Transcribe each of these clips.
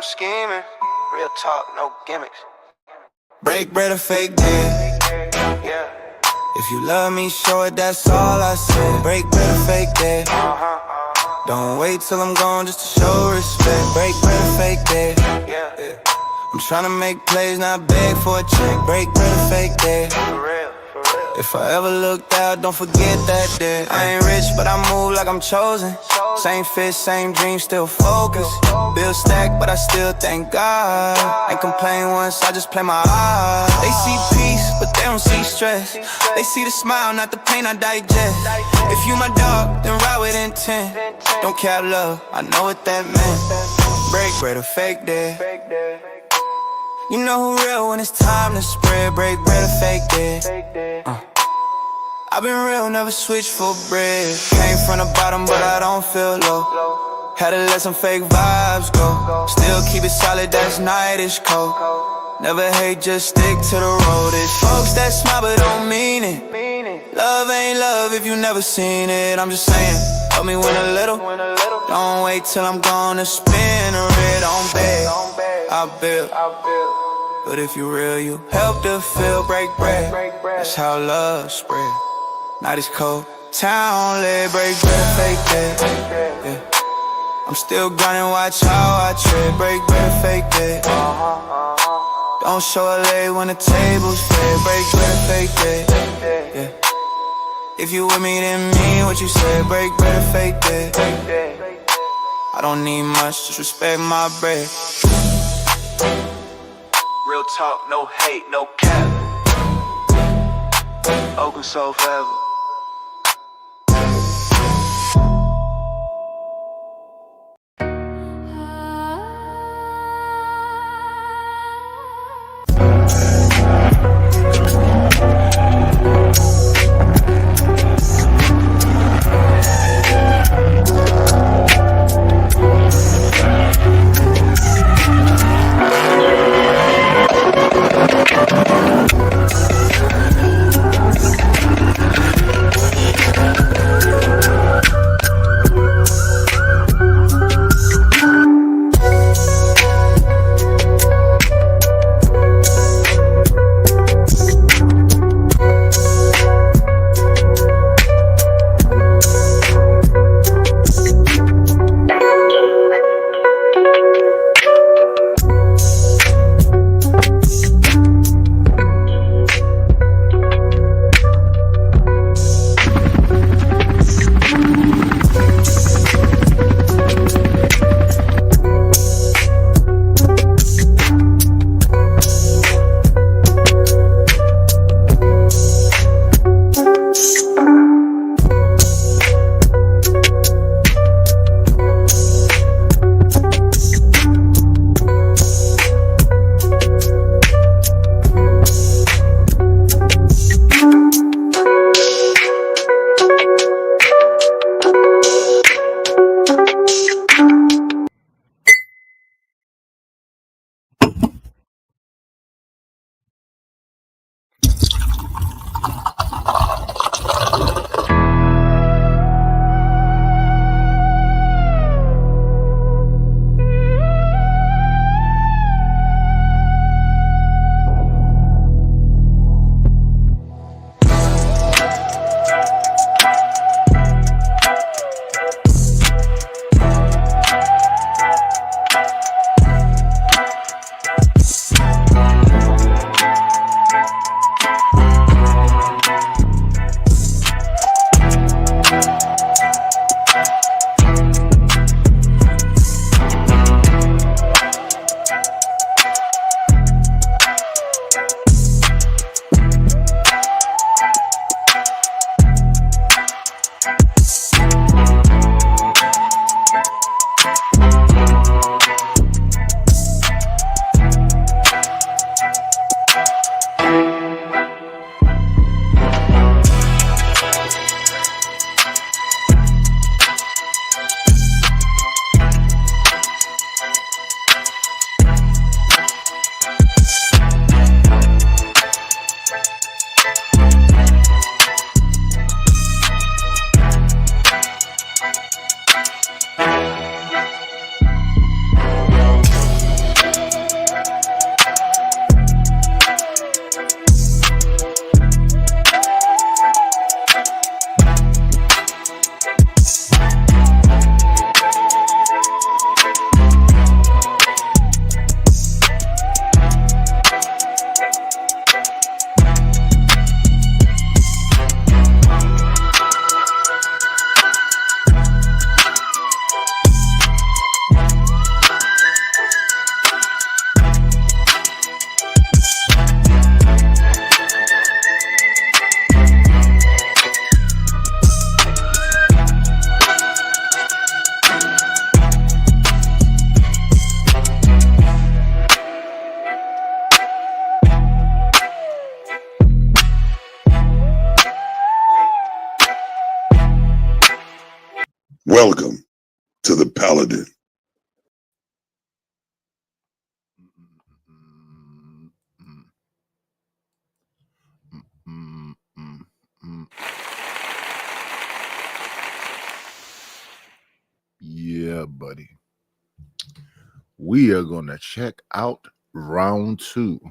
scheming. Real talk, no gimmicks. Break bread or fake dead. Yeah. If you love me, show it, that's all I say. Break bread or fake dead. Don't wait till I'm gone just to show respect. Break bread or fake dead. Yeah. I'm tryna make plays, not beg for a check. Break bread or fake dead. For real, for real. If I ever looked out, don't forget that dead. I ain't rich, but I move like I'm chosen. Same fit, same dream, still focused. Bill stacked, but I still thank God. Ain't complain once, I just play my odds. They see peace, but they don't see stress. They see the smile, not the pain I digest. If you my dog, then ride with intent. Don't cap love, I know what that meant. Break bread or fake dead. You know who real when it's time to spread. Break bread or fake dead. I've been real, never switch for bread. Came from the bottom, but I don't feel low. Had to let some fake vibes go. Still keep it solid, that's nightish cold. Never hate, just stick to the road. It's folks that smile but don't mean it. Love ain't love if you never seen it. I'm just saying, help me win a little. Don't wait till I'm gone to spin a red on bed. I build. But if you real, you help to feel. Break bread, that's how love spread. Night is cold, town lit. Break bread, fake dead. Yeah. I'm still grinding, watch how I tread. Break bread, fake dead. Don't show a leg when the table's fed. Break bread, fake dead. Yeah. If you with me, then mean what you said. Break bread, fake dead. I don't need much, just respect my bread. Real talk, no hate, no cap. Oakland Soul forever. Welcome to the Paladin. Yeah, buddy. We are going to check out round 2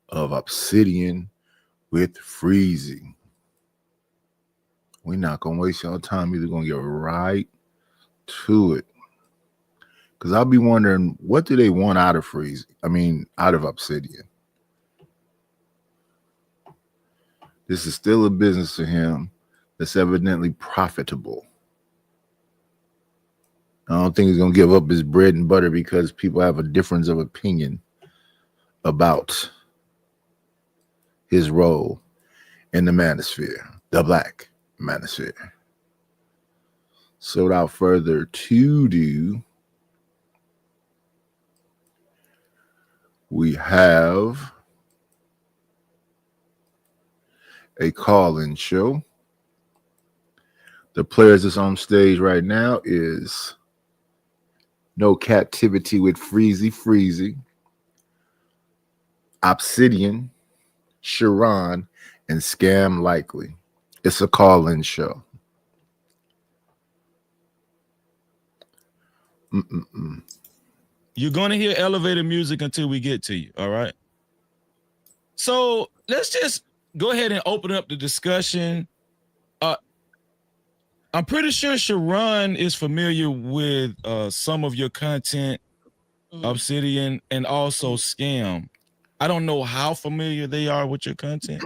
of Obsidian with Freezy. We're not going to waste your time. We're going to get right to it. Because I'll be wondering, what do they want out of Freezy? I mean, out of Obsidian. This is still a business to him that's evidently profitable. I don't think he's going to give up his bread and butter because people have a difference of opinion about his role in the manosphere, the Black manosphere. So without further ado, we have a call-in show. The players that's on stage right now is No Captivity with Freezy, Obsidian, Sharon, and Scam Likely. It's a call-in show. You're going to hear elevator music until we get to you, all right? So let's just go ahead and open up the discussion. I'm pretty sure Sharon is familiar with some of your content, Obsidian, and also Scam. I don't know how familiar they are with your content,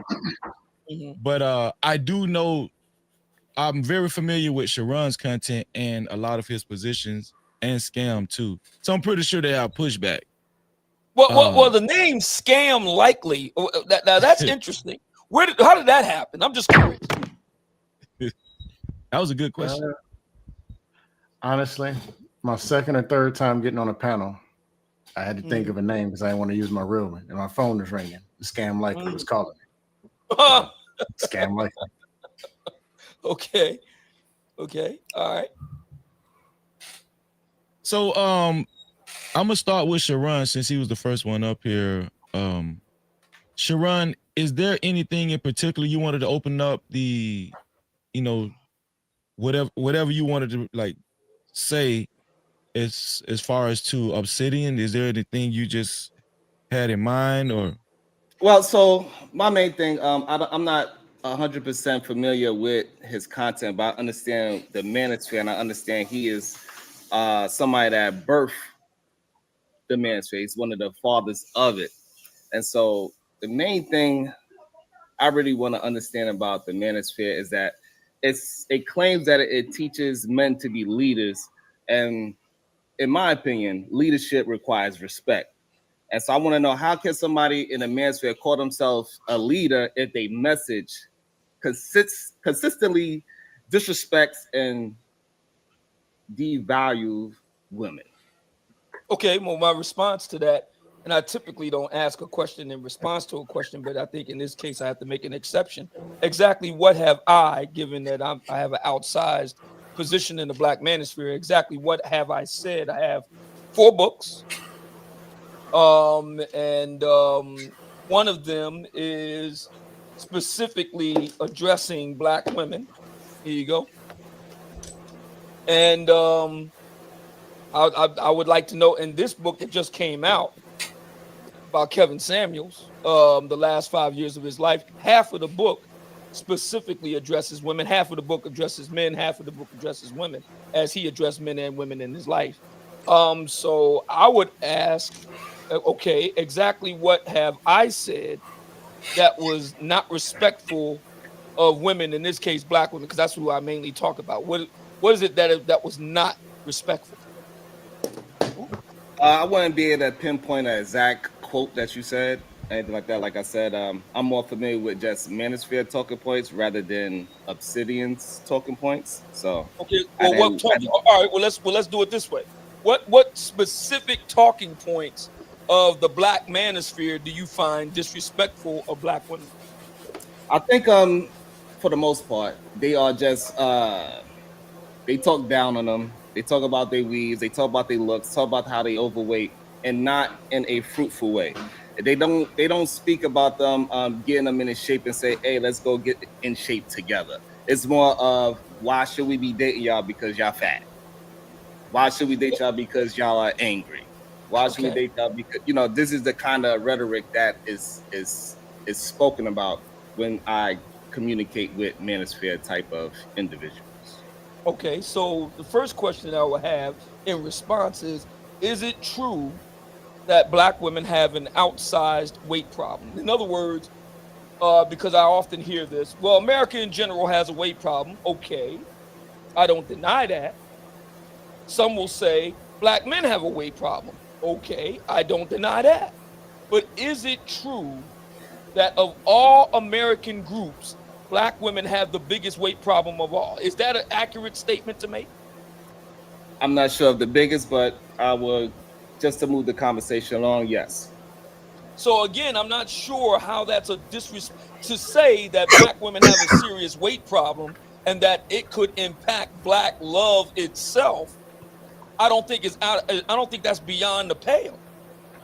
but I do know I'm very familiar with Sharon's content and a lot of his positions and Scam too. So I'm pretty sure they have pushback. Well, the name Scam Likely. Now that's interesting. How did that happen? I'm just curious. That was a good question. Honestly, my second or third time getting on a panel, I had to think of a name because I didn't want to use my real one, and my phone was ringing. Scam Likely was calling me. Scam Likely. Okay. All right. So I'm gonna start with Sharon since he was the first one up here. Sharon, is there anything in particular you wanted to open up the, whatever you wanted to like say as far as to Obsidian? Is there anything you just had in mind or? Well, so my main thing, I'm not 100% familiar with his content, but I understand the manosphere, and I understand he is somebody that birthed the manosphere. He's one of the fathers of it. And so the main thing I really want to understand about the manosphere is that it claims that it teaches men to be leaders. And in my opinion, leadership requires respect. And so I want to know, how can somebody in a manosphere call themselves a leader if they message consistently disrespects and devalues women? Okay, well, my response to that, and I typically don't ask a question in response to a question, but I think in this case I have to make an exception. Exactly what have I, given that I have an outsized position in the Black manosphere, exactly what have I said? I have 4 books. And one of them is specifically addressing Black women. Here you go. And I would like to know, in this book that just came out about Kevin Samuels, the last 5 years of his life, half of the book specifically addresses women, half of the book addresses men, half of the book addresses women, as he addressed men and women in his life. So I would ask, okay, exactly what have I said that was not respectful of women, in this case, Black women, because that's who I mainly talk about. What is it that was not respectful? I wouldn't be able to pinpoint an exact quote that you said, anything like that. Like I said, I'm more familiar with just manosphere talking points rather than Obsidian's talking points. So okay, well, all right, well let's do it this way. What specific talking points of the Black manosphere do you find disrespectful of Black women? I think for the most part, they are just they talk down on them. They talk about their weaves. They talk about their looks. Talk about how they overweight, and not in a fruitful way. They don't speak about them getting them in shape and say, "Hey, let's go get in shape together." It's more of, why should we be dating y'all because y'all fat? Why should we date y'all because y'all are angry? Why should we date y'all because, you know, this is the kind of rhetoric that is spoken about when I communicate with manosphere type of individuals. Okay, so the first question I will have in response is it true that black women have an outsized weight problem? In other words, because I often hear this, well, America in general has a weight problem. Okay, I don't deny that. Some will say black men have a weight problem. Okay, I don't deny that. But is it true that of all American groups, black women have the biggest weight problem of all? Is that an accurate statement to make? I'm not sure of the biggest, but I will, just to move the conversation along, yes. So again, I'm not sure how that's a disrespect to say that black women have a serious weight problem and that it could impact black love itself. I don't think that's beyond the pale.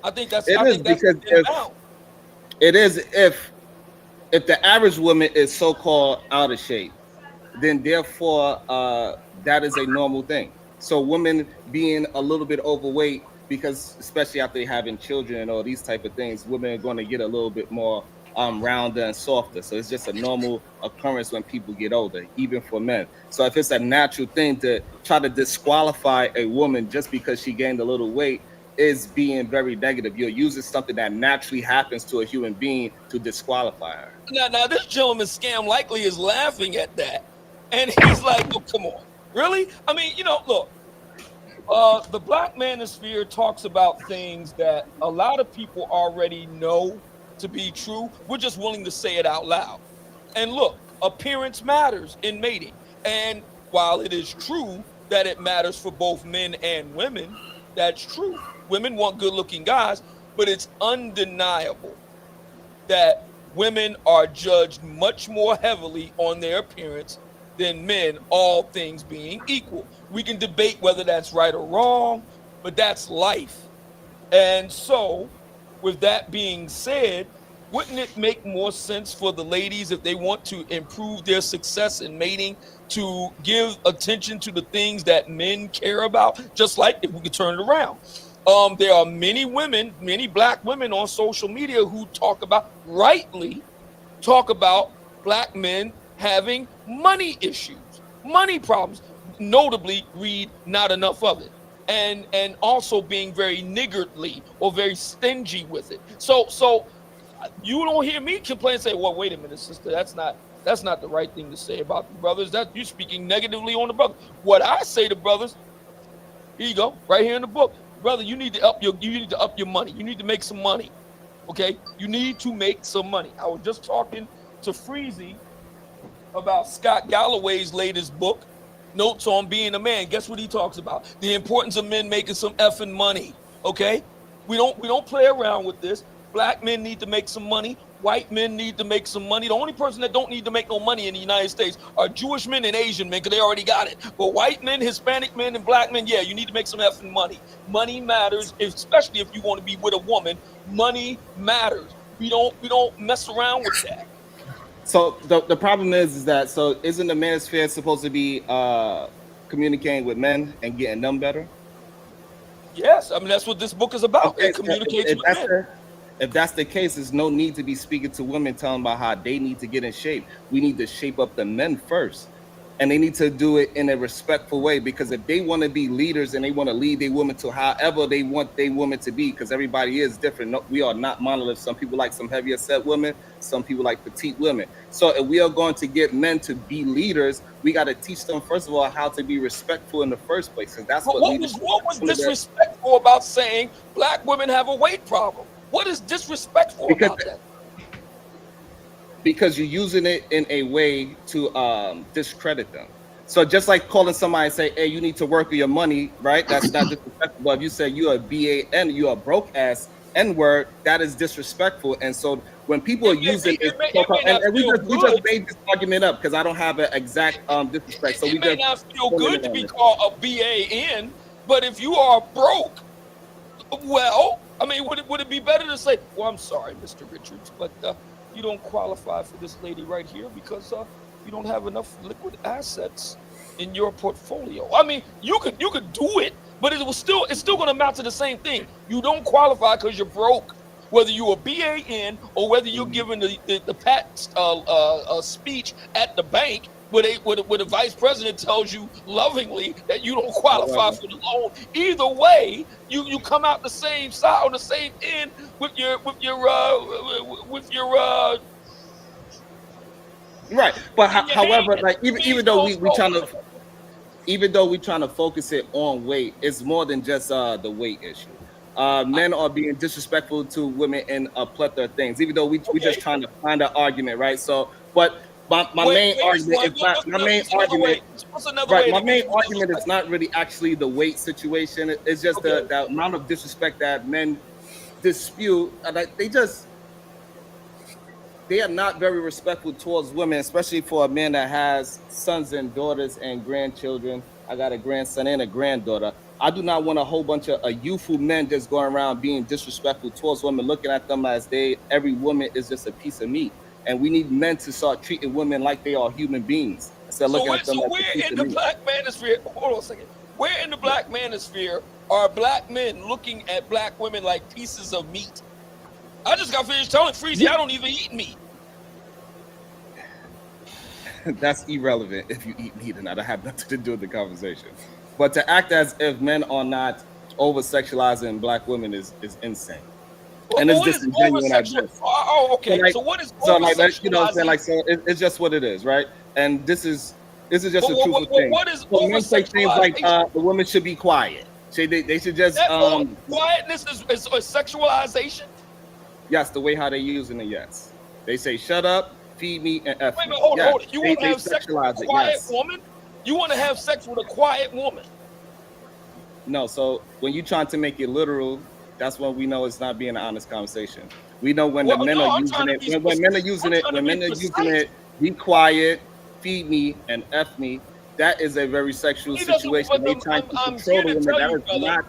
I think that's because if the average woman is so-called out of shape, then therefore that is a normal thing. So women being a little bit overweight, because especially after having children and all these type of things, women are going to get a little bit more rounder and softer. So it's just a normal occurrence when people get older, even for men. So if it's a natural thing to try to disqualify a woman just because she gained a little weight, is being very negative. You're using something that naturally happens to a human being to disqualify her. Now this gentleman Scam likely is laughing at that, and he's like, "Oh, come on, really?" I mean, you know, look, the black manosphere talks about things that a lot of people already know to be true. We're just willing to say it out loud. And look, appearance matters in mating, and while it is true that it matters for both men and women, that's true. Women want good-looking guys, but it's undeniable that women are judged much more heavily on their appearance than men, all things being equal. We can debate whether that's right or wrong, but that's life. And so, with that being said, wouldn't it make more sense for the ladies, if they want to improve their success in mating, to give attention to the things that men care about? Just like, if we could turn it around, there are many women, many black women on social media who rightly talk about black men having money issues, money problems, notably read not enough of it, and also being very niggardly or very stingy with it. So you don't hear me complain and say, well, wait a minute, sister, that's not the right thing to say about the brothers. That you're speaking negatively on the brothers. What I say to brothers, here you go, right here in the book, brother, you need to up your money. You need to make some money. Okay, you need to make some money. I was just talking to Freezy about Scott Galloway's latest book, Notes on Being a Man. Guess what he talks about? The importance of men making some effing money. Okay, we don't play around with this. Black men need to make some money. White men need to make some money. The only person that don't need to make no money in the United States are Jewish men and Asian men, because they already got it. But white men, Hispanic men, and black men, yeah, you need to make some effing money. Money matters, especially if you want to be with a woman. Money matters. We don't mess around with that. So the problem is that, so isn't the manosphere supposed to be communicating with men and getting them better? Yes, I mean, that's what this book is about. Okay, It communicates with men. If that's the case, there's no need to be speaking to women, telling about how they need to get in shape. We need to shape up the men first. And they need to do it in a respectful way, because if they want to be leaders and they want to lead their women to however they want their women to be, because everybody is different. No, we are not monoliths. Some people like some heavier set women. Some people like petite women. So if we are going to get men to be leaders, we got to teach them, first of all, how to be respectful in the first place. Because that's what was disrespectful about saying black women have a weight problem? What is disrespectful about that? Because you're using it in a way to discredit them. So just like calling somebody and say, hey, you need to work with your money, right? That's not disrespectful. But if you say you're a BAN, you're a broke ass N-word, that is disrespectful. And so when people are using it may and not we feel just good. made this argument up because I don't have an exact disrespect. So It we may just not feel putting good it to on be it. called a BAN, but if you are broke, well, I mean, would it be better to say, well, I'm sorry, Mr. Richards, but you don't qualify for this lady right here because you don't have enough liquid assets in your portfolio. I mean, you could do it, but it's still going to amount to the same thing. You don't qualify because you're broke. Whether you're a BAN or whether you're giving the pat speech at the bank where the vice president tells you lovingly that you don't qualify However, for the loan. Either way, you come out the same side on the same end with your right. But in your however, hand. like I mean, even though we trying to focus it on weight, it's more than just the weight issue. Men are being disrespectful to women in a plethora of things, even though we just okay. trying to find an argument, right? So, but my Wait, main wait, argument is not my main what's another argument. way? What's another Right, way my to main be argument is disrespectful? not really actually the weight situation. It's just Okay. the amount of disrespect that men dispute. Like they are not very respectful towards women, especially for a man that has sons and daughters and grandchildren. I got a grandson and a granddaughter. I do not want a whole bunch of youthful men just going around being disrespectful towards women, looking at them as every woman is just a piece of meat. And we need men to start treating women like they are human beings instead of looking at them So as a where piece in of the meat. black manosphere? Hold on a second. Where in the black manosphere are black men looking at black women like pieces of meat? I just got finished telling Freezy I don't even eat meat. That's irrelevant if you eat meat or not. I have nothing to do with the conversation. But to act as if men are not over sexualizing black women is insane. And it's What is over disingenuous at sexual? this. Oh, okay. So, like, So what is so over like, you know what I'm saying? sexualizing? Like, so it's just what it is, right? And this is just a truthful thing. What is So over men say things like sexualization? the women should be quiet. They should just That quietness is sexualization. yes, the way how they using it, yes. They say shut up, feed me, and F Wait a me. minute, hold Yes, on. You want to they have sex with sexualize a it, quiet yes. woman? You want to have sex with a quiet woman? No, so when you're trying to make it literal, that's when we know it's not being an honest conversation. We know when the Well, men no, are I'm using trying to it, be when men are specific. using I'm it, trying to when be men are using precise. it, be quiet, feed me, and F me, that is a very sexual He doesn't. situation. But They trying to I'm control here the to woman. tell you, brother.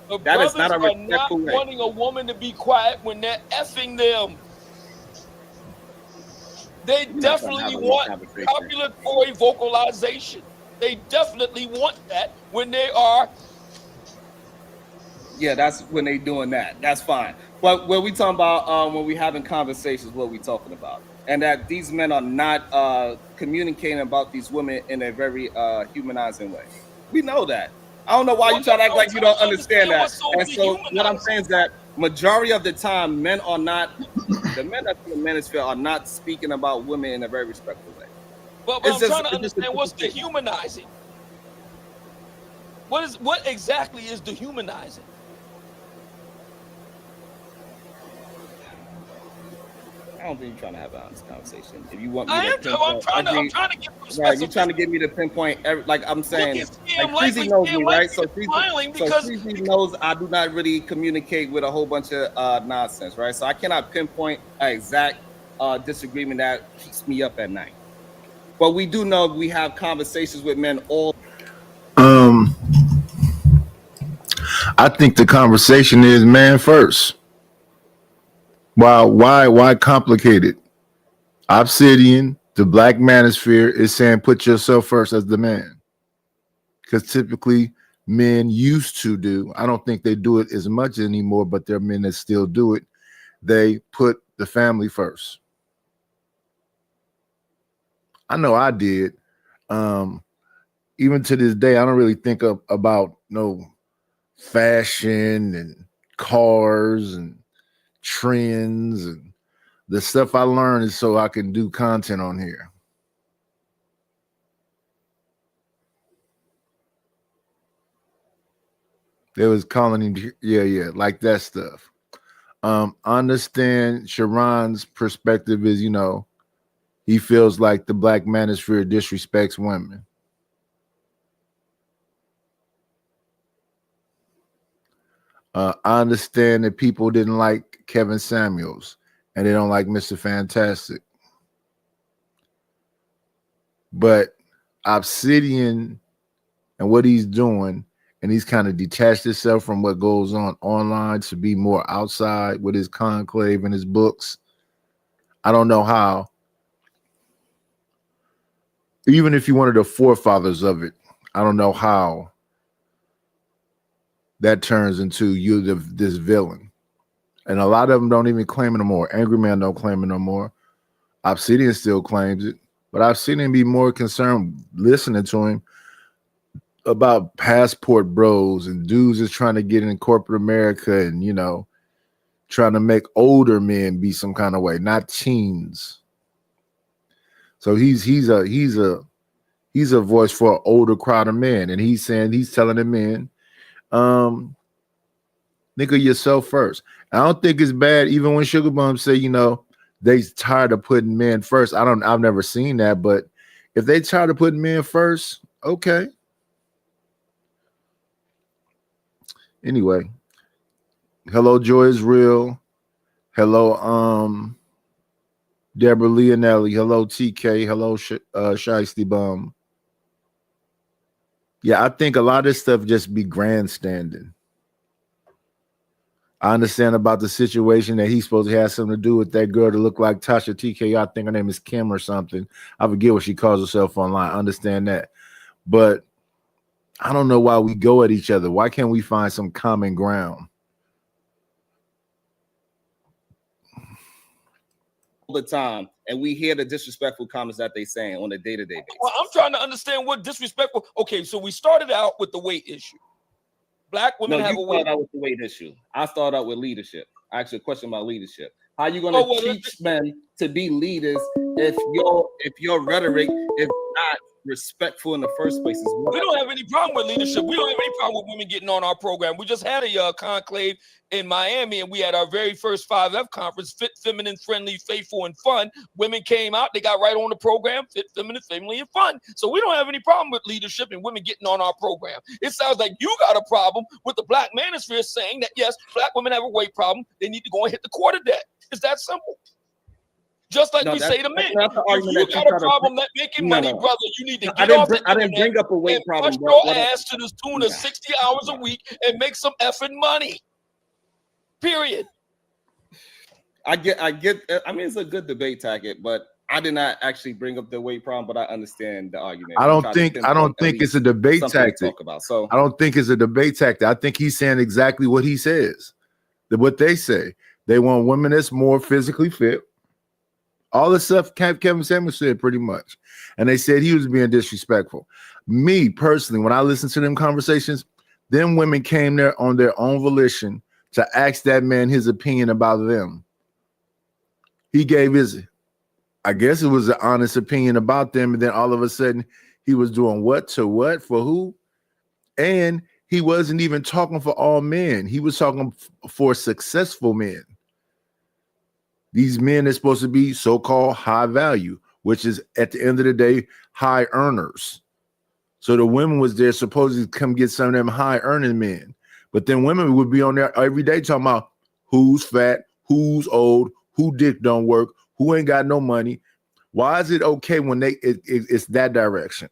The That is not brothers a are not respectful way. wanting a woman to be quiet when they're effing them. They We're not gonna definitely have a want conversation. copulatory vocalization. They definitely want that when they are. Yeah, that's when they doing that. That's fine. But when we talking about when we having conversations, what we talking about, and that these men are not communicating about these women in a very humanizing way. We know that. I don't know why Well, you try to act I'm like you trying don't to understand understand that. what's so And so what I'm dehumanizing. saying is that majority of the time, men are not the men that's in the manosphere are not speaking about women in a very respectful way. But I'm trying to It's just a understand what's truthful statement. dehumanizing. What exactly is dehumanizing? I don't think you're trying to have an honest conversation. If you want me I to am. pinpoint I'm every trying to get some right, you're trying to specificity. get me to pinpoint every, like I'm saying, Look at like Scam Freezy Likely. knows Scam me, right? Likely is smiling So because Freezy knows I do not really communicate with a whole bunch of nonsense, right? So I cannot pinpoint an exact disagreement that keeps me up at night. But we do know we have conversations with men all. I think the conversation is man first. Why complicate it? Obsidian, the black manosphere is saying put yourself first as the man. Because typically men used to do, I don't think they do it as much anymore, but there are men that still do it. They put the family first. I know I did. Even to this day, I don't really think about no fashion and cars and trends, and the stuff I learned is so I can do content on here. They was calling him, yeah, like that stuff. Understand Sharon's perspective is, he feels like the black manosphere disrespects women. I understand that people didn't like Kevin Samuels and they don't like Mr. Fantastic. But Obsidian and what he's doing, and he's kind of detached himself from what goes on online to be more outside with his conclave and his books. I don't know how. Even if you're one of the forefathers of it, I don't know how that turns into you, this villain. And a lot of them don't even claim it no more. Angry Man don't claim it no more. Obsidian still claims it. But I've seen him be more concerned listening to him about passport bros and dudes that's trying to get in corporate America and, you know, trying to make older men be some kind of way, not teens. So he's a voice for an older crowd of men, and he's telling the men, think of yourself first. I don't think it's bad, even when Sugar Bum say, you know, they tired of putting men first. I've never seen that, but if they tired of putting men first, okay. Anyway, hello, Joy is real. Hello, Deborah Leonelli. Hello, TK. Hello, Shiesty Bum. Yeah, I think a lot of this stuff just be grandstanding. I understand about the situation that he's supposed to have something to do with that girl to look like Tasha TK. I think her name is Kim or something. I forget what she calls herself online. I understand that. But I don't know why we go at each other. Why can't we find some common ground? All the time, and we hear the disrespectful comments that they saying on a day-to-day basis. Well, I'm trying to understand what disrespectful. Okay, so we started out with the weight issue. Black women have a weight. Started out with the weight issue. I started out with leadership. I asked you a question about leadership. How you going to teach men to be leaders if your rhetoric is not respectful in the first place? We don't have any problem with leadership. We don't have any problem with women getting on our program. We just had a conclave in Miami, and we had our very first 5F conference, Fit, Feminine, Friendly, Faithful, and Fun. Women came out. They got right on the program, Fit, Feminine, Family, and Fun. So we don't have any problem with leadership and women getting on our program. It sounds like you got a problem with the Black manosphere saying that, yes, Black women have a weight problem. They need to go and hit the quarter debt. It's that simple. Just like we say to men, if you got a problem that making money, brother, you need to get off the internet. I didn't bring up a weight problem. Push your ass to the tune of 60 hours a week and make some effing money. Period. I get. I mean, it's a good debate tactic, but I did not actually bring up the weight problem. But I understand the argument. I don't think it's a debate tactic. So I don't think it's a debate tactic. I think he's saying exactly what he says. What they say. They want women that's more physically fit. All the stuff Kevin Samuels said pretty much. And they said he was being disrespectful. Me personally, when I listened to them conversations, them women came there on their own volition to ask that man his opinion about them. He gave his, I guess it was an honest opinion about them. And then all of a sudden he was doing what to what for who? And he wasn't even talking for all men. He was talking for successful men. These men are supposed to be so-called high value, which is at the end of the day, high earners. So the women was there supposed to come get some of them high earning men. But then women would be on there every day talking about who's fat, who's old, who dick don't work, who ain't got no money. Why is it okay when it's that direction?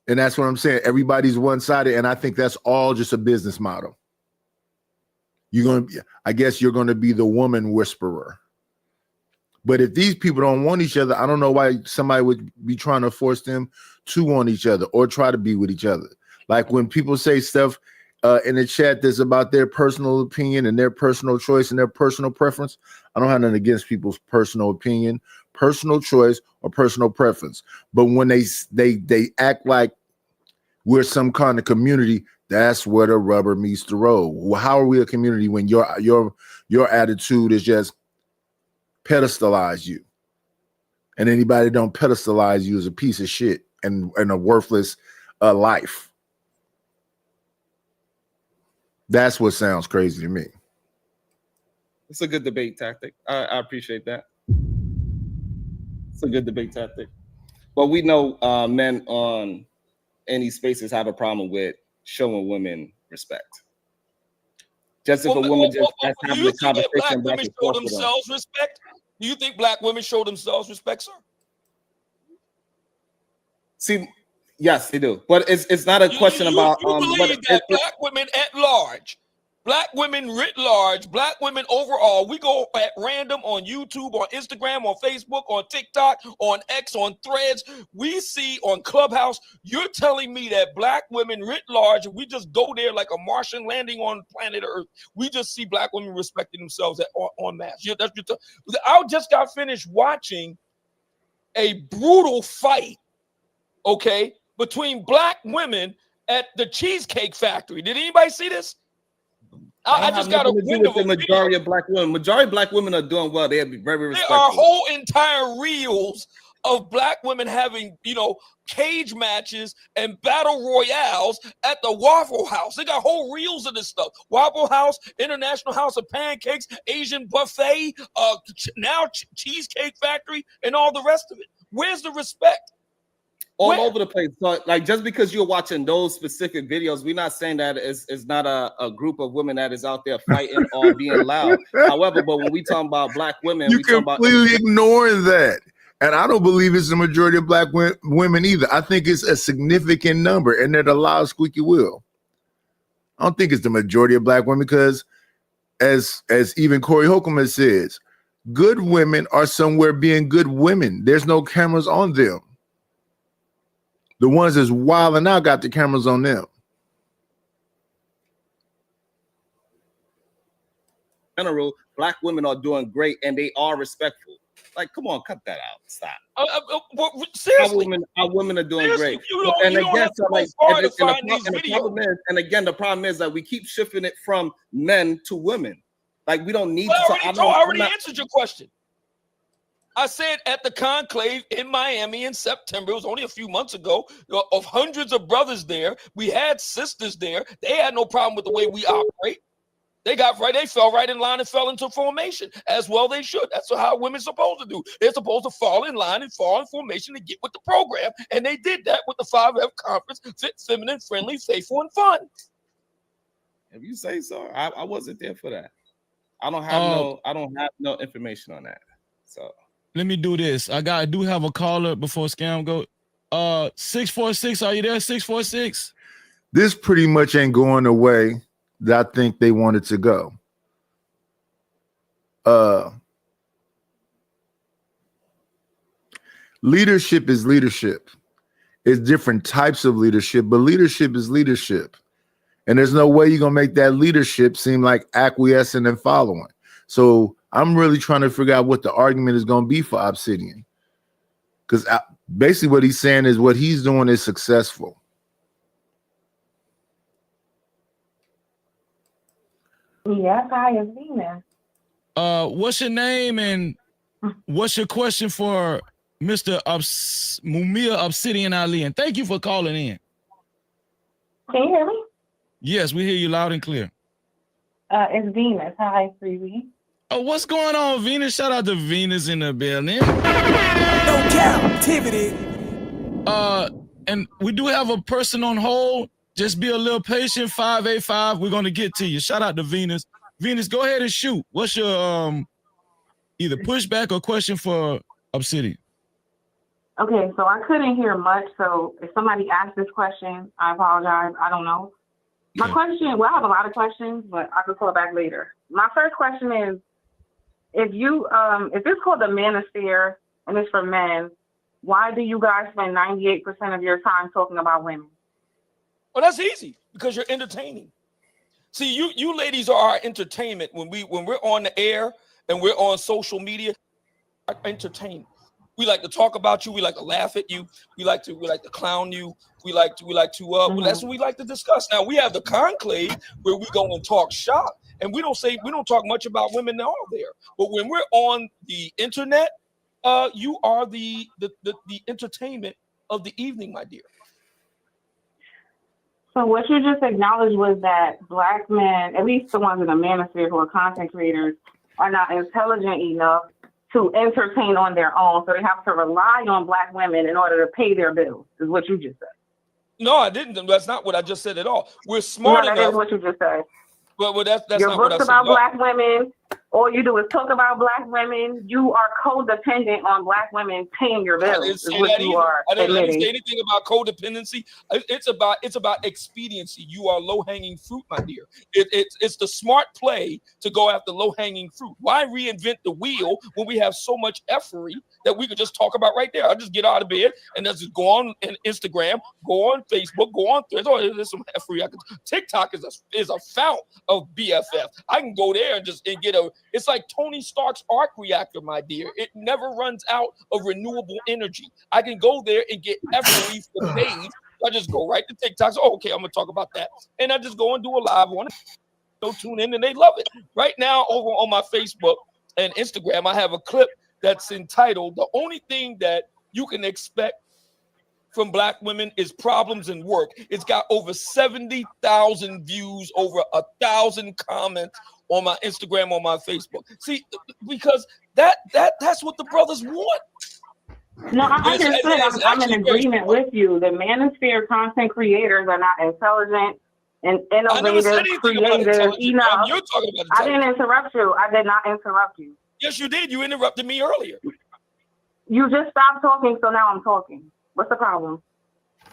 And that's what I'm saying. Everybody's one-sided, and I think that's all just a business model. I guess you're going to be the woman whisperer. But if these people don't want each other, I don't know why somebody would be trying to force them to want each other or try to be with each other. Like when people say stuff in the chat that's about their personal opinion and their personal choice and their personal preference, I don't have nothing against people's personal opinion, personal choice, or personal preference. But when they act like we're some kind of community, that's where the rubber meets the road. Well, how are we a community when your attitude is just pedestalize you, and anybody that don't pedestalize you is a piece of shit and a worthless life? That's what sounds crazy to me. It's a good debate tactic. I appreciate that. It's a good debate tactic. But we know men on any spaces have a problem with showing women respect. Just if a woman just that's do having you a think that black conversation back women and show forth with them. themselves respect? Do you think black women show themselves respect, sir? See, yes, they do, but it's not a question You about believe that black women at large, black women writ large, black women overall, we go at random on YouTube, on Instagram, on Facebook, on TikTok, on X, on Threads, we see on Clubhouse, you're telling me that black women writ large, we just go there like a Martian landing on planet Earth, we just see black women respecting themselves en masse. I just got finished watching a brutal fight, okay, between black women at the Cheesecake Factory. Did anybody see this? I just got a wind of a the majority video. of black women. Majority of black women are doing well. They'll be very There respectful. are whole entire reels of black women having, cage matches and battle royales at the Waffle House. They got whole reels of this stuff. Waffle House, International House of Pancakes, Asian Buffet, now Cheesecake Factory, and all the rest of it. Where's the respect? All over the place. So, like, just because you're watching those specific videos, we're not saying that it's not a group of women that is out there fighting or being loud. However, but when we talk about black women, You we talk about completely ignoring that. And I don't believe it's the majority of black women either. I think it's a significant number, and they're the loud, squeaky wheel. I don't think it's the majority of black women because, as even Corey Holcomb has says, good women are somewhere being good women. There's no cameras on them. The ones that's wilding out got the cameras on them. In general, black women are doing great and they are respectful. Like, come on, cut that out. Stop. Seriously, our women are doing seriously, great. and again, the problem is that we keep shifting it from men to women. Like, we don't need to. I already answered your question. I said at the conclave in Miami in September, it was only a few months ago, of hundreds of brothers there. We had sisters there. They had no problem with the way we operate. They fell right in line and fell into formation, as well they should. That's how women are supposed to do. They're supposed to fall in line and fall in formation and get with the program. And they did that with the 5F conference, fit, feminine, friendly, faithful, and fun. If you say so, I wasn't there for that. I don't have no information on that. So let me do this. I do have a caller before Scam go. 646, are you there? 646. This pretty much ain't going the way that I think they wanted to go. Leadership is leadership. It's different types of leadership, but leadership is leadership. And there's no way you're going to make that leadership seem like acquiescing and following. So I'm really trying to figure out what the argument is going to be for Obsidian. Because basically what he's saying is what he's doing is successful. Yes, hi, it's Venus. What's your name and what's your question for Mr. Mumia Obsidian Ali? And thank you for calling in. Can you hear me? Yes, we hear you loud and clear. It's Venus. Hi, Freebie. Oh, what's going on, Venus? Shout out to Venus in the building. No captivity. And we do have a person on hold. Just be a little patient. 585. We're gonna get to you. Shout out to Venus. Venus, go ahead and shoot. What's your either pushback or question for Obsidian? Okay, so I couldn't hear much. So if somebody asked this question, I apologize. I don't know. My question, well, I have a lot of questions, but I can call back later. My first question is, if it's called the manosphere and it's for men, why do you guys spend 98% of your time talking about women? Well, that's easy because you're entertaining. See, you ladies are our entertainment when we're on the air and we're on social media. Entertainment. We like to talk about you. We like to laugh at you. We like to clown you. We like to that's what we like to discuss. Now we have the conclave where we go and talk shop, and we don't talk much about women at all there. But when we're on the internet, you are the entertainment of the evening, my dear. So what you just acknowledged was that black men, at least the ones in the manosphere who are content creators, are not intelligent enough to entertain on their own. So they have to rely on black women in order to pay their bills, is what you just said. No, I didn't. That's not what I just said at all. We're No, smart that is enough, what you just said. but that's Your not what I books said. about black women, all you do is talk about black women. You are codependent on black women paying your I bills, didn't is say what that you either. are I didn't admitting. say anything about codependency. It's about expediency. You are low hanging fruit, my dear. It's the smart play to go after low hanging fruit. Why reinvent the wheel when we have so much effery that we could just talk about right there? I just get out of bed and just go on Instagram, go on Facebook, go on Threads. Oh, there's some effery. TikTok is a fount of BFF. I can go there and get a. It's like Tony Stark's arc reactor, my dear. It never runs out of renewable energy. I can go there and get effery for days. I just go right to TikTok. So, okay, I'm gonna talk about that, and I just go and do a live on it. So tune in, and they love it. Right now, over on my Facebook and Instagram, I have a clip that's entitled "The Only Thing That You Can Expect from Black Women is Problems in Work." It's got over 70,000 views, over 1,000 comments on my Instagram, on my Facebook. See, because that's what the brothers want. No, I understood. I'm in agreement with you. The manosphere content creators are not intelligent and innovative, creative enough. You're talking about I didn't interrupt you. I did not interrupt you. Yes, you did. You interrupted me earlier. You just stopped talking, so now I'm talking. What's the problem?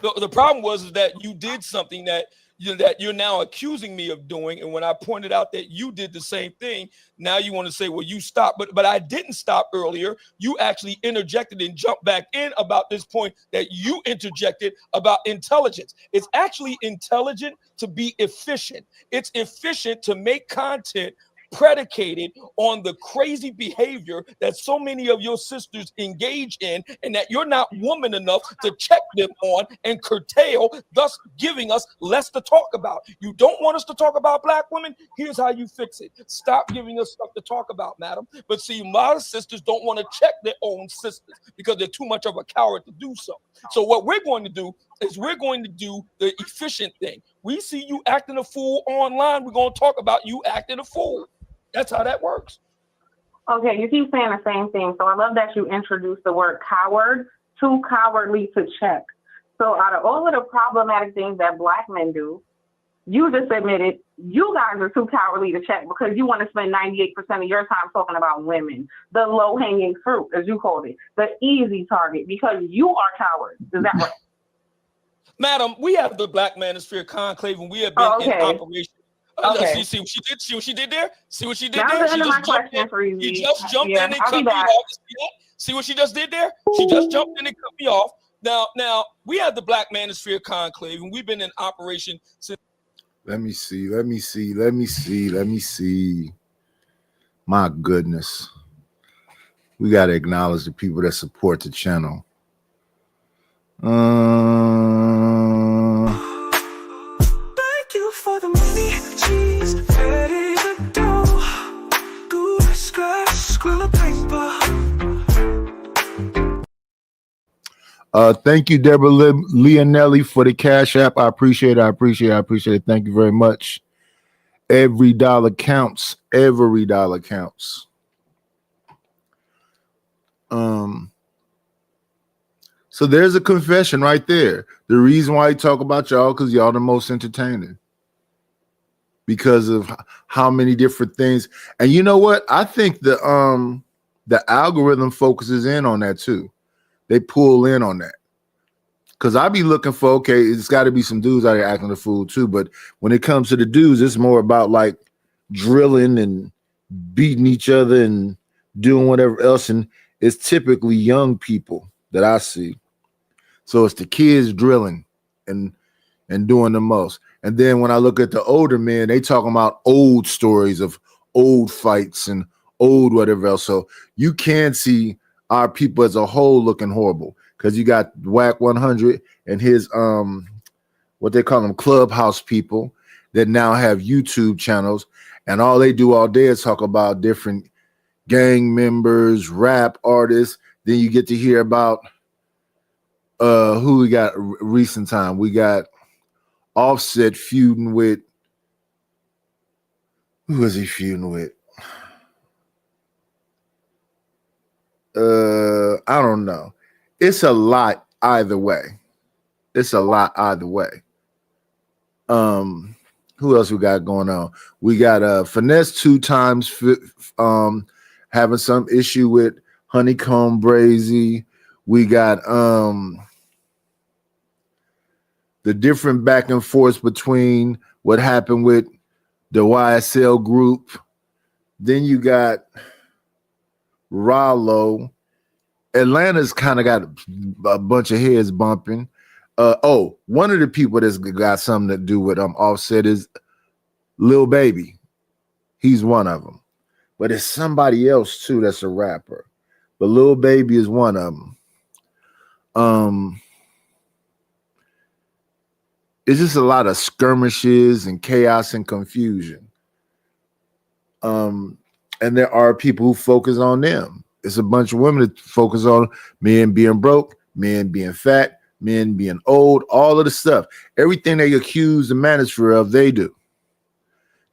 The problem was that you did something that you're now accusing me of doing, and when I pointed out that you did the same thing, now you want to say, well, you stopped, but I didn't stop earlier. You actually interjected and jumped back in about this point that you interjected about intelligence. It's actually intelligent to be efficient. It's efficient to make content predicated on the crazy behavior that so many of your sisters engage in, and that you're not woman enough to check them on and curtail, thus giving us less to talk about. You don't want us to talk about black women? Here's how you fix it. Stop giving us stuff to talk about, madam. But see, a lot of sisters don't want to check their own sisters because they're too much of a coward to do so. So what we're going to do is we're going to do the efficient thing. We see you acting a fool online, we're going to talk about you acting a fool. That's how that works. Okay, you keep saying the same thing. So I love that you introduced the word coward, too cowardly to check. So out of all of the problematic things that black men do, you just admitted you guys are too cowardly to check because you want to spend 98% of your time talking about women, the low-hanging fruit, as you called it, the easy target, because you are cowards. Is that right? Madam, we have the Black Manosphere Conclave, and we have been in operation. Okay. See what she did? See what she did there? See what she did That there? was the end She of my just jumped question in. for you. She just jumped in and I'll cut be me back. off. See what she just did there? She just jumped in and cut me off. Now we have the Black Manosphere Conclave, and we've been in operation since. Let me see. My goodness. We got to acknowledge the people that support the channel. Thank you for the money. She's ready to do scratch, scribble paper. Thank you, Deborah Leonelli, for the Cash App. I appreciate it. Thank you very much. Every dollar counts. Every dollar counts. So there's a confession right there. The reason why I talk about y'all, because y'all the most entertaining. Because of how many different things. And you know what? I think the algorithm focuses in on that too. They pull in on that. Because I be looking for, okay, it's got to be some dudes out here acting a fool too. But when it comes to the dudes, it's more about like drilling and beating each other and doing whatever else. And it's typically young people that I see. So it's the kids drilling and doing the most. And then when I look at the older men, they talking about old stories of old fights and old whatever else. So you can see our people as a whole looking horrible because you got Whack 100 and his what they call them clubhouse people that now have YouTube channels, and all they do all day is talk about different gang members, rap artists. Then you get to hear about who we got recent time. We got Offset feuding with, who is he feuding with? I don't know. It's a lot either way. It's a lot either way. Who else we got going on? We got Finesse 2 times having some issue with Honeycomb Brazy. We got the different back and forth between what happened with the YSL group. Then you got Rollo. Atlanta's kind of got a bunch of heads bumping. One of the people that's got something to do with Offset is Lil Baby. He's one of them. But it's somebody else too that's a rapper. But Lil Baby is one of them. It's just a lot of skirmishes and chaos and confusion. And there are people who focus on them. It's a bunch of women that focus on men being broke, men being fat, men being old, all of the stuff. Everything they accuse the manosphere of, they do.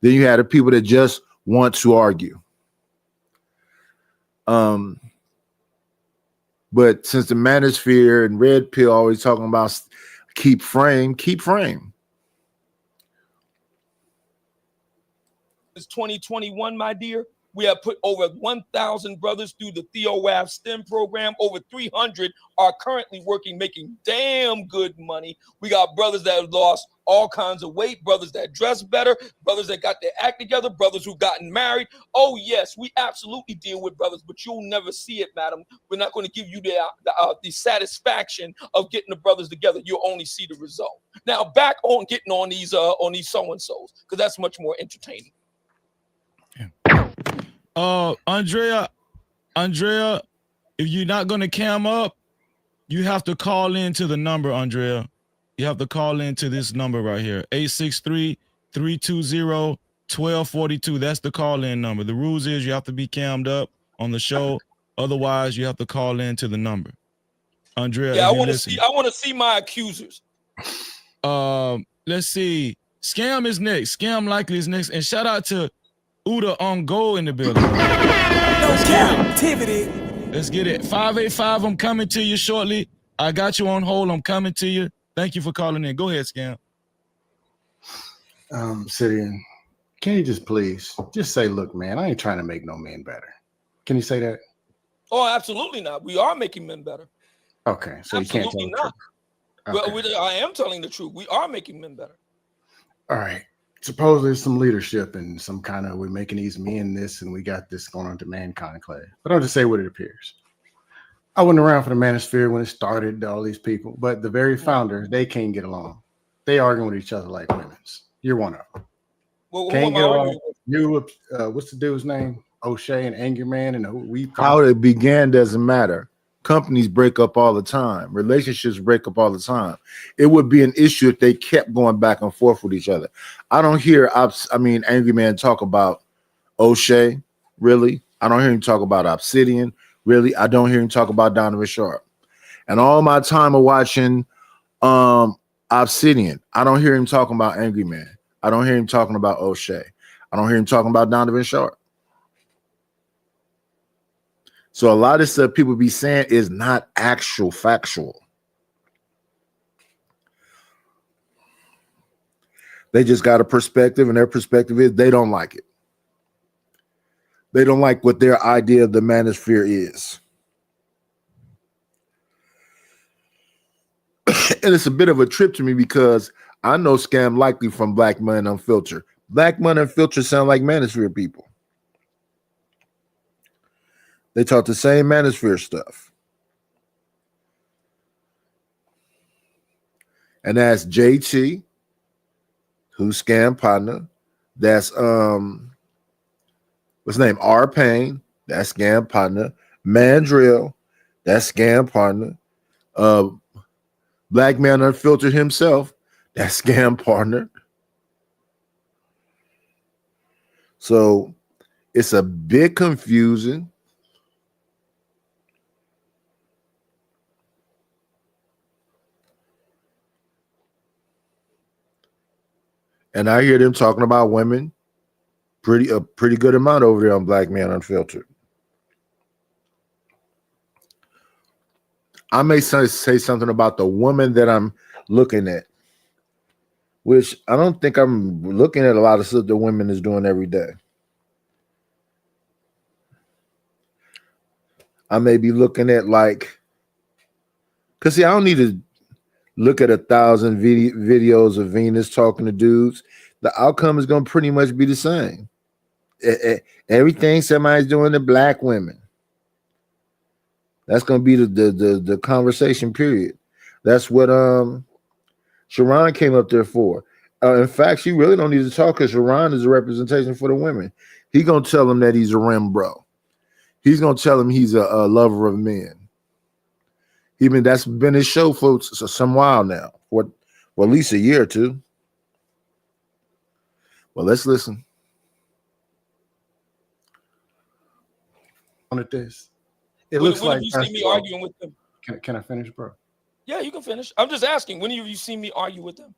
Then you have the people that just want to argue. But since the manosphere and Red Pill always talking about keep frame. It's 2021, my dear. We have put over 1,000 brothers through the TheoWAF STEM program. Over 300 are currently working, making damn good money. We got brothers that have lost all kinds of weight, brothers that dress better, brothers that got their act together, brothers who've gotten married. Oh, yes, we absolutely deal with brothers, but you'll never see it, madam. We're not going to give you the satisfaction of getting the brothers together. You'll only see the result. Now, back on getting on these so-and-sos, because that's much more entertaining. Andrea, if you're not going to cam up, you have to call into the number, Andrea. You have to call into this number right here, 863-320-1242. That's the call-in number. The rules is you have to be cammed up on the show. Otherwise, you have to call into the number. Andrea, yeah, I want to see my accusers. Let's see. Scam is next. Scam likely is next. And shout out to Uda on Go in the building. Let's get it. 585, I'm coming to you shortly. I got you on hold. I'm coming to you. Thank you for calling in. Go ahead, Scam. Obsidian, can you just say, look, man, I ain't trying to make no man better. Can you say that? Oh, absolutely not. We are making men better. Okay, so absolutely you can't tell not. Okay. Well, I am telling the truth. We are making men better. All right. Supposedly some leadership and some kind of we're making these men this and we got this going on to man conclave. But I'll just say what it appears. I wasn't around for the manosphere when it started, all these people, but the very founders, they can't get along. They arguing with each other like women's. You're one of them. Well, can't get along. You, what's the dude's name? O'Shea and Angry Man and how it began doesn't matter. Companies break up all the time. Relationships break up all the time. It would be an issue if they kept going back and forth with each other. I don't hear, Angry Man talk about O'Shea, really. I don't hear him talk about Obsidian, really. I don't hear him talk about Donovan Sharp. And all my time of watching Obsidian, I don't hear him talking about Angry Man. I don't hear him talking about O'Shea. I don't hear him talking about Donovan Sharp. So a lot of stuff people be saying is not actual factual. They just got a perspective, and their perspective is they don't like it. They don't like what their idea of the manosphere is. And it's a bit of a trip to me because I know Scam Likely from Black Money Unfiltered. Black Money Unfiltered sound like manosphere people. They talk the same manosphere stuff. And that's JT, who's Scam partner. That's what's his name? R Payne, that's Scam partner. Mandrill, that's Scam partner. Black Man Unfiltered himself, that's Scam partner. So it's a bit confusing. And I hear them talking about women a pretty good amount over there on Black Man Unfiltered. I may say something about the woman that I'm looking at, which I don't think I'm looking at a lot of stuff the women is doing every day. I may be looking at like, because see, I don't need to look at 1,000 videos of Venus talking to dudes. The outcome is going to pretty much be the same. Everything somebody's doing to black women. That's going to be the conversation period. That's what Sharon came up there for. In fact, she really don't need to talk because Sharon is a representation for the women. He going to tell them that he's a rim bro. He's going to tell them he's a lover of men. That's been his show for some while now. Well, at least a year or two. Well, let's listen. On at this. It looks like you see me arguing with them. Can I finish, bro? Yeah, you can finish. I'm just asking. When have you seen me argue with them?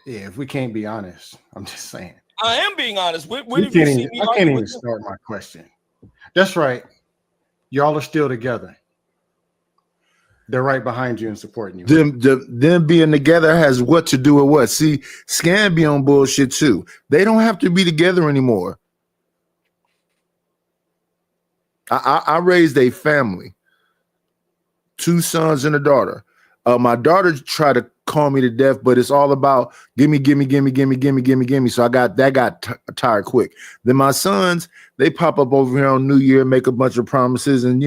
Yeah, if we can't be honest, I'm just saying. I am being honest. When have you seen me I argue can't even with them? start my question. That's right. Y'all are still together. They're right behind you and supporting you. Them being together has what to do with what? See, Scan be on bullshit too. They don't have to be together anymore. I raised a family, 2 sons and a daughter. My daughter tried to call me to death, but it's all about gimme. So that got tired quick. Then my sons, they pop up over here on New Year, make a bunch of promises, and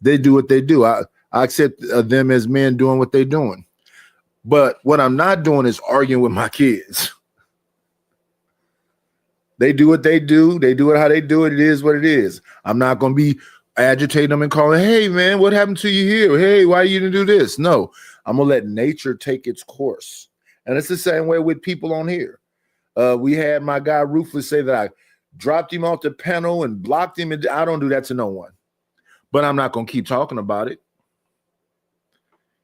they do what they do. I accept them as men doing what they're doing. But what I'm not doing is arguing with my kids. They do what they do. They do it how they do it. It is what it is. I'm not going to be agitating them and calling, hey, man, what happened to you here? Hey, why you didn't do this? No, I'm going to let nature take its course. And it's the same way with people on here. We had my guy Ruthless say that I dropped him off the panel and blocked him. And I don't do that to no one. But I'm not going to keep talking about it.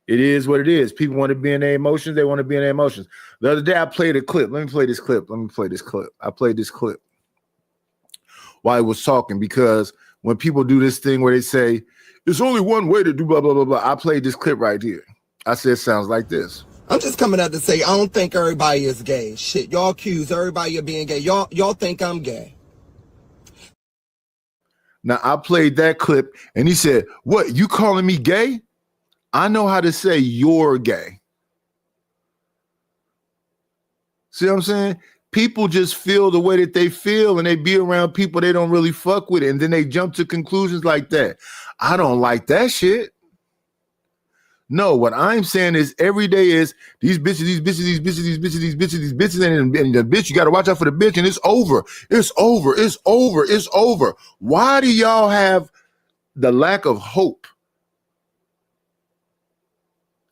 It is what it is. People want to be in their emotions. They want to be in their emotions. The other day, I played a clip. Let me play this clip. I played this clip while I was talking, because when people do this thing where they say, there's only one way to do blah, blah, blah, blah. I played this clip right here. I said, it sounds like this. I'm just coming out to say, I don't think everybody is gay. Shit, y'all accuse everybody of being gay. Y'all think I'm gay. Now, I played that clip, and he said, what, you calling me gay? I know how to say you're gay. See what I'm saying? People just feel the way that they feel, and they be around people they don't really fuck with, and then they jump to conclusions like that. I don't like that shit. No, what I'm saying is every day is these bitches, and the bitch, you got to watch out for the bitch, and it's over. It's over. Why do y'all have the lack of hope?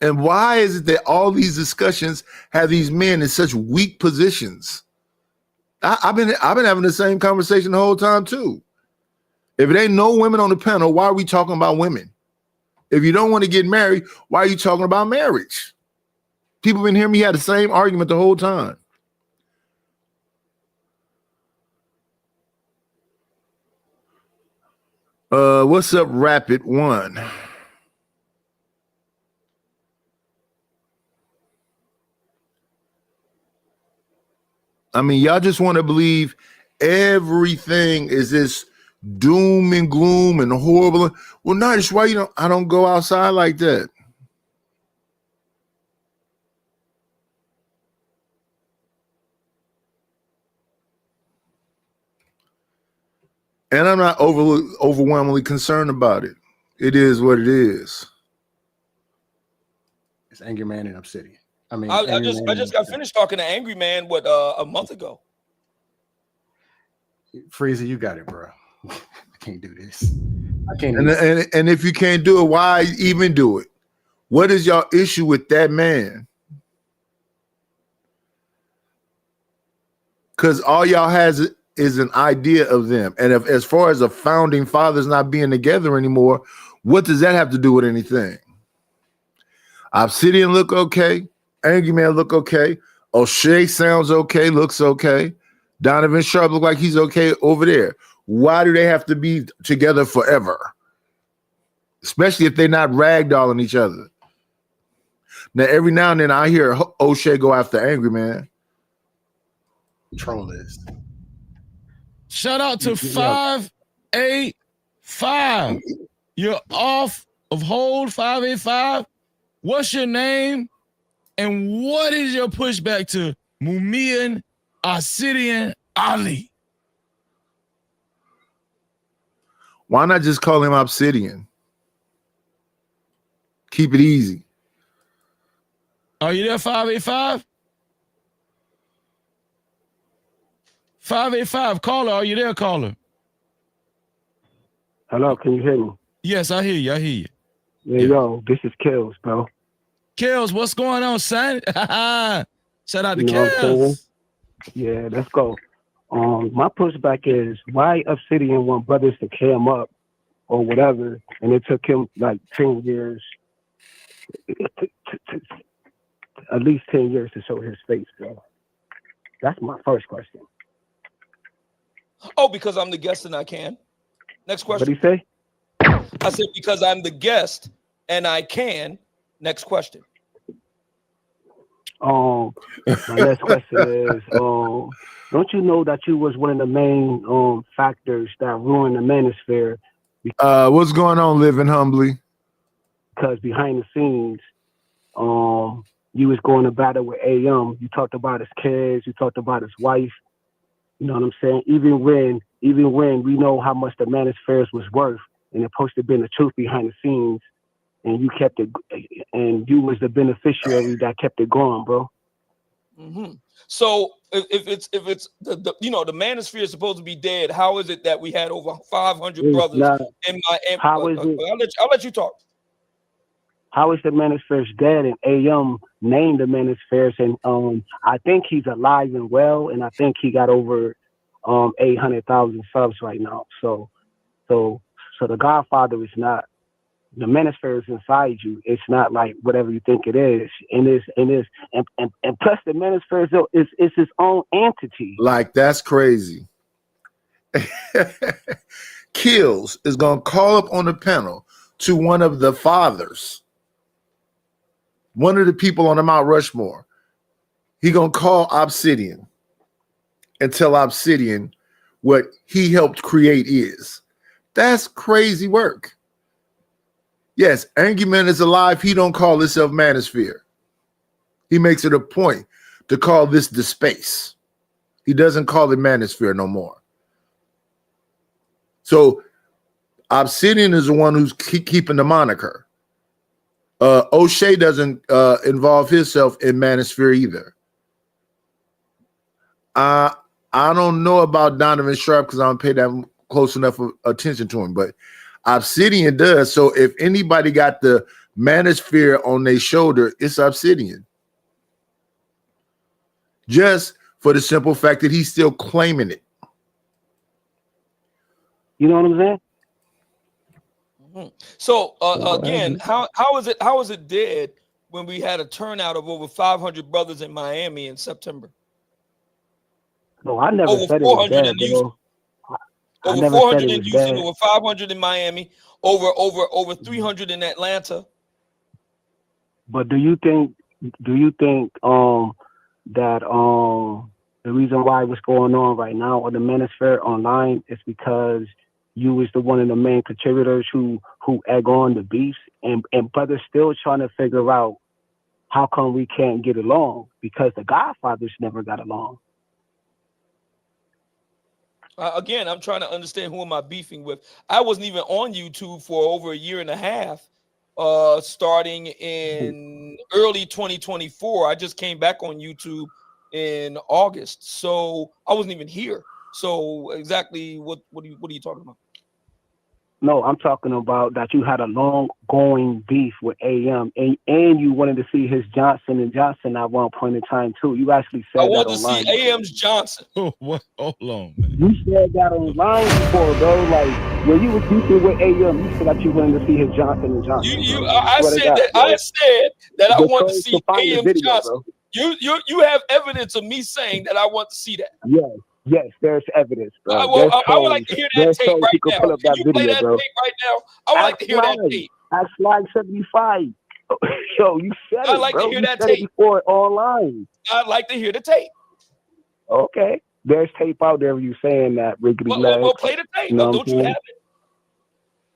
And why is it that all these discussions have these men in such weak positions? I've been having the same conversation the whole time too. If it ain't no women on the panel, why are we talking about women? If you don't want to get married, why are you talking about marriage? People been hearing me have the same argument the whole time. What's up, Rapid One? I mean, y'all just want to believe everything is this doom and gloom and horrible. Well, no, that's why I don't go outside like that. And I'm not overwhelmingly concerned about it. It is what it is. It's Angry Man in Obsidian. I just got finished talking to Angry Man a month ago. Freezy, you got it, bro. I can't do this. I can't. And if you can't do it, why even do it? What is y'all issue with that man? Because all y'all has is an idea of them. And as far as the founding fathers not being together anymore, what does that have to do with anything? Obsidian look okay. Angry Man look okay. O'Shea sounds okay, looks okay. Donovan Sharp look like he's okay over there. Why do they have to be together forever? especially if they're not ragdolling each other. Now, every now and then I hear O'Shea go after Angry Man. Troll is. Shout out to 585. You're off of hold 585. What's your name? And what is your pushback to Mumian Obsidian Ali? Why not just call him Obsidian? Keep it easy. Are you there, 585? 585, caller, are you there, caller? Hello, can you hear me? Yes, I hear you. Yeah, yo, this is Kills, bro. Kills, what's going on, son? Shout out to You know what I'm saying? Kills. Yeah, let's go. My pushback is why Obsidian want brothers to cam him up or whatever, and it took him like 10 years, at least 10 years to show his face, bro. That's my first question. Oh, because I'm the guest and I can. Next question. What do you say? I said because I'm the guest and I can. Next question. My next question is, don't you know that you was one of the main factors that ruined the manosphere? What's going on, Living Humbly? Because behind the scenes, you was going to battle with AM. You talked about his kids. You talked about his wife. You know what I'm saying? Even when we know how much the manosphere was worth, and it's supposed to be the truth behind the scenes, and you kept it, and you was the beneficiary that kept it going, bro. Mm-hmm. So if it's the the manosphere is supposed to be dead, how is it that we had over 500 brothers in my? How is it? I'll let you talk. How is the manosphere dead? And AM named the manosphere, and I think he's alive and well, and I think he got over 800,000 subs right now. So the Godfather is not. The manosphere is inside you. It's not like whatever you think it is. And plus the manosphere is its own entity. Like, that's crazy. Kills is gonna call up on the panel to one of the fathers, one of the people on the Mount Rushmore. He gonna call Obsidian and tell Obsidian what he helped create is. That's crazy work. Yes, Angry Man is alive. He don't call himself Manosphere. He makes it a point to call this the space. He doesn't call it Manosphere no more. So Obsidian is the one who's keeping the moniker. O'Shea doesn't involve himself in Manosphere either. I don't know about Donovan Sharp because I don't pay that close enough attention to him, but Obsidian does. So if anybody got the Manosphere on their shoulder, it's Obsidian. Just for the simple fact that he's still claiming it. You know what I'm saying? Mm-hmm. So again, how is it dead when we had a turnout of over 500 brothers in Miami in September? No, I never over said 400 it was in dead, Houston. Over 400 in Houston, over 500 in Miami, over 300 in Atlanta. But do you think that the reason why what's going on right now on the Manosphere online is because you was the one of the main contributors who egg on the beefs, and brothers still trying to figure out how come we can't get along because the Godfathers never got along. Again, I'm trying to understand who am I beefing with. I wasn't even on YouTube for over a year and a half, starting in early 2024. I just came back on YouTube in August, so I wasn't even here. So exactly what are you talking about? No, I'm talking about that you had a long-going beef with AM, and you wanted to see his Johnson & Johnson at one point in time too. You actually said I that wanted online. to see AM's Johnson. Oh, what? Hold on, man. You said that online before, bro. Like when you was beefing with AM, you said that you wanted to see his Johnson & Johnson. I said that I want to see AM Johnson. Bro. You have evidence of me saying that I want to see that. Yes, Yes, there's evidence, bro. Well, There's I would shows. like to hear that There's tape shows you right can now. pull up Can that you play video, that bro. tape right now? I would like to hear that tape. Ask Flag 75. Yo, you said I'd it, like to bro. hear You that said it tape. before online. I'd like to hear the tape. Okay. There's tape out there of you saying that Wrigley legs. Well, play the tape. You know Don't you have it?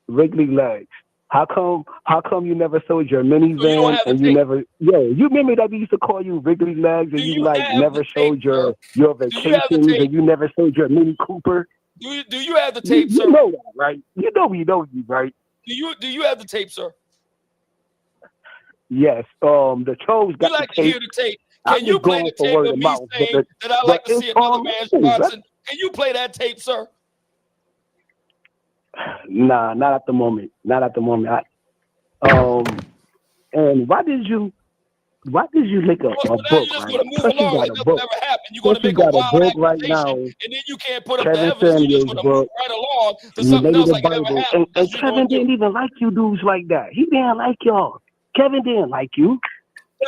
Wrigley legs. How come you never sold your So you don't minivan have the and you tape. never you remember that we used to call you Wrigley legs and Do you you like have never the showed tape, your sir? Do you have the vacations tape? and you never showed your Mini Cooper? Do you have the tape, You sir? know that, right? You know you, right? Do you have the tape, sir? Yes. The Cho's got We like the to tape. hear the tape. I'm Can you just play going the for tape word of of me mouth, saying that I but like to it's see another man's Johnson? Can you play that tape, sir? Nah, not at the moment. Not at the moment. And why did you make a Now book, you're just right? going to move Plus you along got like a nothing book. ever happened. You're Plus going to you make a got a wild book right accusation, now. and then you can't put up the Kevin evidence. You're just Samuels' going to move book. right along to You something made else the like it never Bible. happened. And Kevin didn't even like you dudes like that. He didn't like y'all. Kevin didn't like you.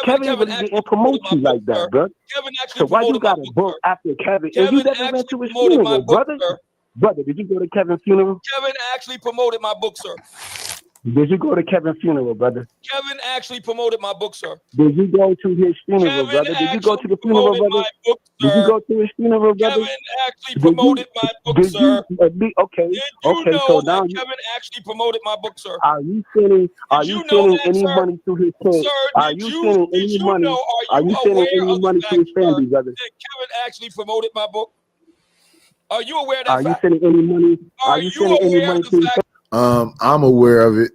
Kevin really didn't promote you like that, bro. Kevin actually So why you promoted my got a book, book sir. after Kevin? And Kevin you never went actually to his promoted my funeral, book, brother? sir. Brother, did you go to Kevin's funeral? Kevin actually promoted my book, sir. Did you go to Kevin's funeral, brother? Kevin actually promoted my book, sir. Did you go to his funeral, Kevin brother? Did you go to actually the funeral, promoted brother? my book, Did you sir. go to his funeral, brother? Kevin actually promoted my book, sir. Okay, Did you okay. know So that now Kevin actually promoted my book, sir? are you sending you know that, any sir? money to his kids? Sir, Are did you you sending any money? know? Are Are you you sending aware any of the money to fact, his family, sir, brother? that Kevin actually promoted my book? Are you aware of that Are you fact? sending any money? Are you aware of the fact? I'm aware of it.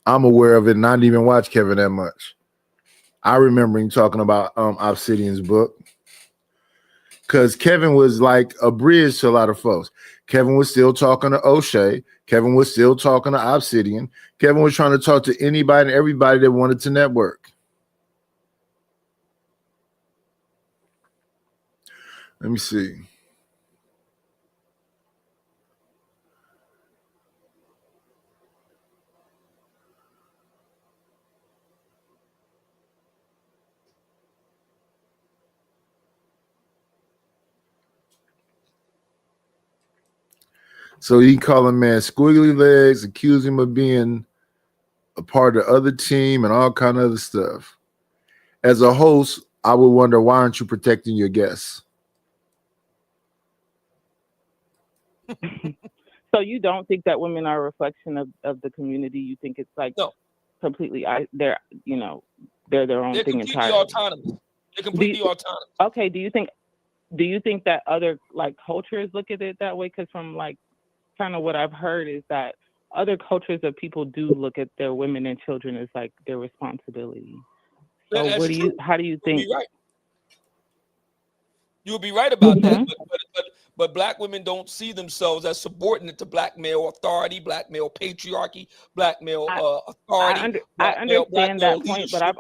I'm aware of it, and I didn't even watch Kevin that much. I remember him talking about Obsidian's book because Kevin was like a bridge to a lot of folks. Kevin was still talking to O'Shea. Kevin was still talking to Obsidian. Kevin was trying to talk to anybody and everybody that wanted to network. Let me see. So he called him man squiggly legs, accused him of being a part of the other team and all kind of other stuff. As a host, I would wonder, why aren't you protecting your guests? So you don't think that women are a reflection of the community? You think it's like completely they're their own thing entirely? Autonomous. They're completely autonomous. Okay. Do you think that other like cultures look at it that way? Because from like kind of what I've heard is that other cultures of people do look at their women and children as like their responsibility. So how do you think? You'll be right about that, but black women don't see themselves as subordinate to black male authority, black male patriarchy, black male authority. I understand that point, but I've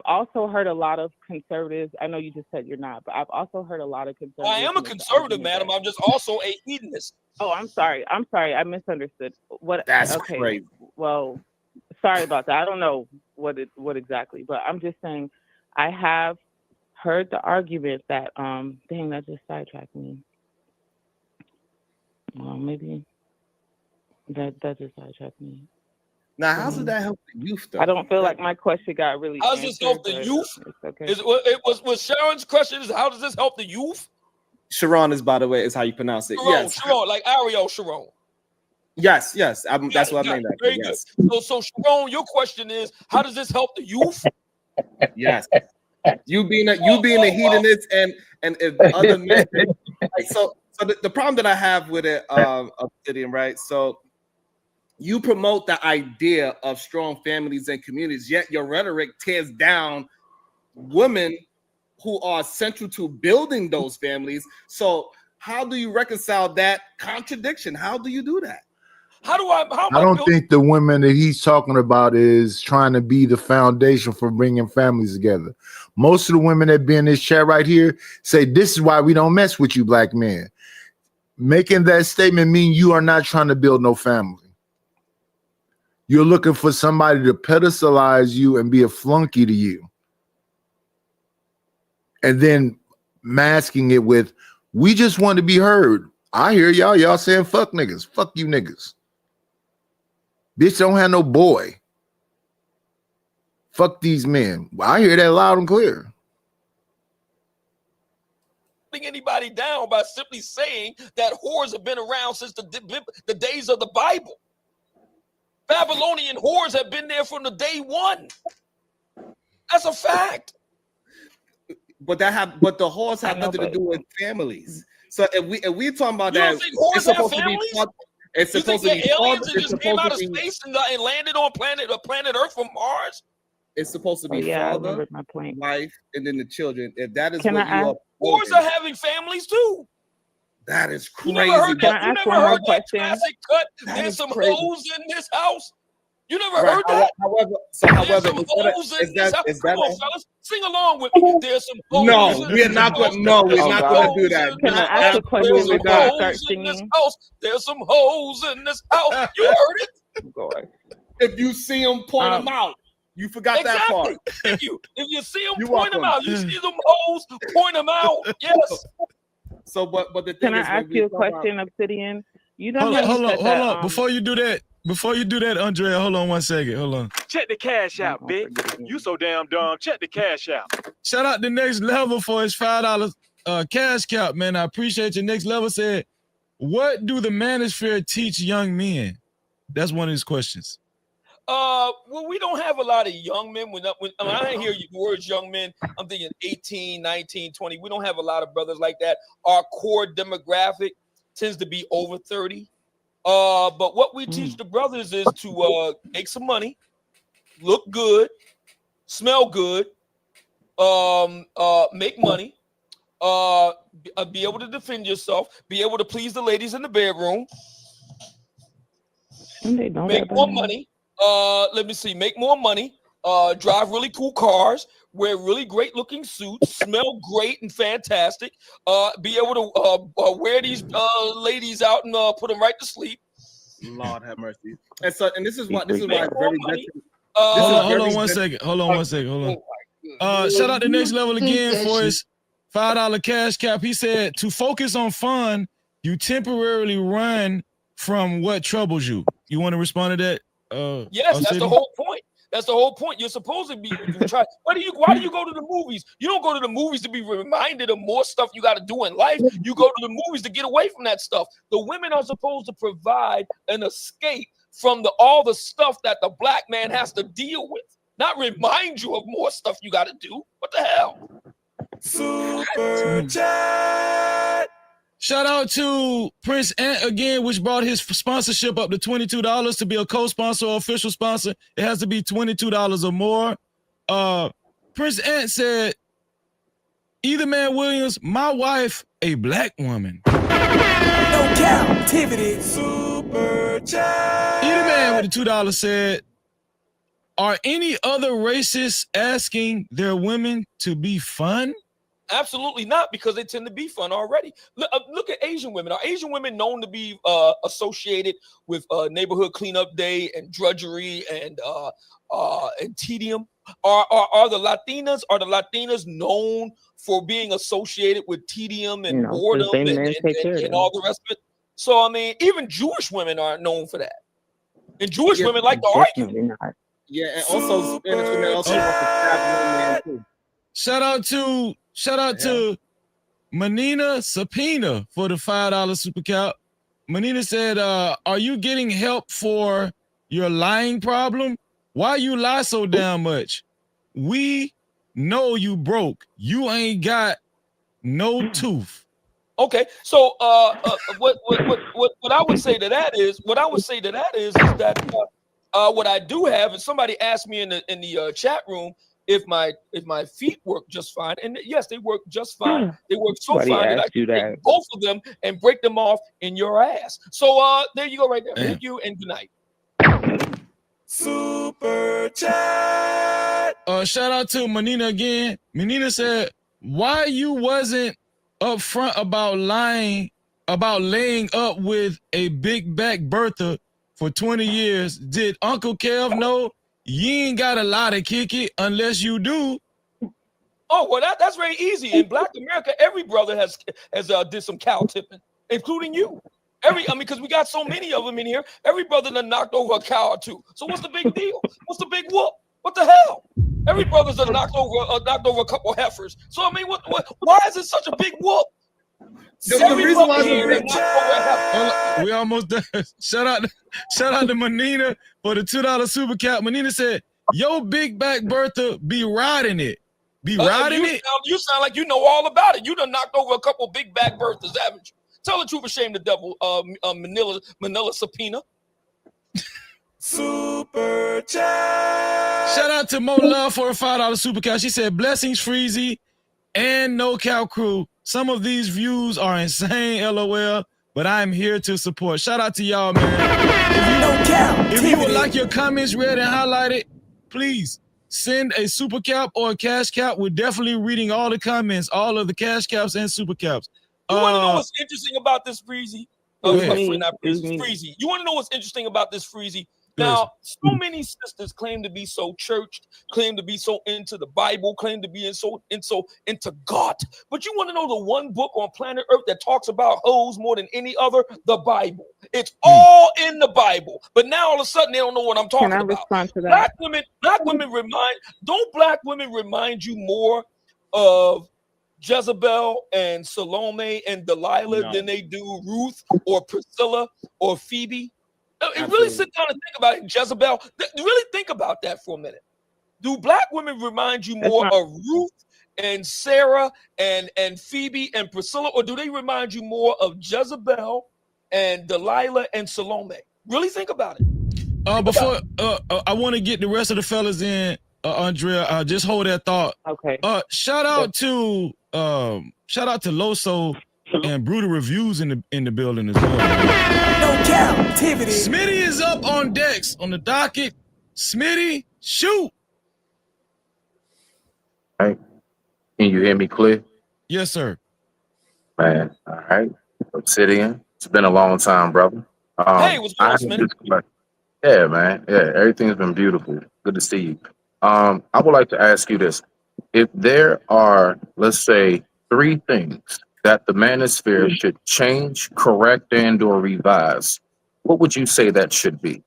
also heard a lot of conservatives. I know you just said you're not, but I've also heard a lot of conservatives. I am a conservative, madam. I'm just also a hedonist. Oh, I'm sorry. I misunderstood. What? That's okay. crazy. Well, sorry about that. I don't know what exactly, but I'm just saying I have heard the argument that dang, that just sidetracked me. Well, maybe that just sidetracked me. Now, how does that help the youth, though? I don't feel like my question got really. How does this help the youth? Okay. It was Sharon's question. Is how does this help the youth? Sharon is, by the way, is how you pronounce it. Sharon, Yes, Sharon, like Ariel Sharon. Yes. That's what I mean. Very Yes. good. So Sharon, your question is, how does this help the youth? Yes. You being a hedonist and if other men. Like, so the problem that I have with it, Obsidian, right? So you promote the idea of strong families and communities, yet your rhetoric tears down women who are central to building those families. So how do you reconcile that contradiction? How do you do that? I don't think the women that he's talking about is trying to be the foundation for bringing families together. Most of the women that be in this chat right here say, this is why we don't mess with you black men. Making that statement mean you are not trying to build no family. You're looking for somebody to pedestalize you and be a flunky to you. And then masking it with, we just want to be heard. I hear y'all saying fuck niggas, fuck you niggas. Bitch don't have no boy. Fuck these men. I hear that loud and clear. Anybody down by simply saying that whores have been around since the days of the Bible. Babylonian whores have been there from the day one. That's a fact. But the whores have nothing to do with families. So if we talking about that, it's supposed to be. It's supposed to be aliens that just came out of space and landed on planet Earth from Mars. It's supposed to be father, wife, and then the children. If that is what you are, whores are having families too. That is crazy. You never heard that classic cut? There's some hoes in this house. You never heard that? However, there's some hoes in this house. Come on, fellas, sing along with me. There's some hoes. No, we're not going to do that. Can I ask a question before I start singing? There's some hoes in this house. You heard it? Go ahead. If you see them, point them out. You forgot that part. If you see them, point them out. You see them hoes, point them out. Yes. So, but the thing Can I is, ask you a question, Obsidian? You know hold on. Before you do that, Andrea, hold on 1 second. Hold on. Check the cash out, bitch. You so damn dumb. Check the cash out. Shout out to Next Level for his $5 cash cap, man. I appreciate you. Next Level said, what do the manosphere teach young men? That's one of his questions. Well, we don't have a lot of young men. When I didn't hear the words young men, I'm thinking 18, 19, 20. We don't have a lot of brothers like that. Our core demographic tends to be over 30. But what we teach the brothers is to make some money, look good, smell good, make money, be able to defend yourself, be able to please the ladies in the bedroom, make more money. Let me see, make more money, drive really cool cars, wear really great looking suits, smell great and fantastic, be able to wear these ladies out and put them right to sleep. Lord have mercy. And this is why it's very good. Hold on 1 second. Hold on. Shout out to Next Level again for his $5 cash cap. He said, to focus on fun, you temporarily run from what troubles you. You want to respond to that? Yes, that's the whole point. That's the whole point. You're supposed to be trying. Why do you go to the movies? You don't go to the movies to be reminded of more stuff you got to do in life. You go to the movies to get away from that stuff. The women are supposed to provide an escape from all the stuff that the black man has to deal with, not remind you of more stuff you got to do. What the hell? Super chat. Shout out to Prince Ant again, which brought his sponsorship up to $22 to be a co-sponsor or official sponsor. It has to be $22 or more. Prince Ant said, Either Man Williams, my wife, a black woman. No captivity. Super chat. Either Man with the $2 said, are any other racists asking their women to be fun? Absolutely not, because they tend to be fun already. Look at Asian women. Are Asian women known to be associated with neighborhood cleanup day and drudgery and tedium? Are the Latinas known for being associated with tedium and boredom and all the rest of it? So I mean, even Jewish women aren't known for that, and Jewish women like to argue. Not. Yeah, and also Spanish women also want to stab too. Shout out to Manina Subpoena for the $5 super cap. Manina said, are you getting help for your lying problem? Why you lie so damn much? We know you broke. You ain't got no tooth. Okay, so what I would say to that is that what I do have is somebody asked me in the chat room if my feet work just fine, and yes, they work just fine. They work so fine that I can take both of them and break them off in your ass. So there you go, right there. Thank you and good night. Super chat. Shout out to Manina again. Manina said, why you wasn't upfront about laying up with a big back Bertha for 20 years? Did Uncle Kev know you ain't got a lot to kick it unless you do? Oh, well, that's very easy. In Black America, every brother has did some cow tipping, including you. Because we got so many of them in here. Every brother done knocked over a cow or two. So what's the big deal? What's the big whoop? What the hell? Every brother's done knocked over a couple heifers. So I mean, why is it such a big whoop? The reason why we almost done. Shout out to Manina for the $2 super cap. Manina said, "Yo, big back Bertha be riding it, be riding it." You sound like you know all about it. You done knocked over a couple big back Berthas, haven't you? Tell the truth, shame the devil. Manila subpoena. Super chat. Shout out to Mo Love for a $5 super cap. She said, "Blessings, Freezy, and No Cow Crew. Some of these views are insane, LOL, but I'm here to support." Shout out to y'all, man. If you would like your comments read and highlighted, please send a super cap or a cash cap. We're definitely reading all the comments, all of the cash caps and super caps. You want to know what's interesting about this, Freezy? Freezy. You want to know what's interesting about this, Freezy? Now, so many sisters claim to be so churched, claim to be so into the Bible, claim to be so into God. But you want to know the one book on planet Earth that talks about hoes more than any other? The Bible. It's all in the Bible. But now all of a sudden they don't know what I'm talking about. Respond to that? Don't black women remind you more of Jezebel and Salome and Delilah than they do Ruth or Priscilla or Phoebe? Really sit down and think about it, Jezebel. Really think about that for a minute. Do black women remind you more of Ruth and Sarah and Phoebe and Priscilla, or do they remind you more of Jezebel and Delilah and Salome? Really think about it. I want to get the rest of the fellas in, Andrea. Just hold that thought. Okay. Shout out to Loso and Brutal Reviews in the building as well. No captivity. Smitty is up on decks on the docket. Smitty, shoot. Right. Can you hear me clear? Yes, sir. Man, all right. Obsidian. It's been a long time, brother. Hey, what's going on, Smitty? Yeah, man. Yeah, everything's been beautiful. Good to see you. I would like to ask you this. If there are, let's say, 3 things that the manosphere should change, correct, and or revise, what would you say that should be?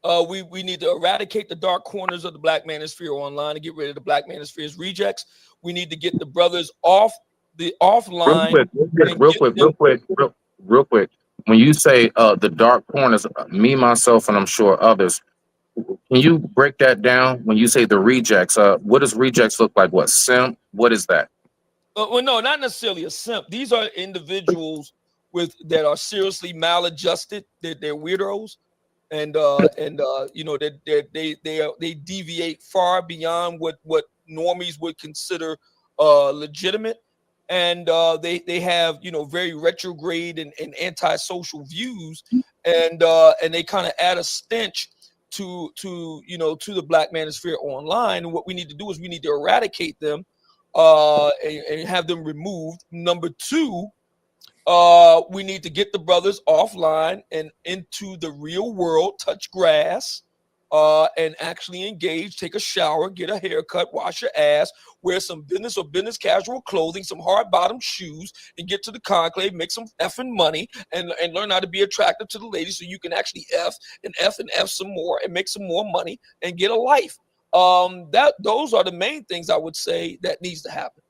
We need to eradicate the dark corners of the black manosphere online and get rid of the black manosphere's rejects. We need to get the brothers offline. Real quick. When you say the dark corners, me, myself, and I'm sure others, can you break that down? When you say the rejects, what does rejects look like? What, simp? What is that? Well, no, not necessarily a simp. These are individuals that are seriously maladjusted. They're weirdos, and you know they deviate far beyond what normies would consider legitimate, and they have very retrograde and antisocial views, and they kind of add a stench to the black manosphere online. And what we need to do is we need to eradicate them. And have them removed. Number 2, we need to get the brothers offline and into the real world, touch grass, and actually engage, take a shower, get a haircut, wash your ass, wear some business or business casual clothing, some hard bottom shoes, and get to the conclave, make some effing money, and learn how to be attractive to the ladies so you can actually F some more and make some more money and get a life. Those are the main things I would say that needs to happen.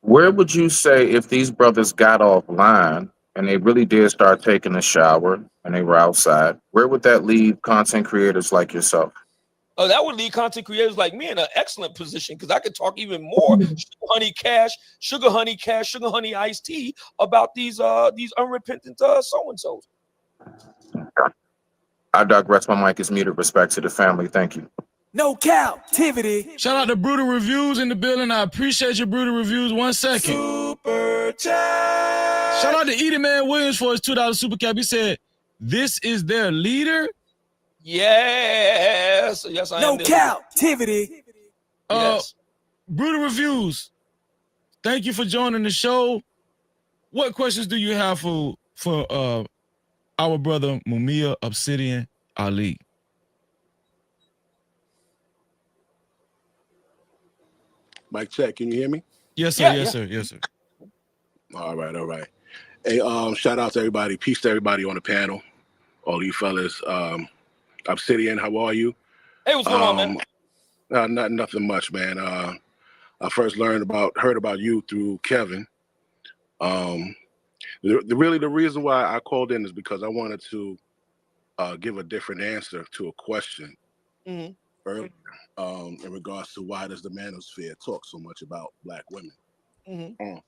Where would you say if these brothers got offline and they really did start taking a shower and they were outside, where would that leave content creators like yourself? That would leave content creators like me in an excellent position because I could talk even more Sugar Honey Iced Tea about these unrepentant so-and-sos. I digress. My mic is muted. Respect to the family. Thank you. No captivity. Shout out to Brutal Reviews in the building. I appreciate your Brutal Reviews. 1 second. Super chat. Shout out to Edie Man Williams for his $2 super cap. He said, "This is their leader." Yes, I am. No captivity. Yes. Brutal Reviews. Thank you for joining the show. What questions do you have for our brother Mumia Obsidian Ali? Mic check. Can you hear me? Yes, sir. Yeah, Yes, yeah. sir. Yes, sir. All right, all right. Hey, shout out to everybody. Peace to everybody on the panel. All you fellas. Obsidian, how are you? Hey, what's going on, man? Nothing much, man. I first heard about you through Kevin. The reason why I called in is because I wanted to give a different answer to a question Mhm. earlier, in regards to why does the manosphere talk so much about black women? Mhm.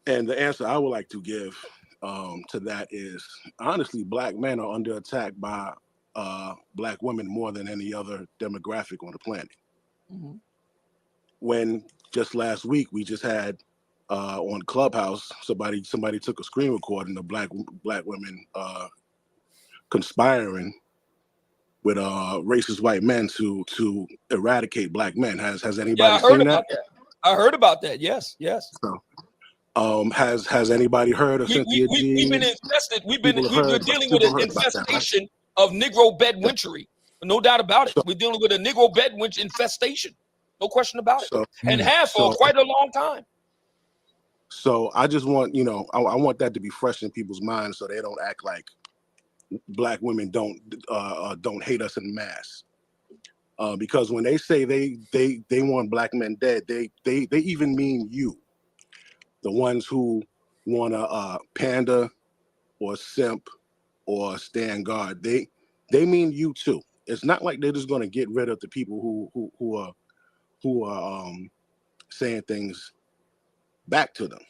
And the answer I would like to give to that is honestly, black men are under attack by black women more than any other demographic on the planet. Mhm. When just last week we just had on Clubhouse somebody took a screen recording of black women conspiring with racist white men to eradicate black men. Has Yeah, anybody I heard seen about that? that. I heard about that. Yes, yes. So, has anybody heard of Cynthia We've been G? infested. We're dealing with People an heard about that, right? infestation of Negro bedwitchery. No doubt about it. So, We're dealing with a Negro bedwitch infestation. No question about it. so, And have for so, quite a long time. so I just want I want that to be fresh in people's minds so they don't act like black women don't hate us in mass. Because when they say they want black men dead, they even mean you, the ones who want to panda or simp or stand guard. They mean you too. It's not like they're just going to get rid of the people who are saying things back to them.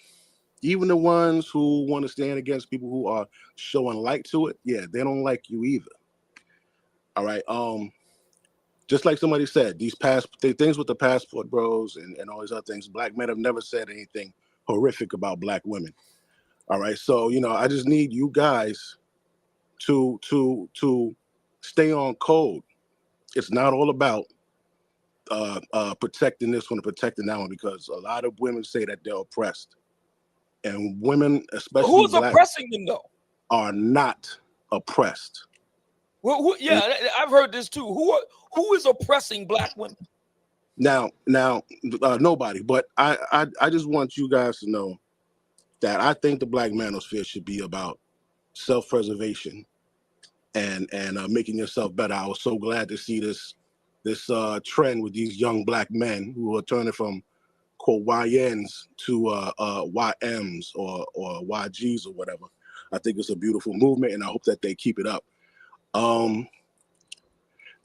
Even the ones who want to stand against people who are showing light to it, yeah, they don't like you either. All right. Just like somebody said, these things with the passport bros and all these other things, black men have never said anything horrific about black women. All right. So, I just need you guys to stay on code. It's not all about protecting this one and protecting that one, because a lot of women say that they're oppressed. And women, especially Who's black, oppressing them though? are not oppressed. Well, yeah, I've heard this too. Who is oppressing black women? Now, nobody. But I just want you guys to know that I think the black manosphere should be about self-preservation and making yourself better. I was so glad to see this trend with these young black men who are turning from quote YNs to YMs or YGs or whatever. I think it's a beautiful movement, and I hope that they keep it up.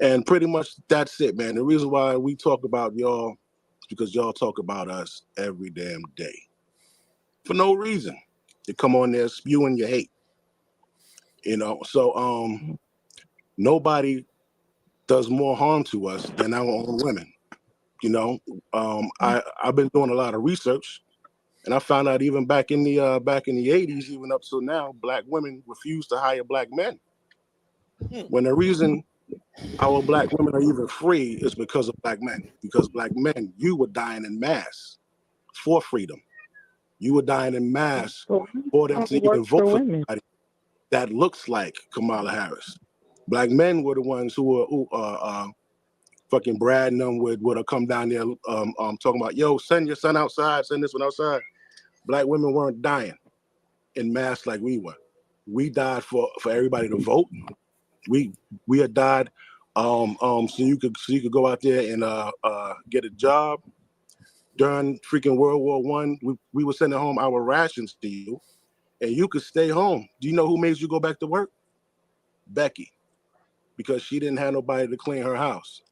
And pretty much that's it, man. The reason why we talk about y'all is because y'all talk about us every damn day for no reason. You come on there spewing your hate, So nobody does more harm to us than our own women. I've been doing a lot of research, and I found out even back in the 80s, even up till now, black women refuse to hire black men. When the reason our black women are even free is because of black men. Because black men, you were dying in mass for freedom. You were dying in mass for them to even vote for somebody that looks like Kamala Harris. Black men were the ones who fucking bragging them would come down there talking about, yo, send your son outside, send this one outside. Black women weren't dying in mass like we were. We died for everybody to vote. We had died so you could go out there and get a job. During freaking World War I, we were sending home our rations to you, and you could stay home. Do you know who made you go back to work? Becky, because she didn't have nobody to clean her house.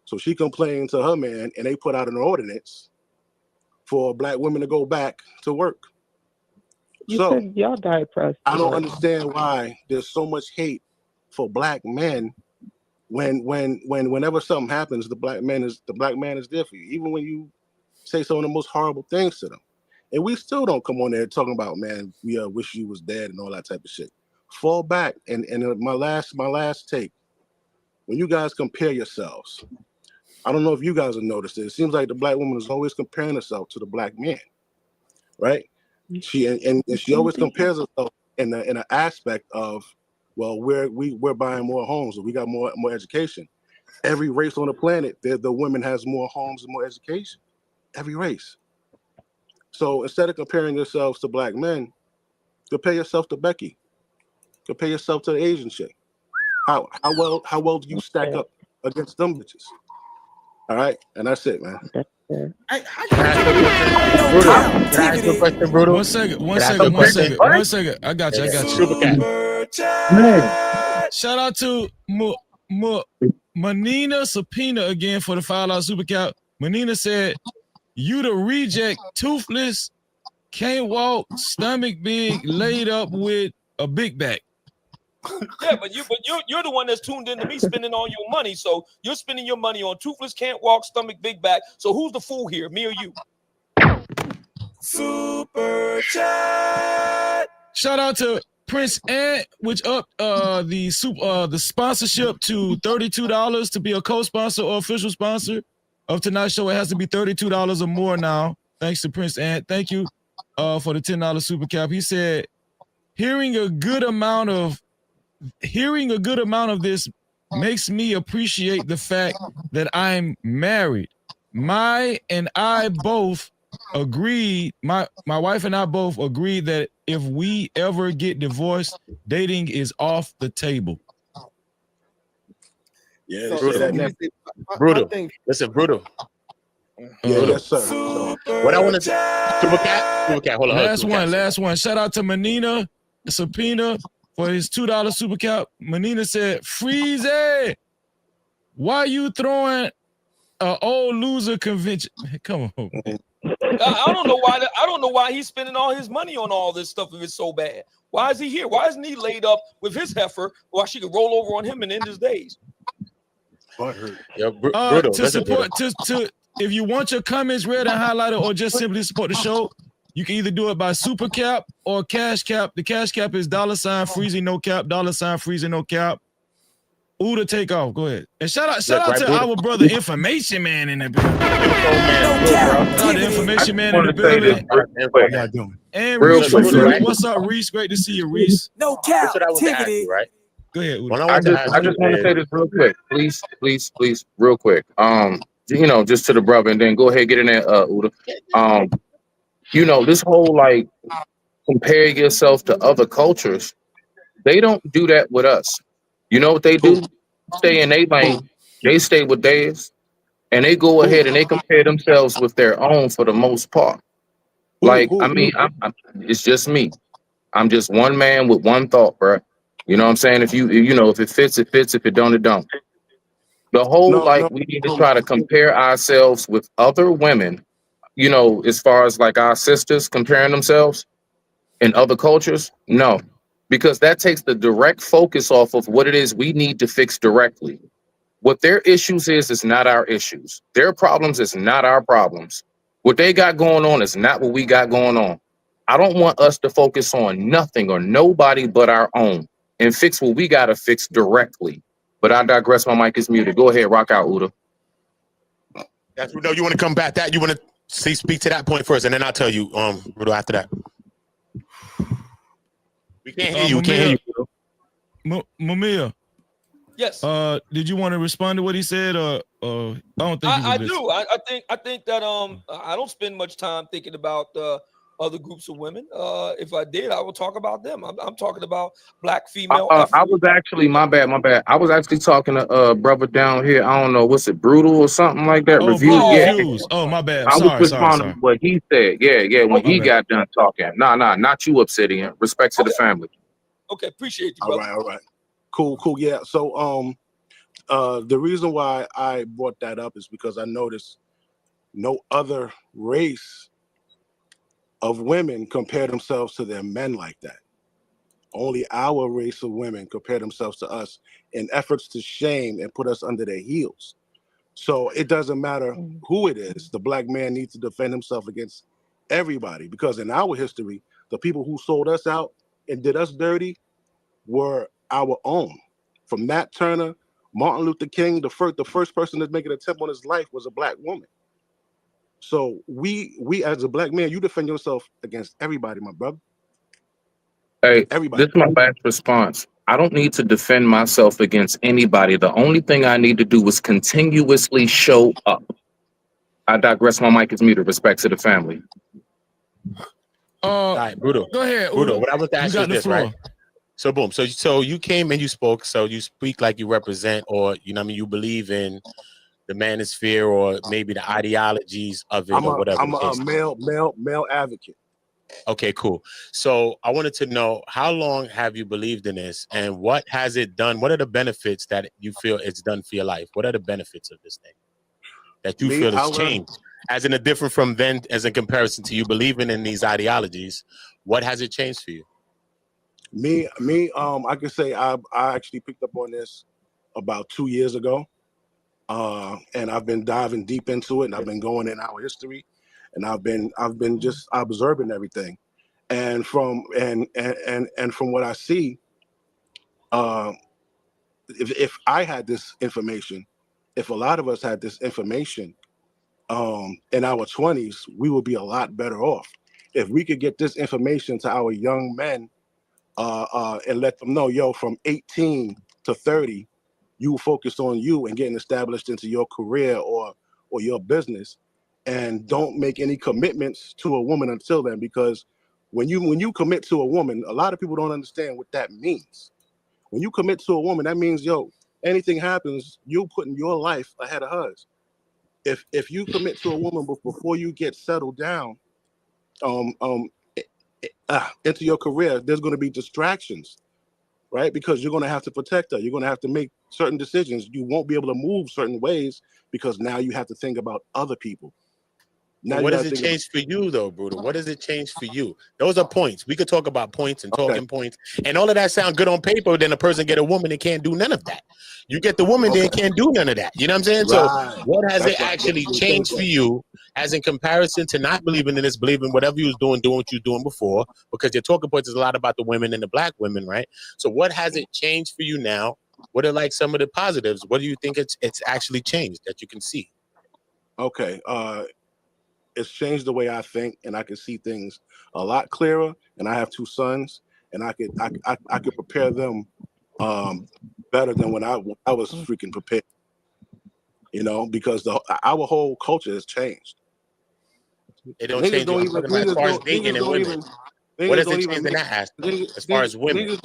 So she complained to her man, and they put out an ordinance for black women to go back to work. You said y'all died for us. I don't understand why there's so much hate for black men whenever something happens, the black man is there for you, even when you say some of the most horrible things to them. And we still don't come on there talking about, man, we wish you was dead and all that type of shit. Fall back. And my last take, when you guys compare yourselves, I don't know if you guys have noticed it. It seems like the black woman is always comparing herself to the black man, right? She always compares herself in an aspect of, well, we're buying more homes, or we got more education. Every race on the planet, the women has more homes and more education. every race. So instead of comparing yourselves to black men, compare yourself to Becky. Compare yourself to the Asian chick. How well do you stack up against them bitches? All right, and that's it, man. Can I ask you a question, Brutal? One second. I got you. Super cat. Shout out to Manina Subpoena again for the $5 super cap. Manina said, "You the reject, toothless, can't walk, stomach big, laid up with a big back." Yeah, but you're the one that's tuned into me spending all your money. So you're spending your money on toothless, can't walk, stomach, big back. So who's the fool here, me or you? Super chat. Shout out to Prince Ant, which upped the sponsorship to $32 to be a co-sponsor or official sponsor of tonight's show. It has to be $32 or more now. Thanks to Prince Ant. Thank you for the $10 super cap. He said, hearing a good amount of this makes me appreciate the fact that I'm married. My wife and I both agreed that if we ever get divorced, dating is off the table. Yeah, Brutal. Listen, Brutal. Yes, sir. What I want to say, Super cat, hold on. Last one. Shout out to Manina Subpoena for his $2 super cap. Manina said, "Freezy, why you throwing an old loser convention?" Come on. I don't know why he's spending all his money on all this stuff if it's so bad. Why is he here? Why isn't he laid up with his heifer while she could roll over on him and end his days? Brutal. To support, if you want your comments read and highlighted, or just simply support the show, you can either do it by super cap or cash cap. The cash cap is $Freezy no cap, $Freezy no cap. Uda, take off. Go ahead. And shout out to our brother Information Man in the building. The Information Man in the building. And Reese, what's up, Reese? Great to see you, Reese. No cap, activity. Right? Go ahead, Uda. I just want to say this real quick, please, real quick. Just to the brother, and then go ahead, get in there, Uda. This whole like compare yourself to other cultures, they don't do that with us. You know what they do? Stay in their lane. They stay with theirs, and they go ahead and they compare themselves with their own for the most part. Like, I mean, it's just me. I'm just one man with one thought, bro. You know what I'm saying? If if it fits, it fits. If it don't, it don't. The whole we need to try to compare ourselves with other women. As far as like our sisters comparing themselves in other cultures, no. Because that takes the direct focus off of what it is we need to fix directly. What their issues is not our issues. Their problems is not our problems. What they got going on is not what we got going on. I don't want us to focus on nothing or nobody but our own and fix what we got to fix directly. But I digress. My mic is muted. Go ahead, rock out, Uda. No, you want to come back that? You want to speak to that point first, and then I'll tell you, Rudo, after that. We can't hear you. We can't hear you. Mamiya. Yes. Did you want to respond to what he said? I don't think I do. I think that I don't spend much time thinking about other groups of women. If I did, I would talk about them. I'm talking about black female. I was actually my bad. I was actually talking to brother down here. I don't know, what's it, Brutal or something like that? Reviews. Oh, my bad. I was responding to what he said. Yeah. When he got done talking. Nah, not you, Obsidian. Respect to the family. Okay, appreciate you, brother. All right. Cool. Yeah. So the reason why I brought that up is because I noticed no other race of women compare themselves to their men like that. Only our race of women compare themselves to us in efforts to shame and put us under their heels. So it doesn't matter who it is. The black man needs to defend himself against everybody, because in our history, the people who sold us out and did us dirty were our own. From Nat Turner, Martin Luther King, the first person to make an attempt on his life was a black woman. So we as a black man, you defend yourself against everybody, my brother. Hey, everybody. This is my last response. I don't need to defend myself against anybody. The only thing I need to do is continuously show up. I digress. My mic is muted. Respect to the family. All right, Bruto. Go ahead, Bruto, Udo. what I want to You ask you got is the this, floor. right? So boom. So you came and you spoke. So you speak like you represent, or you know, what I mean, you believe in the manosphere, or maybe the ideologies of it, or whatever I'm the a case. male advocate. Okay, cool. So I wanted to know, how long have you believed in this, and what has it done? What are the benefits that you feel it's done for your life? What are the benefits of this thing that you Me, feel I has learned changed, as in a different from then, as in comparison to you believing in these ideologies? What has it changed for you? I can say I actually picked up on this about 2 years ago. And I've been diving deep into it, and I've been going in our history, and I've been just observing everything. And from what I see, if I had this information, if a lot of us had this information in our 20s, we would be a lot better off. If we could get this information to our young men and let them know, yo, from 18 to 30, you focus on you and getting established into your career or your business, and don't make any commitments to a woman until then, because when you commit to a woman, a lot of people don't understand what that means. When you commit to a woman, that means, yo, anything happens, you're putting your life ahead of hers. If you commit to a woman before you get settled down into your career, there's going to be distractions, right? Because you're going to have to protect her. You're going to have to make certain decisions. You won't be able to move certain ways because now you have to think about other people. Now What does it change for you, though, Brutal? What does it change for you? Those are points. We could talk about points and talking points, and all of that sound good on paper. Then a person get a woman and can't do none of that. You get the woman, then can't do none of that. You know what I'm saying? Right. So, what has That's it why I actually definitely think changed for that. you, as in comparison to not believing in this, believing whatever you was doing what you was doing before? Because your talking points is a lot about the women and the black women, right? So, what has it changed for you now? What are like some of the positives? What do you think it's actually changed that you can see? Okay. It's changed the way I think, and I can see things a lot clearer. And I have two sons, and I could prepare them better than when I was freaking prepared. You know, because our whole culture has changed. It don't Niggas change. don't I'm even talking about as far as dating and women. What niggas does don't it even change in make that aspect as far as women?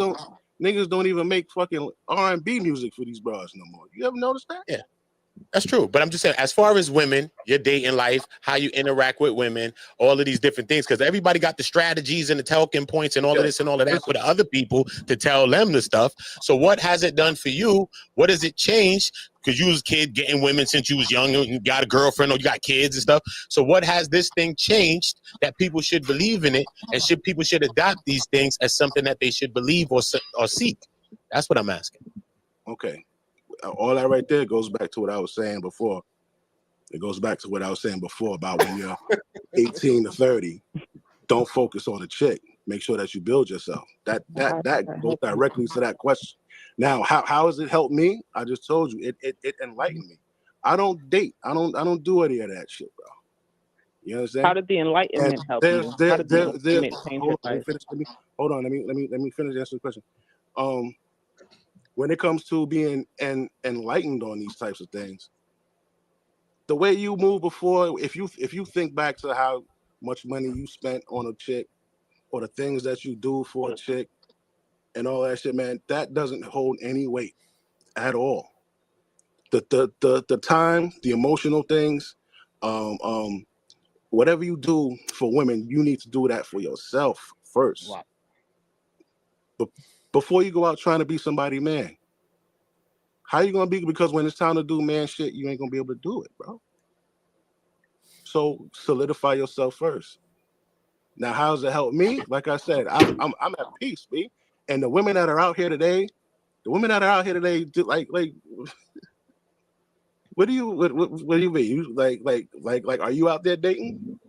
niggas don't even make fucking R&B music for these bras no more. You ever noticed that? Yeah. That's true. But I'm just saying, as far as women, your dating life, how you interact with women, all of these different things, because everybody got the strategies and the talking points and all of this and all of that for the other people to tell them the stuff. So what has it done for you? What has it changed? Because you was a kid getting women since you was young, and you got a girlfriend or you got kids and stuff. So what has this thing changed that people should believe in it, and people should adopt these things as something that they should believe or seek? That's what I'm asking. Okay. All that right there goes back to what I was saying before. It goes back to what I was saying before about when you're 18 to 30, don't focus on a chick. Make sure that you build yourself. That goes directly to that question. Now, how has it helped me? I just told you, it enlightened me. I don't date. I don't do any of that shit, bro. You understand? How did the enlightenment help you? How did the enlightenment change your life? Hold on. Let me finish answering the question. When it comes to being enlightened on these types of things, the way you move before, if you think back to how much money you spent on a chick or the things that you do for a chick and all that shit, man, that doesn't hold any weight at all. The time, the emotional things, whatever you do for women, you need to do that for yourself first. Wow. But before you go out trying to be somebody, man. How you gonna be? Because when it's time to do man shit, you ain't gonna be able to do it, bro. So solidify yourself first. Now, how does it help me? Like I said, I'm at peace, B. And the women that are out here today, like, what do you mean? You like, are you out there dating?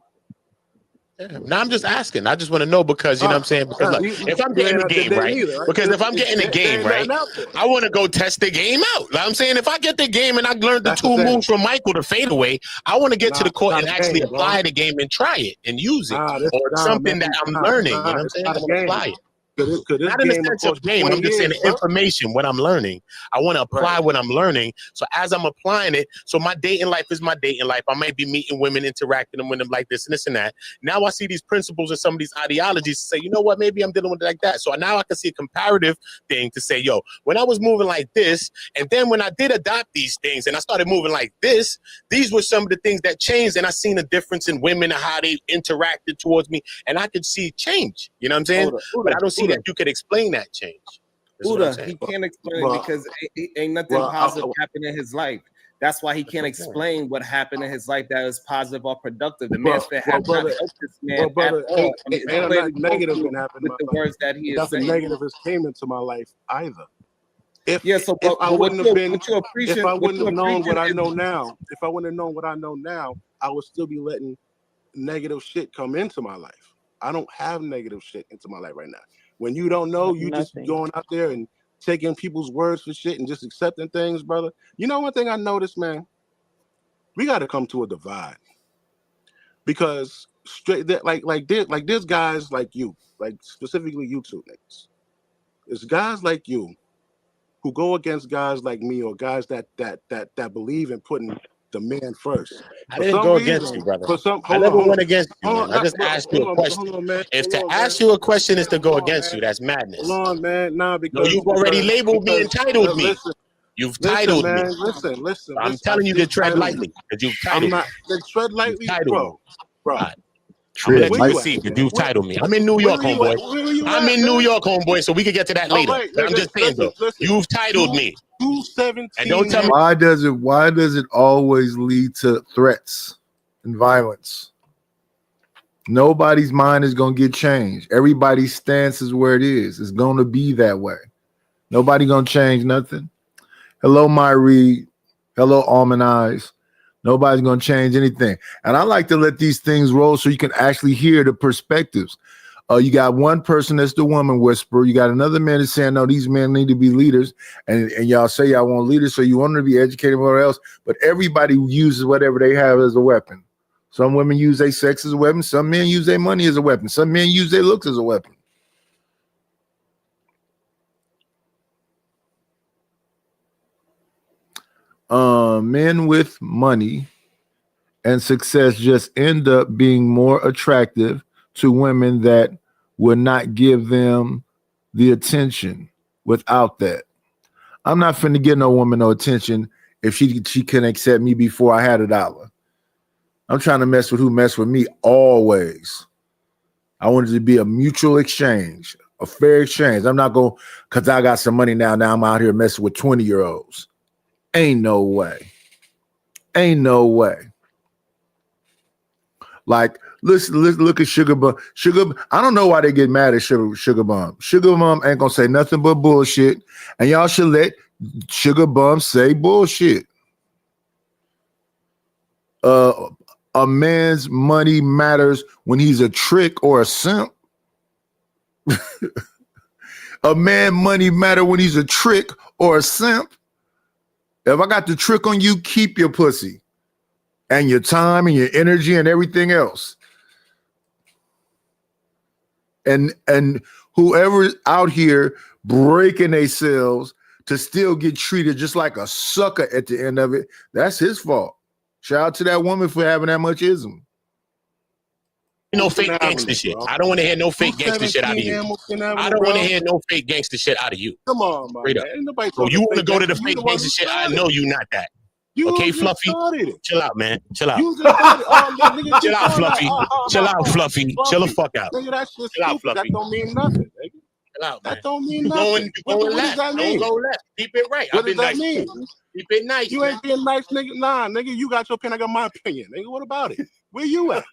Yeah. Now I'm just asking. I just want to know because you know what I'm saying. Because look, if I'm getting the game right, because if I'm getting the game right, I want to go test the game out. Like I'm saying, if I get the game and I learned the two moves from Michael to fade away, I want to get to the court and actually apply the game and try it and use it, or something that I'm learning. You know what I'm saying? I want to apply it. Cause this Not in the game sense across of game. 20 I'm just saying years, the bro. information, what I'm learning. I want to apply Right. what I'm learning. So as I'm applying it, so my dating life is my dating life. I might be meeting women, interacting with them like this and this and that. Now I see these principles and some of these ideologies to say, you know what, maybe I'm dealing with it like that. So now I can see a comparative thing to say, yo, when I was moving like this, and then when I did adopt these things and I started moving like this, these were some of the things that changed. And I seen a difference in women and how they interacted towards me. And I could see change. You know what I'm saying? But I don't see that you could explain that change. That's what I'm Uda, he saying. can't explain Well, because ain't nothing well, positive happened in his life. That's why he can't explain what happened in his life that was positive or productive. The well, manosphere well, have not brother, helped this man well, at brother, all. I mean, it's ain't clear to nothing go negative through been happening in with my the life. words that he is Nothing saying. negative has came into my life either. Yeah, so If I but wouldn't have been, what you're if preaching, I what wouldn't you're have known what preaching I is know now, if I wouldn't have known what I know now, I would still be letting negative shit come into my life. I don't have negative shit into my life right now. When you don't know, you just Nothing. going out there and taking people's words for shit and just accepting things, brother. You know one thing I noticed, man? We got to come to a divide because straight that like there's guys like you, like specifically you two niggas. There's guys like you who go against guys like me or guys that believe in putting the man first. I For didn't some go against you, reason, brother. I I never went on, against you, hold man. on, I just bro, asked you a question. hold on, man. If Hold to on, man. ask you a question is to go Hold on, against man. you, that's Hold madness. on, man. Nah, No, you've already labeled me, entitled me. listen, You've listen, titled me. man. Listen. I'm I telling you to did tread title lightly you. because you've I'm titled me. not. Then tread You've lightly, titled me. bro. All right. I'm gonna let Where you you at? proceed because you've Where, titled me. I'm in New York, where you at? homeboy. Where you I'm at, in New man? York, homeboy, so we can get to that All later. right, But I'm just saying, though, you've titled me. 217. And don't tell me. Why does it always lead to threats and violence? Nobody's mind is gonna get changed. Everybody's stance is where it is. It's gonna be that way. Nobody gonna change nothing. Hello, my Reed. Hello, Almond Eyes. Nobody's gonna change anything. And I like to let these things roll so you can actually hear the perspectives. You got one person that's the woman whisperer. You got another man that's saying, no, these men need to be leaders. And y'all say y'all want leaders, so you want them to be educated or else. But everybody uses whatever they have as a weapon. Some women use their sex as a weapon. Some men use their money as a weapon. Some men use their looks as a weapon. Men with money and success just end up being more attractive to women that would not give them the attention without that. I'm not finna give no woman no attention if she couldn't accept me before I had $1. I'm trying to mess with who mess with me always. I want it to be a mutual exchange, a fair exchange. I'm not going, because I got some money now I'm out here messing with 20-year-olds. Ain't no way. Ain't no way. Like, listen, look at Sugar Bum. I don't know why they get mad at Sugar Bum. Sugar Bum ain't gonna say nothing but bullshit, and y'all should let Sugar Bum say bullshit. A man's money matters when he's a trick or a simp. A man money matter when he's a trick or a simp. If I got the trick on you, keep your pussy and your time and your energy and everything else. And whoever's out here breaking themselves to still get treated just like a sucker at the end of it, that's his fault. Shout out to that woman for having that much ism. No fake gangster shit. I don't want to hear no fake gangster shit out of you. I don't want to hear no fake gangster shit out of you. Come on, man. Ain't nobody So you want to fake go to the gangster. fake You the one gangster who shit? I started know it. you not that. You Okay, just Fluffy? started it. Chill out, man. Chill out. You just started. Nigga, Chill out, Fluffy. Chill out, Fluffy. Chill the fuck out. Nigga, that shit's Chill out, stupid. That Fluffy. don't mean nothing, nigga. Chill out, man. That don't mean You nothing. going What does left. that mean? Don't go left. Keep it right. What I've does been that nice. mean? Keep it nice. You ain't being nice, nigga. Nah, nigga, you got your opinion. I got my opinion. Nigga, what about it? Where you at?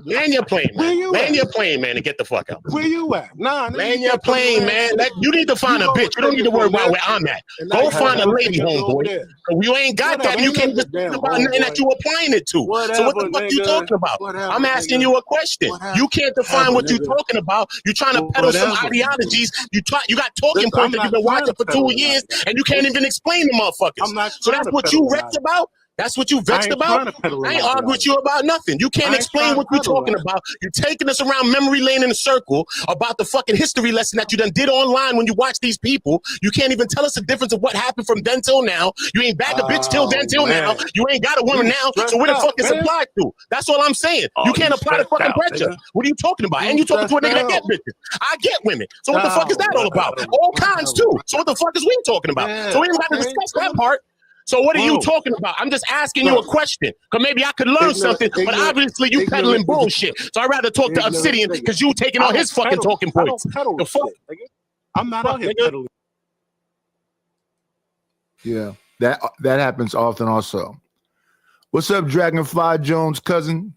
Land your plane, man. Where you Land at? your plane, man, and get the fuck out. Where you at? Nah, nigga. Land your plane, man. You need to find a bitch. You don't need to worry about where I'm at. Go find a lady, homeboy. You ain't got that, and you can't even speak about nothing that you applying it to. So what the fuck you talking about? I'm asking you a question. You can't define what you talking about. You trying to peddle some ideologies. You got talking points that you've been watching for 2 years, and you can't even explain the motherfuckers. So that's what you wrecked about? That's what you vexed I ain't about? trying to peddle I an ain't arguing with ideology. you about nothing. You can't I ain't explain trying what to you're peddle talking that. about. You're taking us around memory lane in a circle about the fucking history lesson that you done did online when you watch these people. You can't even tell us the difference of what happened from then till now. You ain't back a bitch till then Oh till now. man, You ain't got a woman you now. So stressed where the out, fuck is man. applied to? That's all I'm saying. You Oh, can't you apply the stressed fucking out, pressure. nigga. What are you talking about? You And you talking to a stressed nigga that get out. bitches. I get women. So what the fuck is Oh, that all about? whatever, All kinds too. whatever. So what the fuck is we talking about? So Yeah, we ain't got to okay, discuss that nigga. part. So what are you Bro, talking about? I'm just asking you a bro. question. Because maybe I could learn Ignorant, something, but ignorant, obviously you peddling ignorant is bullshit. So I'd rather talk to ignorant Obsidian nigga. because you taking I all don't his fucking peddle. talking I don't points. peddle The fuck? shit, nigga. I'm not Fuck, out here nigga. peddling. Yeah, that happens often also. What's up, Dragonfly Jones' cousin?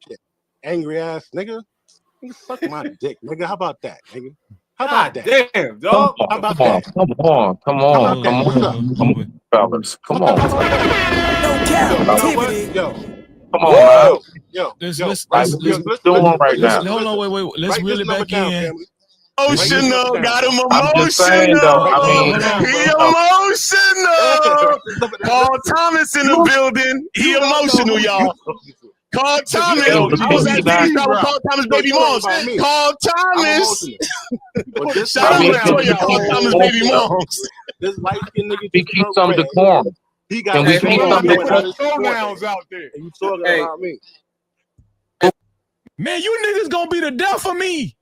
Shit. Angry ass nigga. Nigga, suck my dick, nigga. How about that, nigga? How about that? Damn, dog. How about that? Come on, How about that? What's up? fellas. Come on. How about that? Yo, you know what? Yo, Come on, man. Let's Like, let's what let's you doing right let's now? hold on, wait. Let's Write reel this it number back down, in. family. Let's Write this number Emotional, down. got him I'm just saying, though. emotional. I mean, hold on, He bro. emotional. Write this number down. Paul Thomas in the building. He You don't know emotional, who you y'all. talking to. Carl Cause you Thomas. ain't yo, with but I see, was the he at not. Diddy PG shop with route. Carl Thomas' So baby you ain't moms. about me. Carl I'm Thomas. emotional. But this Shout I out mean, to can we y'all, Carl keep Thomas' some baby decorum? moms. this light skinned nigga We just keep turned some red. decorum. He got Can a we Hey, keep hold chain on. some Real coming quick. out decorum? his Pronouns forehead. out there. And you talking Hey, about me. Man, you niggas gonna be the death of me.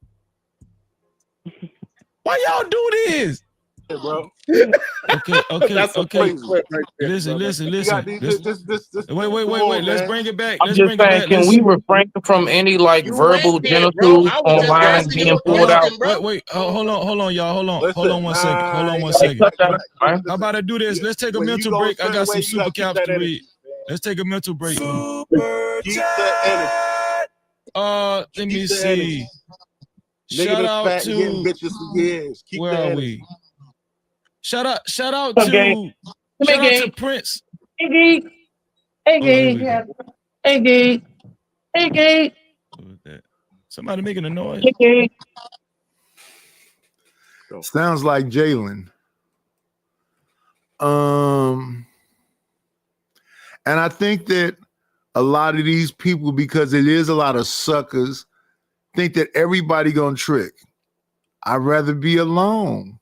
Why y'all do this? Yeah, bro. that's a funny Crazy. clip right there, Listen. brother. You got Wait. Come wait. Let's Man. bring it back. I'm just saying, can we refrain from any like You went verbal there, bro. genitals I was just online asking you being a Hold pulled on. question, out? bro. Wait. Hold on, y'all. Hold on. Hold on Listen, one second. Hold on one you gotta Like, second. cut keep that that. out, man. How about I do this? Let's take a When you mental go a break. I certain got way, some you gotta super keep caps that to read. energy, man. Let's take a mental break. Keep the energy. Let Keep me the energy. see. Nigga Shout been out fat and getting to bitches for years. Keep where the are energy. we? Shout out Okay. to Prince. Hey, Oh, here we go. Hey, What was that? Somebody making a noise. Sounds like Jalen. And I think that a lot of these people, because it is a lot of suckers, think that everybody gonna trick. I'd rather be alone.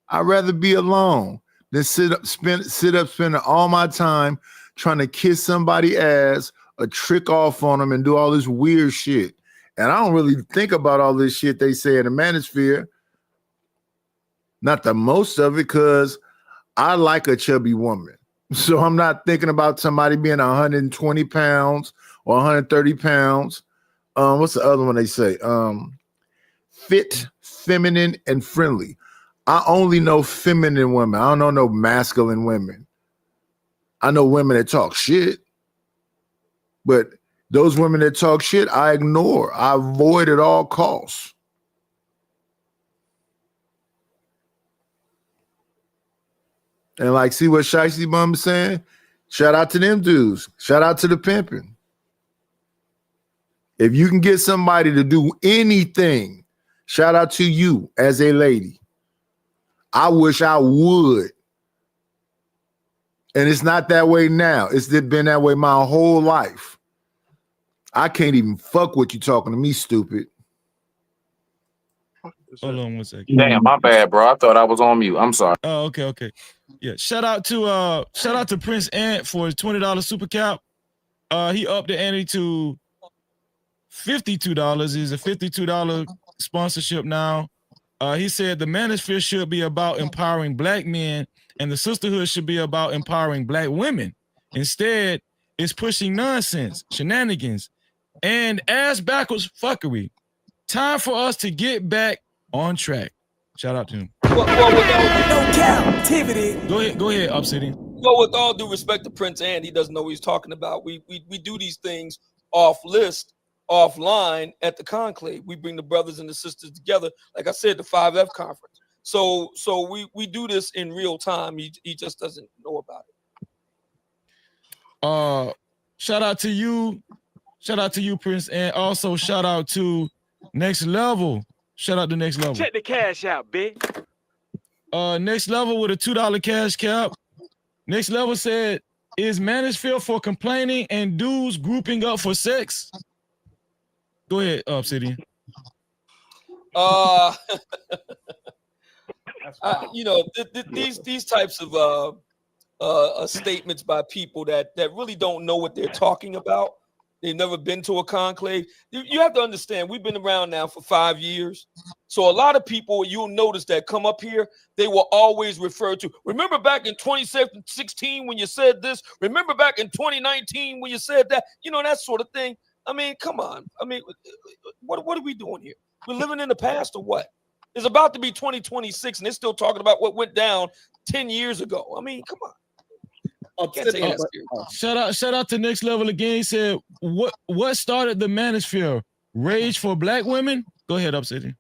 I'd rather be alone than spending all my time trying to kiss somebody's ass or trick off on them and do all this weird shit. And I don't really think about all this shit they say in the manosphere. Not the most of it, because I like a chubby woman. So I'm not thinking about somebody being 120 pounds or 130 pounds. What's the other one they say? Fit, feminine, and friendly. I only know feminine women. I don't know no masculine women. I know women that talk shit, but those women that talk shit, I ignore. I avoid at all costs. And like, see what Shicey Bum is saying? Shout out to them dudes. Shout out to the pimping. If you can get somebody to do anything, shout out to you as a lady. I wish I would. And it's not that way now. It's been that way my whole life. I can't even fuck what you talking to me, stupid. Hold on one second. Damn, my bad, bro. I thought I was on mute. I'm sorry. Oh, okay. Yeah. Shout out to Prince Ant for his $20 super cap. He upped the ante to $52. He's a $52 sponsorship now. He said the manosphere should be about empowering black men and the sisterhood should be about empowering black women. Instead, it's pushing nonsense, shenanigans, and ass backwards fuckery. Time for us to get back on track. Shout out to him. Well, with Go ahead, Obsidian. Well, with all due respect to Prince and he doesn't know what he's talking about. We do these things off list, offline at the conclave. We bring the brothers and the sisters together. Like I said, the 5F conference. So we do this in real time. He just doesn't know about it. Shout out to you, Prince, and also shout out to Next level. Shout out to Next Level. Check the cash out, bitch. Next Level with a $2 cash cap. Next Level said, is manosphere for complaining and dudes grouping up for sex? Go ahead, Obsidian. You know, these types of statements by people that really don't know what they're talking about. They've never been to a conclave. You have to understand, we've been around now for 5 years. So a lot of people, you'll notice that come up here, they will always refer to, remember back in 2016 when you said this? Remember back in 2019 when you said that? You know, that sort of thing. I mean, come on. I mean, what are we doing here? We're living in the past or what? It's about to be 2026 and they're still talking about what went down 10 years ago. I mean, come on. Shout out to Next Level again. He said, what started the manosphere? Rage for black women? Go ahead, Obsidian.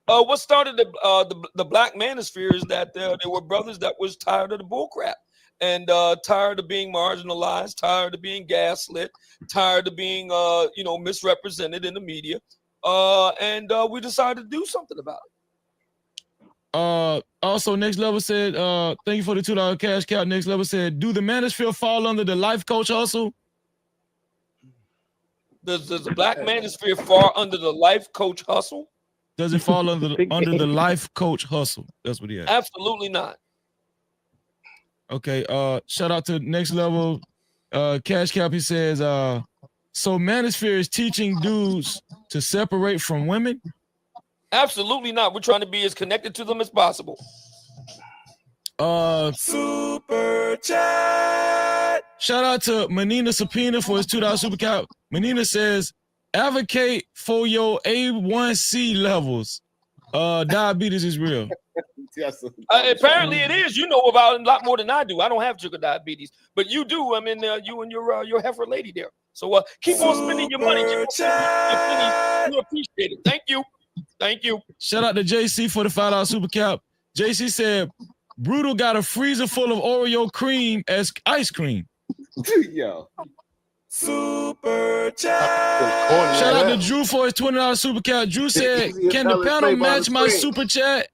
What started the black manosphere is that there were brothers that was tired of the bullcrap and tired of being marginalized, tired of being gaslit, tired of being misrepresented in the media, and we decided to do something about it. Also, Next Level said, thank you for the $2 cash cow. Next Level said, do the manosphere fall under the life coach hustle? Does the black manosphere fall under the life coach hustle? Does it fall under the life coach hustle? That's what he asked. Absolutely not. Okay, shout out to Next Level. Cash Cap, he says, so manosphere is teaching dudes to separate from women? Absolutely not. We're trying to be as connected to them as possible. Super chat. Shout out to Manina Subpoena for his $2 super chat. Manina says, advocate for your A1C levels. Diabetes is real. Apparently it is. You know about it a lot more than I do. I don't have sugar diabetes, but you do. I mean, you and your heifer lady there. So keep on spending your money. Keep on spending your pennies. You appreciate it. Thank you. Thank you. Shout out to JC for the $5 super cap. JC said, Brutal got a freezer full of Oreo cream as ice cream. Yo. Super chat. Shout out to Drew for his $20 super chat. Drew said, can the panel match my super chat?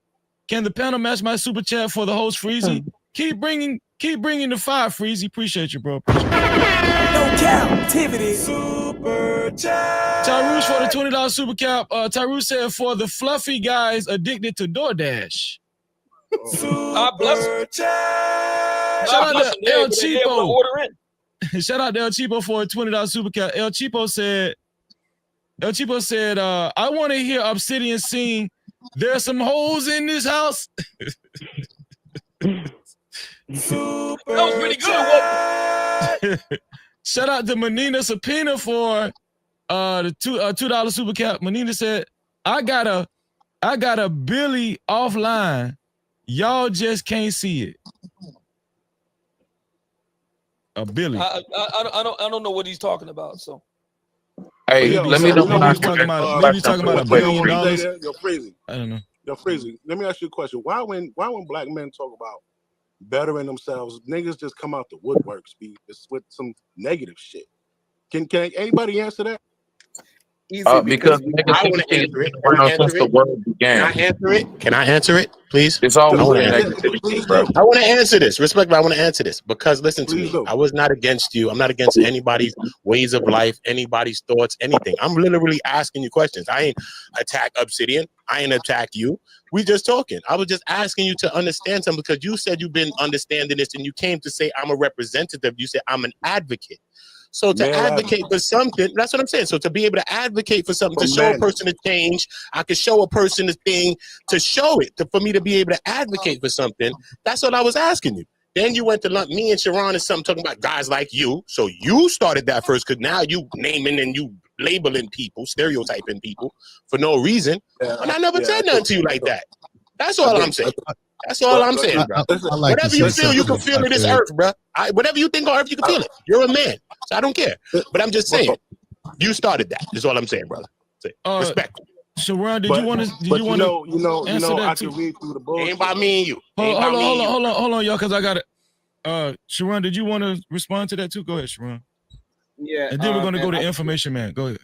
Can the panel match my super chat for the host, Freezy? Keep bringing the fire, Freezy. Appreciate you, bro. Appreciate you. No captivity. Super chat. Tyrus for the $20 super cap. Tyrus said, for the fluffy guys addicted to DoorDash. God bless him. Shout out to El Cheapo. Shout out to El Cheapo for a $20 super cap. El Cheapo said, I want to hear Obsidian sing There's Some Holes in This House. That was pretty good. Shout out to Manina Subpoena for the $2 super cap. Manina said, I got a Billy offline. Y'all just can't see it. A Billy. I don't know what he's talking about. So. Hey, let me know when maybe he's talking about $1 billion. You're crazy. I don't know. You're crazy. Let me ask you a question. Why when black men talk about bettering themselves, niggas just come out the woodworks with some negative shit? Can anybody answer that? Because I want to answer it. since the world began. Can I answer it, please? It's always I wanna negativity, bro. I want to answer this. Respectfully, I want to answer this because listen to me. I was not against you. I'm not against anybody's ways of life, anybody's thoughts, anything. I'm literally asking you questions. I ain't attack Obsidian. I ain't attack you. We just talking. I was just asking you to understand something because you said you've been understanding this and you came to say I'm a representative. You said I'm an advocate. So to advocate for something, that's what I'm saying. So to be able to advocate for something, to show a person a change, I could show a person a thing, to show it, for me to be able to advocate for something. That's what I was asking you. Then you went to lump me and Sharon and something talking about guys like you. So you started that first because now you naming and you labeling people, stereotyping people for no reason. And I never said nothing to you like that. That's all I'm saying. That's all I'm saying, bro. Whatever you feel, you can feel it. This earth, bro. Whatever you think on earth, you can feel it. You're a man, so I don't care. But I'm just saying, you started that. Is all I'm saying, brother. Respect. Sharon, did you want to? Did you want to? I can read through the bullshit. Ain't by me and you. Hold on, y'all, because I got it. Sharon, did you want to respond to that too? Go ahead, Sharon. Yeah. And then we're gonna go to information, man. Go ahead.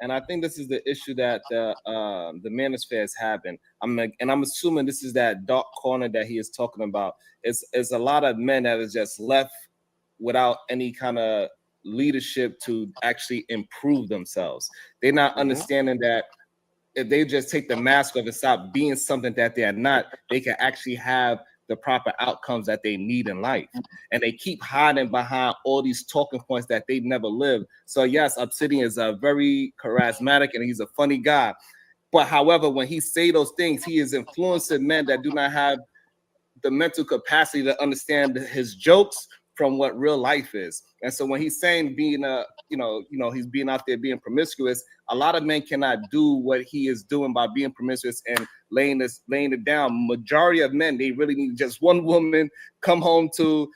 And I think this is the issue that the manosphere is having. I'm assuming this is that dark corner that he is talking about. It's a lot of men that is just left without any kind of leadership to actually improve themselves. They're not understanding that if they just take the mask off and stop being something that they are not, they can actually have the proper outcomes that they need in life. And they keep hiding behind all these talking points that they never lived. So yes, Obsidian is a very charismatic and he's a funny guy. But however, when he say those things, he is influencing men that do not have the mental capacity to understand his jokes from what real life is. And so when he's saying being he's being out there being promiscuous, a lot of men cannot do what he is doing by being promiscuous and laying it down. Majority of men, they really need just one woman, come home to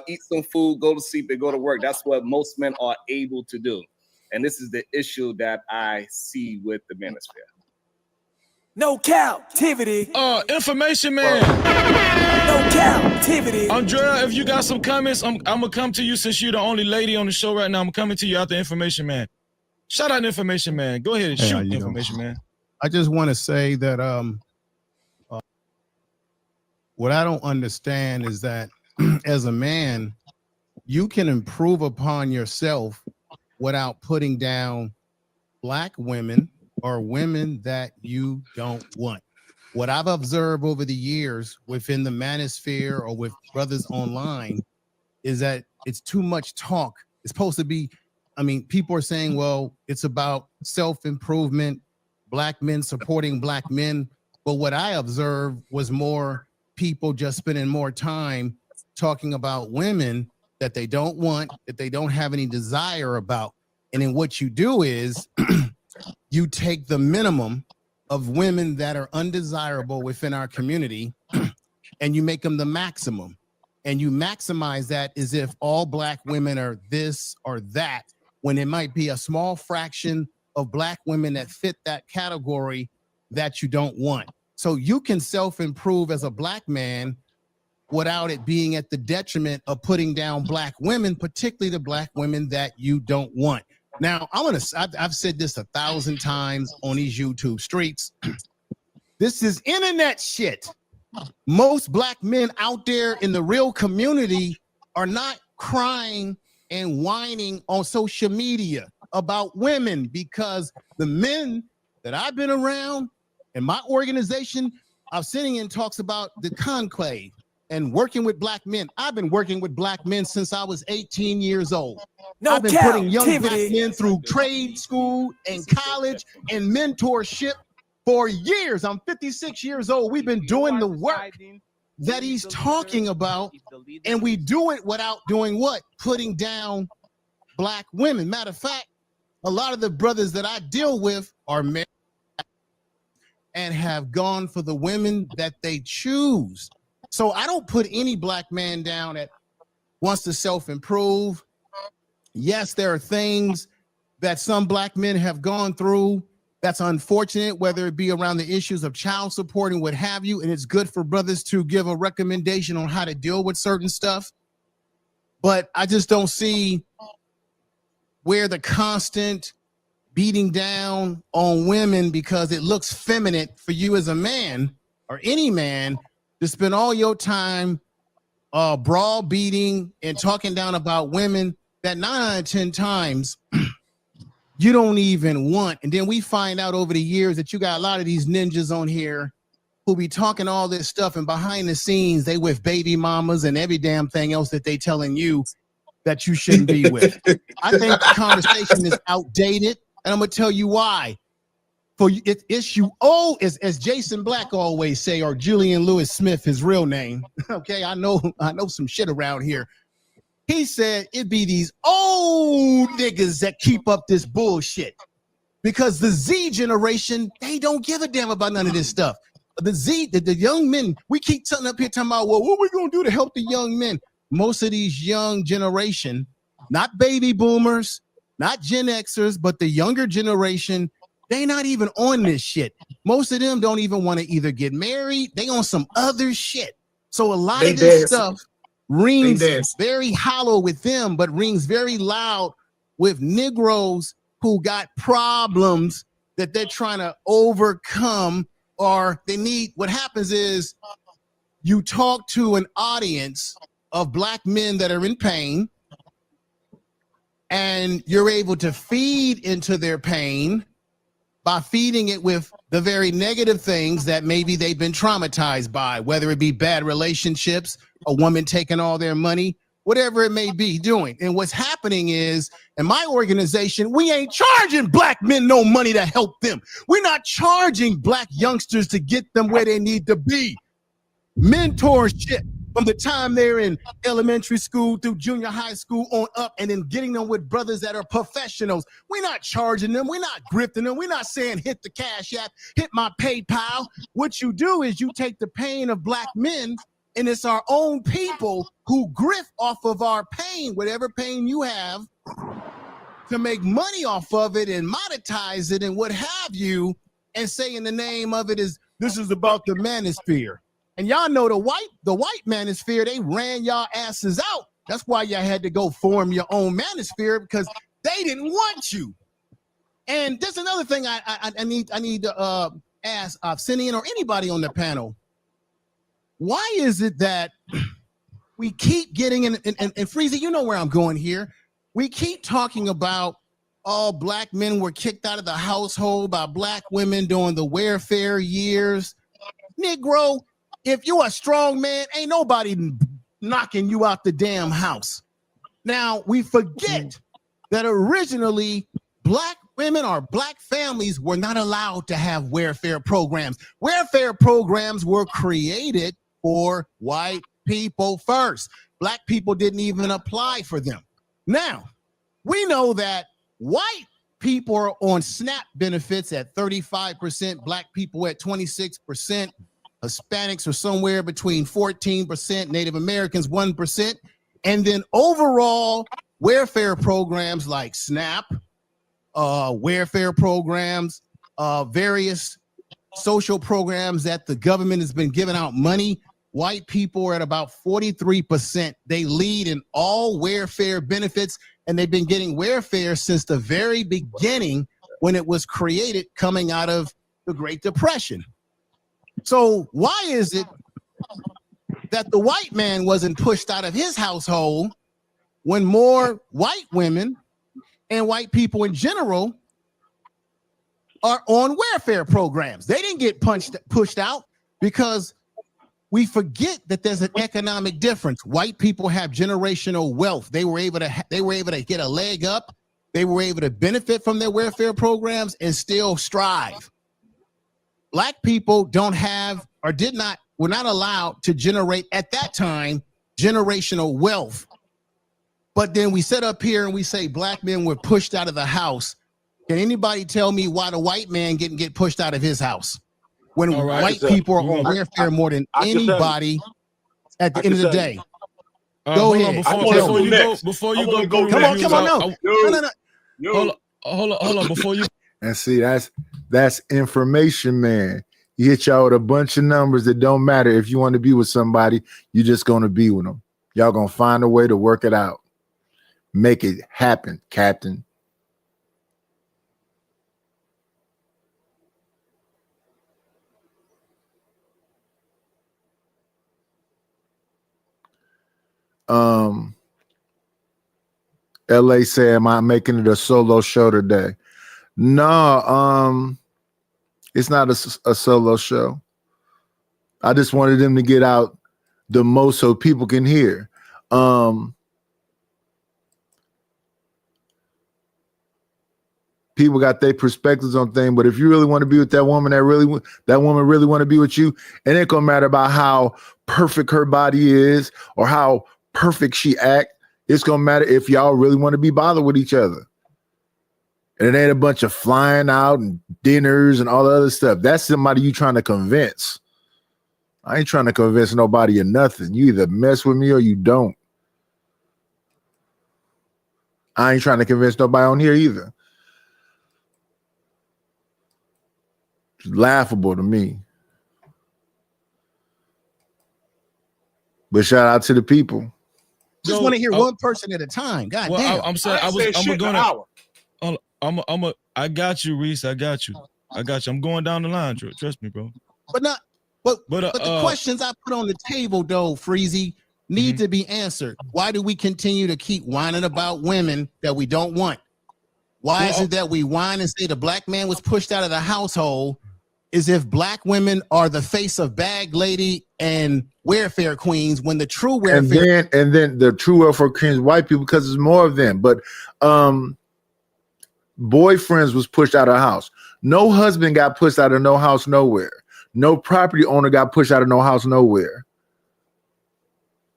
eat some food, go to sleep, and go to work. That's what most men are able to do. And this is the issue that I see with the manosphere. No captivity. Information man. No captivity. Andrea, if you got some comments, I'm gonna come to you since you're the only lady on the show right now. I'm coming to you out the Information Man. Shout out Information Man. Go ahead and shoot Information Man. I just want to say that what I don't understand is that as a man, you can improve upon yourself without putting down Black women or women that you don't want. What I've observed over the years within the manosphere or with brothers online is that it's too much talk. It's supposed to be, people are saying, well, it's about self-improvement, Black men supporting Black men. But what I observed was more people just spending more time talking about women that they don't want, that they don't have any desire about. And then what you do is you take the minimum of women that are undesirable within our community and you make them the maximum. And you maximize that as if all Black women are this or that, when it might be a small fraction of Black women that fit that category that you don't want. So you can self-improve as a Black man without it being at the detriment of putting down Black women, particularly the Black women that you don't want. Now, I've said this 1,000 times on these YouTube streets. This is internet shit. Most Black men out there in the real community are not crying and whining on social media about women, because the men that I've been around in my organization, Obsidian talks about the conclave and working with Black men. I've been working with Black men since I was 18 years old. I've been putting young Black men through trade school and college and mentorship for years. I'm 56 years old. We've been doing the work that he's talking about, and we do it without doing what? Putting down Black women. Matter of fact, a lot of the brothers that I deal with are married and have gone for the women that they choose. So I don't put any Black man down that wants to self-improve. Yes, there are things that some Black men have gone through that's unfortunate, whether it be around the issues of child support and what have you, and it's good for brothers to give a recommendation on how to deal with certain stuff. But I just don't see where the constant beating down on women because it looks feminine for you as a man or any man to spend all your time browbeating and talking down about women that 9 out of 10 times you don't even want. And then we find out over the years that you got a lot of these ninjas on here who be talking all this stuff, and behind the scenes they with baby mamas and every damn thing else that they telling you that you shouldn't be with. I think the conversation is outdated, and I'm gonna tell you why. For it's you owe, as Jason Black always say, or Julian Lewis Smith, his real name. Okay, I know some shit around here. He said it'd be these old niggas that keep up this bullshit, because the Z generation, they don't give a damn about none of this stuff. The young men, we keep telling up here talking about, well, what are we gonna do to help the young men? Most of these young generation, not baby boomers, not Gen Xers, but the younger generation, they not even on this shit. Most of them don't even want to either get married. They on some other shit. So a lot of this stuff rings very hollow with them, but rings very loud with Negroes who got problems that they're trying to overcome, or they need. What happens is you talk to an audience of Black men that are in pain, and you're able to feed into their pain by feeding it with the very negative things that maybe they've been traumatized by, whether it be bad relationships, a woman taking all their money, whatever it may be doing. And what's happening is, in my organization, we ain't charging Black men no money to help them. We're not charging Black youngsters to get them where they need to be. Mentorship from the time they're in elementary school through junior high school on up, and then getting them with brothers that are professionals. We're not charging them. We're not grifting them. We're not saying hit the Cash App, hit my PayPal. What you do is you take the pain of Black men, and it's our own people who grift off of our pain, whatever pain you have, to make money off of it and monetize it and what have you, and say in the name of it is, this is about the manosphere. And y'all know the white manosphere, they ran y'all asses out. That's why y'all had to go form your own manosphere, because they didn't want you. And there's another thing I need to ask Obsidian or anybody on the panel. Why is it that we keep getting in, and Freezy, you know where I'm going here. We keep talking about all Black men were kicked out of the household by Black women during the welfare years. Negro, if you're a strong man, ain't nobody knocking you out the damn house. Now, we forget that originally Black women or Black families were not allowed to have welfare programs. Welfare programs were created for white people first. Black people didn't even apply for them. Now, we know that white people are on SNAP benefits at 35%, Black people at 26%. Hispanics are somewhere between 14%, Native Americans 1%, and then overall welfare programs like SNAP, welfare programs, various social programs that the government has been giving out money. White people are at about 43%. They lead in all welfare benefits, and they've been getting welfare since the very beginning when it was created, coming out of the Great Depression. So why is it that the white man wasn't pushed out of his household when more white women and white people in general are on welfare programs? They didn't get pushed out because we forget that there's an economic difference. White people have generational wealth. They were able to get a leg up. They were able to benefit from their welfare programs and still strive. Black people don't have, or were not allowed to generate at that time generational wealth. But then we sit up here and we say Black men were pushed out of the house. Can anybody tell me why the white man didn't get pushed out of his house when white people are on welfare more than anybody at the end of the day? Go ahead. Before you go, come on, no. Hold on, before you. And see, that's information, man. You hit y'all with a bunch of numbers that don't matter. If you want to be with somebody, you're just going to be with them. Y'all going to find a way to work it out. Make it happen, Captain. LA said, am I making it a solo show today? No, it's not a solo show. I just wanted them to get out the most so people can hear. People got their perspectives on things, but if you really want to be with that woman, that woman really want to be with you, and it don't matter about how perfect her body is or how perfect she act. It's gonna matter if y'all really want to be bothered with each other. And it ain't a bunch of flying out and dinners and all the other stuff. That's somebody you trying to convince. I ain't trying to convince nobody of nothing. You either mess with me or you don't. I ain't trying to convince nobody on here either. It's laughable to me. But shout out to the people. Just want to hear one person at a time. God damn. I'm saying I'm I got you, Reese. I got you. I'm going down the line. Trust me, bro. But the questions I put on the table, though, Freezy, need to be answered. Why do we continue to keep whining about women that we don't want? Why is it that we whine and say the black man was pushed out of the household as if black women are the face of bag lady and welfare queens when the true welfare and then the true welfare queens, white people, because there's more of them. But boyfriends was pushed out of the house. No husband got pushed out of no house nowhere. No property owner got pushed out of no house nowhere.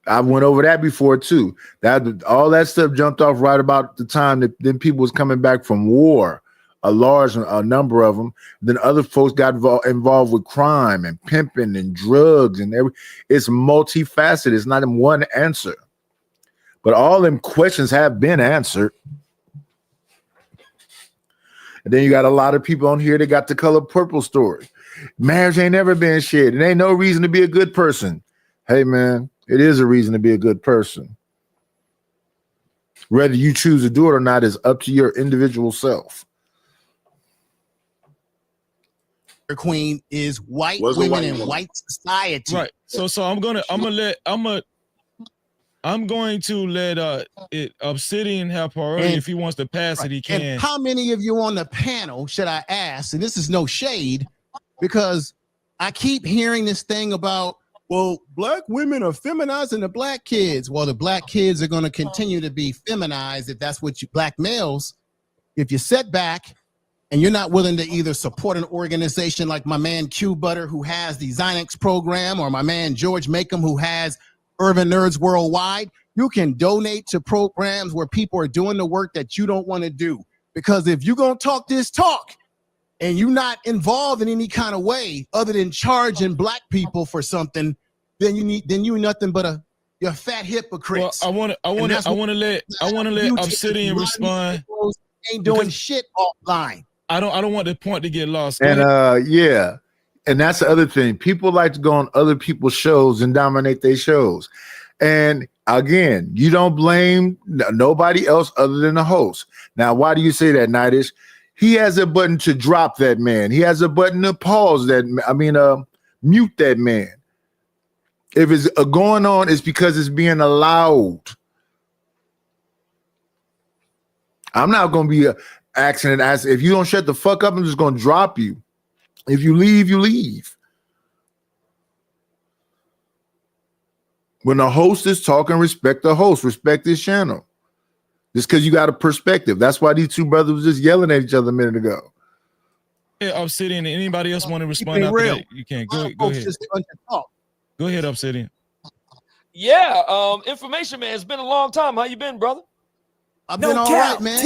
I went over that before too. That all that stuff jumped off right about the time that then people was coming back from war, a number of them. Then other folks got involved with crime and pimping and drugs and it's multifaceted. It's not in one answer, but all them questions have been answered. And then you got a lot of people on here that got the Color Purple story. Marriage ain't never been shit. It ain't no reason to be a good person. Hey, man, it is a reason to be a good person. Whether you choose to do it or not is up to your individual self. queen is white women in white society. Right. So I'm going to let Obsidian have priority. If he wants to pass it, he can. And how many of you on the panel, should I ask, and this is no shade, because I keep hearing this thing about, well, black women are feminizing the black kids. Well, the black kids are going to continue to be feminized if that's what you, black males, if you sit back and you're not willing to either support an organization like my man Q Butter, who has the Zynex program, or my man George Makem, who has Urban Nerds Worldwide, you can donate to programs where people are doing the work that you don't want to do. Because if you're going to talk this talk and you're not involved in any kind of way other than charging black people for something, then you're nothing but you're a fat hypocrite. Well, I want to let Obsidian respond. Ain't doing shit offline. I don't want the point to get lost. And yeah. And that's the other thing. People like to go on other people's shows and dominate their shows. And again, you don't blame nobody else other than the host. Now, why do you say that, Nightish? He has a button to drop that man. He has a button to pause that. Mute that man. If it's going on, it's because it's being allowed. I'm not going to be asking it as if you don't shut the fuck up, I'm just going to drop you. If you leave, you leave. When the host is talking, respect the host, respect his channel. Just because you got a perspective. That's why these two brothers was just yelling at each other a minute ago. Hey, Obsidian, anybody else want to respond after that? You can. Go ahead. Go ahead, Obsidian. Yeah, information, man. It's been a long time. How you been, brother? I've been all right, man.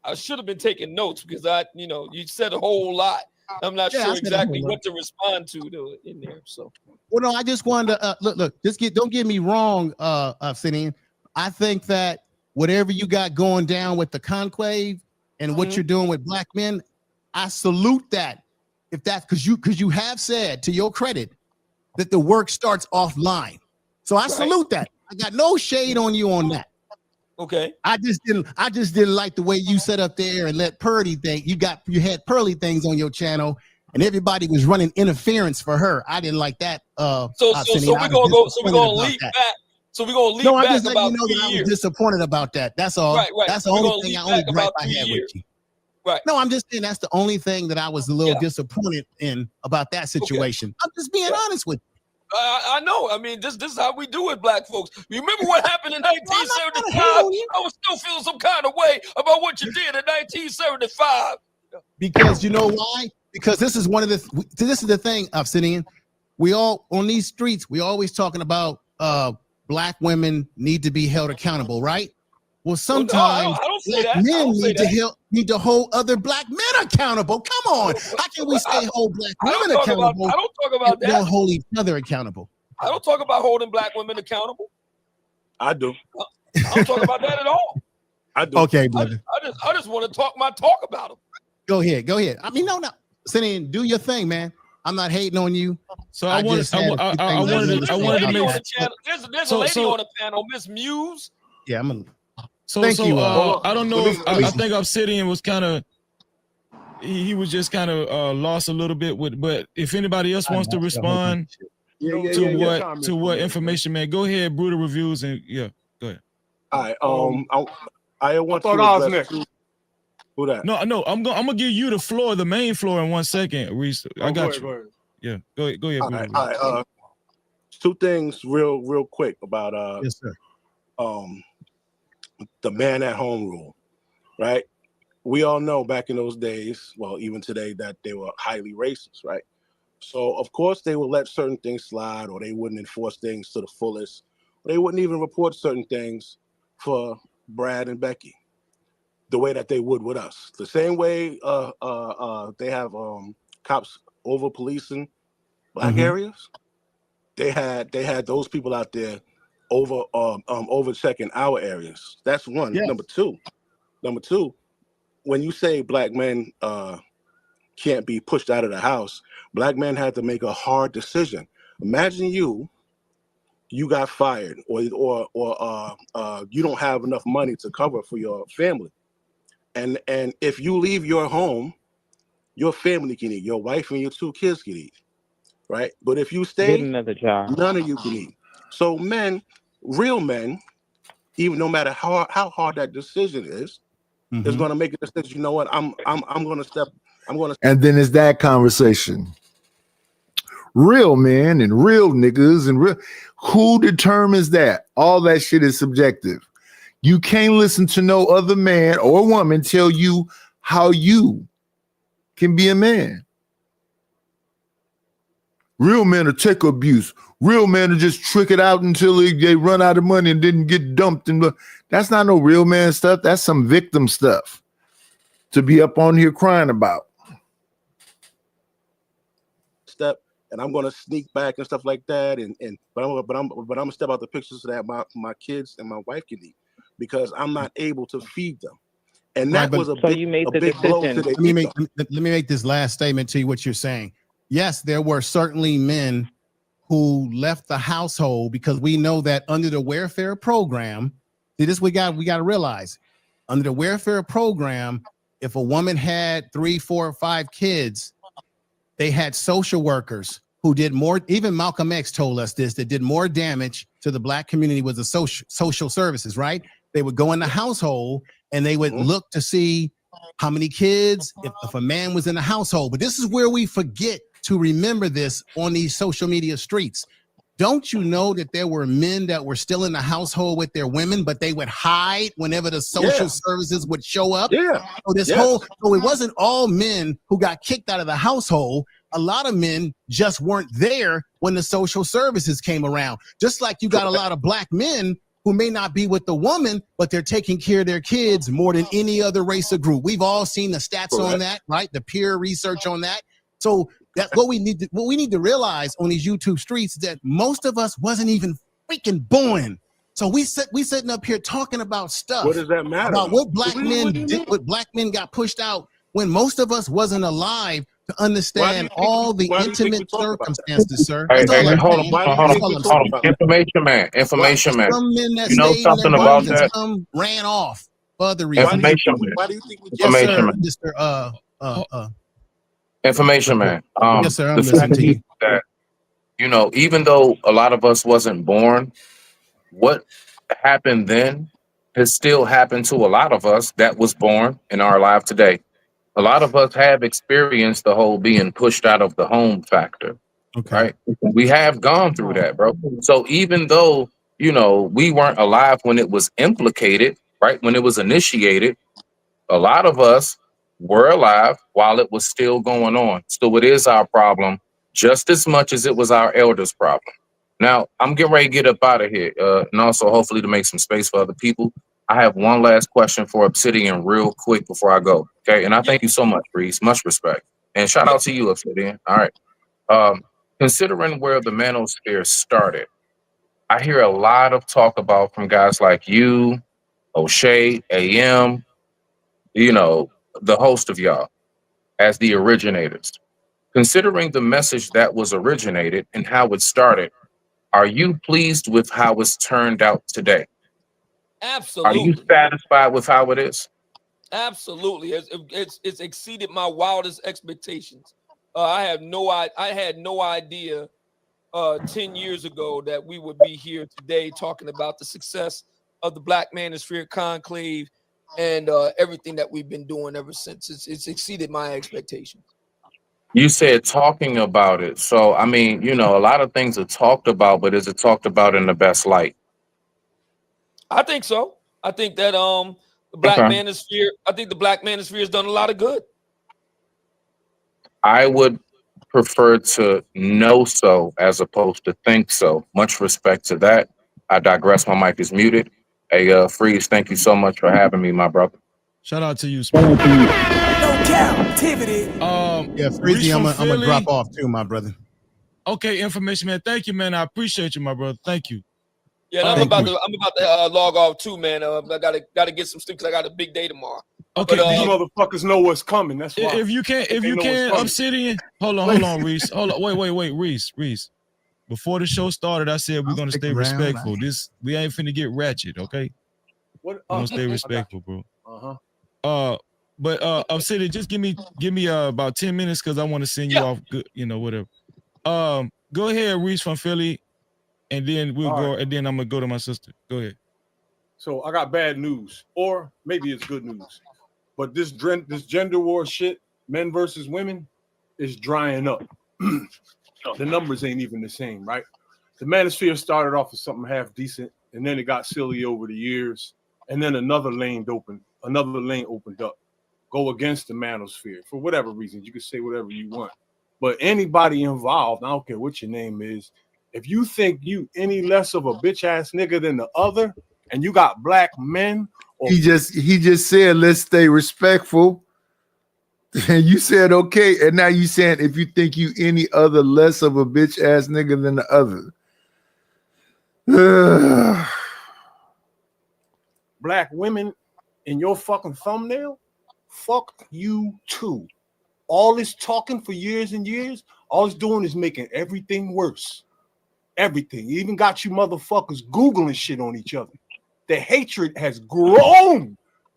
I should have been taking notes because you said a whole lot. I'm not sure exactly what to respond to in there. So, well, no, I just wanted to look. Don't get me wrong, Obsidian. I think that whatever you got going down with the conclave and what you're doing with black men, I salute that. If that's because you have said, to your credit, that the work starts offline. So I salute that. I got no shade on you on that. Okay. I just didn't like the way you set up there and let Purdy think you had Pearly things on your channel and everybody was running interference for her. I didn't like that. So we're gonna leap back. So we're gonna leap back just about you know 3 that I was years. disappointed about that. That's all. Right. That's the only thing. I only gripe I had with you. Right. No, I'm just saying that's the only thing that I was a little disappointed in about that situation. Okay. I'm just being honest with you. I know. I mean, this is how we do it, black folks. You remember what happened in 1975? I was still feeling some kind of way about what you did in 1975. Because you know why? Because this is the thing, Obsidian. We all on these streets, we always talking about black women need to be held accountable, right? Well, sometimes black men need to hold other black men accountable. Come on, how can we say hold black women accountable? I don't talk about that. Don't hold each other accountable. I don't talk about holding black women accountable. I do. I don't talk about that at all. I do. Okay, brother. I just want to talk about them. Go ahead. I mean, no. Obsidian, do your thing, man. I'm not hating on you. So I wanted to make There's a lady on the panel, Miss Muse. Yeah, So, Thank you. I don't know if I think Obsidian was kind of he was just kind of lost a little bit with. But if anybody else wants to respond to what information, man, go ahead, Brutal Reviews, and yeah, go ahead. All right. I want to address next. Who that? No, I'm gonna give you the floor, the main floor, in 1 second, Reese. I got you. Go ahead. Yeah, go ahead. All right. Two things, real quick about yes, sir. The man at home rule, right? We all know back in those days, well, even today, that they were highly racist, right? So of course they would let certain things slide, or they wouldn't enforce things to the fullest. Or they wouldn't even report certain things for Brad and Becky the way that they would with us. The same way they have cops over policing black areas. They had those people out there over checking our areas. That's one. Yeah. Number two, when you say black men can't be pushed out of the house, black men had to make a hard decision. Imagine you got fired, or you don't have enough money to cover for your family, and if you leave your home, your family can eat, your wife and your 2 kids can eat, right? But if you stay, Get another job. none of you can eat. So men, real men, even no matter how hard that decision is going to make a decision. You know what? I'm going to step. And then it's that conversation. Real men and real niggas and real. Who determines that? All that shit is subjective. You can't listen to no other man or woman tell you how you can be a man. Real men will take abuse. Real men will just trick it out until they run out of money and didn't get dumped. And that's not no real man stuff. That's some victim stuff to be up on here crying about. Step, and I'm going to sneak back and stuff like that. But I'm gonna step out the picture so that my kids and my wife can eat, because I'm not able to feed them. And that was a big blow to their ego. Let me make this last statement to you. What you're saying. Yes, there were certainly men who left the household, because we know that under the welfare program, see this we got to realize, under the welfare program, if a woman had 3, 4, or 5 kids, they had social workers who did more. Even Malcolm X told us this, that did more damage to the black community was the social services, right? They would go in the household and they would look to see how many kids, if a man was in the household. But this is where we forget to remember this on these social media streets. Don't you know that there were men that were still in the household with their women, but they would hide whenever the social services would show up? Yeah. So so it wasn't all men who got kicked out of the household. A lot of men just weren't there when the social services came around. Just like you got a lot of black men who may not be with the woman, but they're taking care of their kids more than any other race or group. We've all seen the stats on that, right? The peer research on that. So that's what we need to realize on these YouTube streets, that most of us wasn't even freaking born. So we sitting up here talking about stuff. What does that matter? About what black men did, what black men got pushed out, when most of us wasn't alive to understand all the intimate circumstances, sir. Hey, That's all I'm hold saying. on. Information man. Some men that You know stayed in something their about homes and that? some ran off for other reasons. Information man. Why do you think we Information man. Mr. Information man. Yes, sir. I'm the listening fact to you. that, even though a lot of us wasn't born, what happened then has still happened to a lot of us that was born in our life today. A lot of us have experienced the whole being pushed out of the home factor. Okay. Right? We have gone through that, bro. So even though, we weren't alive when it was implicated, right? When it was initiated, a lot of us were alive while it was still going on. So it is our problem just as much as it was our elders' problem. Now, I'm getting ready to get up out of here, and also hopefully to make some space for other people. I have one last question for Obsidian real quick before I go, okay? And I thank you so much, Reese. Much respect. And shout out to you, Obsidian. All right. Considering where the manosphere started, I hear a lot of talk about from guys like you, O'Shea, AM, the host of y'all as the originators. Considering the message that was originated and how it started, are you pleased with how it's turned out today? Are you Absolutely. satisfied with how it is? Absolutely. It's exceeded my wildest expectations. I had no idea 10 years ago that we would be here today talking about the success of the Black Manosphere Conclave and everything that we've been doing ever since. It's exceeded my expectations. You said talking about it. So, I mean, you know, a lot of things are talked about, but is it talked about in the best light? I think so. I think that the Black Okay. Manosphere, I think the Black Manosphere has done a lot of good. I would prefer to know so as opposed to think so. Much respect to that. I digress. My mic is muted. Hey, Freeze, thank you so much for having me, my brother. Shout out to you, Spike. No captivity. Yeah, Reese Freezy, I'm from gonna drop Philly. off too, my brother. Okay, information, man. Thank you, man. I appreciate you, my brother. Thank you. Yeah, and I'm about to log off too, man. I gotta get some stuff because I got a big day tomorrow. Okay, but, These motherfuckers know what's coming. That's why. if you can, Obsidian. Hold on, Reese. Hold on, wait, Reese. Before the show started, I said we're gonna stay respectful. We ain't finna get ratchet, okay? What? We're gonna stay respectful, bro. Uh-huh. But Obsidian, just give me about 10 minutes because I want to send you off good, whatever. Go ahead, Reese from Philly, and then we'll go, and then I'm gonna go to my sister. Go ahead. So I got bad news, or maybe it's good news. But this gender war shit, men versus women, is drying up. The numbers ain't even the same, right? The manosphere started off as something half decent, and then it got silly over the years, and then another lane opened up. Go against the manosphere for whatever reasons. You can say whatever you want. But anybody involved, I don't care what your name is, if you think you any less of a bitch ass nigga than the other, and you got black men, He just said, let's stay respectful. And you said okay, and now you saying if you think you any other less of a bitch ass nigga than the other. black women in your fucking thumbnail, fuck you too. All this talking for years and years, all it's doing is making everything worse. Everything. You even got you motherfuckers Googling shit on each other. The hatred has grown.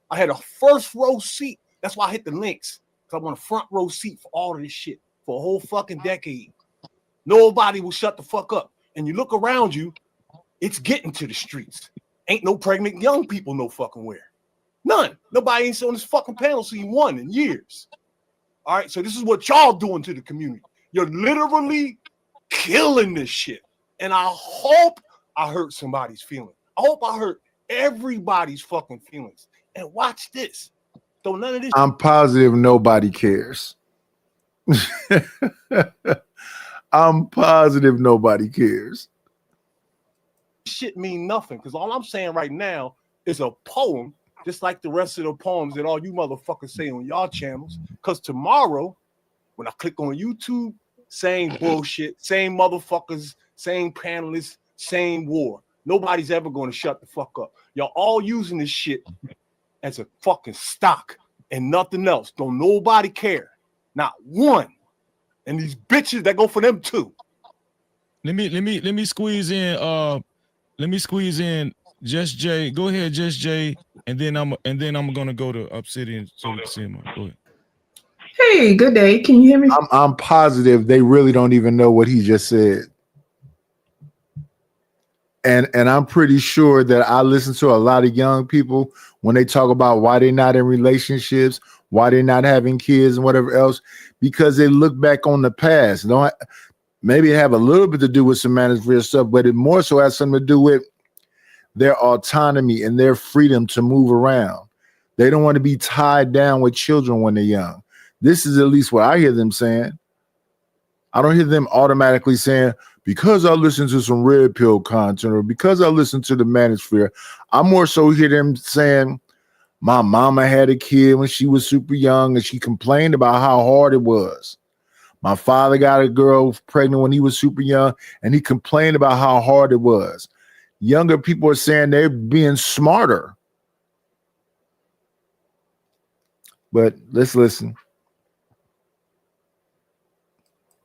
I had a first row seat. That's why I hit the links. Because I want a front row seat for all of this shit for a whole fucking decade. Nobody will shut the fuck up. And you look around you, it's getting to the streets. Ain't no pregnant young people no fucking where. None. Nobody ain't on this fucking panel seen one in years. All right, so this is what y'all doing to the community. You're literally killing this shit. And I hope I hurt somebody's feelings. I hope I hurt everybody's fucking feelings. And watch this. So none of this. I'm positive nobody cares. I'm positive nobody cares. Shit mean nothing because all I'm saying right now is a poem, just like the rest of the poems that all you motherfuckers say on y'all channels. Because tomorrow, when I click on YouTube, same bullshit, same motherfuckers, same panelists, same war. Nobody's ever going to shut the fuck up. Y'all all using this shit as a fucking stock and nothing else. Don't nobody care. Not one. And these bitches that go for them too. Let me squeeze in. Let me squeeze in Just Jay. Go ahead, Just Jay, and then I'm gonna go to Obsidian so we can see him. Go ahead. Hey, good day. Can you hear me? I'm positive they really don't even know what he just said. And I'm pretty sure that I listen to a lot of young people when they talk about why they're not in relationships, why they're not having kids and whatever else, because they look back on the past. Maybe it have a little bit to do with some manosphere stuff, but it more so has something to do with their autonomy and their freedom to move around. They don't want to be tied down with children when they're young. This is at least what I hear them saying. I don't hear them automatically saying, because I listen to some red pill content or because I listen to the manosphere. I more so hear them saying, my mama had a kid when she was super young and she complained about how hard it was. My father got a girl pregnant when he was super young and he complained about how hard it was. Younger people are saying they're being smarter. But let's listen.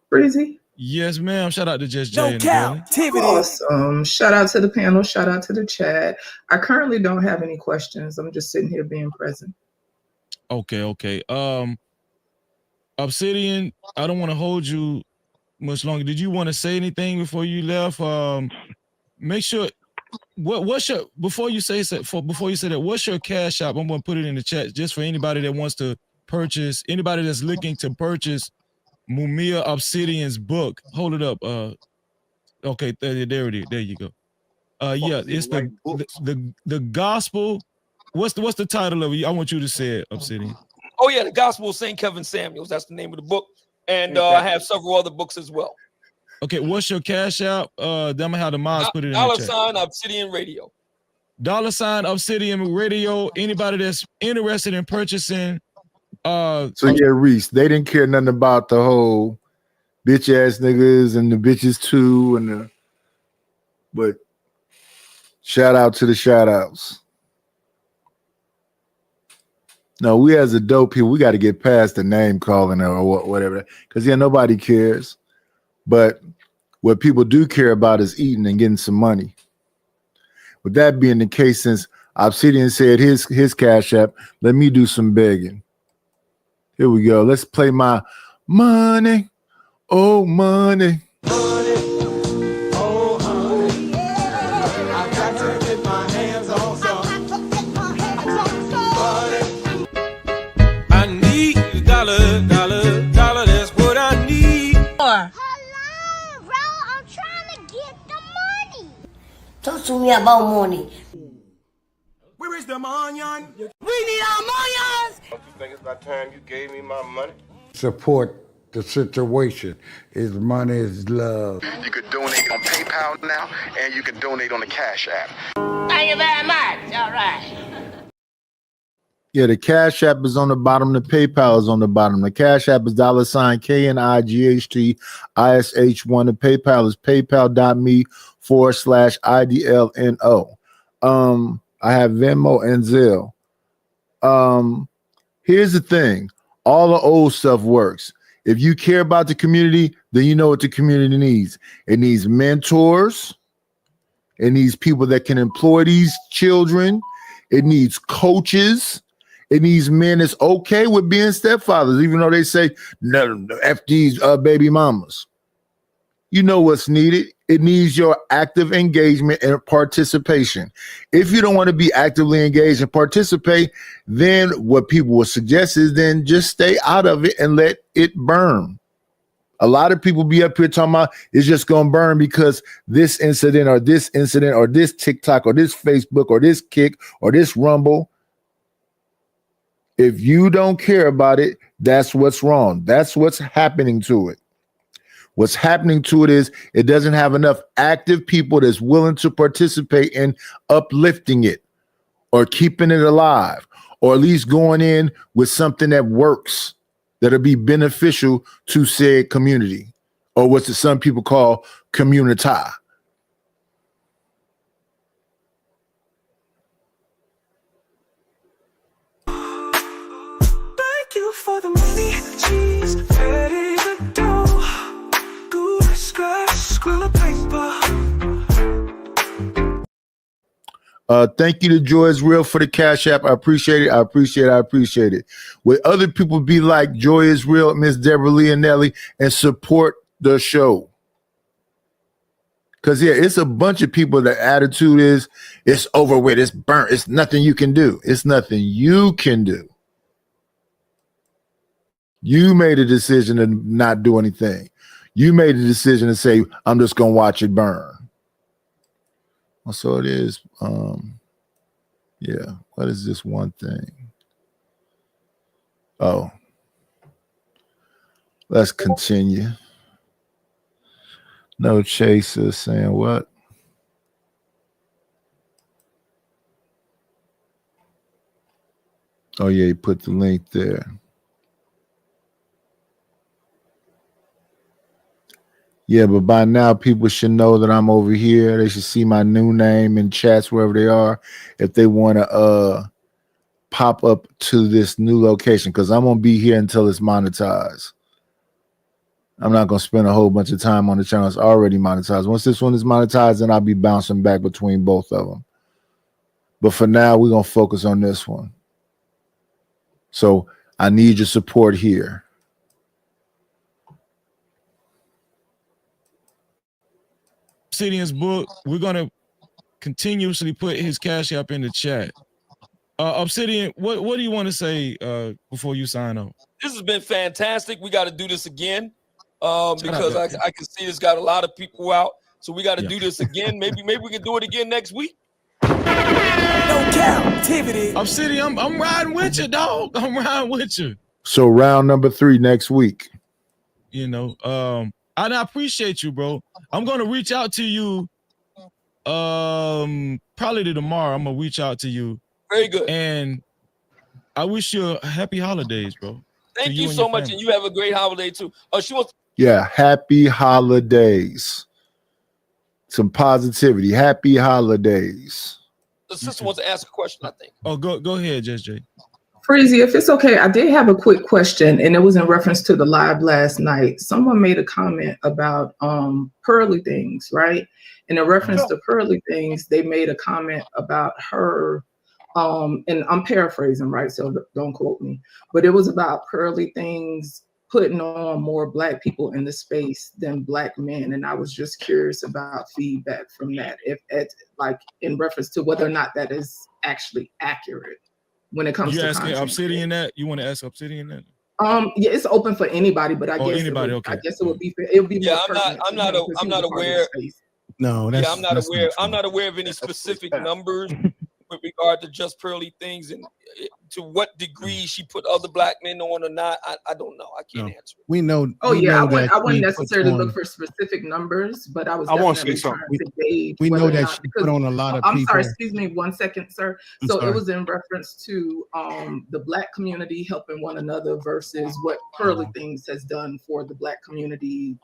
Breezy, Yes, ma'am. Shout out to Just Jay No in the building. captivity. Awesome. Shout out to the panel. Shout out to the chat. I currently don't have any questions. I'm just sitting here being present. Okay. Obsidian, I don't want to hold you much longer. Did you want to say anything before you left? Make sure what's your before you say that, what's your cash app? I'm gonna put it in the chat just for anybody that wants to purchase, anybody that's looking to purchase Mumia Obsidian's book. Hold it up. Okay, there it is. There you go. Yeah, it's the gospel. What's the title of it? I want you to say it, Obsidian. Oh yeah, the Gospel of St. Kevin Samuels. That's the name of the book, and I have several other books as well. Okay, what's your cash app? I'm gonna have the mods put it in the chat. $sign Obsidian Radio. $sign Obsidian Radio. Anybody that's interested in purchasing. So yeah, Reese, they didn't care nothing about the whole bitch ass niggas and the bitches too, but shout out to the shout outs. No, we as adult people, we got to get past the name calling or whatever, because nobody cares. But what people do care about is eating and getting some money. With that being the case, since Obsidian said his cash app, let me do some begging. Here we go. Let's play my money. Oh, money. I need a dollar, that's what I need. Talk to me about money. Where is the money? We need our money. Don't you think it's about time you gave me my money? Support the situation. Is money is love. You could donate on PayPal now, and you can donate on the Cash App. Thank you very much. All right. Yeah, the Cash App is on the bottom. The PayPal is on the bottom. The Cash App is $KNIGHTISH1. The PayPal is paypal.me/IDLNO. I have Venmo and Zelle. Here's the thing. All the old stuff works. If you care about the community, then you know what the community needs. It needs mentors. It needs people that can employ these children. It needs coaches. It needs men that's okay with being stepfathers, even though they say, no, F these baby mamas. You know what's needed. It needs your active engagement and participation. If you don't want to be actively engaged and participate, then what people will suggest is then just stay out of it and let it burn. A lot of people be up here talking about it's just going to burn because this incident or this TikTok or this Facebook or this Kick or this Rumble. If you don't care about it, that's what's wrong. That's what's happening to it. What's happening to it is it doesn't have enough active people that's willing to participate in uplifting it or keeping it alive, or at least going in with something that works, that'll be beneficial to said community, or what some people call community. Thank you for the money. She's ready to go. Good scratch, squill of paper. Thank you to Joy is Real for the Cash App. I appreciate it. Would other people be like Joy is Real, Miss Deborah Leonelli, and support the show? Because, yeah, it's a bunch of people. The attitude is it's over with. It's burnt. It's nothing you can do. It's nothing you can do. You made a decision to not do anything. You made a decision to say, I'm just going to watch it burn. Well, so it is. Yeah. What is this one thing? Oh. Let's continue. No chaser saying what? Oh, yeah, he put the link there. Yeah, but by now people should know that I'm over here. They should see my new name in chats wherever they are if they want to pop up to this new location, because I'm going to be here until it's monetized. I'm not gonna spend a whole bunch of time on the channel. It's already monetized. Once this one is monetized, then I'll be bouncing back between both of them. But for now, we're gonna focus on this one. So I need your support here. Obsidian's book. We're gonna continuously put his cash app in the chat. Obsidian, what do you want to say before you sign off? This has been fantastic. We got to do this again because I can see it's got a lot of people out. So we got to do this again. Maybe we can do it again next week. No captivity. Obsidian, I'm riding with you, dog. I'm riding with you. So round number 3 next week. You know, and I appreciate you, bro. I'm gonna reach out to you. Probably tomorrow. I'm gonna reach out to you. Very good. And I wish you a happy holidays, bro. Thank you so much, and you have a great holiday too. She wants. Yeah, happy holidays. Some positivity. Happy holidays. The sister wants to ask a question, I think. Oh, go ahead, Just Jay. Freezy, if it's okay, I did have a quick question, and it was in reference to the live last night. Someone made a comment about pearly things, right? And in reference to pearly things, they made a comment about her, and I'm paraphrasing, right? So don't quote me, but it was about pearly things putting on more Black people in the space than Black men, and I was just curious about feedback from that, if like in reference to whether or not that is actually accurate. When it comes you to asking content. Obsidian that? You want to ask Obsidian that? Yeah, it's open for anybody, but I guess anybody. I guess it would be more pertinent I'm not aware. No, that's I'm not aware. I'm not aware of any specific numbers with regard to just pearly things and to what degree she put other Black men on or not. I don't know. I can't answer. We know. Oh we yeah, know I wouldn't she necessarily puts look on- for specific numbers, but I was I want to definitely say trying something. to gauge. We whether know or that not, she because, put on a lot of I'm people. sorry, excuse me 1 second, sir. I'm So sorry. it was in reference to the Black community helping one another versus what pearly things has done for the Black community,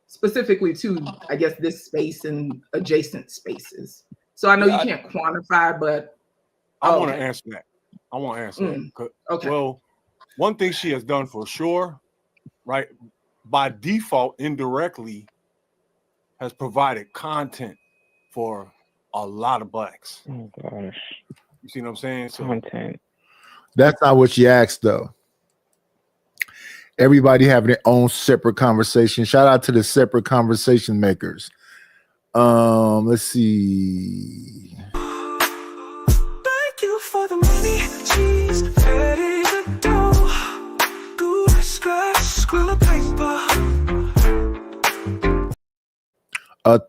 specifically to, I guess, this space and adjacent spaces. So I know you can't quantify, but I want to answer that. I want to answer Mm, that. okay. Well, one thing she has done for sure, right, by default, indirectly, has provided content for a lot of Blacks. Oh gosh. You see what I'm saying? So Content. That's not what she asked, though. Everybody having their own separate conversation. Shout out to the separate conversation makers. Let's see. Thank you for the money, cheese, ready to go. Good scratch, squirrel paper.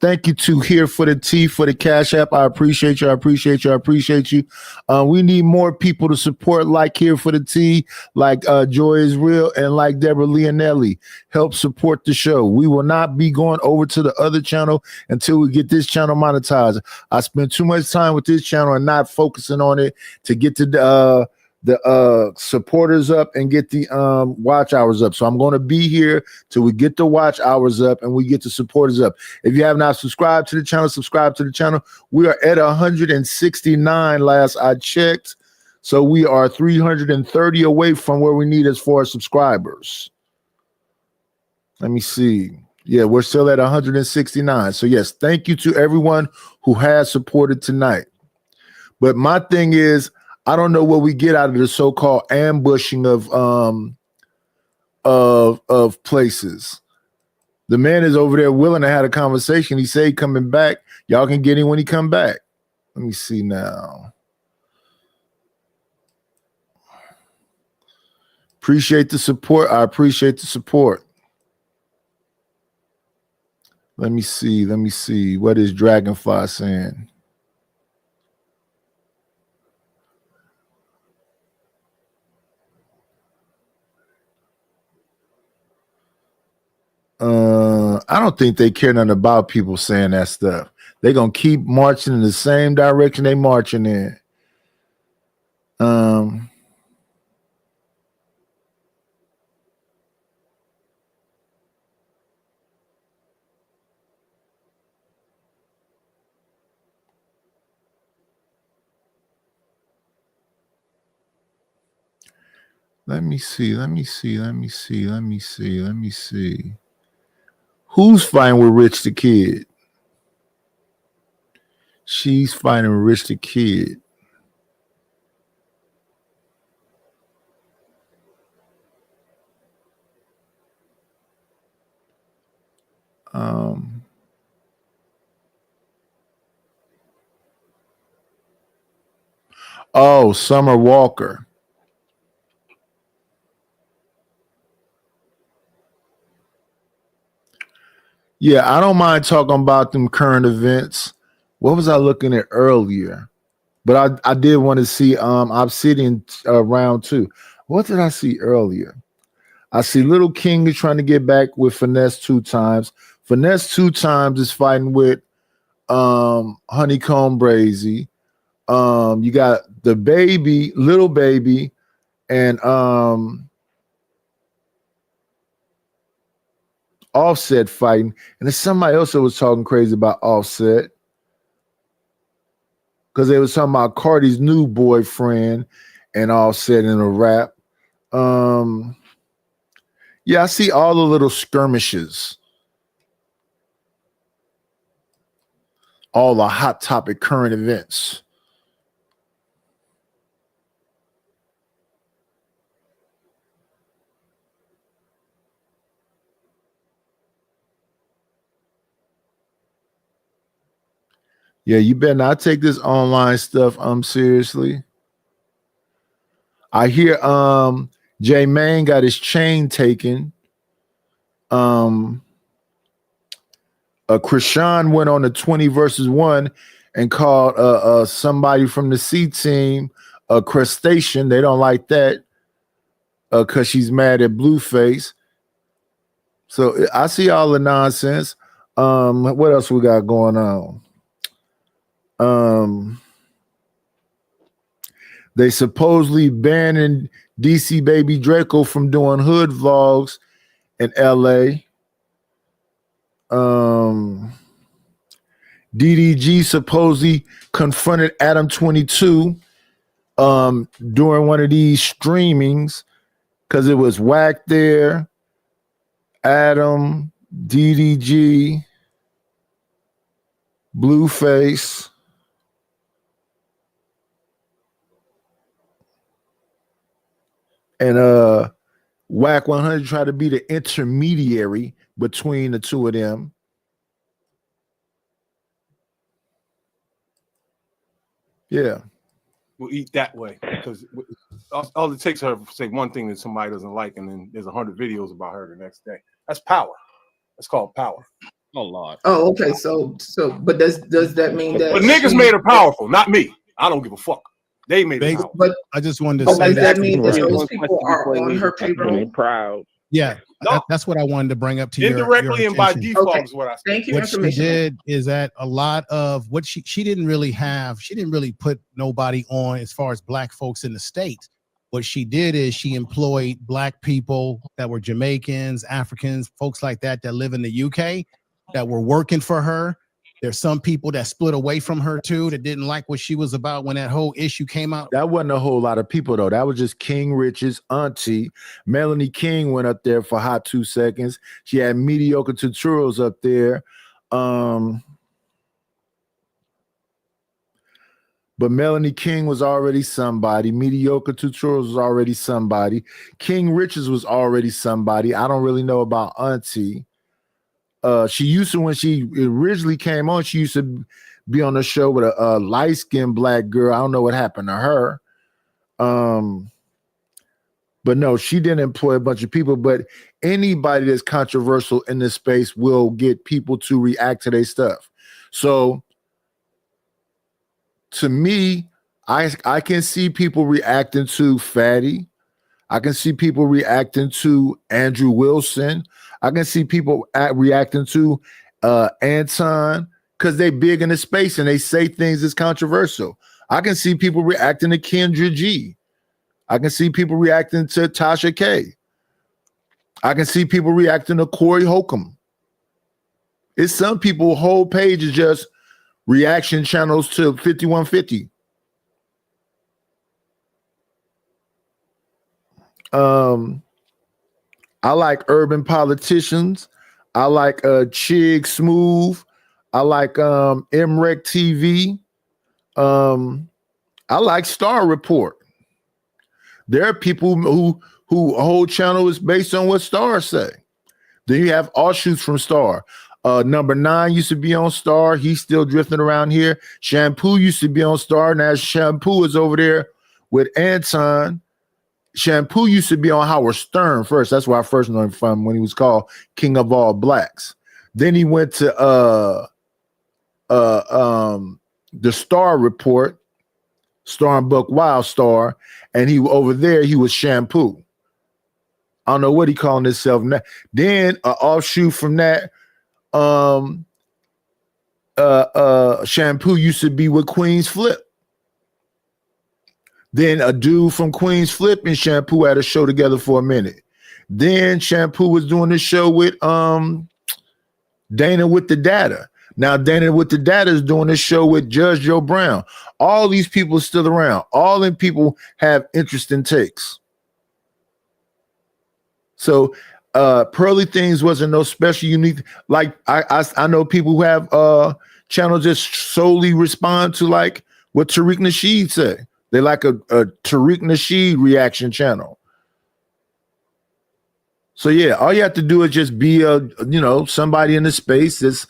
Thank you to Here for the Tea for the Cash App. I appreciate you. I appreciate you. I appreciate you. We need more people to support like Here for the Tea, like Joy is Real, and like Deborah Leonelli. Help support the show. We will not be going over to the other channel until we get this channel monetized. I spend too much time with this channel and not focusing on it to get to the supporters up and get the watch hours up. So I'm going to be here till we get the watch hours up and we get the supporters up. If you have not subscribed to the channel, subscribe to the channel. We are at 169 last I checked. So we are 330 away from where we need as far as subscribers. Let me see. Yeah, we're still at 169. So yes, thank you to everyone who has supported tonight. But my thing is, I don't know what we get out of the so-called ambushing of places. The man is over there willing to have a conversation. He said he coming back. Y'all can get him when he come back. Let me see now. Appreciate the support. I appreciate the support. Let me see. Let me see. What is Dragonfly saying? I don't think they care nothing about people saying that stuff. They're gonna keep marching in the same direction they marching in. Let me see. Who's fighting with Rich the Kid? She's fighting with Rich the Kid. Oh, Summer Walker. Yeah, I don't mind talking about them current events. What was I looking at earlier? But I did want to see Obsidian round 2. What did I see earlier? I see Little King is trying to get back with Finesse 2 times. Finesse 2 times is fighting with Honeycomb Brazy. You got the baby, Little Baby, and Offset fighting. And there's somebody else that was talking crazy about Offset. Because they was talking about Cardi's new boyfriend and Offset in a rap. Yeah, I see all the little skirmishes. All the hot topic current events. Yeah, you better not take this online stuff seriously. I hear J Mane got his chain taken. Krishan went on a 20 versus 1 and called somebody from the C team a crustacean. They don't like that because she's mad at Blueface. So I see all the nonsense. What else we got going on? They supposedly banning DC Baby Draco from doing hood vlogs in LA. DDG supposedly confronted Adam 22 during one of these streamings because it was Whack there, Adam, DDG, Blueface. And Whack 100 tried to be the intermediary between the two of them. Yeah. We'll eat that way because all it takes her to say one thing that somebody doesn't like, and then there's 100 videos about her the next day. That's power. That's called power. Oh Lord. Oh, okay. So, but does that mean that? But niggas made her powerful, not me. I don't give a fuck. They made her powerful. But I just wanted to but say does that that mean that those people are on her payroll? Proud. Yeah, that's what I wanted to bring up to Indirectly your and by attention. default is what I said. Thank you. What she did is that a lot of what she didn't really put nobody on as far as black folks in the States. What she did is she employed black people that were Jamaicans, Africans, folks like that live in the UK that were working for her. There's some people that split away from her too that didn't like what she was about when that whole issue came out. That wasn't a whole lot of people though. That was just King Rich's auntie. Melanie King went up there for hot 2 seconds. She had Mediocre Tutorials up there. But Melanie King was already somebody. Mediocre Tutorials was already somebody. King Rich's was already somebody. I don't really know about auntie. She used to, when she originally came on, she used to be on the show with a light-skinned black girl. I don't know what happened to her. But no, she didn't employ a bunch of people. But anybody that's controversial in this space will get people to react to their stuff. So to me, I can see people reacting to Fatty. I can see people reacting to Andrew Wilson. I can see people reacting to Anton because they big in the space and they say things that's controversial. I can see people reacting to Kendra G. I can see people reacting to Tasha K. I can see people reacting to Corey Holcomb. It's some people whole page is just reaction channels to 5150. I like urban politicians. I like Chig Smooth. I like MREC TV. I like Star Report. There are people who a whole channel is based on what Star say. Then you have offshoots from Star. Number 9 used to be on Star. He's still drifting around here. Shampoo used to be on Star. Now Shampoo is over there with Anton. Shampoo used to be on Howard Stern first. That's where I first knew him from, when he was called King of All Blacks. Then he went to the Star Report, Star and Buck Wild Star, and he over there he was Shampoo. I don't know what he calling himself now. Then an offshoot from that, Shampoo used to be with Queen's Flip. Then a dude from Queen's Flip and Shampoo had a show together for a minute. Then Shampoo was doing this show with Dana with the Data. Now Dana with the Data is doing this show with Judge Joe Brown. All these people are still around. All them people have interesting takes. So Pearly Things wasn't no special unique. Like I know people who have channels just solely respond to like what Tariq Nasheed say. They like a Tariq Nasheed reaction channel. So yeah, all you have to do is just be somebody in the space that's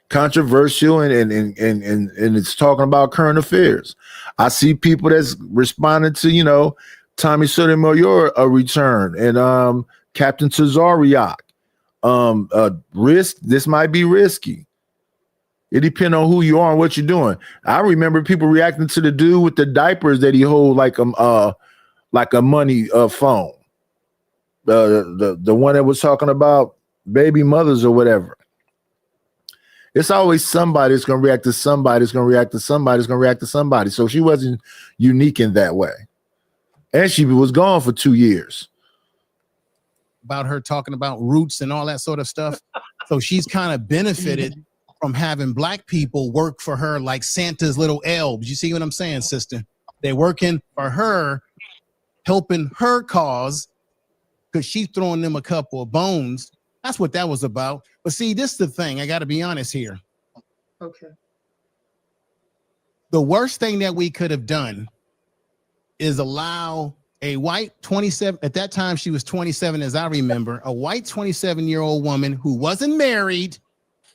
controversial and it's talking about current affairs. I see people that's responding to Tommy Sotomayor a return and Captain Tazariak. Risk, this might be risky. It depends on who you are and what you're doing. I remember people reacting to the dude with the diapers that he hold like a money phone. The one that was talking about baby mothers or whatever. It's always somebody that's gonna react to somebody, that's gonna react to somebody, that's gonna react to somebody. So she wasn't unique in that way. And she was gone for 2 years. About her talking about roots and all that sort of stuff. So she's kind of benefited from having black people work for her like Santa's little elves. You see what I'm saying, sister? They're working for her, helping her cause, because she's throwing them a couple of bones. That's what that was about. But see, this is the thing. I got to be honest here. Okay. The worst thing that we could have done is allow a white 27, at that time she was 27 as I remember, a white 27-year-old woman who wasn't married,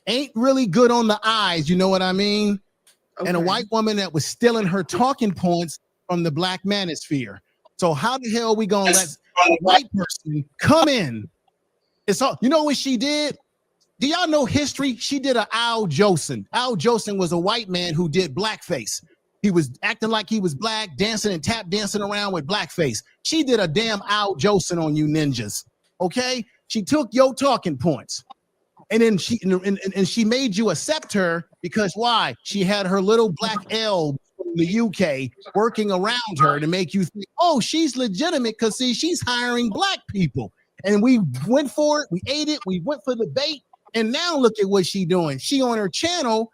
ain't really good on the eyes, you know what I mean? Okay. And a white woman that was stealing her talking points from the black manosphere. So how the hell are we gonna let a white person come in? It's all, you know what she did? Do y'all know history? She did a Al Jolson. Al Jolson was a white man who did blackface. He was acting like he was black, dancing and tap dancing around with blackface. She did a damn Al Jolson on you ninjas. Okay? She took your talking points. And then she made you accept her because why? She had her little black elves from the UK working around her to make you think, oh, she's legitimate because see, she's hiring black people. And we went for it, we ate it, we went for the bait, and now look at what she doing. She on her channel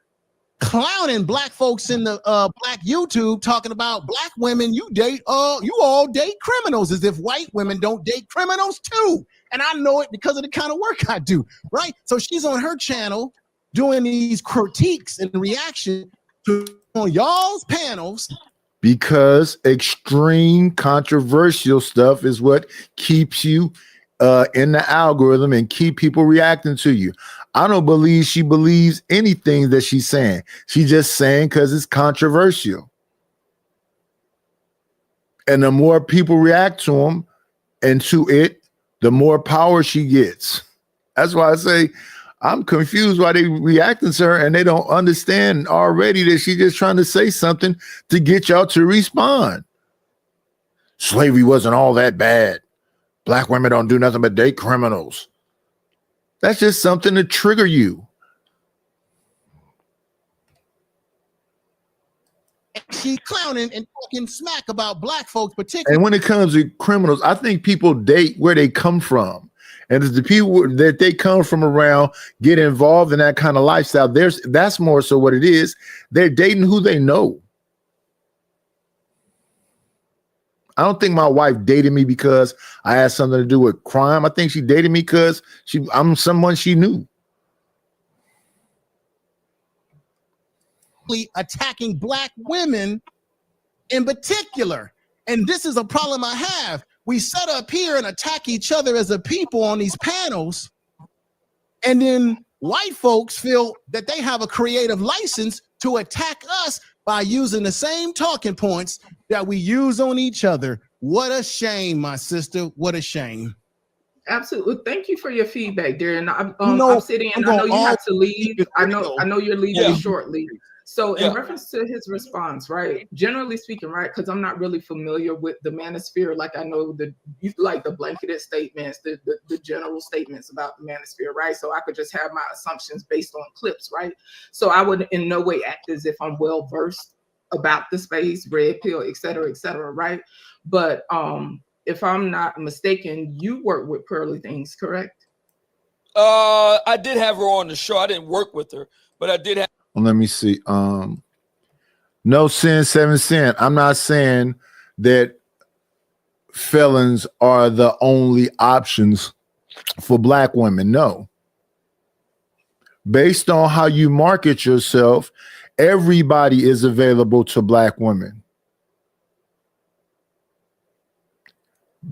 clowning black folks in the black YouTube, talking about black women, you all date criminals, as if white women don't date criminals too. And I know it because of the kind of work I do, right? So she's on her channel doing these critiques and reaction to on y'all's panels. Because extreme controversial stuff is what keeps you in the algorithm and keep people reacting to you. I don't believe she believes anything that she's saying. She's just saying because it's controversial. And the more people react to them and to it, the more power she gets. That's why I say I'm confused why they reacting to her and they don't understand already that she's just trying to say something to get y'all to respond. Slavery wasn't all that bad. Black women don't do nothing but date criminals. That's just something to trigger you. She clowning and talking smack about black folks, particularly. And when it comes to criminals, I think people date where they come from. And as the people that they come from around get involved in that kind of lifestyle, that's more so what it is. They're dating who they know. I don't think my wife dated me because I had something to do with crime. I think she dated me because I'm someone she knew. Attacking black women in particular. And this is a problem I have. We set up here and attack each other as a people on these panels. And then white folks feel that they have a creative license to attack us by using the same talking points that we use on each other. What a shame, my sister. What a shame. Absolutely. Thank you for your feedback, Darren. You know, I'm sitting and I know you have to leave. I know you're leaving Yeah. shortly. So in Yeah. reference to his response, right? Generally speaking, right? Because I'm not really familiar with the manosphere. Like I know the blanketed statements, the general statements about the manosphere, right? So I could just have my assumptions based on clips, right? So I would in no way act as if I'm well versed about the space, red pill, et cetera, right? But if I'm not mistaken, you work with Pearly Things, correct? I did have her on the show. I didn't work with her, but I did have. Well, let me see. No sin, 7 sin. I'm not saying that felons are the only options for black women. No. Based on how you market yourself, everybody is available to black women.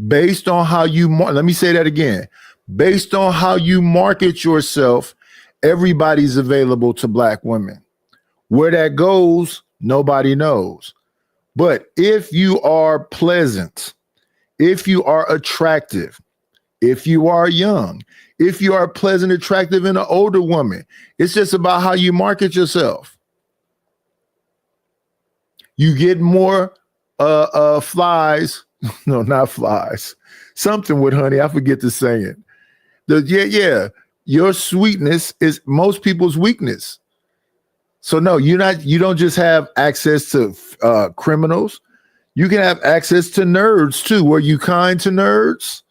Based on how you let me say that again. Based on how you market yourself, everybody's available to black women. Where that goes, nobody knows. But if you are pleasant, if you are attractive, if you are young, if you are pleasant, attractive, and an older woman, it's just about how you market yourself. You get more flies. No, not flies. Something with honey. I forget to say it. Your sweetness is most people's weakness. So no, you don't just have access to criminals. You can have access to nerds too. Were you kind to nerds?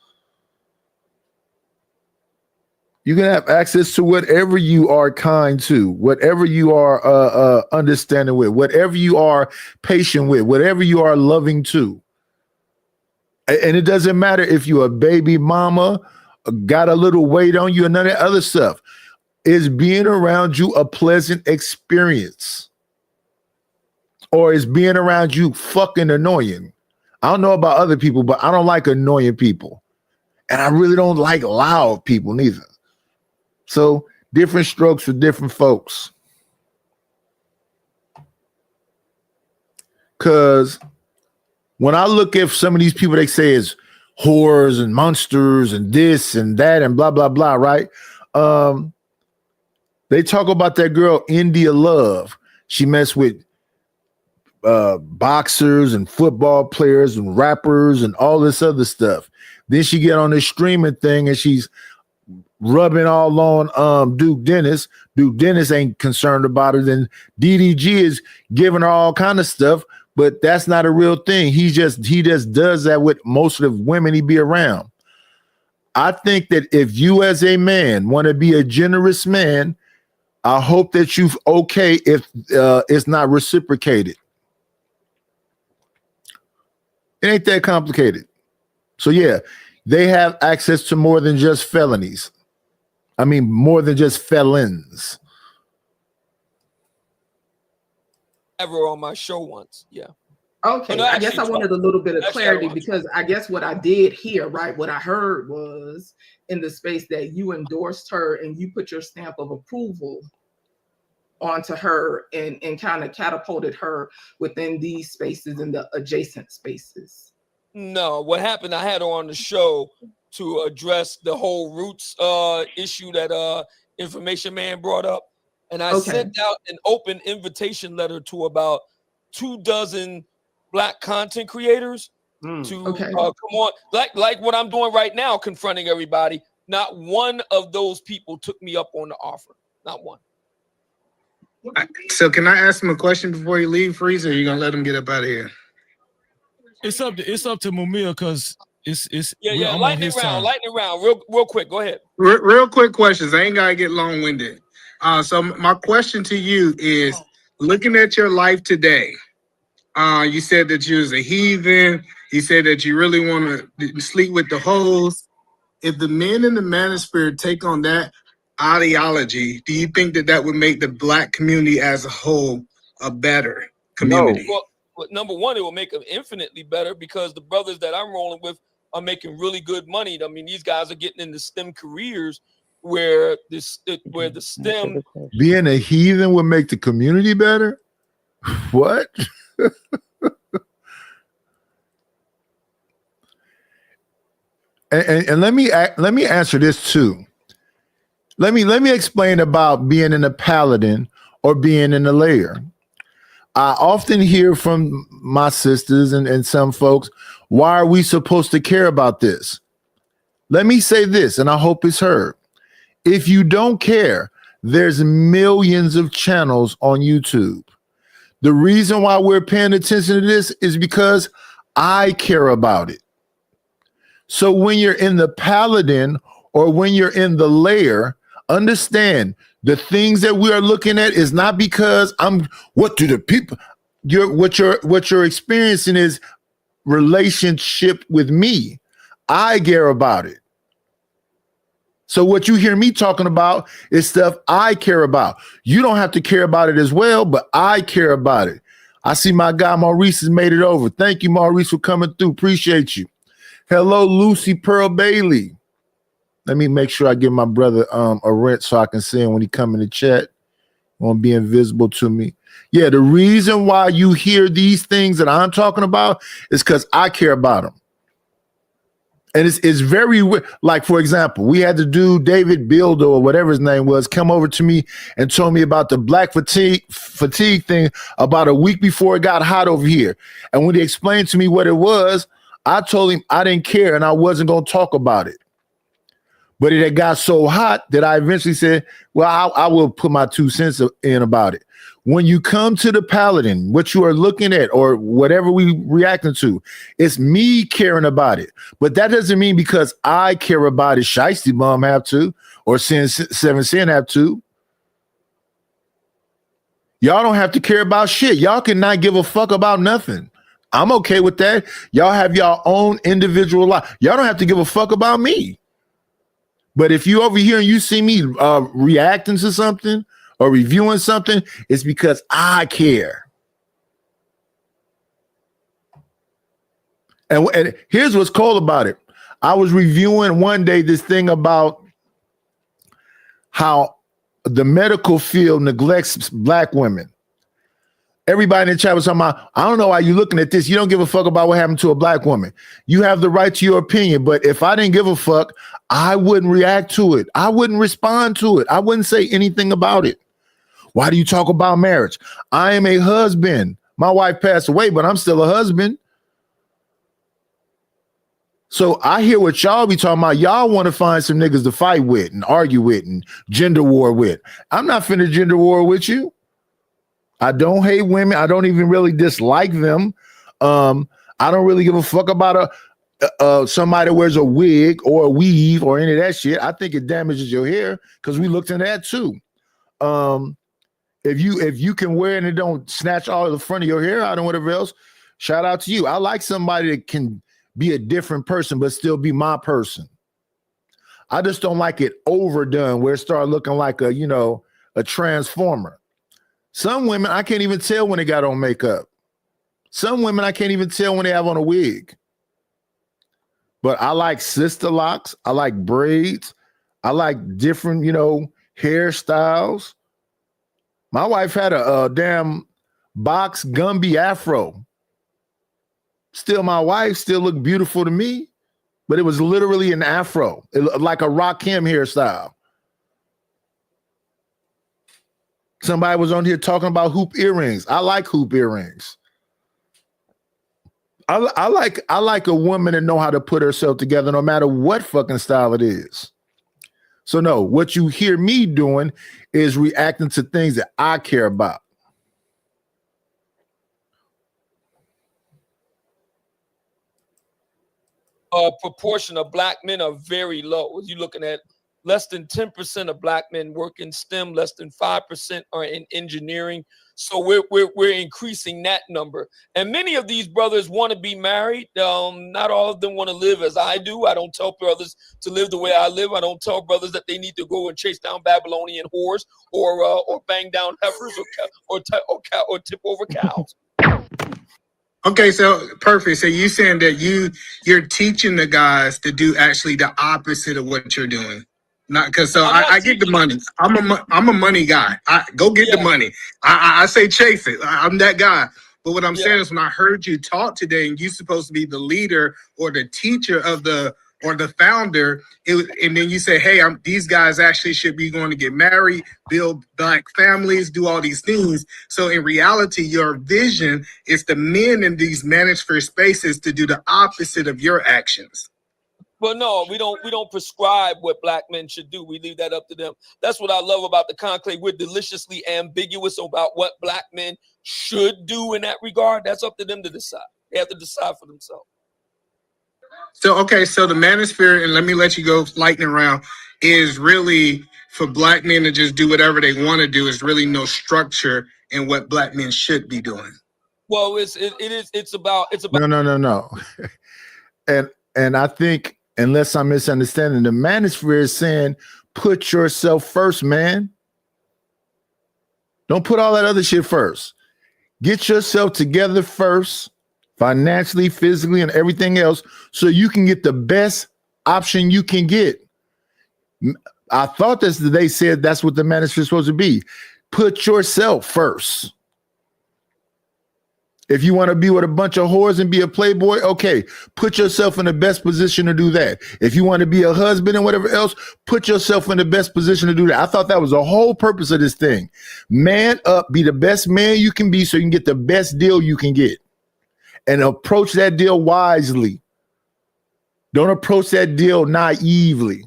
You can have access to whatever you are kind to, whatever you are understanding with, whatever you are patient with, whatever you are loving to. And it doesn't matter if you're a baby mama, got a little weight on you, and none of that other stuff. Is being around you a pleasant experience? Or is being around you fucking annoying? I don't know about other people, but I don't like annoying people. And I really don't like loud people neither. So different strokes for different folks. Because when I look at some of these people, they say is whores and monsters and this and that and blah, blah, blah, right? They talk about that girl, India Love. She messed with boxers and football players and rappers and all this other stuff. Then she get on this streaming thing and she's rubbing all on Duke Dennis. Duke Dennis ain't concerned about her. Then DDG is giving her all kind of stuff, but that's not a real thing. He just does that with most of the women he be around. I think that if you as a man want to be a generous man, I hope that you're okay if it's not reciprocated. It ain't that complicated. So yeah, they have access to more than just felonies. I mean, more than just felons. Ever on my show once, yeah. Okay, But I guess I actually, wanted a little bit of actually, I clarity watched. because I guess what I did hear, right, what I heard was in the space that you endorsed her and you put your stamp of approval onto her and kind of catapulted her within these spaces and the adjacent spaces. No, what happened, I had her on the show to address the whole roots issue that Information Man brought up. And I sent out an open invitation letter to about 24 Black content creators to come on, like what I'm doing right now, confronting everybody. Not one of those people took me up on the offer. Not one. So can I ask him a question before you leave, Freeze, or are you gonna let him get up out of here? It's up to Mumia because it's I'm on lightning his round, time. real quick. Go ahead. Real quick questions. I ain't gotta get long-winded. So my question to you is, looking at your life today, You said that you was a heathen. You said that you really want to sleep with the hoes. If the men in the manosphere take on that ideology, do you think that that would make the black community as a whole a better community? Well, number one, it will make them infinitely better because the brothers that I'm rolling with are making really good money. I mean, these guys are getting into STEM careers where the STEM. Being a heathen would make the community better? What? and let me answer this too. Let me explain about being in a paladin or being in a layer. I often hear from my sisters and some folks, why are we supposed to care about this? Let me say this, and I hope it's heard. If you don't care, there's millions of channels on YouTube. The reason why we're paying attention to this is because I care about it. So when you're in the paladin or when you're in the layer, understand the things that we are looking at is not because what do the people, what you're experiencing is relationship with me. I care about it. So what you hear me talking about is stuff I care about. You don't have to care about it as well, but I care about it. I see my guy Maurice has made it over. Thank you, Maurice, for coming through. Appreciate you. Hello, Lucy Pearl Bailey. Let me make sure I give my brother a rent so I can see him when he come in the chat. Won't be invisible to me. Yeah, the reason why you hear these things that I'm talking about is because I care about them. And it's very, like, for example, we had the dude, David Bildo or whatever his name was, come over to me and told me about the black fatigue thing about a week before it got hot over here. And when he explained to me what it was, I told him I didn't care and I wasn't going to talk about it. But it had got so hot that I eventually said, well, I will put my 2 cents in about it. When you come to the paladin, what you are looking at or whatever we reacting to, it's me caring about it. But that doesn't mean because I care about it, Shiesty Bum have to, or Seven Sin have to. Y'all don't have to care about shit. Y'all cannot give a fuck about nothing. I'm okay with that. Y'all have your own individual life. Y'all don't have to give a fuck about me. But if you over here and you see me reacting to something or reviewing something, it's because I care. And here's what's cool about it. I was reviewing one day this thing about how the medical field neglects black women. Everybody in the chat was talking about, I don't know why you're looking at this. You don't give a fuck about what happened to a black woman. You have the right to your opinion. But if I didn't give a fuck, I wouldn't react to it. I wouldn't respond to it. I wouldn't say anything about it. Why do you talk about marriage? I am a husband. My wife passed away, but I'm still a husband. So I hear what y'all be talking about. Y'all want to find some niggas to fight with and argue with and gender war with. I'm not finna gender war with you. I don't hate women. I don't even really dislike them. I don't really give a fuck about somebody that wears a wig or a weave or any of that shit. I think it damages your hair because we looked into that too. If you can wear it and it don't snatch all of the front of your hair out and whatever else, shout out to you. I like somebody that can be a different person but still be my person. I just don't like it overdone where it started looking like a transformer. Some women, I can't even tell when they got on makeup. Some women, I can't even tell when they have on a wig. But I like sister locks. I like braids. I like different, hairstyles. My wife had a damn box Gumby afro. Still, my wife still looked beautiful to me, but it was literally an afro, like a Rakim hairstyle. Somebody was on here talking about hoop earrings. I like hoop earrings. I like a woman that know how to put herself together no matter what fucking style it is. So no, what you hear me doing is reacting to things that I care about. Proportion of black men are very low. You're looking at less than 10% of black men work in STEM, less than 5% are in engineering. So we're increasing that number. And many of these brothers want to be married. Not all of them want to live as I do. I don't tell brothers to live the way I live. I don't tell brothers that they need to go and chase down Babylonian whores or bang down heifers or tip over cows. Okay, so perfect. So you saying that you're teaching the guys to do actually the opposite of what you're doing. Not because so I get the money. I'm a money guy. I go get the money. I say chase it. I'm that guy. But what I'm saying is when I heard you talk today and you're supposed to be the leader or the teacher of the or the founder, and then you say, hey, these guys actually should be going to get married, build black families, do all these things. So in reality, your vision is the men in these manosphere spaces to do the opposite of your actions. Well, no, we don't prescribe what black men should do. We leave that up to them. That's what I love about the conclave. We're deliciously ambiguous about what black men should do in that regard. That's up to them to decide. They have to decide for themselves. So, okay, so the manosphere, and let me let you go lightning round, is really for black men to just do whatever they want to do. Is really no structure in what black men should be doing. Well, it's about No. And I think, unless I'm misunderstanding, the manosphere is saying, put yourself first, man. Don't put all that other shit first. Get yourself together first, financially, physically, and everything else, so you can get the best option you can get. I thought they said that's what the manosphere is supposed to be. Put yourself first. If you want to be with a bunch of whores and be a playboy, okay, put yourself in the best position to do that. If you want to be a husband and whatever else, put yourself in the best position to do that. I thought that was the whole purpose of this thing. Man up, be the best man you can be so you can get the best deal you can get. And approach that deal wisely. Don't approach that deal naively.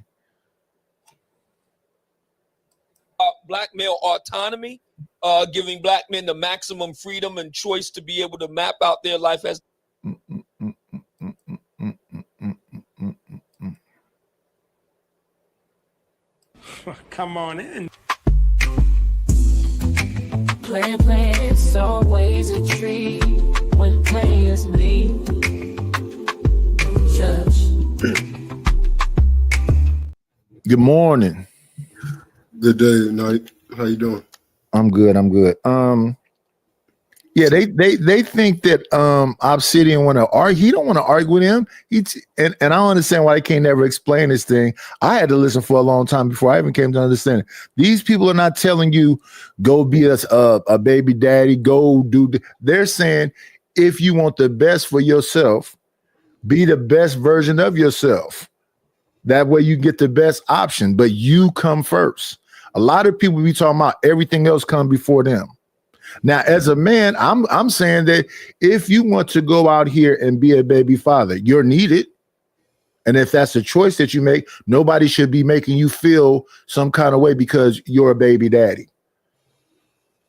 Black male autonomy, giving black men the maximum freedom and choice to be able to map out their life as. Come on in. Play, it's always a treat when players leave. Good morning. Good day, night. How you doing? I'm good. Yeah, they think that Obsidian want to argue. He don't want to argue with him. And I don't understand why they can't never explain this thing. I had to listen for a long time before I even came to understand it. These people are not telling you go be a baby daddy, go do. They're saying if you want the best for yourself, be the best version of yourself. That way you get the best option, but you come first. A lot of people be talking about everything else come before them. Now, as a man, I'm saying that if you want to go out here and be a baby father, you're needed. And if that's a choice that you make, nobody should be making you feel some kind of way because you're a baby daddy.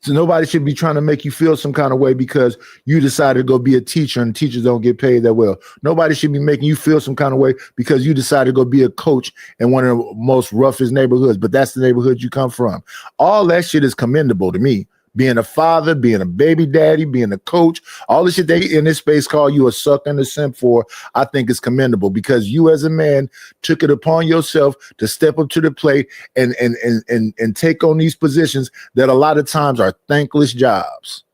So nobody should be trying to make you feel some kind of way because you decided to go be a teacher and teachers don't get paid that well. Nobody should be making you feel some kind of way because you decided to go be a coach in one of the most roughest neighborhoods, but that's the neighborhood you come from. All that shit is commendable to me. Being a father, being a baby daddy, being a coach, all the shit they in this space call you a sucker and a simp for, I think is commendable because you as a man took it upon yourself to step up to the plate and take on these positions that a lot of times are thankless jobs.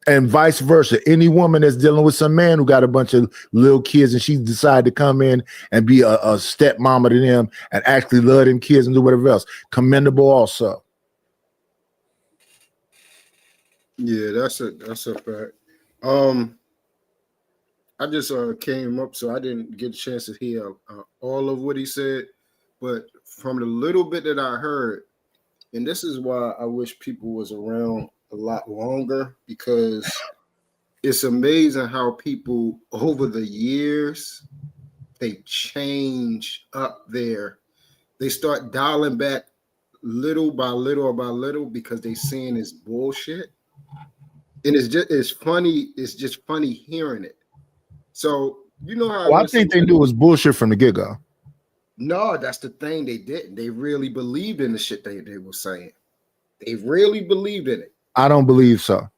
And vice versa. Any woman that's dealing with some man who got a bunch of little kids and she decided to come in and be a stepmama to them and actually love them kids and do whatever else, commendable also. Yeah, that's a fact. I just came up, so I didn't get a chance to hear all of what he said, but from the little bit that I heard, and this is why I wish people was around a lot longer, because it's amazing how people over the years they change up there. They start dialing back little by little because they seeing this bullshit. And it's just funny hearing it. So you know how I think they knew it was bullshit from the get-go. No, that's the thing. They didn't. They really believed in the shit they were saying. They really believed in it. I don't believe so.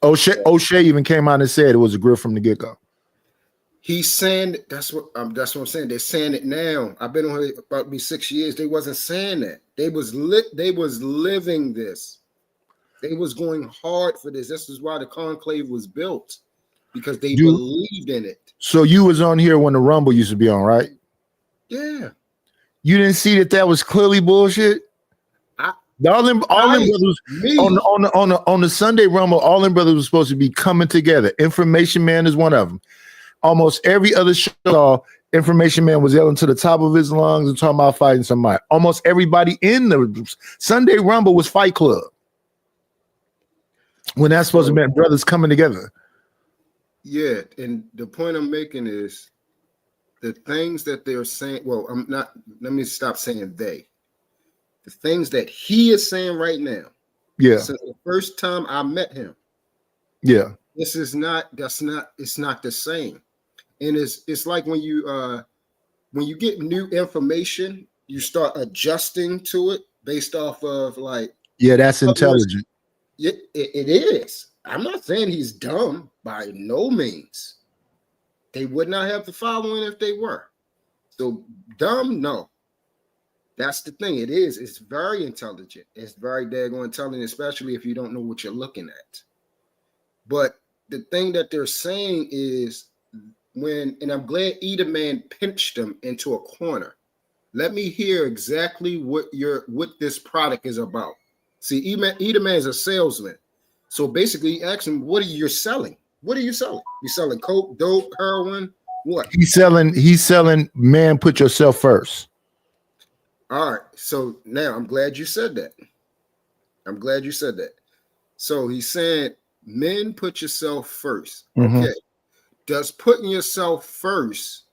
O'Shea even came out and said it was a grift from the get-go. He's saying that's what I'm saying. They're saying it now. I've been on here about to be 6 years. They wasn't saying that. They was living this. They was going hard for this. This is why the conclave was built, because they believed in it. So you was on here when the Rumble used to be on, right? Yeah. You didn't see that was clearly bullshit. All them brothers on the Sunday Rumble, all them brothers were supposed to be coming together. Information Man is one of them. Almost every other show, Information Man was yelling to the top of his lungs and talking about fighting somebody. Almost everybody in the Sunday Rumble was Fight Club. When that's supposed to be brothers coming together. Yeah, and the point I'm making is the things that they're saying. Well, I'm not. Let me stop saying they. The things that he is saying right now. Yeah. Since the first time I met him. Yeah. This is not. That's not. It's not the same. And it's like when you get new information, you start adjusting to it based off of like. Yeah, that's intelligent. It is. I'm not saying he's dumb by no means. They would not have the following if they were. So dumb, no. That's the thing. It is. It's very intelligent. It's very daggone intelligent, especially if you don't know what you're looking at. But the thing that they're saying is and I'm glad Eda Man pinched them into a corner. Let me hear exactly what this product is about. See, Eda Man is a salesman. So basically, he asked him, what are you selling? What are you selling? You selling coke, dope, heroin? What? He's selling, man, put yourself first. All right. So now I'm glad you said that. So he's saying, men, put yourself first. Mm-hmm. Okay. Does putting yourself first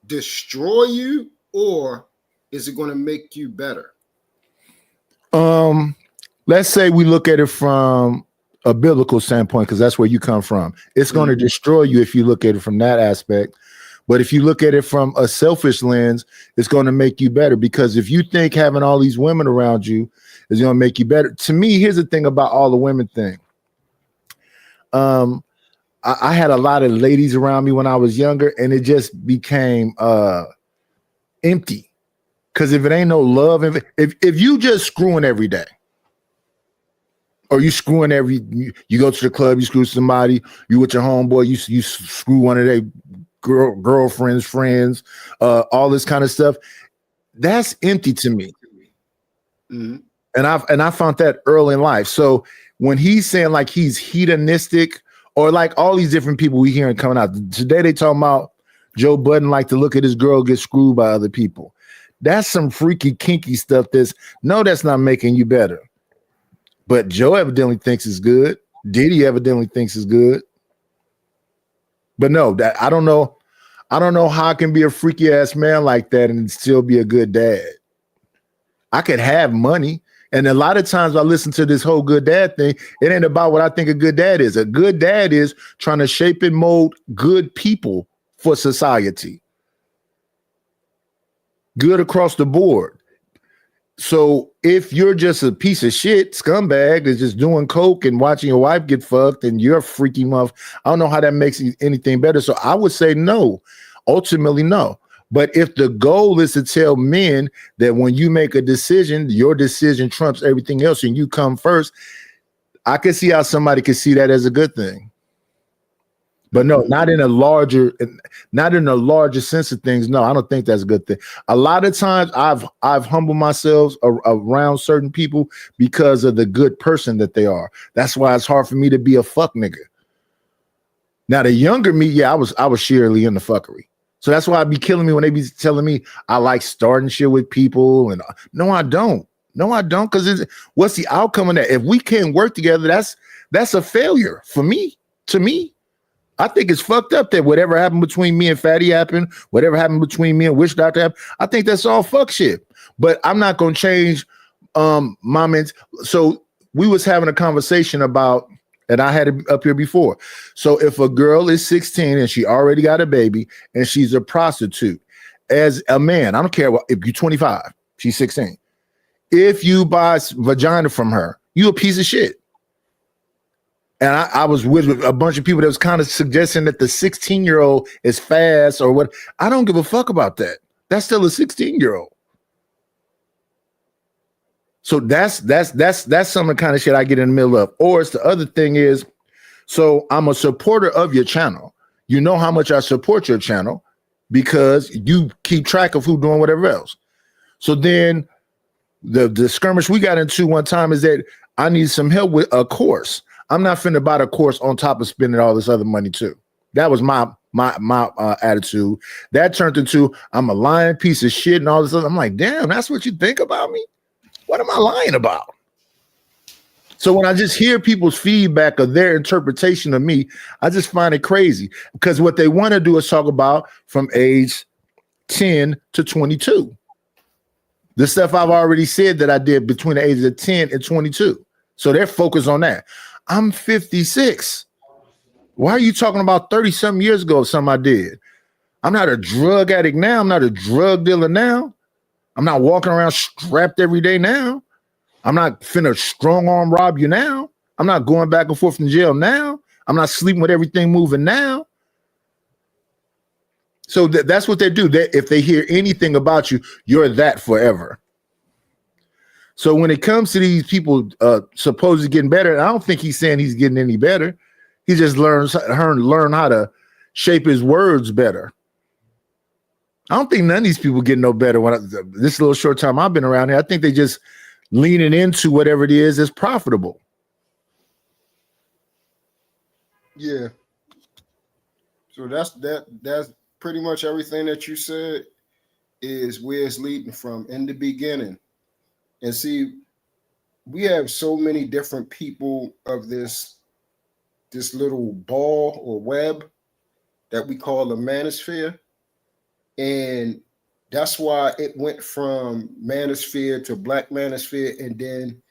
destroy you, or is it going to make you better? Let's say we look at it from a biblical standpoint, because that's where you come from. It's going to destroy you if you look at it from that aspect. But if you look at it from a selfish lens, it's going to make you better, because if you think having all these women around you is going to make you better. To me, here's the thing about all the women thing. I had a lot of ladies around me when I was younger, and it just became empty. Because if it ain't no love, if you just screwing every day, or you screwing you go to the club, you screw somebody, you with your homeboy, you screw one of their girlfriends, friends, all this kind of stuff, that's empty to me. Mm-hmm. And I found that early in life. So when he's saying like he's hedonistic, or like all these different people we hearing coming out today, they talking about Joe Budden like to look at his girl get screwed by other people. That's some freaky, kinky stuff. That's not making you better. But Joe evidently thinks it's good. Diddy evidently thinks it's good. But no, that I don't know how I can be a freaky ass man like that and still be a good dad. I could have money. And a lot of times I listen to this whole good dad thing. It ain't about what I think a good dad is. A good dad is trying to shape and mold good people for society. Good across the board. So if you're just a piece of shit scumbag that's just doing coke and watching your wife get fucked and you're a freaky muff, I don't know how that makes anything better. So I would say no. Ultimately, no. But if the goal is to tell men that when you make a decision, your decision trumps everything else and you come first, I can see how somebody could see that as a good thing. But no, not in a larger sense of things. No, I don't think that's a good thing. A lot of times I've humbled myself around certain people because of the good person that they are. That's why it's hard for me to be a fuck nigga. Now the younger me, yeah, I was sheerly in the fuckery. So that's why I'd be killing me when they be telling me I like starting shit with people. And no, I don't. Because what's the outcome of that? If we can't work together, that's a failure for me. To me, I think it's fucked up that whatever happened between me and Fatty happened, whatever happened between me and Witch Doctor happened. I think that's all fuck shit. But I'm not gonna change my men's. So we was having a conversation about. And I had it up here before. So if a girl is 16 and she already got a baby and she's a prostitute as a man, I don't care what, if you're 25, she's 16. If you buy vagina from her, you a piece of shit. And I was with a bunch of people that was kind of suggesting that the 16-year-old is fast or what. I don't give a fuck about that. That's still a 16-year-old. So that's some of the kind of shit I get in the middle of. Or it's the other thing is, so I'm a supporter of your channel. You know how much I support your channel because you keep track of who doing whatever else. So then the skirmish we got into one time is that I need some help with a course. I'm not finna buy the course on top of spending all this other money too. That was my attitude. That turned into I'm a lying piece of shit and all this other. I'm like, damn, that's what you think about me? What am I lying about? So when I just hear people's feedback of their interpretation of me, I just find it crazy because what they want to do is talk about from age 10 to 22. The stuff I've already said that I did between the ages of 10 and 22. So they're focused on that. I'm 56. Why are you talking about 30-something years ago of something I did? I'm not a drug addict now. I'm not a drug dealer now. I'm not walking around strapped every day now. I'm not finna strong arm rob you now. I'm not going back and forth from jail now. I'm not sleeping with everything moving now. So that's what they do. If they hear anything about you, you're that forever. So when it comes to these people supposedly getting better, I don't think he's saying he's getting any better. He just learn how to shape his words better. I don't think none of these people get no better. This little short time I've been around here, I think they just leaning into whatever it is that's profitable. Yeah. So that's pretty much everything that you said is where it's leading from in the beginning. And see, we have so many different people of this little ball or web that we call the manosphere. And that's why it went from manosphere to black manosphere and then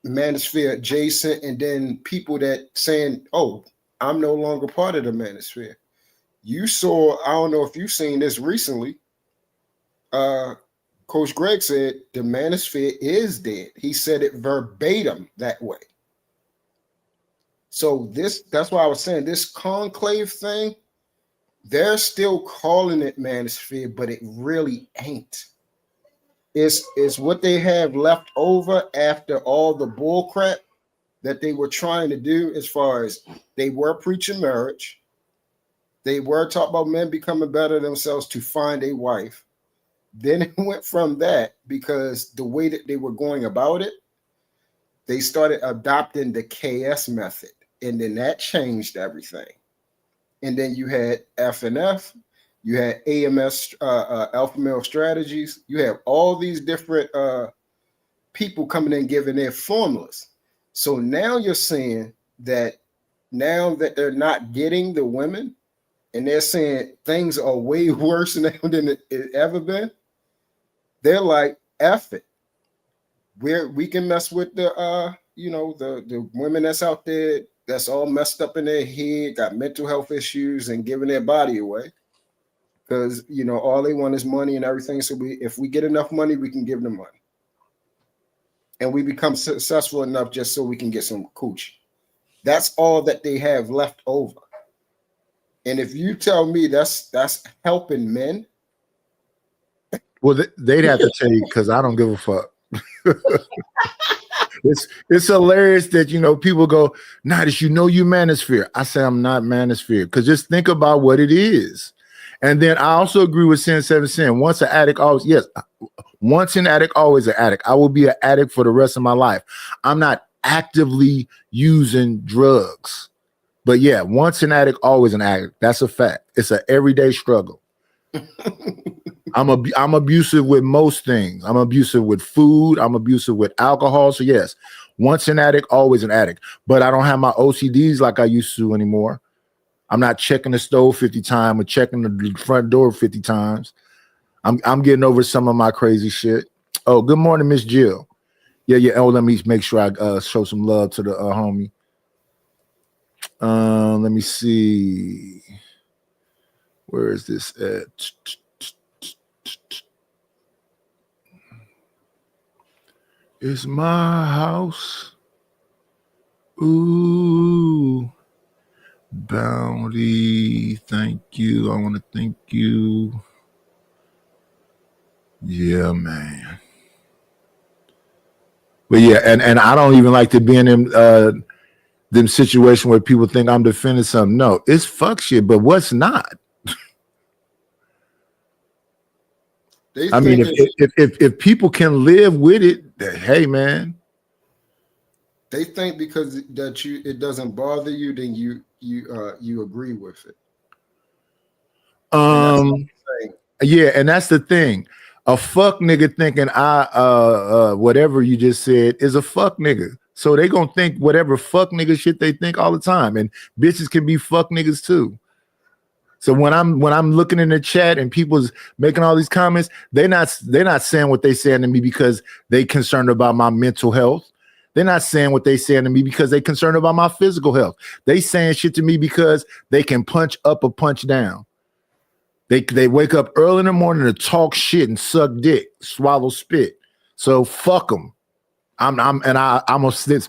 manosphere adjacent, and then people that saying, oh, I'm no longer part of the manosphere. You saw, I don't know if you've seen this recently, Coach Greg said the manosphere is dead. He said it verbatim that way. So that's why I was saying this conclave thing, they're still calling it manosphere, but it really ain't. It's what they have left over after all the bull crap that they were trying to do, as far as they were preaching marriage. They were talking about men becoming better themselves to find a wife. Then it went from that, because the way that they were going about it, they started adopting the KS method. And then that changed everything. And then you had FNF, you had AMS, Alpha Male Strategies. You have all these different people coming in giving their formulas. So now you're saying that now that they're not getting the women, and they're saying things are way worse now than it ever been, they're like, F it. We can mess with the the women that's out there that's all messed up in their head, got mental health issues, and giving their body away. Because all they want is money and everything. So if we get enough money, we can give them money. And we become successful enough just so we can get some coochie. That's all that they have left over. And if you tell me that's helping men, well, they'd have to tell you, because I don't give a fuck. It's hilarious that people go, Nadish, you manosphere. I say I'm not manosphere, because just think about what it is. And then I also agree with Sin 7 Sin. Once an addict, always, yes. Once an addict, always an addict. I will be an addict for the rest of my life. I'm not actively using drugs. But yeah, once an addict, always an addict. That's a fact. It's an everyday struggle. I'm abusive with most things. I'm abusive with food. I'm abusive with alcohol. So yes, once an addict, always an addict. But I don't have my OCDs like I used to anymore. I'm not checking the stove 50 times or checking the front door 50 times. I'm getting over some of my crazy shit. Oh, good morning, Miss Jill. Yeah. Oh, let me make sure I show some love to the homie. Let me see. Where is this at? It's my house. Ooh, Bounty. Thank you. I want to thank you. Yeah, man. But yeah, and I don't even like to be in them situation where people think I'm defending something. No, it's fuck shit, but what's not? They I mean, think it's, if people can live with it, hey man. they think because that it doesn't bother you, then you agree with it. Yeah, and that's the thing. A fuck nigga thinking whatever you just said is a fuck nigga. So they gonna think whatever fuck nigga shit they think all the time. And bitches can be fuck niggas too. So when I'm looking in the chat and people's making all these comments, they're not saying what they saying to me because they concerned about my mental health. They're not saying what they saying to me because they concerned about my physical health. They saying shit to me because they can punch up or punch down. They wake up early in the morning to talk shit and suck dick, swallow spit. So fuck them. I'm gonna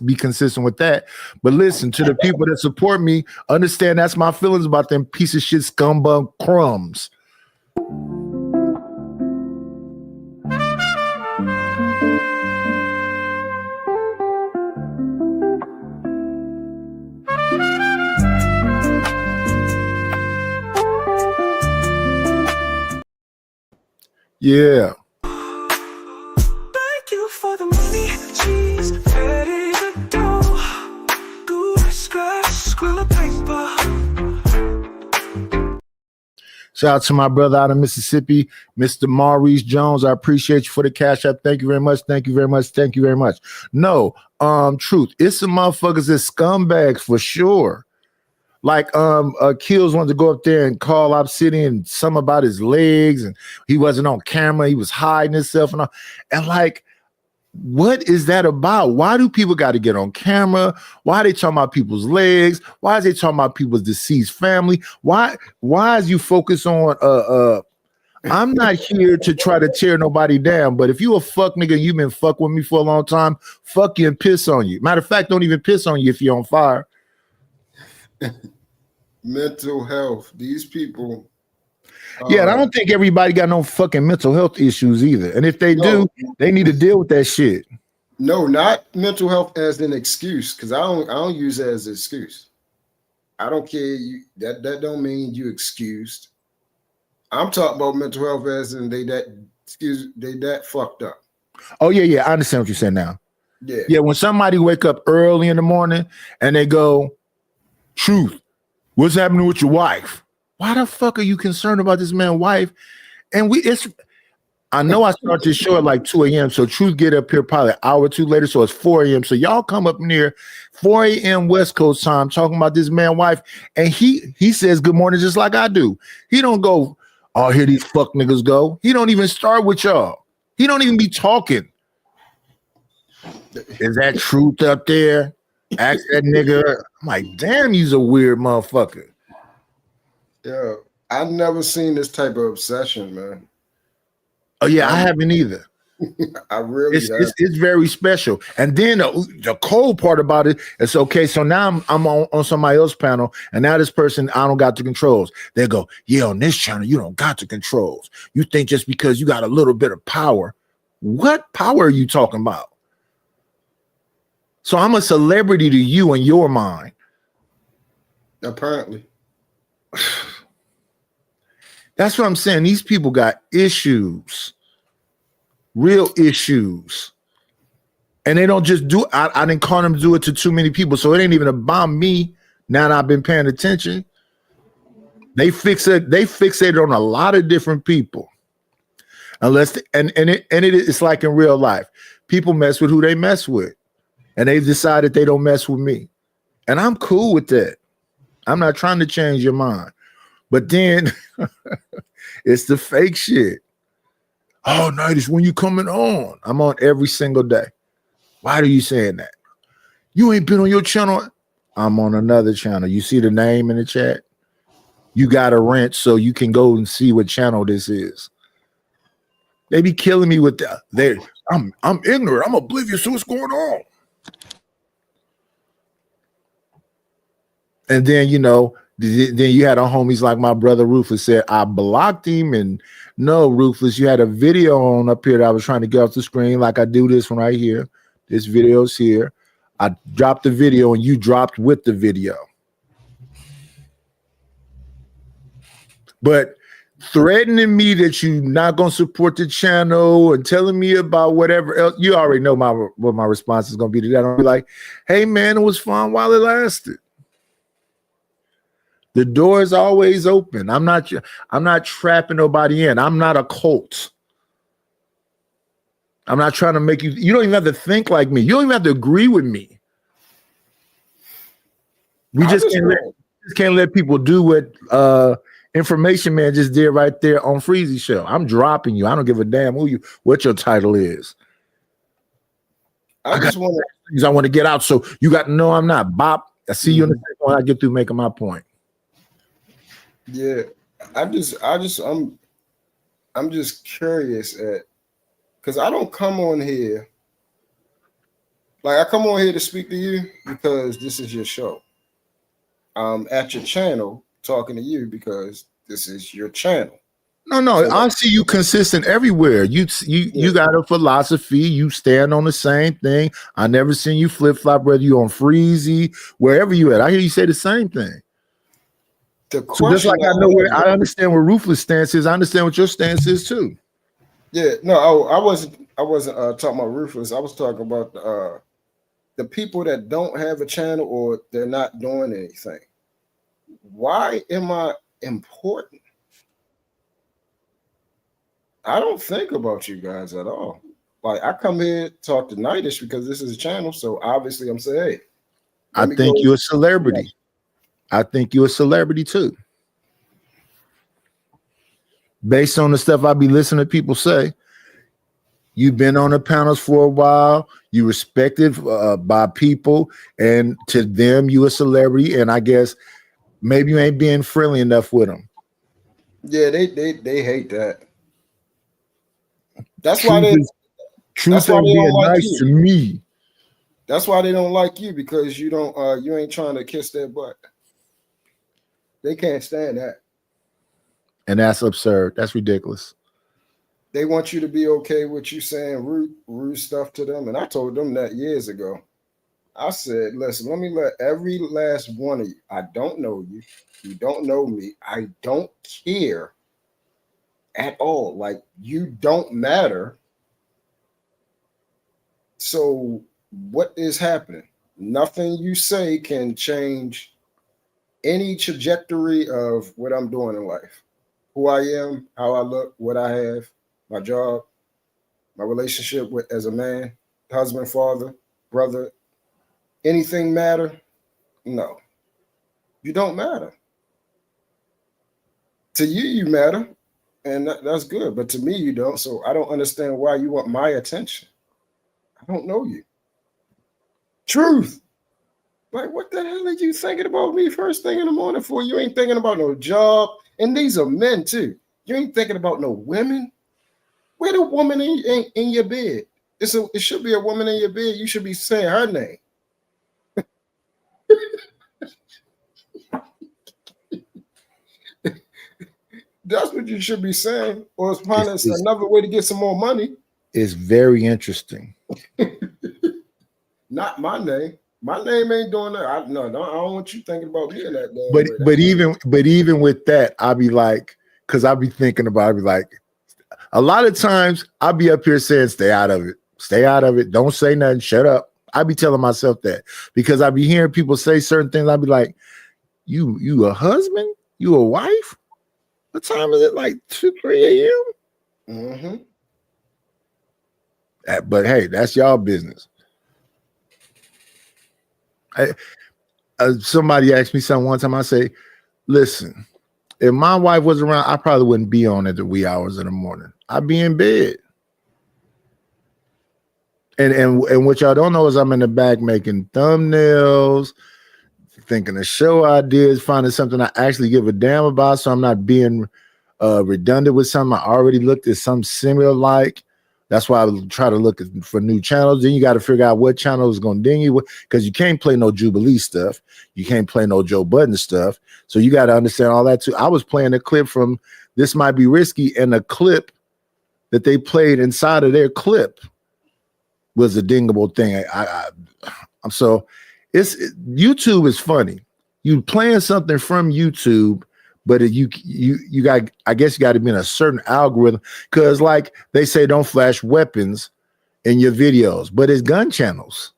be consistent with that. But listen, to the people that support me, understand that's my feelings about them piece of shit scumbag crumbs. Yeah. Thank you for the money, cheese, ready to go. Good scratch, squill of paper. Shout out to my brother out of Mississippi, Mr. Maurice Jones. I appreciate you for the cash app. Thank you very much. Thank you very much. Thank you very much. No, truth. It's some motherfuckers that scumbags for sure. Like Kills wanted to go up there and call Obsidian some about his legs, and he wasn't on camera. He was hiding himself and all. And like, what is that about? Why do people got to get on camera? Why are they talking about people's legs? Why is they talking about people's deceased family? Why is you focus on I'm not here to try to tear nobody down, but if you a fuck nigga and you've been fuck with me for a long time, fuck you and piss on you. Matter of fact, don't even piss on you if you're on fire. Mental health. These people. Yeah, and I don't think everybody got no fucking mental health issues either. And if they do, they need to deal with that shit. No, not mental health as an excuse, because I don't use it as an excuse. I don't care. That don't mean you excused. I'm talking about mental health as in they that fucked up. Oh yeah, I understand what you're saying now. Yeah. When somebody wake up early in the morning and they go, Truth, what's happening with your wife? Why the fuck are you concerned about this man's wife? And I know I start this show at like 2 a.m. So Truth get up here probably an hour or two later. So it's 4 a.m. So y'all come up near 4 a.m. West Coast time talking about this man's wife. And he says good morning just like I do. He don't go, oh, here these fuck niggas go. He don't even start with y'all. He don't even be talking. Is that Truth up there? Ask that nigga. I'm like, damn, he's a weird motherfucker. Yeah, I've never seen this type of obsession, man. Oh yeah, I haven't either. I really it's very special. And then the cold part about it is okay. So now I'm on somebody else's panel, and now this person I don't got the controls. They go, yeah, on this channel you don't got the controls. You think just because you got a little bit of power, what power are you talking about? So I'm a celebrity to you in your mind. Apparently. That's what I'm saying. These people got issues, real issues. And they don't just do, I didn't call them to do it to too many people. So it ain't even about me now that I've been paying attention. They fixate on a lot of different people. Unless, it's like in real life. People mess with who they mess with. And they've decided they don't mess with me. And I'm cool with that. I'm not trying to change your mind. But then it's the fake shit. Oh, Nightis, when you coming on? I'm on every single day. Why are you saying that? You ain't been on your channel. I'm on another channel. You see the name in the chat? You got to rent so you can go and see what channel this is. They be killing me with that. I'm ignorant. I'm oblivious to what's going on. And then then you had homies like my brother Rufus said, I blocked him. And no, Rufus, you had a video on up here that I was trying to get off the screen, like I do this one right here. This video's here. I dropped the video and you dropped with the video. But threatening me that you're not going to support the channel and telling me about whatever else, you already know what my response is going to be to that. I'll be like, hey, man, it was fun while it lasted. The door is always open. I'm not trapping nobody in. I'm not a cult. I'm not trying to make you don't even have to think like me. You don't even have to agree with me. We just can't let people do what Information Man just did right there on Freezy Show. I'm dropping you. I don't give a damn what your title is. I just want things I want to get out. So you got to know I'm not. Bop. I see you in the second when I get through making my point. Yeah, I'm just curious because I don't come on here. Like, I come on here to speak to you because this is your show. I'm at your channel talking to you because this is your channel. No, so I see you consistent everywhere. You got a philosophy. You stand on the same thing. I never seen you flip flop, whether you on Freezy, wherever you at. I hear you say the same thing. So just like I understand where Ruthless stance is, I understand what your stance is too. Yeah, no, I wasn't talking about Ruthless. I was talking about the people that don't have a channel or they're not doing anything. Why am I important? I don't think about you guys at all. Like, I come here to talk to Nightish because this is a channel, so obviously I'm saying, hey. I think you're a celebrity. I think you're a celebrity too. Based on the stuff I be listening to people say, you've been on the panels for a while. You respected by people, and to them, you a celebrity. And I guess maybe you ain't being friendly enough with them. Yeah, they hate that. That's why they don't like nice you. To me. That's why they don't like you, because you don't you ain't trying to kiss their butt. They can't stand that. And that's absurd. That's ridiculous. They want you to be okay with you saying rude stuff to them. And I told them that years ago. I said, listen, let me let every last one of you. I don't know you. You don't know me. I don't care at all. Like, you don't matter. So what is happening? Nothing you say can change any trajectory of what I'm doing in life. Who I am, how I look, what I have, my job, my relationship with as a man, husband, father, brother. Anything matter? No. You don't matter. To you, you matter, and that's good. But to me, you don't. So I don't understand why you want my attention. I don't know you. Truth. Like, what the hell are you thinking about me first thing in the morning for? You ain't thinking about no job. And these are men too. You ain't thinking about no women. Where the woman in your bed? It should be a woman in your bed. You should be saying her name. That's what you should be saying. Or it's finding another way to get some more money. It's very interesting. Not my name. My name ain't doing that. I don't want you thinking about me in that damn way. But even with that, I'll be like, because I'll be thinking about, I'll be like, a lot of times I'll be up here saying, stay out of it. Stay out of it. Don't say nothing. Shut up. I be telling myself that because I be hearing people say certain things. I'll be like, you a husband? You a wife? What time is it? Like 2, 3 a.m.? Mm-hmm. But hey, that's y'all business. Somebody asked me something one time. I say, listen, if my wife was around, I probably wouldn't be on at the wee hours in the morning. I'd be in bed. And what y'all don't know is I'm in the back making thumbnails, thinking of show ideas, finding something I actually give a damn about, so I'm not being redundant with something I already looked at something similar like. That's why I try to look for new channels. Then you got to figure out what channel is going to ding you, because you can't play no Jubilee stuff. You can't play no Joe Budden stuff. So you got to understand all that too. I was playing a clip from This Might Be Risky, and a clip that they played inside of their clip was a dingable thing. So YouTube is funny. You playing something from YouTube, but you got, I guess you got to be in a certain algorithm, because like they say, don't flash weapons in your videos, but it's gun channels.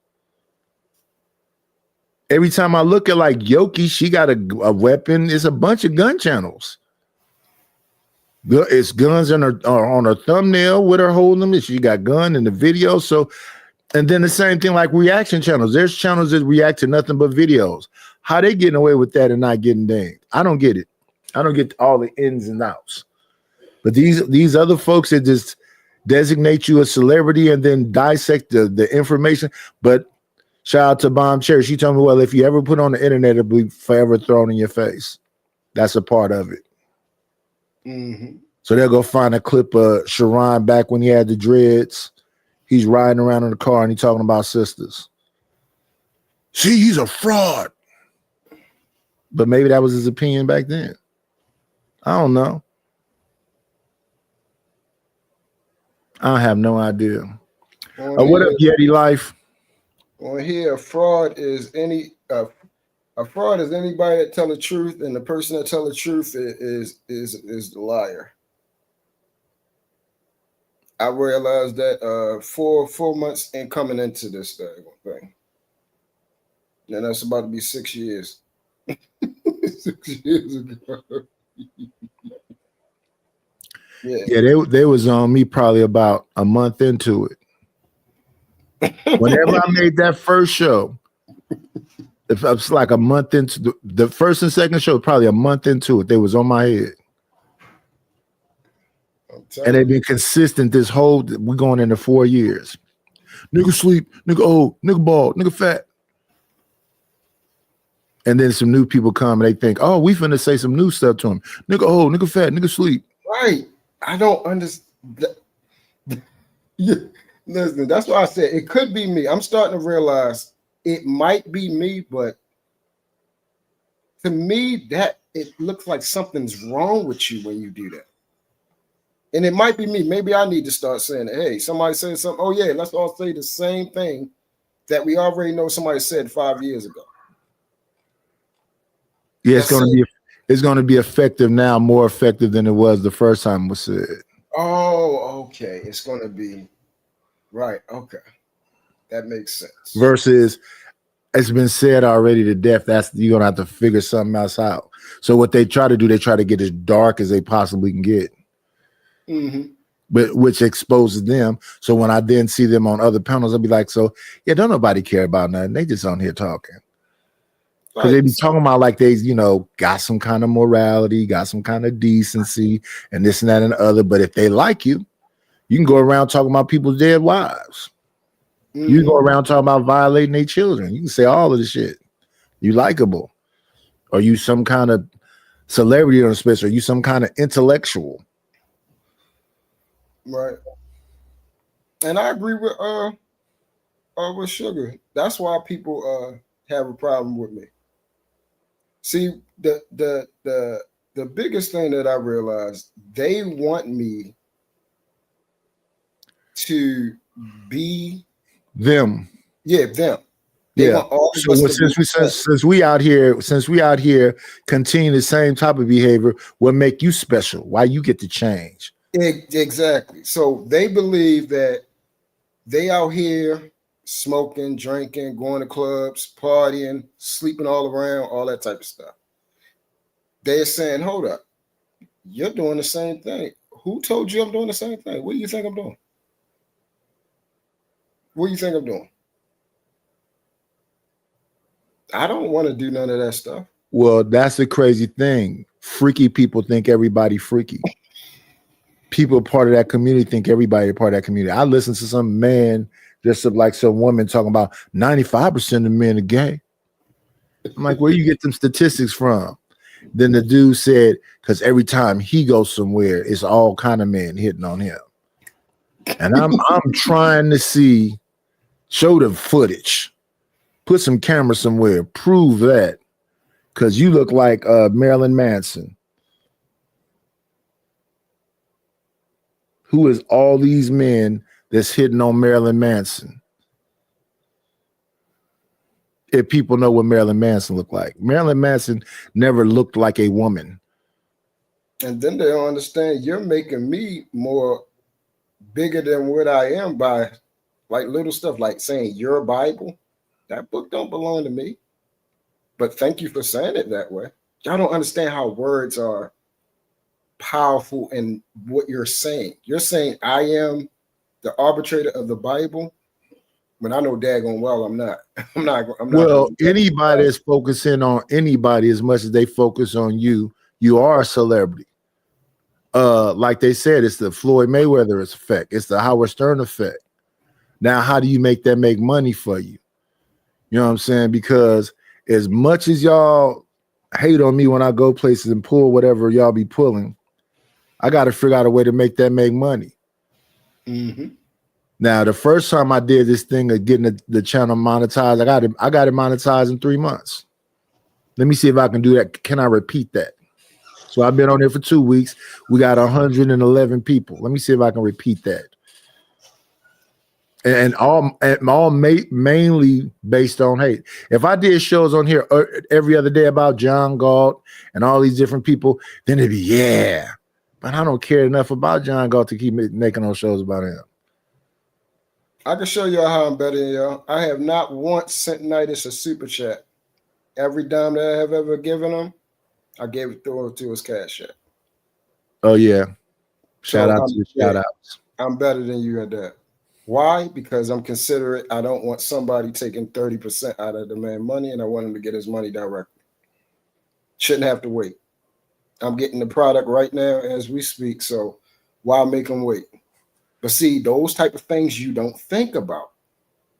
Every time I look at like Yoki, she got a weapon. It's a bunch of gun channels. It's guns on her thumbnail with her holding them. She got gun in the video. So, and then the same thing like reaction channels. There's channels that react to nothing but videos. How they getting away with that and not getting dinged? I don't get it. I don't get all the ins and outs. But these other folks that just designate you a celebrity and then dissect the information. But shout out to Bomb Cherry. She told me, well, if you ever put on the internet, it'll be forever thrown in your face. That's a part of it. Mm-hmm. So they'll go find a clip of Sharon back when he had the dreads. He's riding around in the car and he's talking about sisters. See, he's a fraud. But maybe that was his opinion back then. I don't know. I have no idea. What up, Yeti Life? On here, a fraud is anybody that tell the truth, and the person that tell the truth is the liar. I realized that 4 months in coming into this thing. And that's about to be 6 years. 6 years ago. Yeah, they was on me probably about a month into it. Whenever I made that first show, if I was like a month into the first and second show, probably a month into it, they was on my head. And they've been consistent this whole, we're going into 4 years. Nigga sleep, nigga old, nigga bald, nigga fat. And then some new people come and they think, oh, we finna say some new stuff to him. Nigga old, nigga fat, nigga sleep. Right. I don't understand. Listen, that's why I said it could be me. I'm starting to realize it might be me, but to me, that it looks like something's wrong with you when you do that. And it might be me. Maybe I need to start saying, hey, somebody said something. Oh, yeah, let's all say the same thing that we already know somebody said 5 years ago. Yeah, it's gonna be effective now, more effective than it was the first time it was said. Oh, okay. It's gonna be right. Okay. That makes sense. Versus it's been said already to death. That's you're gonna have to figure something else out. So what they try to do, they try to get as dark as they possibly can get. Mm-hmm. But which exposes them. So when I then see them on other panels, I'll be like, so yeah, don't nobody care about nothing. They just on here talking. Because they be talking about like they, got some kind of morality, got some kind of decency, and this and that and the other. But if they like you, you can go around talking about people's dead wives. Mm-hmm. You can go around talking about violating their children. You can say all of the shit. You likable. Or you some kind of celebrity on the space, or you some kind of intellectual. Right. And I agree with Sugar. That's why people have a problem with me. See, the biggest thing that I realized, they want me to be them. Yeah, them. Yeah. So since we out here continue the same type of behavior, what make you special? Why you get to change? Exactly. So they believe that they out here smoking, drinking, going to clubs, partying, sleeping all around, all that type of stuff. They're saying, hold up, you're doing the same thing. Who told you I'm doing the same thing? What do you think I'm doing? What do you think I'm doing? I don't want to do none of that stuff. Well, that's the crazy thing. Freaky people think everybody freaky. People part of that community think everybody a part of that community. I listen to some man just like some woman talking about 95% of men are gay. I'm like, where you get them statistics from? Then the dude said, because every time he goes somewhere, it's all kind of men hitting on him. And I'm trying to see, show the footage, put some camera somewhere, prove that, because you look like Marilyn Manson. Who is all these men that's hitting on Marilyn Manson? If people know what Marilyn Manson looked like. Marilyn Manson never looked like a woman. And then they don't understand you're making me more bigger than what I am by like little stuff like saying your Bible. That book don't belong to me. But thank you for saying it that way. Y'all don't understand how words are powerful in what you're saying. You're saying I am the arbitrator of the Bible. When I know daggone well I'm not. I'm not. Well, anybody that's focusing on anybody as much as they focus on you, you are a celebrity. Like they said, it's the Floyd Mayweather effect. It's the Howard Stern effect. Now, how do you make that make money for you? You know what I'm saying? Because as much as y'all hate on me when I go places and pull whatever y'all be pulling, I got to figure out a way to make that make money. Mm-hmm. Now, the first time I did this thing of getting the channel monetized, I got it monetized in 3 months. Let me see if I can do that. Can I repeat that? So I've been on there for 2 weeks. We got 111 people. Let me see if I can repeat that. And mainly based on hate. If I did shows on here every other day about John Galt and all these different people, then it'd be, yeah. But I don't care enough about John Galt to keep making those shows about him. I can show y'all how I'm better than y'all. I have not once sent Nidus a super chat. Every dime that I have ever given him, I gave it to his cash app. Oh yeah. Shout So out to the shout outs. I'm better than you at that. Why? Because I'm considerate. I don't want somebody taking 30% out of the man's money, and I want him to get his money directly. Shouldn't have to wait. I'm getting the product right now as we speak, so why make him wait? But see, those type of things you don't think about.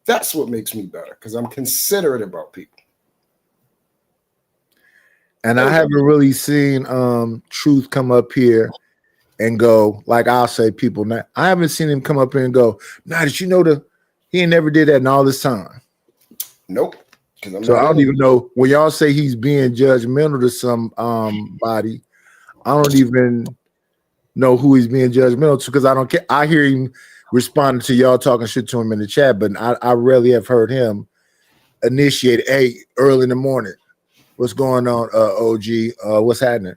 That's what makes me better, because I'm considerate about people. And I haven't really seen Truth come up here and go, like I'll say people now. I haven't seen him come up here and go, nah, did you know he ain't never did that in all this time? Nope. So I don't even know when y'all say he's being judgmental to somebody, I don't even know who he's being judgmental to because I don't care. I hear him responding to y'all talking shit to him in the chat, but I rarely have heard him initiate, hey, early in the morning. What's going on, OG? What's happening?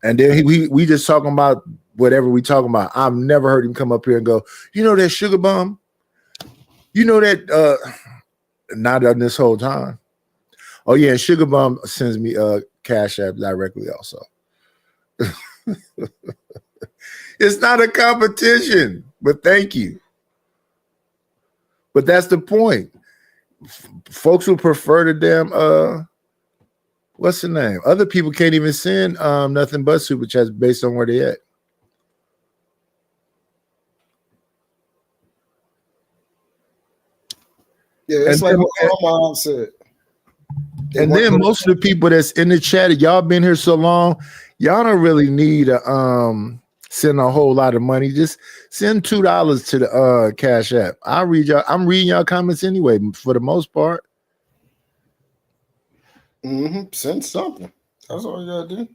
And then we just talking about whatever we talking about. I've never heard him come up here and go, you know that Sugar Bum? You know that not on this whole time. Oh yeah, and Sugar Bum sends me Cash App directly also. It's not a competition, but thank you. But that's the point. Folks who prefer the damn what's the name? Other people can't even send nothing but super chats based on where they at. Yeah, it's like what Mom said. And then most of the people that's in the chat, y'all been here so long, y'all don't really need to send a whole lot of money. Just send $2 to the Cash App. I'm reading y'all comments anyway, for the most part. Send something. That's all you gotta do.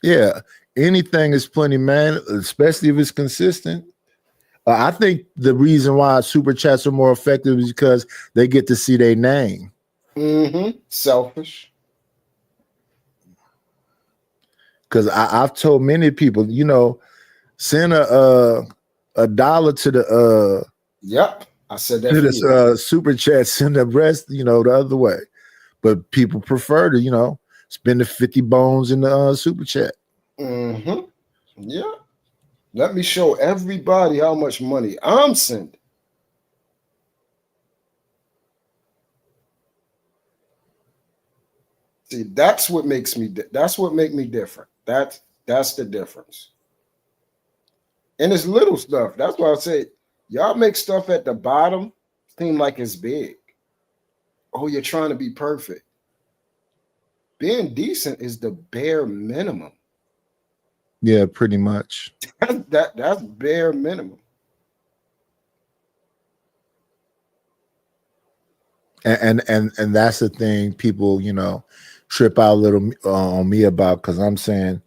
Yeah, anything is plenty, man, especially if it's consistent. I think the reason why super chats are more effective is because they get to see their name. Selfish. Because I've told many people, you know, send a $1 to the Yep, I said that to for this you. super chat, send the rest, you know, the other way. But people prefer to, you know, spend the 50 bones in the super chat. Yeah. Let me show everybody how much money I'm sending. See, that's what makes me different. That's the difference. And it's little stuff. That's why I say y'all make stuff at the bottom seem like it's big. Oh, you're trying to be perfect. being decent is the bare minimum. Yeah, pretty much. That's bare minimum. And that's the thing people, you know, trip out a little on me about, because I'm saying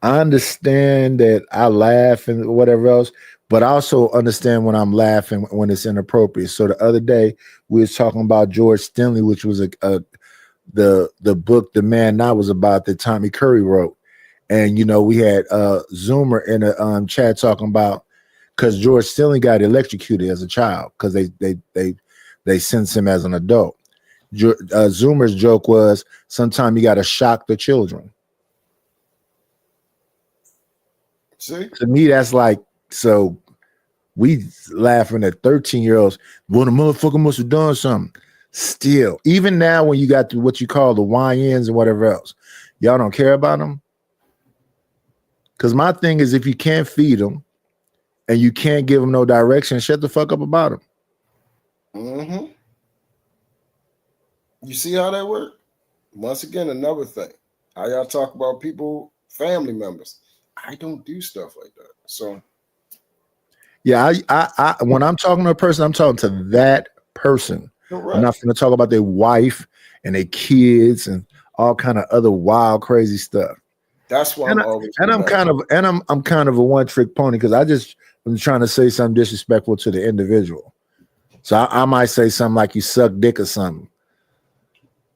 I understand that I laugh and whatever else, but I also understand when I'm laughing when it's inappropriate. So the other day we was talking about George Stinley, which was the book The Man Not was about that Tommy Curry wrote. And you know, we had Zoomer in a chat talking about, because George Stinley got electrocuted as a child because they sentenced him as an adult. Zoomer's joke was, sometimes you got to shock the children. See? To me, that's like, so we laughing at 13-year-olds. Well, the motherfucker must have done something. Still, even now when you got what you call the YNs and whatever else, y'all don't care about them. Because my thing is, if you can't feed them and you can't give them no direction, shut the fuck up about them. Mm-hmm. You see how that works? Once again, another thing. How y'all talk about people, family members. I don't do stuff like that. So yeah, I when I'm talking to a person, I'm talking to that person. Correct. I'm not going to talk about their wife and their kids and all kind of other wild, crazy stuff. That's why I'm kind of a one-trick pony, because I'm trying to say something disrespectful to the individual. So I might say something like you suck dick or something.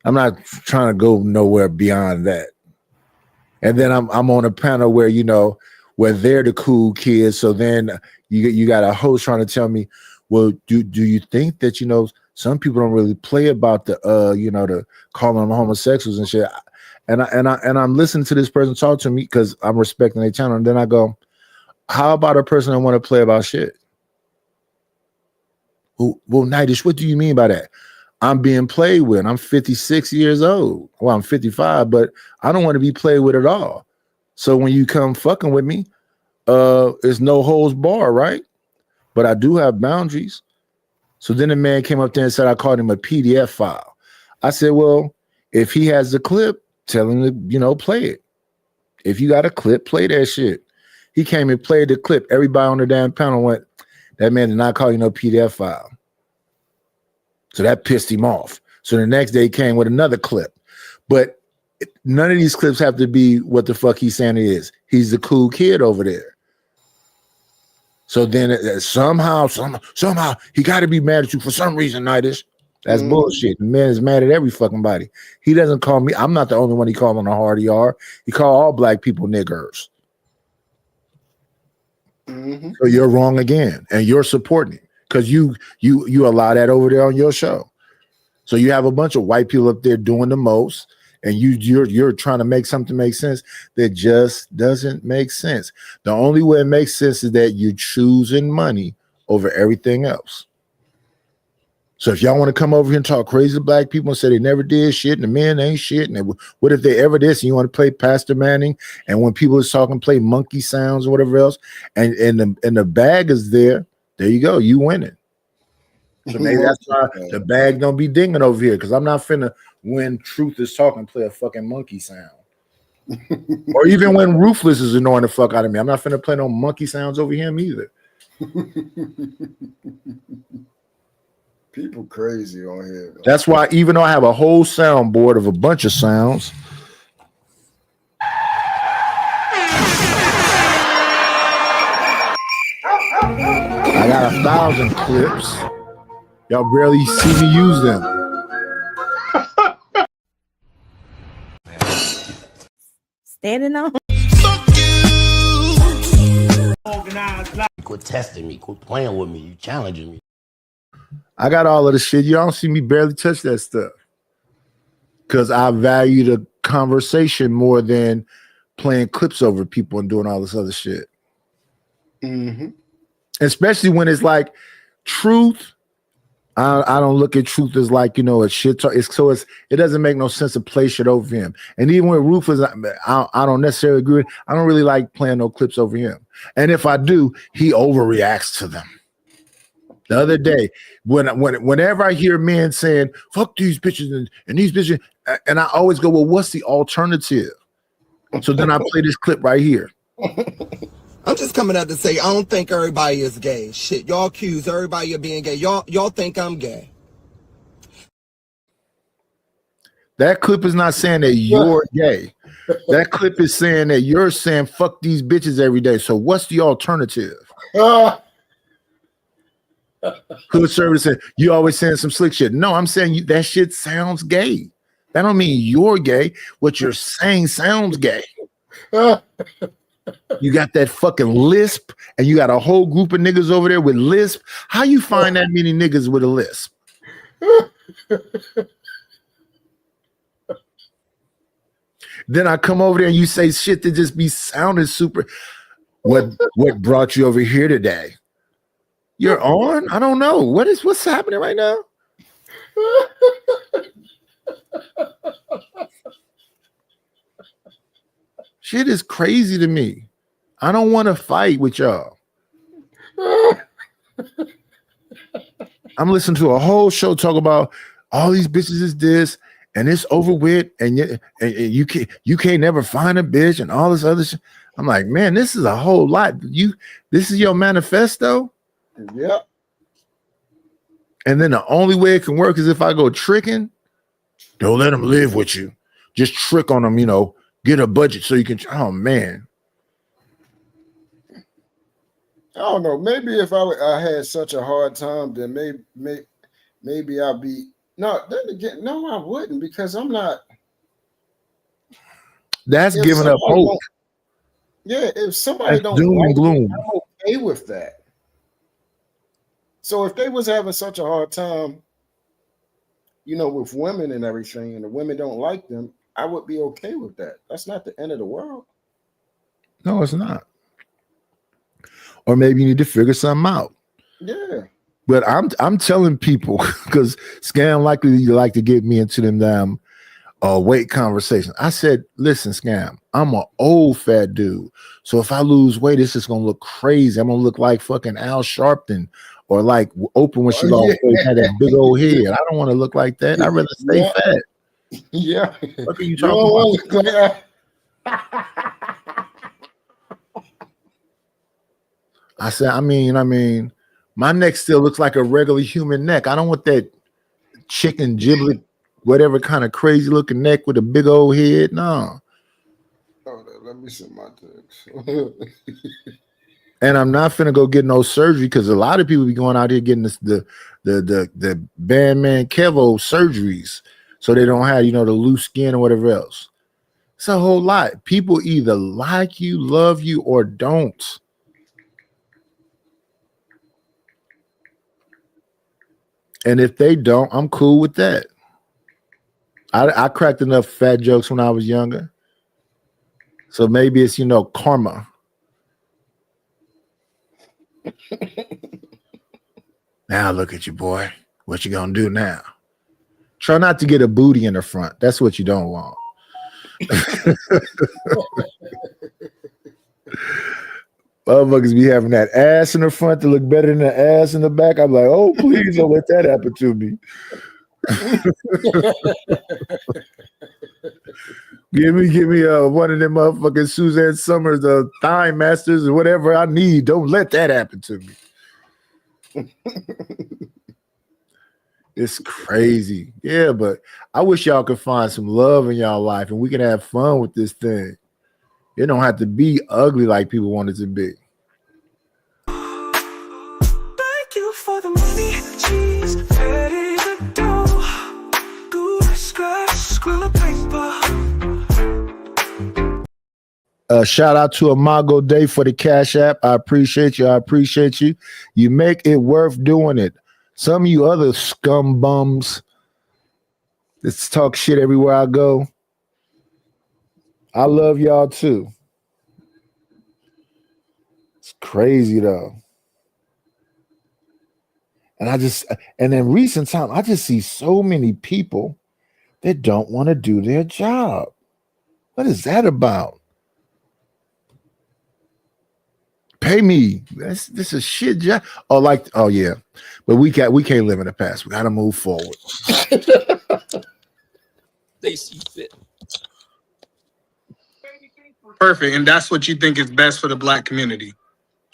I'm not trying to go nowhere beyond that. And then I'm on a panel where, you know, where they're the cool kids. So then you got a host trying to tell me, well, do you think that, you know, some people don't really play about the you know, the calling them homosexuals and shit. And I'm listening to this person talk to me because I'm respecting their channel. And then I go, how about a person that want to play about shit? Well, Nightish, what do you mean by that? I'm being played with. I'm 56 years old. Well, I'm 55, but I don't want to be played with at all. So when you come fucking with me, it's no holds bar, right? But I do have boundaries. So then the man came up there and said I called him a PDF file. I said, well, if he has the clip, tell him to, you know, play it. If you got a clip, play that shit. He came and played the clip. Everybody on the damn panel went, that man did not call you no PDF file. So that pissed him off. So the next day he came with another clip. But none of these clips have to be what the fuck he's saying it is. He's the cool kid over there. So then somehow he got to be mad at you for some reason, Nightish. That's bullshit. The man is mad at every fucking body. He doesn't call me. I'm not the only one he called on a hard ER. He called all black people niggers. Mm-hmm. So you're wrong again, and you're supporting it because you allow that over there on your show. So you have a bunch of white people up there doing the most, and you're trying to make something make sense that just doesn't make sense. The only way it makes sense is that you're choosing money over everything else. So if y'all want to come over here and talk crazy to black people and say they never did shit and the men ain't shit, and what if they ever did? And you want to play Pastor Manning, and when people is talking, play monkey sounds or whatever else, and the bag is there you go, you winning. So maybe that's why the bag don't be dinging over here, because I'm not finna, when Truth is talking, play a fucking monkey sound. Or even when Ruthless is annoying the fuck out of me, I'm not finna play no monkey sounds over him either. People crazy on here. That's why, even though I have a whole soundboard of a bunch of sounds, I got 1,000 clips. Y'all barely see me use them. Standing on. Quit testing me. Quit playing with me. You challenging me. I got all of the shit. You don't see me barely touch that stuff because I value the conversation more than playing clips over people and doing all this other shit. Mm-hmm. Especially when it's like Truth. I don't look at Truth as like, you know, a shit talk. It doesn't make no sense to play shit over him. And even with Rufus, I don't necessarily agree. I don't really like playing no clips over him. And if I do, he overreacts to them. The other day, whenever I hear men saying "fuck these bitches" and these bitches, and I always go, "Well, what's the alternative?" So then I play this clip right here. I'm just coming out to say I don't think everybody is gay. Shit, y'all accuse everybody of being gay. Y'all think I'm gay. That clip is not saying that you're gay. That clip is saying that you're saying "fuck these bitches" every day. So what's the alternative? Hood service said you always saying some slick shit. No, I'm saying that shit sounds gay. That don't mean you're gay. What you're saying sounds gay. You got that fucking lisp, and you got a whole group of niggas over there with lisp. How you find that many niggas with a lisp? Then I come over there and you say shit that just be sounding super. What brought you over here today? You're on? I don't know. What's happening right now? Shit is crazy to me. I don't want to fight with y'all. I'm listening to a whole show talk about all these bitches is this and it's over with, and you can't never find a bitch and all this other shit. I'm like, man, this is a whole lot. This is your manifesto? Yep. And then the only way it can work is if I go tricking. Don't let them live with you. Just trick on them, get a budget so you can. Oh, man. I don't know. Maybe if I had such a hard time, then maybe I'd be. No, then again, no, I wouldn't, because I'm not. That's giving up hope. Yeah, if somebody That's don't doom like and gloom. it, I'm okay with that. So if they was having such a hard time, with women and everything, and the women don't like them, I would be okay with that. That's not the end of the world. No, it's not. Or maybe you need to figure something out. Yeah. But I'm telling people, because Scam likely like to get me into them damn weight conversation. I said, listen, Scam, I'm an old fat dude. So if I lose weight, it's just gonna look crazy. I'm gonna look like fucking Al Sharpton or like Oprah when she lost weight, had that big old head. I don't want to look like that. I'd rather stay fat. Yeah. What are you talking about? I said, I mean, my neck still looks like a regular human neck. I don't want that chicken giblet, whatever kind of crazy looking neck with a big old head. No. Oh, let me see my text. And I'm not finna go get no surgery, because a lot of people be going out here getting the Bandman Kevo surgeries, so they don't have the loose skin or whatever else. It's a whole lot. People either like you, love you, or don't. And if they don't, I'm cool with that. I cracked enough fat jokes when I was younger. So maybe it's, karma. Now look at you, boy. What you gonna do now? Try not to get a booty in the front. That's what you don't want. Motherfuckers be having that ass in the front to look better than the ass in the back. I'm like, oh, please don't let that happen to me. Give me one of them motherfucking Suzanne Summers, Thigh Masters, or whatever I need. Don't let that happen to me. It's crazy. Yeah, but I wish y'all could find some love in y'all life and we can have fun with this thing. It don't have to be ugly like people want it to be. Thank you for the money, cheese, ready to go. Good scratch, squirrel paper. Shout out to Imago Day for the Cash App. I appreciate you. I appreciate you. You make it worth doing it. Some of you other scum bums that talk shit everywhere I go, I love y'all too. It's crazy though. And in recent time, I just see so many people that don't want to do their job. What is that about? pay me. This is shit job. Oh yeah, but we can't live in the past. We got to move forward. They see fit. Perfect, and that's what you think is best for the black community.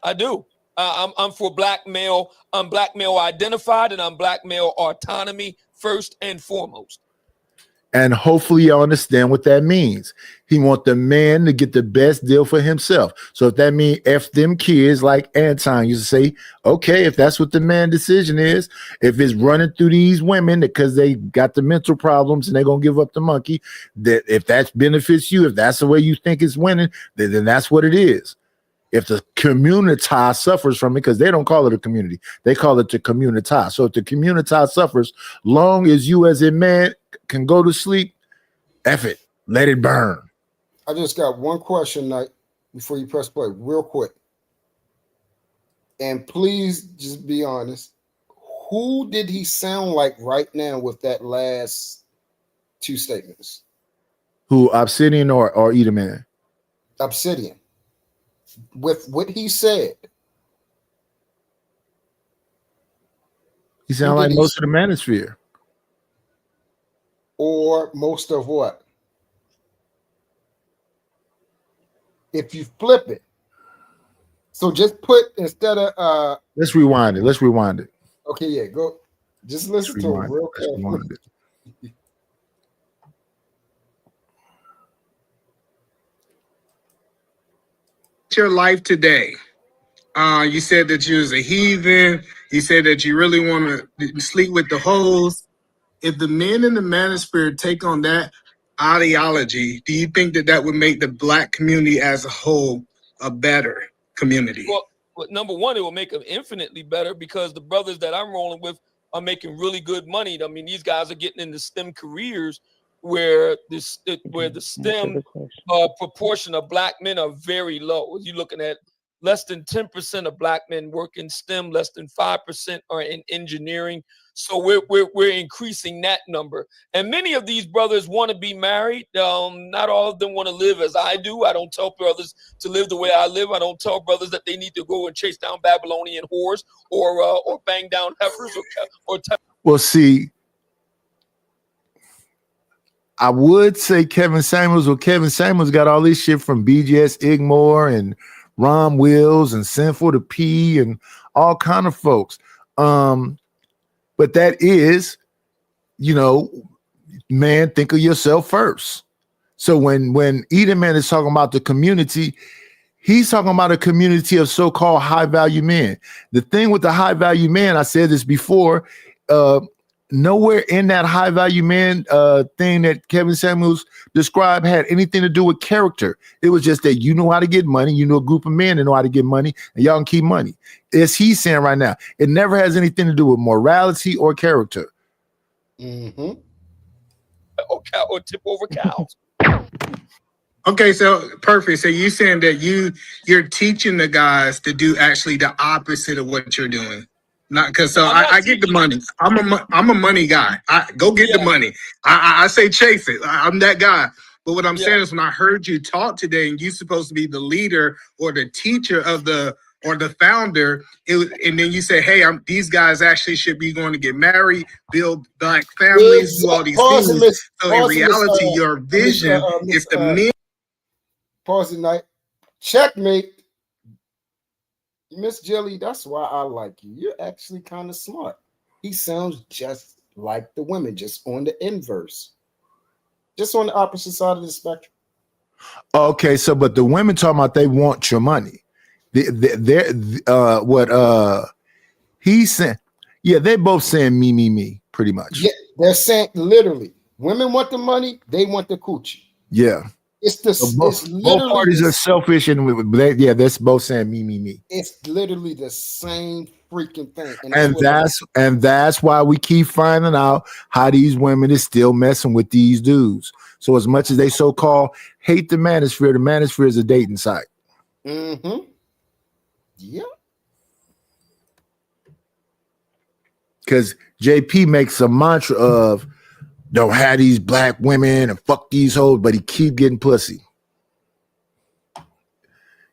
I do. I'm for black male. I'm black male identified, and I'm black male autonomy first and foremost. And hopefully you understand what that means. He want the man to get the best deal for himself. So if that means F them kids, like Anton used to say, okay, if that's what the man decision is, if it's running through these women because they got the mental problems and they're going to give up the monkey, that if that benefits you, if that's the way you think it's winning, then that's what it is. If the community suffers from it, because they don't call it a community, they call it the community. So if the community suffers, long as you as a man can go to sleep, F it, let it burn. I just got one question, Knight, before you press play, real quick. And please just be honest. Who did he sound like right now with that last two statements? Who, Obsidian or Edelman? Obsidian. With what he said. He sound like most of the manosphere. Or most of what? If you flip it. So just put instead of let's rewind it. Okay, yeah, go. Just listen to him real quick. Your life today. You said that you was a heathen. You said that you really want to sleep with the hoes. If the men in the manosphere take on that ideology, do you think that would make the black community as a whole a better community? Well, number one, it will make them infinitely better because the brothers that I'm rolling with are making really good money. I mean, these guys are getting into STEM careers where the STEM proportion of black men are very low. You're looking at less than 10% of black men work in STEM, less than 5% are in engineering. So we're increasing that number. And many of these brothers want to be married. Not all of them want to live as I do. I don't tell brothers to live the way I live. I don't tell brothers that they need to go and chase down Babylonian whores or bang down heifers or well, see, I would say Kevin Samuels. Well, Kevin Samuels got all this shit from BGS Igmore and Ron Wills and Sinful to P and all kind of folks. But that is, man, think of yourself first. So when Edelman is talking about the community, he's talking about a community of so-called high-value men. The thing with the high-value men, I said this before, nowhere in that high-value man thing that Kevin Samuels described had anything to do with character. It was just that you know how to get money, you know a group of men that know how to get money, and y'all can keep money. As he's saying right now, it never has anything to do with morality or character. Mm-hmm. Or tip over cows. Okay, so perfect. So you saying that you're teaching the guys to do actually the opposite of what you're doing. Not because I get the money. I'm a money guy. I go get the money. I say chase it. I'm that guy. But what I'm saying is when I heard you talk today and you're supposed to be the leader or the teacher of the founder, and then you say, hey, these guys actually should be going to get married, build black families, do all these things. So in reality, your vision is the men. Pause it, Knight. Checkmate. Miss Jelly, that's why I like you. You're actually kind of smart. He sounds just like the women, just on the inverse. Just on the opposite side of the spectrum. Okay, so but the women talking about they want your money. What he's saying, yeah, they both saying me, pretty much. Yeah, they're saying literally, women want the money, they want the coochie. Yeah. It's the so both parties are selfish, and that's both saying me. It's literally the same freaking thing, and that's why we keep finding out how these women is still messing with these dudes. So as much as they so-called hate the manosphere is a dating site. Mm-hmm. Yeah. Because JP makes a mantra of don't have these black women and fuck these hoes, but he keep getting pussy.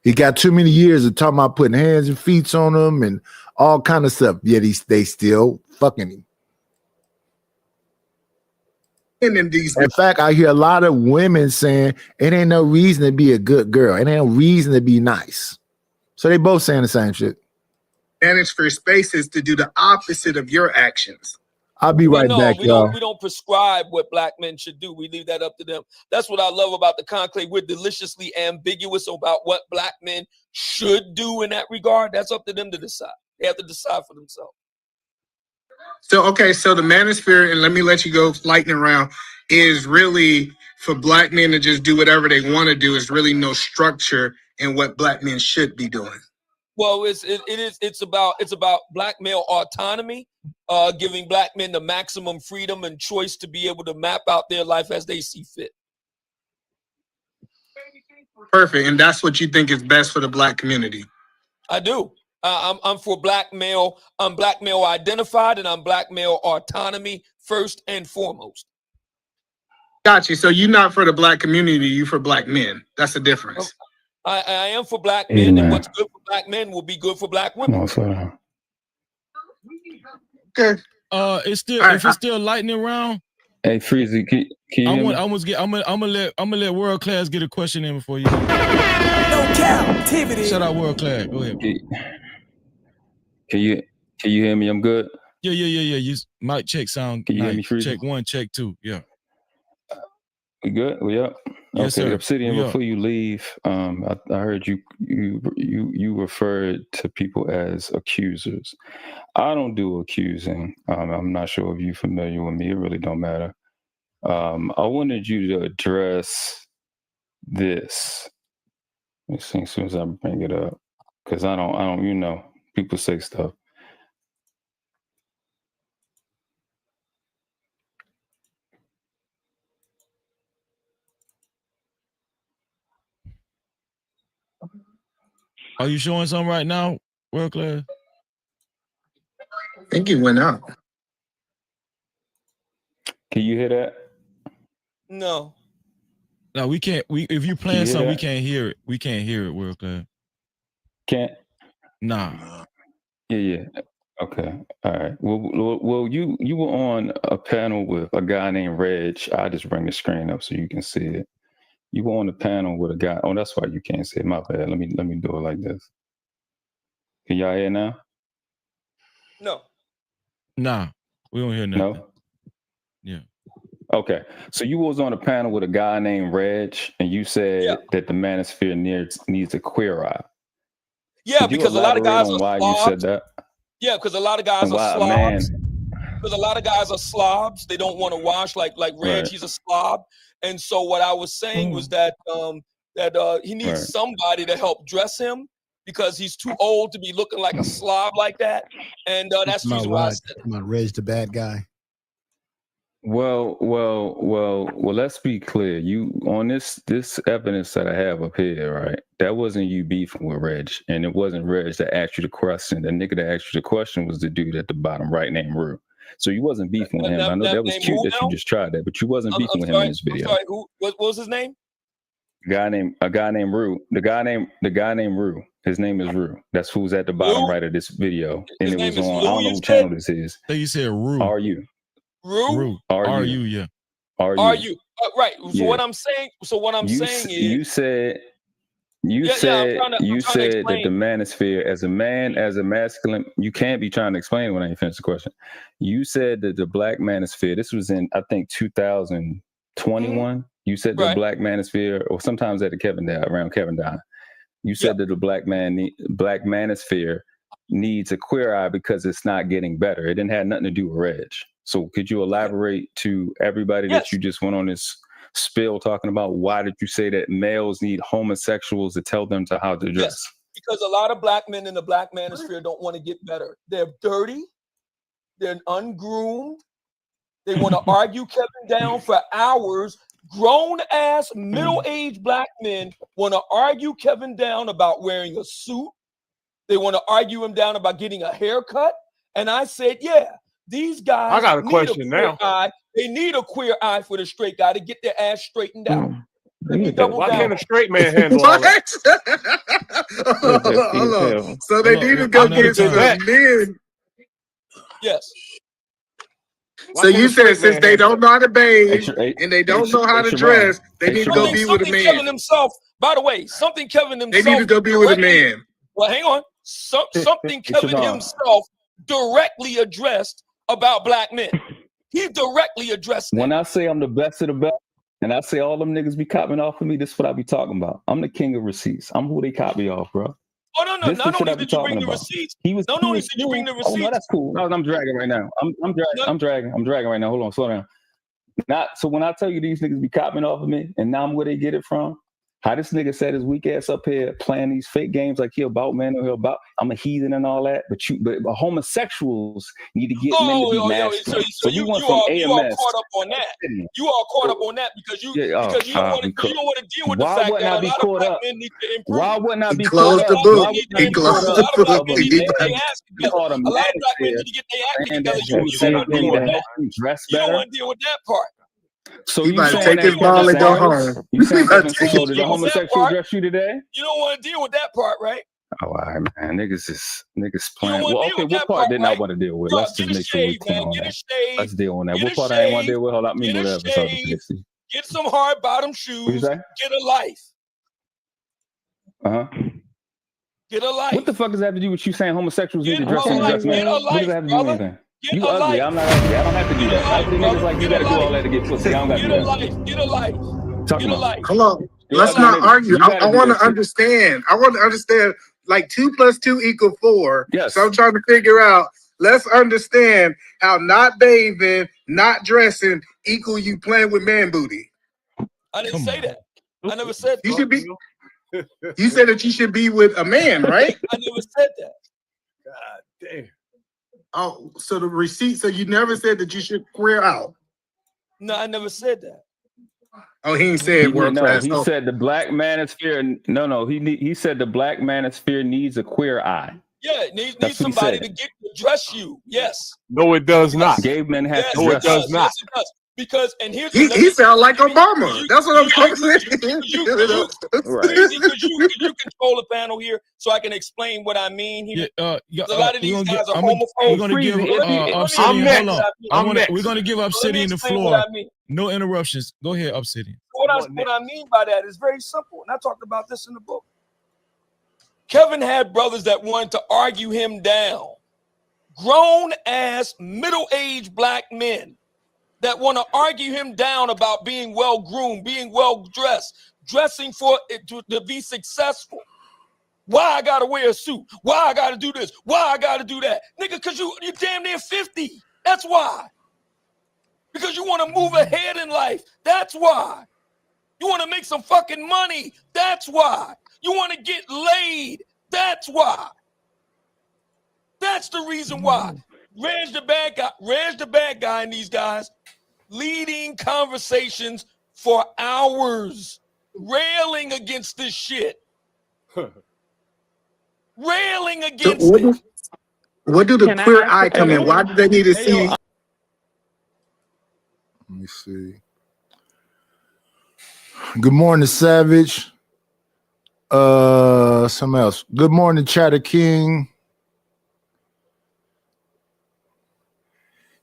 He got too many years of talking about putting hands and feet on them and all kind of stuff. Yet they still fucking him. And in these, in fact, I hear a lot of women saying it ain't no reason to be a good girl. It ain't no reason to be nice. So they both saying the same shit. manosphere spaces to do the opposite of your actions. I'll be right back, y'all. We don't prescribe what black men should do. We leave that up to them. That's what I love about the conclave. We're deliciously ambiguous about what black men should do in that regard. That's up to them to decide. They have to decide for themselves. So, okay, so the manosphere, and let me let you go lightning round, is really for black men to just do whatever they want to do. Is really no structure in what black men should be doing. Well, it's about black male autonomy, giving black men the maximum freedom and choice to be able to map out their life as they see fit. Perfect, and that's what you think is best for the black community. I do. I'm for black male. I'm black male identified, and I'm black male autonomy first and foremost. Got you. So you're not for the black community. You for black men. That's the difference. I am for black men, and what's good for black men will be good for black women. Okay. It's still if it's still lightning round. Hey, Freezy, can you hear me? I'm gonna let World Class get a question in before you. No captivity. Shout out World Class. Go ahead. Can you hear me? I'm good. Yeah. You mic check sound. Can you hear me, Freezy? Check 1, check 2. Yeah. We good? We up? Yes, okay, sir. Obsidian, We before you leave, I heard you referred to people as accusers. I don't do accusing. I'm not sure if you're familiar with me. It really don't matter. I wanted you to address this. Let's see, as soon as I bring it up, because I don't. People say stuff. Are you showing something right now, World Class? I think he went out. Can you hear that? No. No, we can't. If you playing something, we that? can't hear it. We can't hear it, World Class. Can't? Nah. Yeah. Okay. All right. Well, you were on a panel with a guy named Reg. I just bring the screen up so you can see it. You were on the panel with a guy. Oh, that's why you can't see it. My bad. Let me do it like this. Can y'all hear now? No. Nah. We don't hear nothing. No? Yeah. Okay. So you was on a panel with a guy named Reg, and you said that the manosphere needs a queer eye. Yeah, Could you because a lot of elaborate guys on are why slobs. you said that? Yeah, because a lot of guys And are why a slobs. man- Because a lot of guys are slobs. They don't want to wash like Reg. Right. He's a slob. And so what I was saying was that he needs Right. somebody to help dress him because he's too old to be looking like a slob like that. And that's the reason why I said it. My Reg the bad guy. Well. Let's be clear. You on this evidence that I have up here, right? That wasn't you beefing with Reg, and it wasn't Reg that asked you the question. The nigga that asked you the question was the dude at the bottom right named Rue. So you wasn't beefing with him. I know that was cute that you just tried that, but you wasn't beefing with him in this video. I'm sorry. What was his name? A guy named Rue. The guy named Rue. His name is Rue. That's who's at the bottom right of this video, and His it was name is on. Lou, I don't know you what said? channel this is. I think you said Rue. Are you? Rue? Are you? Yeah. Are you? Right. So Yeah. what I'm saying is you said I'm trying to that explain. the manosphere, as a man, as a masculine, you can't be trying to explain when I ain't finished the question. You said that the black manosphere, this was in, I think, 2021. You said the black manosphere, or sometimes at the around Kevin Dye. You said that the black manosphere needs a queer eye because it's not getting better. It didn't have nothing to do with Reg. So could you elaborate to everybody that you just went on this spill talking about why did you say that males need homosexuals to tell them how to dress? Yes, because a lot of black men in the black manosphere don't want to get better. They're dirty. They're ungroomed. They want to argue Kevin down for hours. Grown-ass, middle-aged black men want to argue Kevin down about wearing a suit. They want to argue him down about getting a haircut. And I said, yeah, these guys I got a need question queer now. eye. They need a queer eye for the straight guy to get their ass straightened out. Let me double Why down. can't a straight man handle all that? Hold on. So they need to go get some men. Yes. So you said since they don't know how to bathe and they don't know how to dress, they need to go be with a man. Kevin himself, by the way, something Kevin himself. They need to go be with a man. Well, hang on. Something Kevin himself directly addressed about black men. He directly addressed that. When I say I'm the best of the best, and I say all them niggas be copying off of me, this is what I be talking about. I'm the king of receipts. I'm who they copy off, bro. Oh no, This not is what only I be did you bring talking the about. receipts. Not only did you bring the receipts. Oh no, that's cool. No, I'm dragging right now. I'm dragging right now. Hold on, slow down. So when I tell you these niggas be copying off of me, and now I'm where they get it from. How this nigga said his weak ass up here playing these fake games like he about man or he about I'm a heathen and all that, but homosexuals need to get men to be masculine. So you went from AMS. You are caught up on that. You are caught up on that because you don't want to deal with the fact that a lot of black men need to improve. Why wouldn't I be closed the book? He closed the book. A lot of black men need to get their act together. A lot of black men need to get their act together. You don't want to deal with that part. So you might take his ball and go home. You saying so did the homosexual address you today? You don't want to deal with that part, right? Oh, all right, man. Niggas playing. Well, okay, what part didn't I want to deal with? Let's just make sure we clear on that. Let's deal on that. What part I ain't want to deal with? Hold up, me whatever. Get some hard bottom shoes. Get a life. Get a life. What the fuck does that have to do with you saying homosexuals need to dress in dress man? What does that have to do with anything? You ugly. Life. I'm not ugly. I don't have to do that. Ugly niggas like you gotta do all that to get pussy. I don't gotta do that. Get a life. Get a life. Hold on. Let's not argue. I want to understand. I want to understand. Like 2 + 2 = 4. Yes. So I'm trying to figure out. Let's understand how not bathing, not dressing equal you playing with man booty. I didn't say that. I never said that. You should be. You said that you should be with a man, right? I never said that. God damn. Oh, so the receipt. So you never said that you should queer out. No, I never said that. Oh, he ain't said world class. He said the black manosphere. No. He said the black manosphere needs a queer eye. Yeah, it needs somebody to dress you. Yes. No, it does not. Gay men have to no, dress. It does not. Yes, it does. Because he sound like Obama. That's what I'm talking about. Because you control the panel here, so I can explain what I mean here. A lot of these guys are homophobes. We're going to give Obsidian. Hold on. We're going to give Obsidian the floor. No interruptions. Go ahead, Obsidian. What I mean by that is very simple, and I talked about this in the book. Kevin had brothers that wanted to argue him down. Grown-ass, middle-aged black men that want to argue him down about being well-groomed, being well-dressed, dressing for it to be successful. Why I got to wear a suit? Why I got to do this? Why I got to do that? Nigga, because you damn near 50. That's why. Because you want to move ahead in life. That's why. You want to make some fucking money. That's why. You want to get laid. That's why. That's the reason why. Reg the bad guy and these guys leading conversations for hours, railing against this shit. Railing against it. What do the queer eye come in? Why do they need to see? Let me see. Good morning, Savage. Something else. Good morning, Chatter King.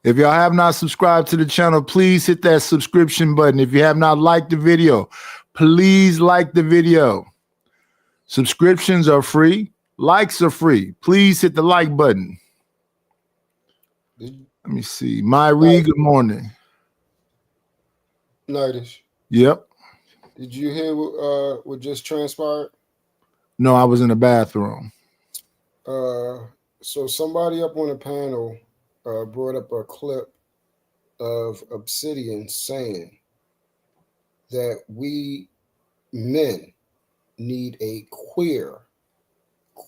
If y'all have not subscribed to the channel, please hit that subscription button. If you have not liked the video, please like the video. Subscriptions are free. Likes are free. Please hit the like button. Let me see. Myrie, good morning. Nightish. Yep. Did you hear what just transpired? No, I was in the bathroom. So somebody up on the panel brought up a clip of Obsidian saying that we men need a queer,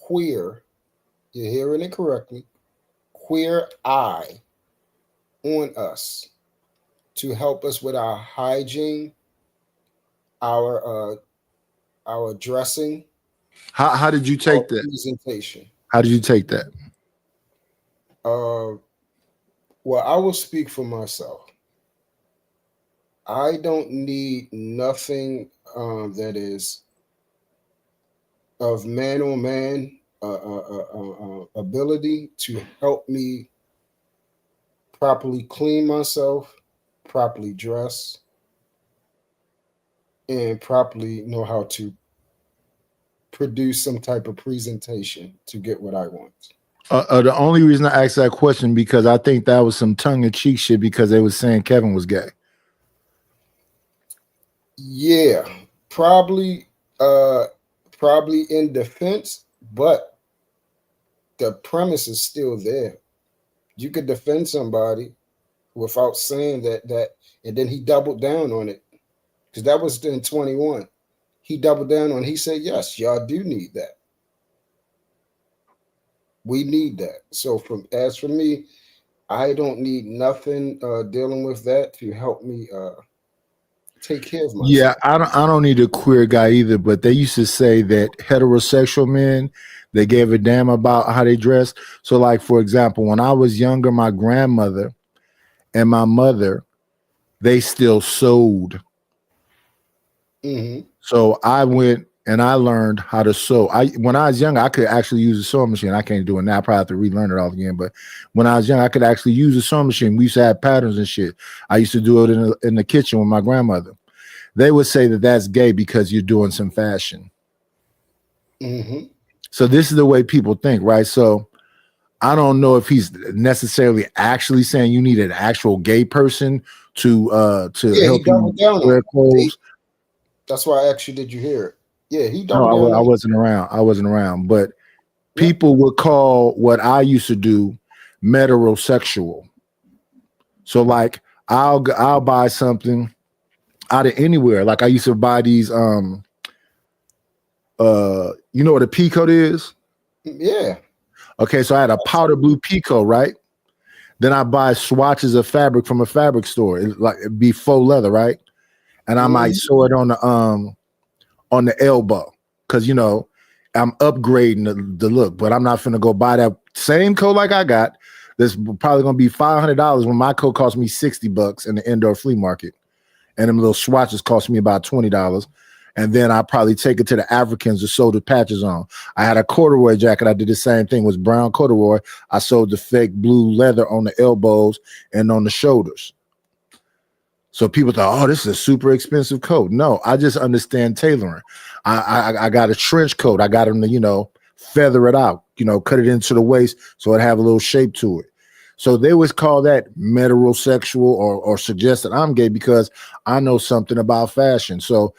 you're hearing it correctly, queer eye on us to help us with our hygiene, our dressing. How did you take that? Presentation. How did you take that? Well, I will speak for myself. I don't need nothing that is of man on man ability to help me properly clean myself, properly dress, and properly know how to produce some type of presentation to get what I want. The only reason I asked that question because I think that was some tongue-in-cheek shit because they was saying Kevin was gay. Yeah, probably in defense, but the premise is still there. You could defend somebody without saying that, and then he doubled down on it because that was in 21. He doubled down on. He said, "Yes, y'all do need that. We need that." So, as for me, I don't need nothing dealing with that to help me take care of myself. Yeah, I don't need a queer guy either, but they used to say that heterosexual men, they gave a damn about how they dress. So like, for example, when I was younger, my grandmother and my mother, they still sewed. Mm-hmm. So I went and I learned how to sew. When I was young, I could actually use a sewing machine. I can't do it now. I probably have to relearn it all again. But when I was young, I could actually use a sewing machine. We used to have patterns and shit. I used to do it in the kitchen with my grandmother. They would say that that's gay because you're doing some fashion. Mm-hmm. So this is the way people think, right? So I don't know if he's necessarily actually saying you need an actual gay person to help you wear clothes. That's why I asked you, did you hear it? Yeah, he No, doubled down. I wasn't around. But people would call what I used to do metrosexual. So like I'll buy something out of anywhere. Like I used to buy these you know what a pea coat is? Yeah. Okay, so I had a powder blue pea coat, right? Then I buy swatches of fabric from a fabric store. It'd be faux leather, right? And I might sew it on the elbow because you know I'm upgrading the look, but I'm not finna go buy that same coat like I got. That's probably gonna be $500 when my coat cost me $60 in the indoor flea market, and them little swatches cost me about $20. And then I probably take it to the Africans to sew the patches on. I had a corduroy jacket. I did the same thing. It was brown corduroy. I sewed the fake blue leather on the elbows and on the shoulders. So people thought, oh, this is a super expensive coat. No, I just understand tailoring. I got a trench coat. I got them to, you know, feather it out, you know, cut it into the waist so it have a little shape to it. So they always call that metrosexual or suggest that I'm gay because I know something about fashion. So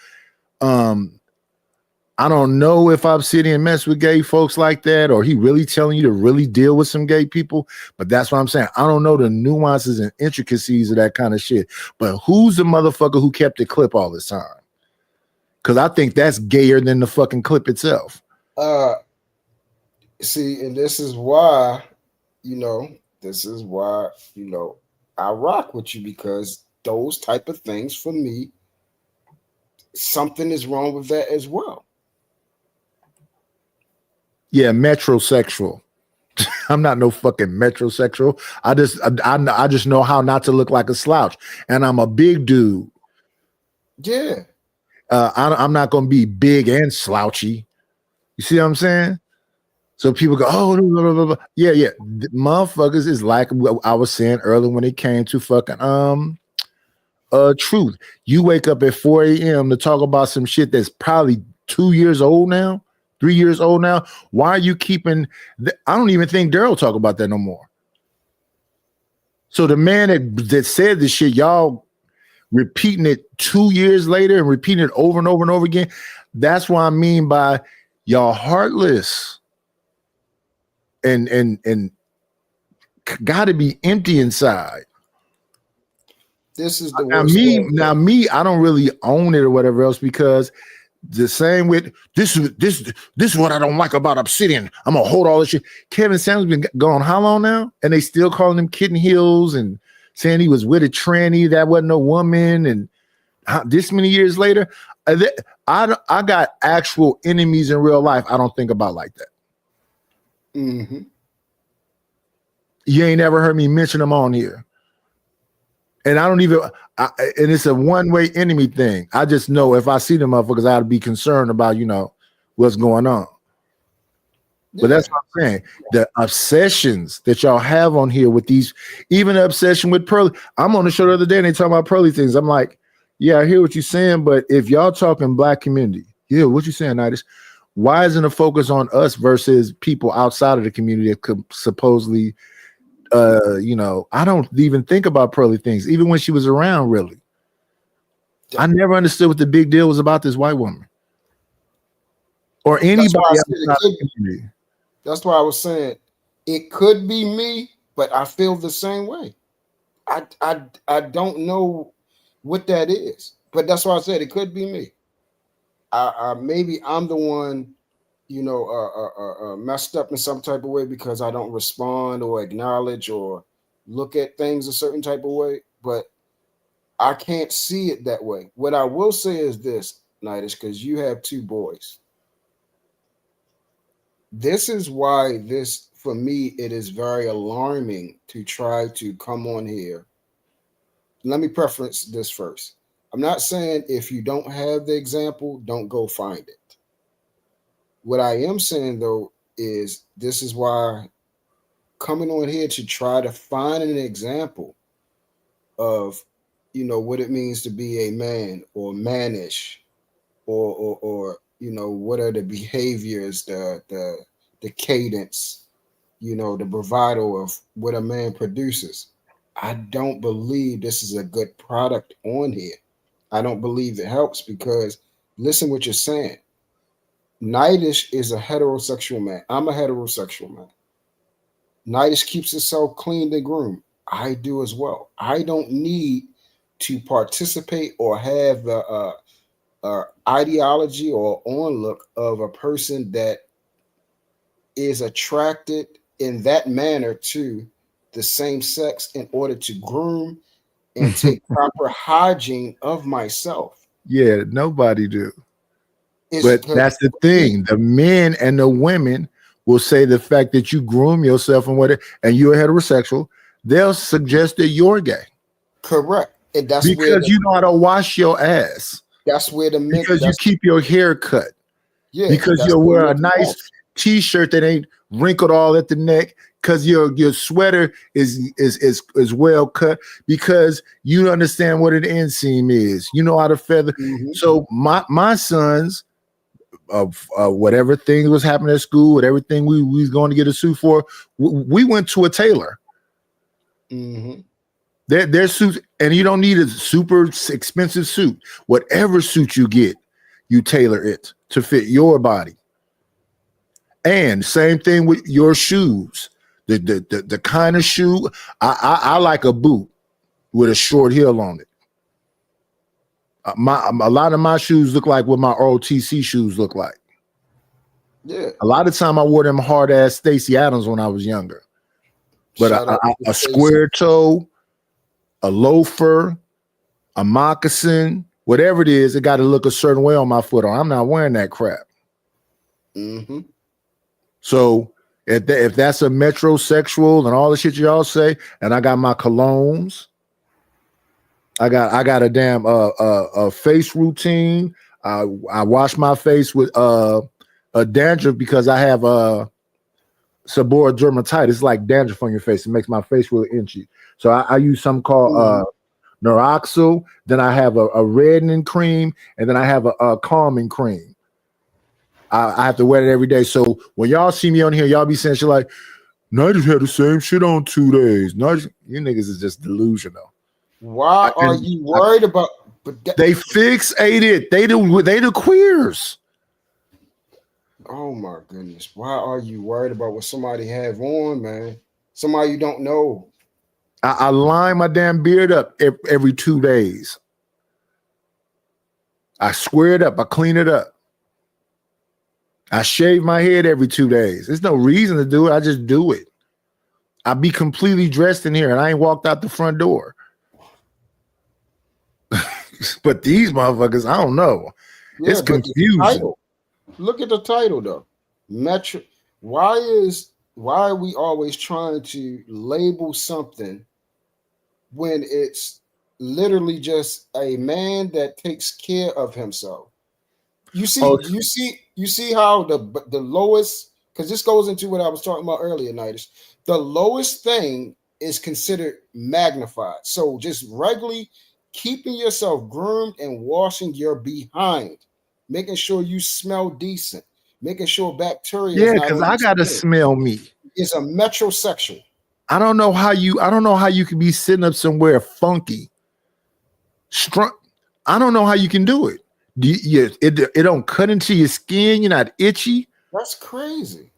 I don't know if Obsidian mess with gay folks like that, or he really telling you to really deal with some gay people. But that's what I'm saying. I don't know the nuances and intricacies of that kind of shit. But who's the motherfucker who kept the clip all this time? Because I think that's gayer than the fucking clip itself. See, and this is why, I rock with you because those type of things for me, something is wrong with that as well. Yeah, metrosexual. I'm not no fucking metrosexual. I just know how not to look like a slouch, and I'm a big dude. Yeah. I'm not gonna be big and slouchy. You see what I'm saying? So people go, oh, blah, blah, blah. Yeah. Motherfuckers is like I was saying earlier when it came to fucking truth. You wake up at 4 a.m. to talk about some shit that's probably 2 years old now, 3 years old now. Why are you keeping? I don't even think Daryl talk about that no more. So the man that said this shit, y'all repeating it 2 years later and repeating it over and over and over again. That's what I mean by y'all heartless and got to be empty inside. This is the now worst. me, I don't really own it or whatever else because the same with this is what I don't like about Obsidian. I'm gonna hold all this shit. Kevin Samuels been gone how long now, and they still calling him kitten heels and saying he was with a tranny that wasn't a woman, and this many years later, I got actual enemies in real life. I don't think about like that. Mm-hmm. You ain't never heard me mention them on here. And I don't even, and it's a one-way enemy thing. I just know if I see them motherfuckers, I'd be concerned about, what's going on. But that's what I'm saying. The obsessions that y'all have on here with these, even the obsession with Pearly. I'm on the show the other day and they talking about Pearly things. I'm like, yeah, I hear what you're saying, but if y'all talking Black community, yeah, what you saying, Nidus? Why isn't the focus on us versus people outside of the community that could supposedly, I don't even think about Pearly things, even when she was around, really. I never understood what the big deal was about this white woman. Or anybody outside of the community. That's why I was saying it could be me, but I feel the same way. I don't know what that is, but that's why I said it could be me. Maybe I'm the one, messed up in some type of way because I don't respond or acknowledge or look at things a certain type of way, but I can't see it that way. What I will say is this, Nidus, because you have 2 boys. This is why for me, it is very alarming to try to come on here. Let me preference this first. I'm not saying if you don't have the example, don't go find it. What I am saying, though, is this is why coming on here to try to find an example of, what it means to be a man or mannish or what are the behaviors, the cadence, the bravado of what a man produces. I don't believe this is a good product on here. I don't believe it helps because listen what you're saying. Nidus is a heterosexual man. I'm a heterosexual man. Nidus keeps himself clean and groomed. I do as well. I don't need to participate or have the ideology or onlook of a person that is attracted in that manner to the same sex in order to groom and take proper hygiene of myself. Yeah, nobody do. But that's the thing. The men and the women will say the fact that you groom yourself and whatever, and you're heterosexual, they'll suggest that you're gay. Correct. And that's because you know how to wash your ass. That's where the men, because you keep your hair cut. Yeah. Because you'll wear a nice t-shirt that ain't wrinkled all at the neck. Because your sweater is well cut. Because you understand what an inseam is. You know how to feather. Mm-hmm. So my sons of whatever thing was happening at school, whatever thing we was going to get a suit for, we went to a tailor. Mm-hmm. Their suits, and you don't need a super expensive suit. Whatever suit you get, you tailor it to fit your body. And same thing with your shoes. The kind of shoe I like a boot with a short heel on it. A lot of my shoes look like what my ROTC shoes look like. Yeah. A lot of time I wore them hard ass Stacey Adams when I was younger. But a square toe, a loafer, a moccasin, whatever it is, it got to look a certain way on my foot. Or I'm not wearing that crap. Mm-hmm. So if that's a metrosexual and all the shit y'all say, and I got my colognes, I got a damn a face routine. I wash my face with a dandruff because I have seborrheic dermatitis. It's like dandruff on your face. It makes my face really itchy. So I use something called Neuroxyl. Then I have a reddening cream, and then I have a calming cream. I have to wear it every day. So when y'all see me on here, y'all be saying shit like, "Niggas had the same shit on 2 days." No, you niggas is just delusional. Why are you worried about? They fixate it. They the queers. Oh my goodness! Why are you worried about what somebody have on, man? Somebody you don't know. I line my damn beard up every 2 days. I square it up. I clean it up. I shave my head every 2 days. There's no reason to do it. I just do it. I be completely dressed in here, and I ain't walked out the front door. But these motherfuckers, I don't know. Yeah, it's confusing. Look at the title though. Metro. Why are we always trying to label something when it's literally just a man that takes care of himself. You see, Oh, you see how the lowest, because this goes into what I was talking about earlier, Nightis. The lowest thing is considered magnified. So just regularly keeping yourself groomed and washing your behind, making sure you smell decent, making sure bacteria is yeah, not because on I your gotta skin, smell me. is a metrosexual. I don't know how you can be sitting up somewhere funky, strong. I don't know how you can do it. It don't cut into your skin. You're not itchy. That's crazy.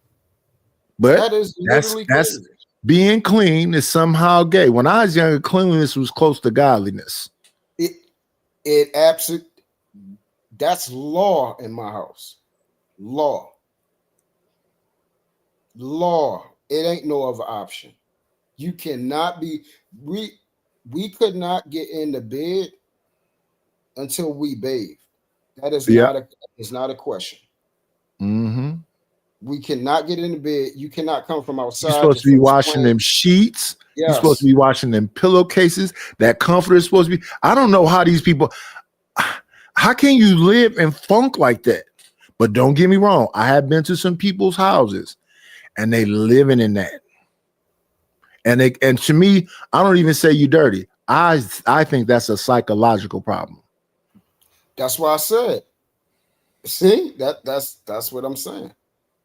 But That is literally that's crazy. being clean is somehow gay. When I was younger, cleanliness was close to godliness. It absolutely, that's law in my house. Law. It ain't no other option. You cannot be, we could not get in the bed until we bathe. That is Yeah. not a question. Mm-hmm. We cannot get in the bed. You cannot come from outside. You're supposed to be washing them sheets. Yes. You're supposed to be washing them pillowcases. That comforter is supposed to be. I don't know how these people, how can you live and funk like that? But don't get me wrong. I have been to some people's houses and they living in that. And to me, I don't even say you dirty. I think that's a psychological problem. That's why I said, see, that's what I'm saying.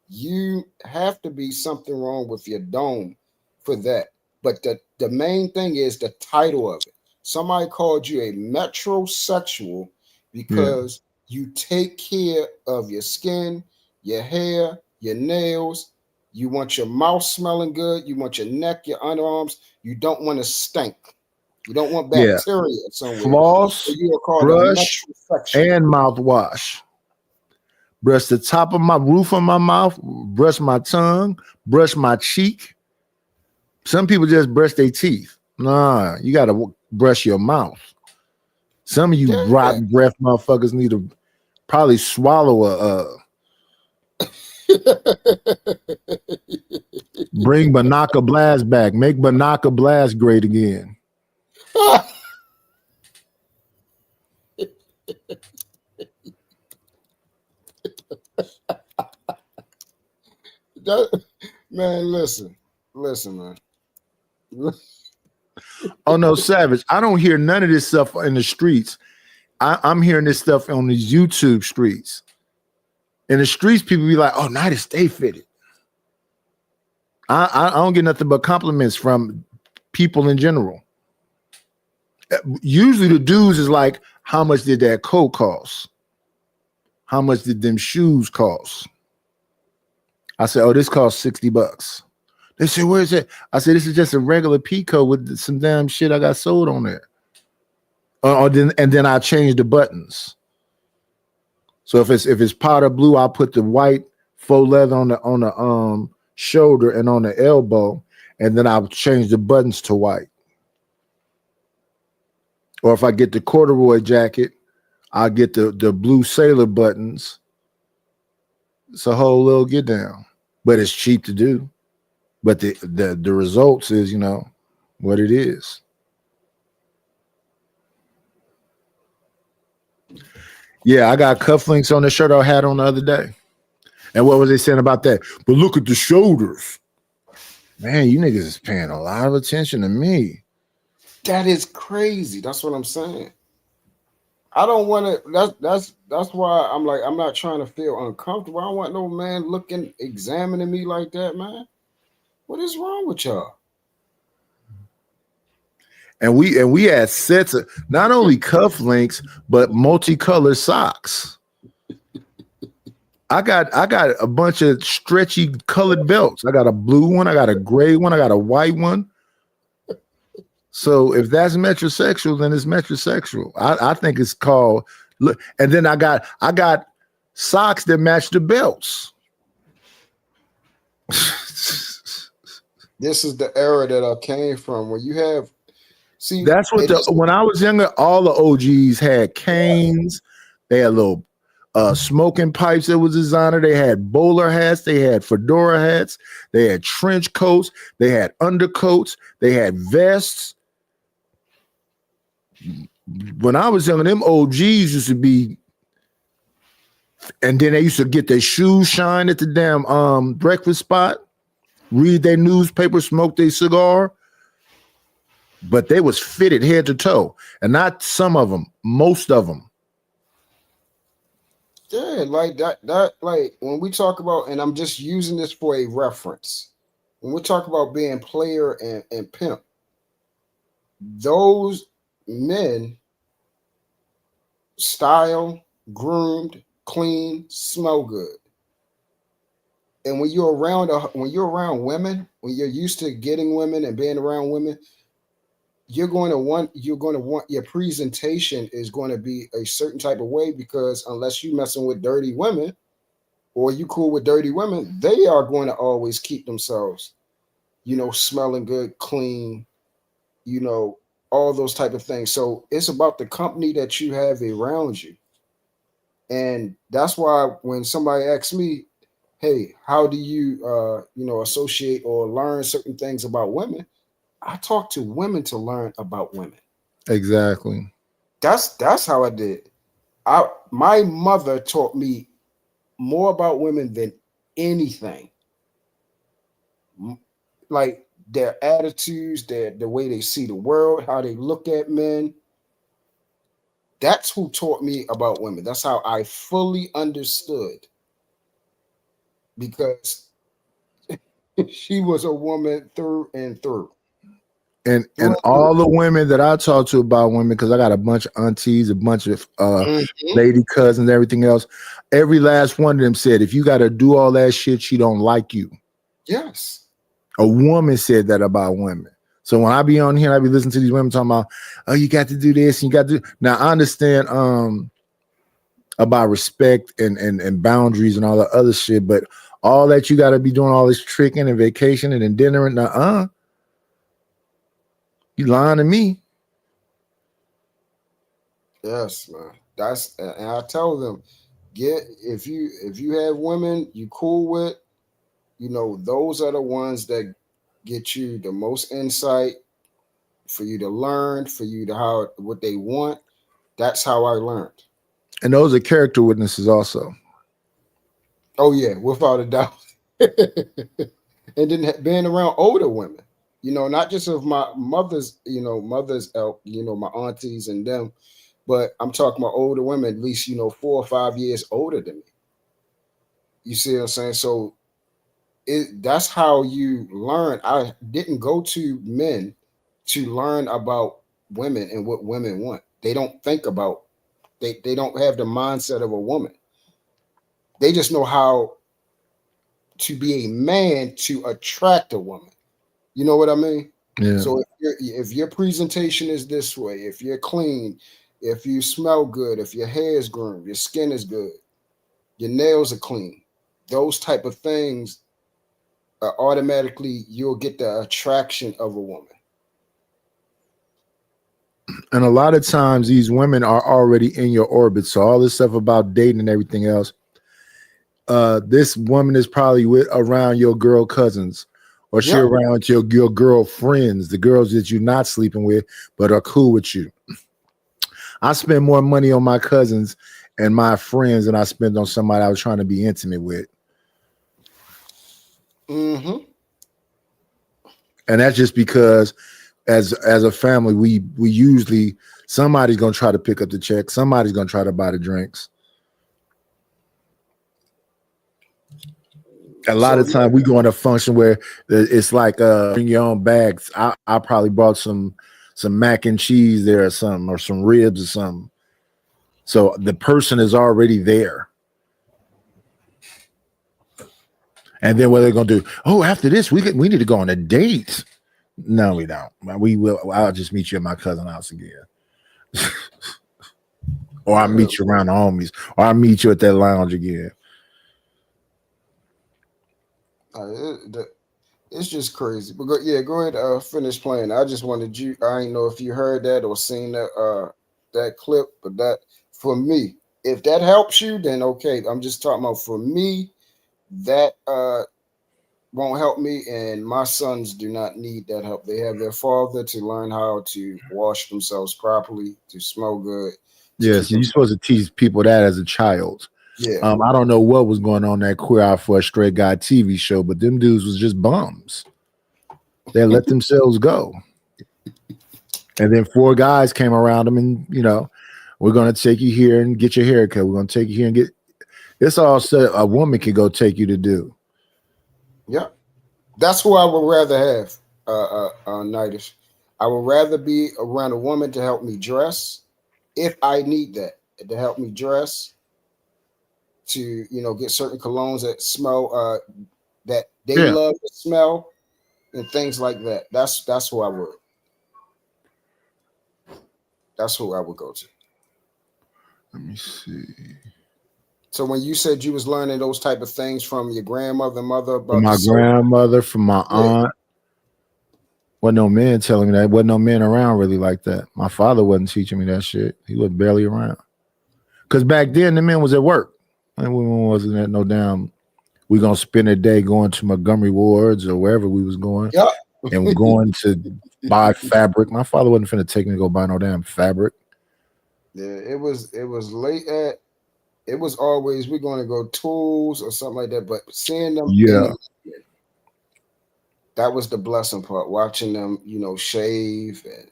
You have to be something wrong with your dome for that. But the main thing is the title of it. Somebody called you a metrosexual because you take care of your skin, your hair, your nails. You want your mouth smelling good. You want your neck, your underarms. You don't want to stink. You don't want bacteria somewhere. Floss, So you are called brush, a metrosexual. and mouthwash. Brush the top of my roof of my mouth, brush my tongue, brush my cheek. Some people just brush their teeth. Nah, you got to brush your mouth. Some of you rotten breath motherfuckers need to probably swallow bring Banaka Blast back. Make Banaka Blast great again. Man, listen, man. Oh no, Savage. I don't hear none of this stuff in the streets. I'm hearing this stuff on these YouTube streets. In the streets, people be like, oh, Nightis stay fitted. I don't get nothing but compliments from people in general. Usually the dudes is like, how much did that coat cost? How much did them shoes cost? I said, oh, this cost $60. They said, where is it? I said, this is just a regular Pico with some damn shit I got sold on there. And then I change the buttons. So if it's powder blue, I'll put the white faux leather on the shoulder and on the elbow, and then I'll change the buttons to white. Or if I get the corduroy jacket, I'll get the blue sailor buttons. It's a whole little get down, but it's cheap to do. But the results is, what it is. Yeah, I got cufflinks on the shirt I had on the other day. And what was they saying about that? But look at the shoulders. Man, you niggas is paying a lot of attention to me. That is crazy. That's what I'm saying. I don't want to. That's why I'm like, I'm not trying to feel uncomfortable. I don't want no man examining me like that, man. What is wrong with y'all? And we had sets of not only cufflinks but multicolored socks. I got a bunch of stretchy colored belts. I got a blue one, I got a gray one, I got a white one. So if that's metrosexual, then it's metrosexual. I think it's called. Look, and then I got socks that match the belts. This is the era that I came from, where you have. See, that's what when I was younger, all the OGs had canes. They had little smoking pipes that was designer. They had bowler hats. They had fedora hats. They had trench coats. They had undercoats. They had vests. when I was young, them OGs used to be, and then they used to get their shoes shine at the damn breakfast spot, read their newspaper, smoke their cigar, but they was fitted head to toe, and not some of them, most of them. Yeah, like that like when we talk about, and I'm just using this for a reference, when we talk about being player and pimp, those men style, groomed, clean, smell good. And when you're around women, when you're used to getting women and being around women, you're going to want your presentation is going to be a certain type of way, because unless you messing with dirty women or you cool with dirty women, they are going to always keep themselves, smelling good, clean, all those type of things. So it's about the company that you have around you. And that's why when somebody asks me, hey, how do you associate or learn certain things about women? I talk to women to learn about women. Exactly. That's how I did. My mother taught me more about women than anything. Like their attitudes, the way they see the world, how they look at men. That's who taught me about women. That's how I fully understood, because she was a woman through and through. And all the women that I talk to about women, because I got a bunch of aunties, a bunch of lady cousins, everything else. Every last one of them said, if you got to do all that shit, she don't like you. Yes. A woman said that about women. So when I be on here, I be listening to these women talking about, oh, you got to do this and you got to do. Now I understand about respect and boundaries and all the other shit, but all that you got to be doing all this tricking and vacationing and dinner and you lying to me. Yes, man. And I tell them, if you have women you cool with, those are the ones that get you the most insight, for you to learn, for you to what they want. That's how I learned. And those are character witnesses also. Oh yeah, without a doubt. And then being around older women, not just of my mother's elk, my aunties and them, but I'm talking about older women, at least 4 or 5 years older than me. You see what I'm saying? So that's how you learn. I didn't go to men to learn about women and what women want. They don't think about, they don't have the mindset of a woman. They just know how to be a man to attract a woman. You know what I mean? Yeah. So if your presentation is this way, if you're clean, if you smell good, if your hair is groomed, your skin is good, your nails are clean, those type of things, automatically you'll get the attraction of a woman. And a lot of times these women are already in your orbit. So all this stuff about dating and everything else, this woman is probably around your girl cousins, or she around your girl friends, the girls that you're not sleeping with but are cool with you. I spend more money on my cousins and my friends than I spend on somebody I was trying to be intimate with. Mm-hmm. And that's just because as a family, we usually, somebody's gonna try to pick up the check, somebody's gonna try to buy the drinks. A lot of time we go on a function where it's like bring your own bags. I probably brought some mac and cheese there or something, or some ribs or something. So the person is already there. And then what they're gonna do? Oh, after this, we need to go on a date. No, we don't. We will. I'll just meet you at my cousin's house again. Or I'll meet you around the homies, or I'll meet you at that lounge again. It's just crazy. But go ahead, finish playing. I just wanted you. I didn't know if you heard that or seen that clip, but that, for me, if that helps you, then okay. I'm just talking about, for me, that won't help me, and my sons do not need that help. They have their father to learn how to wash themselves properly, to smell good. Yes, you're supposed to teach people that as a child. Yeah. I don't know what was going on that Queer Eye for a Straight Guy TV show, but them dudes was just bums. They let themselves go. And then 4 guys came around them and, we're going to take you here and get your haircut. We're going to take you here and get. It's all said a woman can go take you to do. Yeah. That's who I would rather have, Nightish. I would rather be around a woman to help me dress if I need that, to help me dress, to, get certain colognes that smell, that they love to smell and things like that. That's who I would. That's who I would go to. Let me see. So when you said you was learning those type of things from your grandmother, mother, From my grandmother, from my aunt. Wasn't no men telling me that. Wasn't no men around really like that. My father wasn't teaching me that shit. He was barely around. Because back then the men was at work. And we wasn't at no damn. We gonna spend a day going to Montgomery Wards or wherever we was going. Yep. And going to buy fabric. My father wasn't finna take me to go buy no damn fabric. Yeah, it was late at. It was always we're going to go tools or something like that. But seeing them, that was the blessing part. Watching them, shave and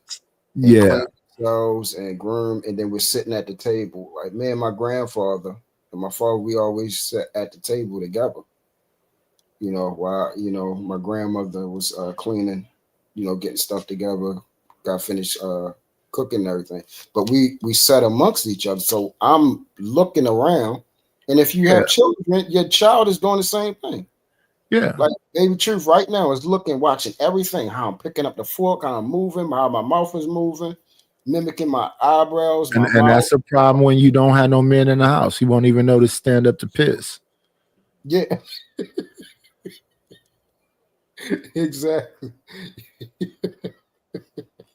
clean themselves and groom, and then we're sitting at the table. Like me and my grandfather and my father, we always sat at the table together. While my grandmother was cleaning, getting stuff together, got finished cooking and everything. But we sat amongst each other. So I'm looking around, and if you have children, your child is doing the same thing. Yeah. Like Baby Truth right now is looking, watching everything, how I'm picking up the fork, how I'm moving, how my mouth is moving, mimicking my eyebrows. And that's a problem when you don't have no men in the house. He won't even know to stand up to piss. Yeah. Exactly.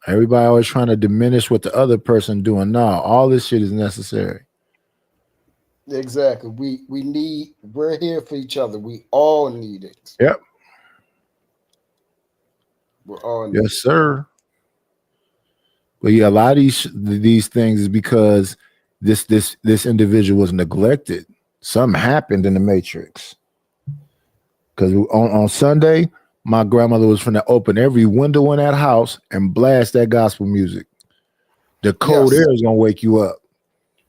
Everybody always trying to diminish what the other person doing. No, all this shit is necessary. Exactly. We're here for each other. We all need it. Yep. We're all need yes, sir. But yeah, a lot of these things is because this individual was neglected. Something happened in the Matrix. Because on Sunday, my grandmother was going to open every window in that house and blast that gospel music. The cold air is going to wake you up.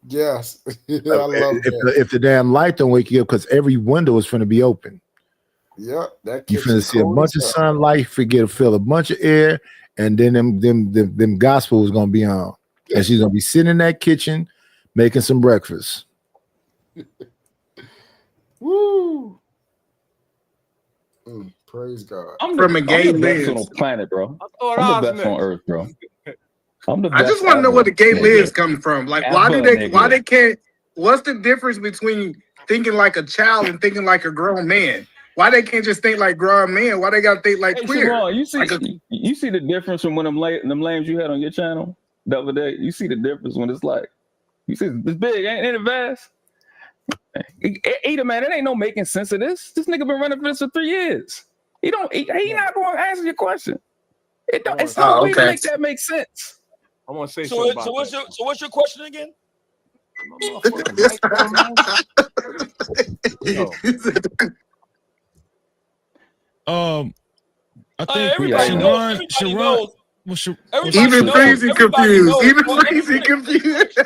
Yes. I love that. If the damn light don't wake you up, because every window is going to be open. Yep. You're going to see a bunch of sunlight, feel a bunch of air, and then them gospel is going to be on. And she's going to be sitting in that kitchen making some breakfast. Woo. Praise God. I'm the best on the planet, bro. I'm the best on earth, bro. I just want to know where the gay lids come from. Like, why they can't? What's the difference between thinking like a child and thinking like a grown man? Why they can't just think like grown men? Why they gotta think like queer? Sharon, you see the difference from when them lames you had on your channel the other day? You see the difference when it's like, you see it's big, ain't it vast? Either man, it ain't no making sense of this. This nigga been running for this for 3 years. He not going to answer your question. It's no way to make that make sense. I want to say something about that. So what's your question again? I think Sharon knows. Even Freezy confused. Even Freezy confused.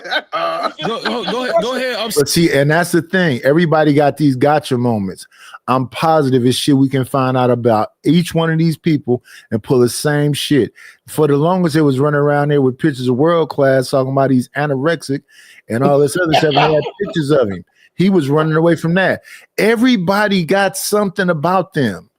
Go ahead. But see, and that's the thing. Everybody got these gotcha moments. I'm positive it's shit we can find out about each one of these people and pull the same shit. For the longest, it was running around there with pictures of world class talking about he's anorexic and all this other stuff. And they had pictures of him. He was running away from that. Everybody got something about them,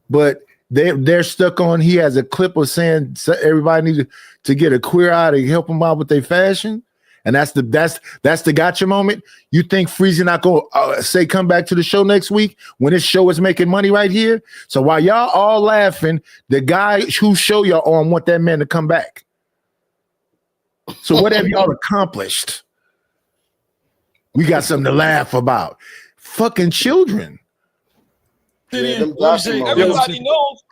but they're stuck on. He has a clip of saying everybody needs to get a queer eye to help them out with their fashion, and that's the gotcha moment. You think Freezy not gonna say come back to the show next week when this show is making money right here? So while y'all all laughing, the guy who show y'all on want that man to come back. So what have y'all accomplished? We got something to laugh about. Fucking children. Yeah, them What you say? Everybody knows.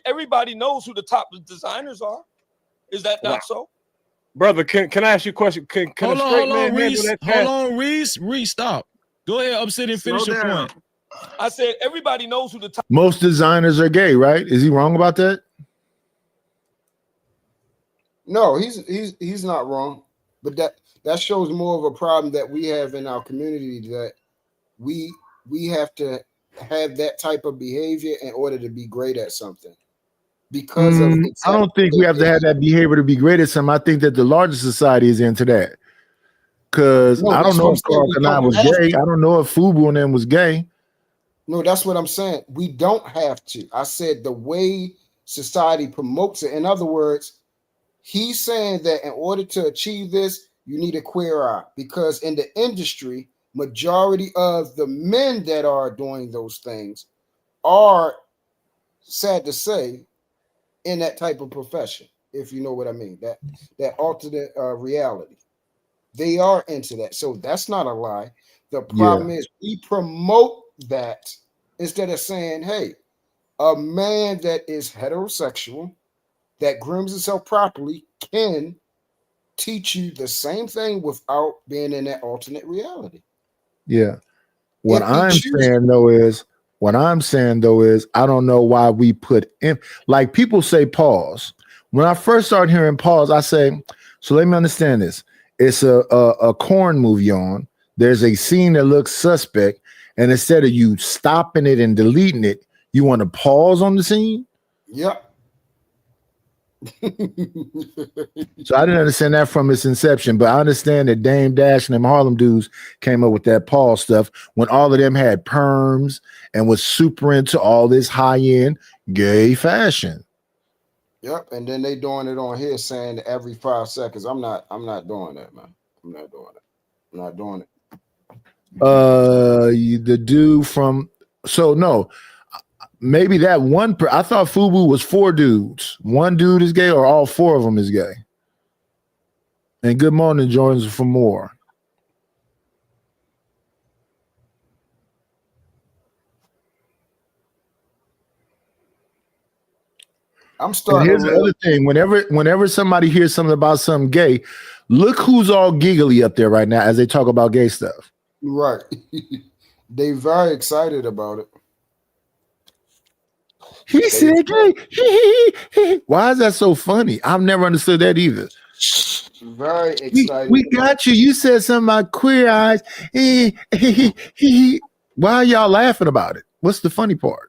Everybody knows who the top designers are. Is that not Wow. so? Brother, can I ask you a question? Can Hold a on, straight hold man on, handle Reese. that Hold task? on, Reese. Stop. Go ahead, Obsidian. Finish your point. I said everybody knows who the top. Most designers are gay, right? Is he wrong about that? No, he's not wrong, but that shows more of a problem that we have in our community, that we have to have that type of behavior in order to be great at something. Because of I don't think we have to have that behavior to be great at something. I think that the larger society is into that. Because No, I don't that's know what if I'm saying. Carl We Kanai don't was have gay. to. I don't know if Fubu and them was gay. No, that's what I'm saying. We don't have to. I said the way society promotes it. In other words, he's saying that in order to achieve this, you need a queer eye, because in the industry, majority of the men that are doing those things are, sad to say, in that type of profession, if you know what I mean, that alternate reality. They are into that. So that's not a lie. The problem is we promote that instead of saying, hey, a man that is heterosexual, that grooms himself properly, can teach you the same thing without being in that alternate reality. Yeah. What If he I'm chooses- saying though is I don't know why we put in, like, people say pause. When I first started hearing pause, I say, so let me understand this. It's a corn movie on. There's a scene that looks suspect, and instead of you stopping it and deleting it, you want to pause on the scene. Yep. So I didn't understand that from its inception, but I understand that Dame Dash and them Harlem dudes came up with that pause stuff when all of them had perms and was super into all this high-end gay fashion. Yep, and then they doing it on here saying that every 5 seconds. I'm not doing that, man. I'm not doing it. I'm not doing it. The dude from maybe that one. I thought Fubu was 4 dudes. One dude is gay, or all 4 of them is gay. And good morning, joins for more. I'm starting. And here's the other thing: whenever somebody hears something about something gay, look who's all giggly up there right now as they talk about gay stuff. Right. They very excited about it. He said gay. Why is that so funny? I've never understood that either. Very excited. We got you. You said something about queer eyes. Why are y'all laughing about it? What's the funny part?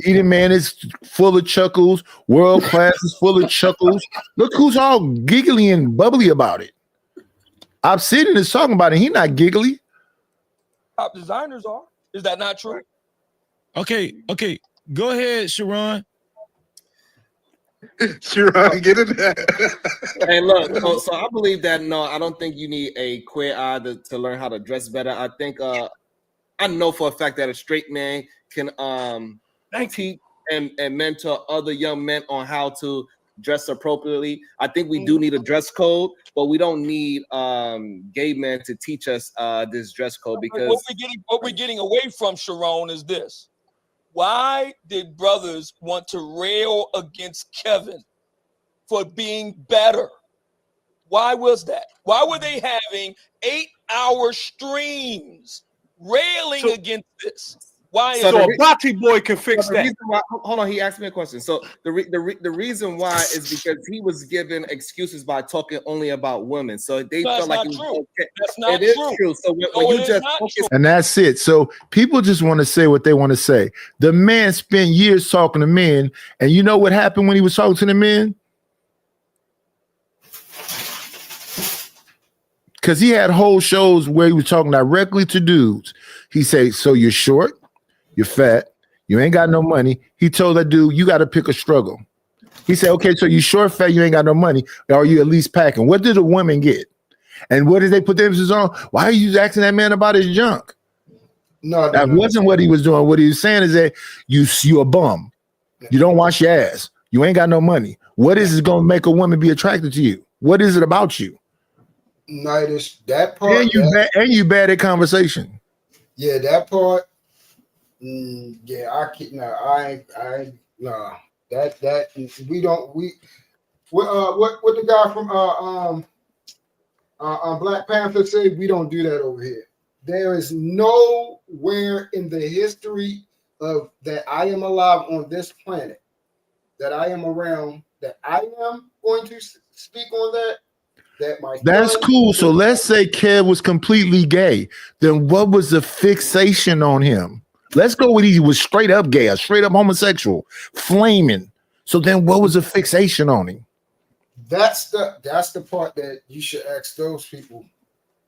Eden Man is full of chuckles. World Class is full of chuckles. Look who's all giggly and bubbly about it. Obsidian is talking about it. He not giggly. Top designers are. Is that not true? Okay. Go ahead, Sharon. Sharon, get in there. Hey, look. So I believe that I don't think you need a queer eye to learn how to dress better. I think I know for a fact that a straight man can teach and mentor other young men on how to dress appropriately. I think we do need a dress code, but we don't need gay men to teach us this dress code, because what we're getting away from, Sharon, is this. Why did brothers want to rail against Kevin for being better? Why was that? Why were they having 8-hour streams railing against this? Why? So is a Bati boy can fix that. Hold on, he asked me a question. So the reason why is because he was given excuses by talking only about women. So they felt like it was okay. That's not It true. is true. So when No, you it is just not focus, true. And that's it. So people just want to say what they want to say. The man spent years talking to men, and you know what happened when he was talking to the men? Because he had whole shows where he was talking directly to dudes. He said, so you're short, you're fat, you ain't got no money. He told that dude, you got to pick a struggle. He said, okay, so you short, fat, you ain't got no money, or are you at least packing? What did the women get? And what did they put the emphasis on? Why are you asking that man about his junk? No, that wasn't what he was doing. What he was saying is that you a bum. You don't wash your ass. You ain't got no money. What is it going to make a woman be attracted to you? What is it about you? Nightish, that part. And you bad at conversation. Yeah, that part. Yeah, I can't. No, no. That we don't. What the guy from Black Panther said? We don't do that over here. There is nowhere in the history of that I am alive on this planet, that I am around, that I am going to speak on that. That my That's son, cool. So let's say Kev was completely gay. Then what was the fixation on him? Let's go with he was straight up gay, a straight up homosexual, flaming. So then what was the fixation on him? That's the part that you should ask those people.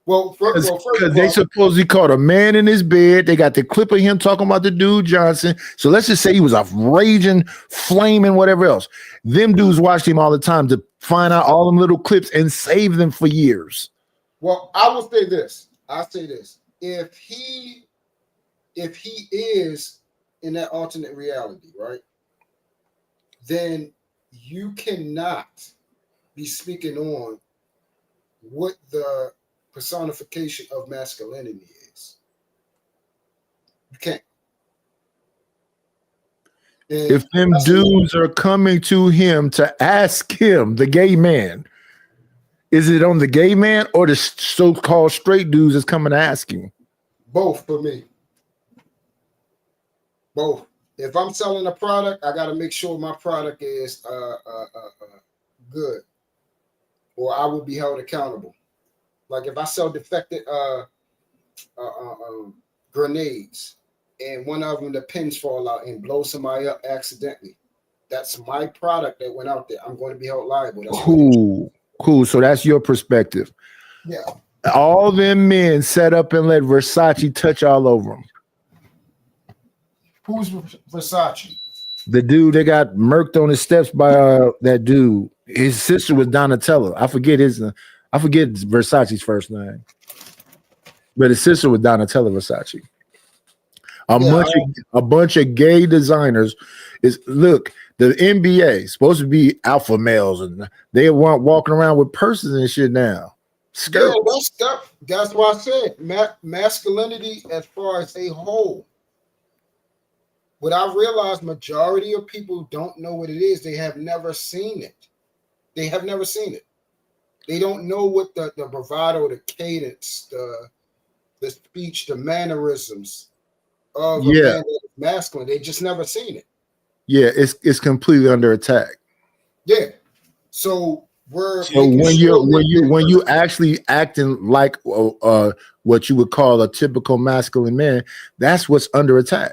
Well, first of Because all, they supposedly caught a man in his bed. They got the clip of him talking about the dude Johnson. So let's just say he was a raging, flaming, whatever else. Them dudes watched him all the time to find out all them little clips and save them for years. well, I will say this. I'll say this. If he is in that alternate reality, right, then you cannot be speaking on what the personification of masculinity is. You can't. And If them dudes are coming to him to ask him, the gay man, is it on the gay man or the so-called straight dudes that's coming to ask him? both for me. Both. If I'm selling a product, I got to make sure my product is good, or I will be held accountable. Like if I sell defected grenades, and one of them the pins fall out and blow somebody up accidentally, that's my product that went out there. I'm going to be held liable. That's Cool. So that's your perspective. Yeah. All them men set up and let Versace touch all over them. Who's Versace? The dude that got murked on his steps by that dude. His sister was Donatella. I forget Versace's first name, but his sister was Donatella Versace. A bunch of gay designers look. The NBA is supposed to be alpha males, and they weren't walking around with purses and shit now. Yeah, that's why I said masculinity as far as a whole. What I realized, majority of people don't know what it is. They have never seen it. They have never seen it. They don't know what the bravado, the cadence, the speech, the mannerisms of a man that is masculine. They just never seen it. Yeah, it's completely under attack. Yeah. So when you actually acting like what you would call a typical masculine man, that's what's under attack.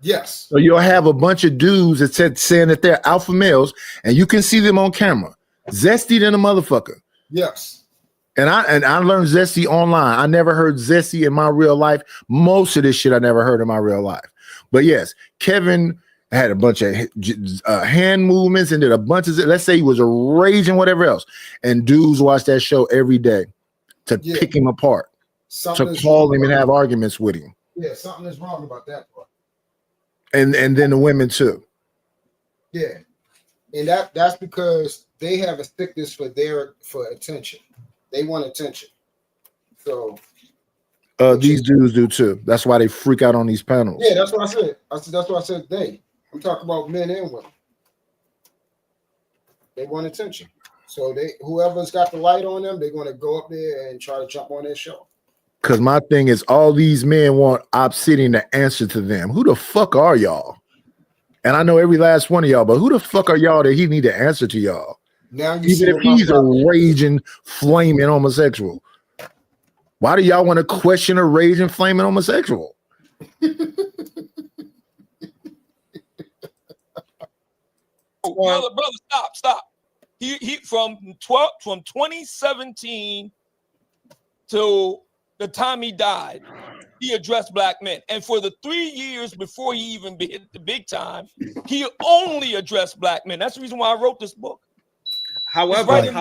Yes. So you'll have a bunch of dudes that saying that they're alpha males, and you can see them on camera, zesty than a motherfucker. Yes. And I learned zesty online. I never heard zesty in my real life. Most of this shit I never heard in my real life. But yes, Kevin had a bunch of hand movements and did a bunch of, let's say he was a raging whatever else, and dudes watch that show every day to pick him apart, to call him and have arguments with him. Yeah, something is wrong about that part. And then the women too. Yeah, and that's because they have a thickness for attention. They want attention. So these dudes do too. That's why they freak out on these panels. yeah, that's what I said. That's what I said. I'm talking about men and women. They want attention. So whoever's got the light on them, they're going to go up there and try to jump on their show. Because my thing is, all these men want Obsidian to answer to them. Who the fuck are y'all? And I know every last one of y'all, but who the fuck are y'all that he need to answer to y'all? Now even if he's a raging, flaming homosexual, why do y'all want to question a raging, flaming homosexual? Brother, stop. He from 2017 to the time he died, he addressed black men. And for the 3 years before he even hit the big time, he only addressed black men. That's the reason why I wrote this book. However, that's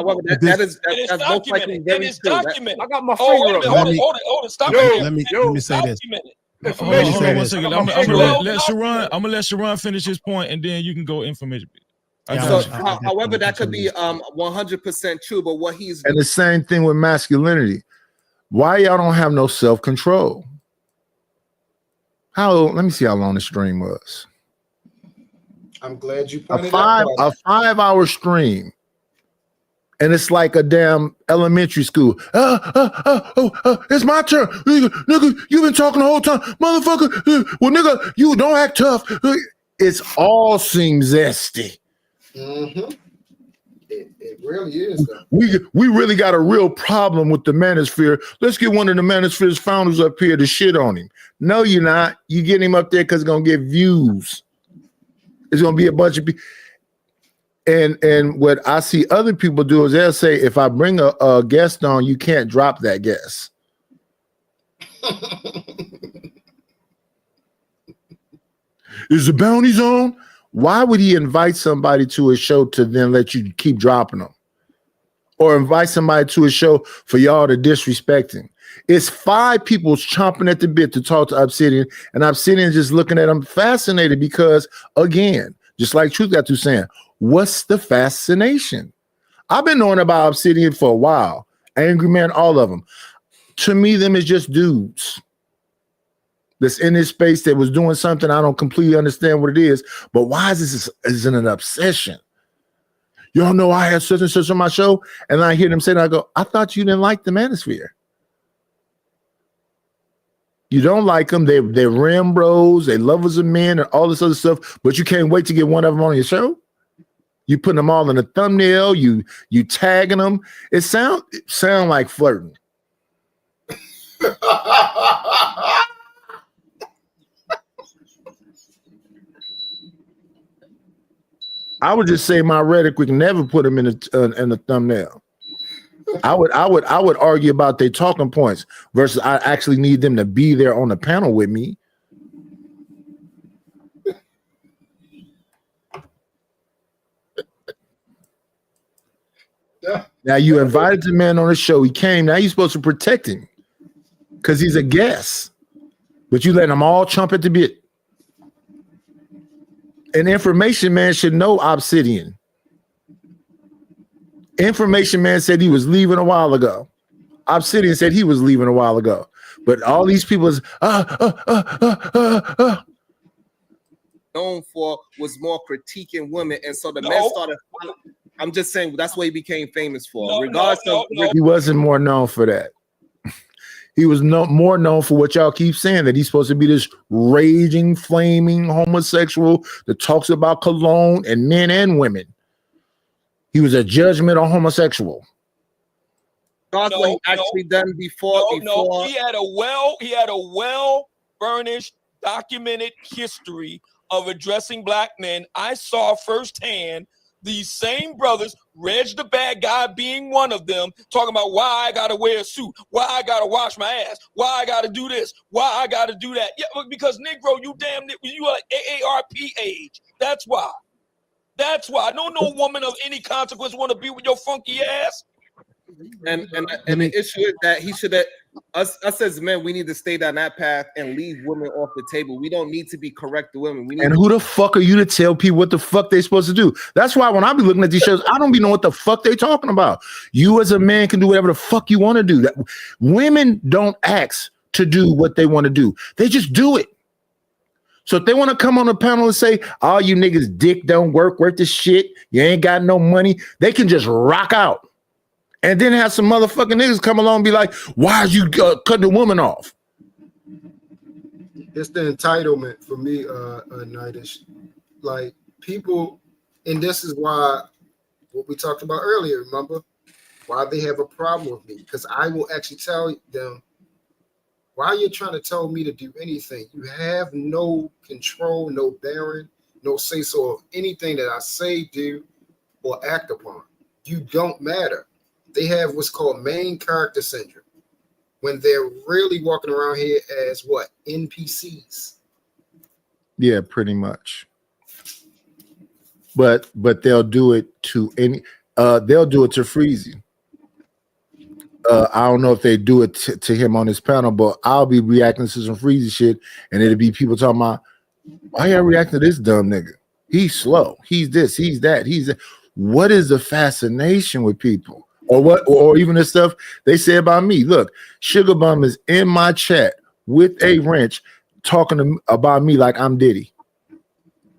most likely very true. Documented. I got my finger up. Hold it. Stop it. Let me say this. Hold on 1 second. I'm gonna let Sharon finish his point, and then you can go information. However, that could be 100% true. But what he's and the same thing with masculinity. Why y'all don't have no self-control? Let me see how long the stream was. I'm glad you A pointed five out. 5-hour stream. And it's like a damn elementary school. It's my turn. Nigga, you've been talking the whole time. Motherfucker. Well, nigga, you don't act tough. It's all seems zesty. Mm-hmm. It really is, though. We really got a real problem with the manosphere. Let's get one of the manosphere's founders up here to shit on him. No, you're not. You get him up there because it's going to get views. It's going to be a bunch of people. And what I see other people do is they'll say, if I bring a guest on, you can't drop that guest. Is the bounties on? Why would he invite somebody to a show to then let you keep dropping them? Or invite somebody to a show for y'all to disrespect him? It's 5 people chomping at the bit to talk to Obsidian, and Obsidian just looking at him fascinated because, again, just like Truth got to saying, what's the fascination? I've been knowing about Obsidian for a while. Angry Man, all of them. To me, them is just dudes that's in this space that was doing something. I don't completely understand what it is, but why is this is an obsession? Y'all know I had such and such on my show, and I hear them say that, I go, I thought you didn't like the manosphere. You don't like them. They're Rambros, they lovers of men, and all this other stuff, but you can't wait to get one of them on your show? You putting them all in a thumbnail, you tagging them. It sound like flirting. I would just say my rhetoric would never put them in a thumbnail. I would argue about their talking points versus I actually need them to be there on the panel with me. Now you invited the man on the show. He came. Now you're supposed to protect him because he's a guest. But you let them all chomp at the bit. An information man should know Obsidian. Information man said he was leaving a while ago. Obsidian said he was leaving a while ago. But all these people is known for was more critiquing women, and so the men started. I'm just saying that's what he became famous for. He wasn't more known for that. He was more known for what y'all keep saying, that he's supposed to be this raging, flaming homosexual that talks about cologne and men and women. He was a judgment on homosexual. What he actually done before. He had a well furnished, documented history of addressing black men. I saw firsthand these same brothers, Reg the bad guy being one of them, talking about why I gotta wear a suit, why I gotta wash my ass, why I gotta do this, why I gotta do that. Yeah, because Negro, you are like AARP age. That's why. That's why. No woman of any consequence want to be with your funky ass. And the issue is that he should have us as men, we need to stay down that path and leave women off the table. We don't need to be correct to women. We need and who the fuck are you to tell people what the fuck they supposed to do? That's why when I be looking at these shows, I don't be knowing what the fuck they talking about. You as a man can do whatever the fuck you want to do. That women don't ask to do what they want to do. They just do it. So if they want to come on the panel and say, all you niggas dick don't work worth the shit, you ain't got no money, they can just rock out. And then have some motherfucking niggas come along and be like, why you cut the woman off? It's the entitlement for me, Nightish. Like people, and this is why what we talked about earlier, remember? Why they have a problem with me. Because I will actually tell them, why are you trying to tell me to do anything? You have no control, no bearing, no say-so of anything that I say, do, or act upon. You don't matter. They have what's called main character syndrome when they're really walking around here as what? NPCs. Yeah, pretty much. But they'll do it to any they'll do it to Freezy. I don't know if they do it to him on his panel, but I'll be reacting to some Freezy shit, and it'll be people talking about, why y'all reacting to this dumb nigga? He's slow. He's this. He's that. He's that. What is the fascination with people? Or what? Or even the stuff they say about me. Look, Sugar Bum is in my chat with a wrench talking about me like I'm Diddy.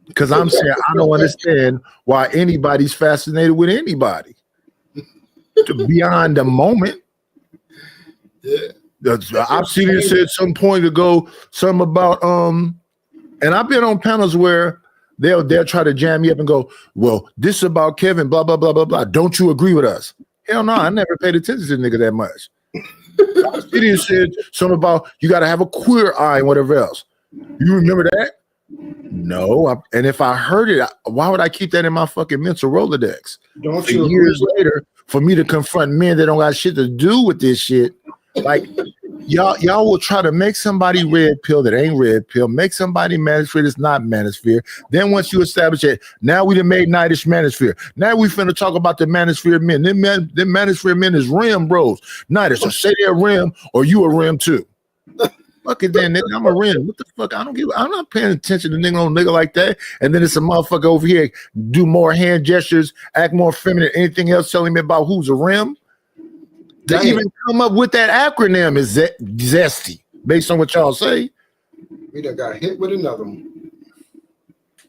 Because I'm saying I don't understand why anybody's fascinated with anybody. Beyond the moment. Yeah. Obsidian said some point ago something about and I've been on panels where they'll try to jam me up and go, well, this is about Kevin, blah, blah, blah, blah, blah. Don't you agree with us? Hell no, I never paid attention to the nigga that much. Obsidian said something about you got to have a queer eye and whatever else. You remember that? No. And if I heard it, why would I keep that in my fucking mental Rolodex? Don't you years agree? Later, for me to confront men that don't got shit to do with this shit, like y'all will try to make somebody red pill that ain't red pill, make somebody manosphere that's not manosphere. Then once you establish it, now we done made Nightish manosphere. Now we finna talk about the manosphere men. Them manosphere men is rim bros. Nightish, so say they're rim or you a rim too. Fuck it then, nigga. I'm a rim. What the fuck? I'm not paying attention to nigga like that. And then it's a motherfucker over here do more hand gestures, act more feminine, anything else telling me about who's a rim. To even come up with that acronym is zesty, based on what y'all say. We done got hit with another one.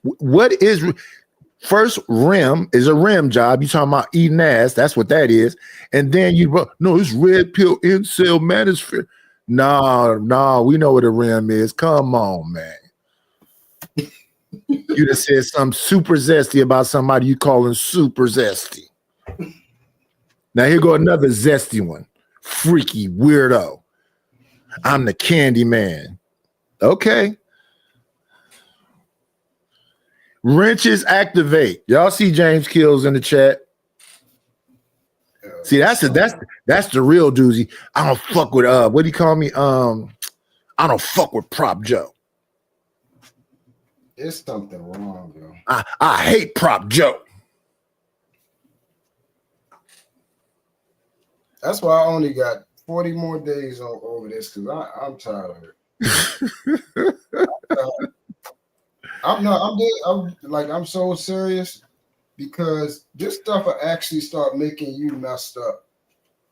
What is first rim is a rim job. You talking about eating ass? That's what that is. And then no, it's red pill incel manosphere. No, we know what a rim is. Come on, man. You just said something super zesty about somebody you calling super zesty. Now here go another zesty one. Freaky weirdo. I'm the candy man. Okay. Wrenches activate. Y'all see James Kills in the chat? See, that's the real doozy. I don't fuck with what do you call me? I don't fuck with Prop Joe. There's something wrong, bro. I hate Prop Joe. That's why I only got 40 more days over this because I'm tired of it. I'm so serious because this stuff will actually start making you messed up.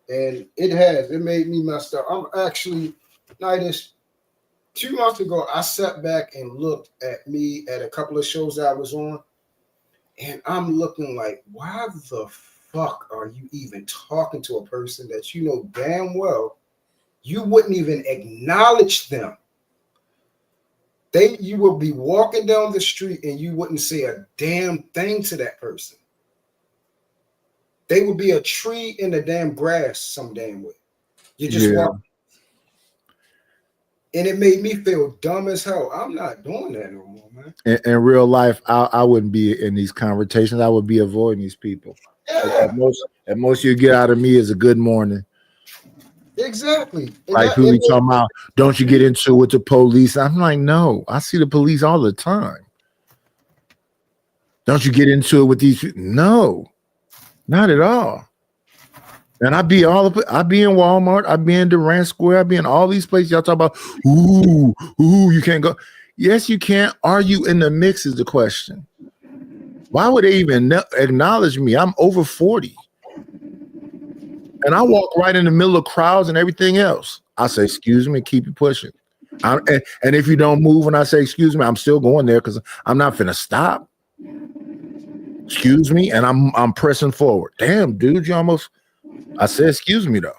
And it made me messed up. I'm actually, Nightish, 2 months ago, I sat back and looked at me at a couple of shows that I was on. And I'm looking like, why the fuck are you even talking to a person that you know damn well you wouldn't even acknowledge them? You will be walking down the street and you wouldn't say a damn thing to that person. They would be a tree in the damn grass some damn way. You just walk. And it made me feel dumb as hell. I'm not doing that no more, man. In real life, I wouldn't be in these conversations. I would be avoiding these people. Yeah. At most you get out of me is a good morning. Exactly. Like who we talking about? Don't you get into it with the police? I'm like, no, I see the police all the time. Don't you get into it with these people? No, not at all. And I be in Walmart, I be in Durant Square, I be in all these places. Y'all talk about, ooh, you can't go. Yes, you can. Are you in the mix is the question. Why would they even acknowledge me? I'm over 40. And I walk right in the middle of crowds and everything else. I say, excuse me, keep it pushing. And if you don't move when I say, excuse me, I'm still going there because I'm not finna stop. Excuse me, and I'm pressing forward. Damn, dude, I said, excuse me, though.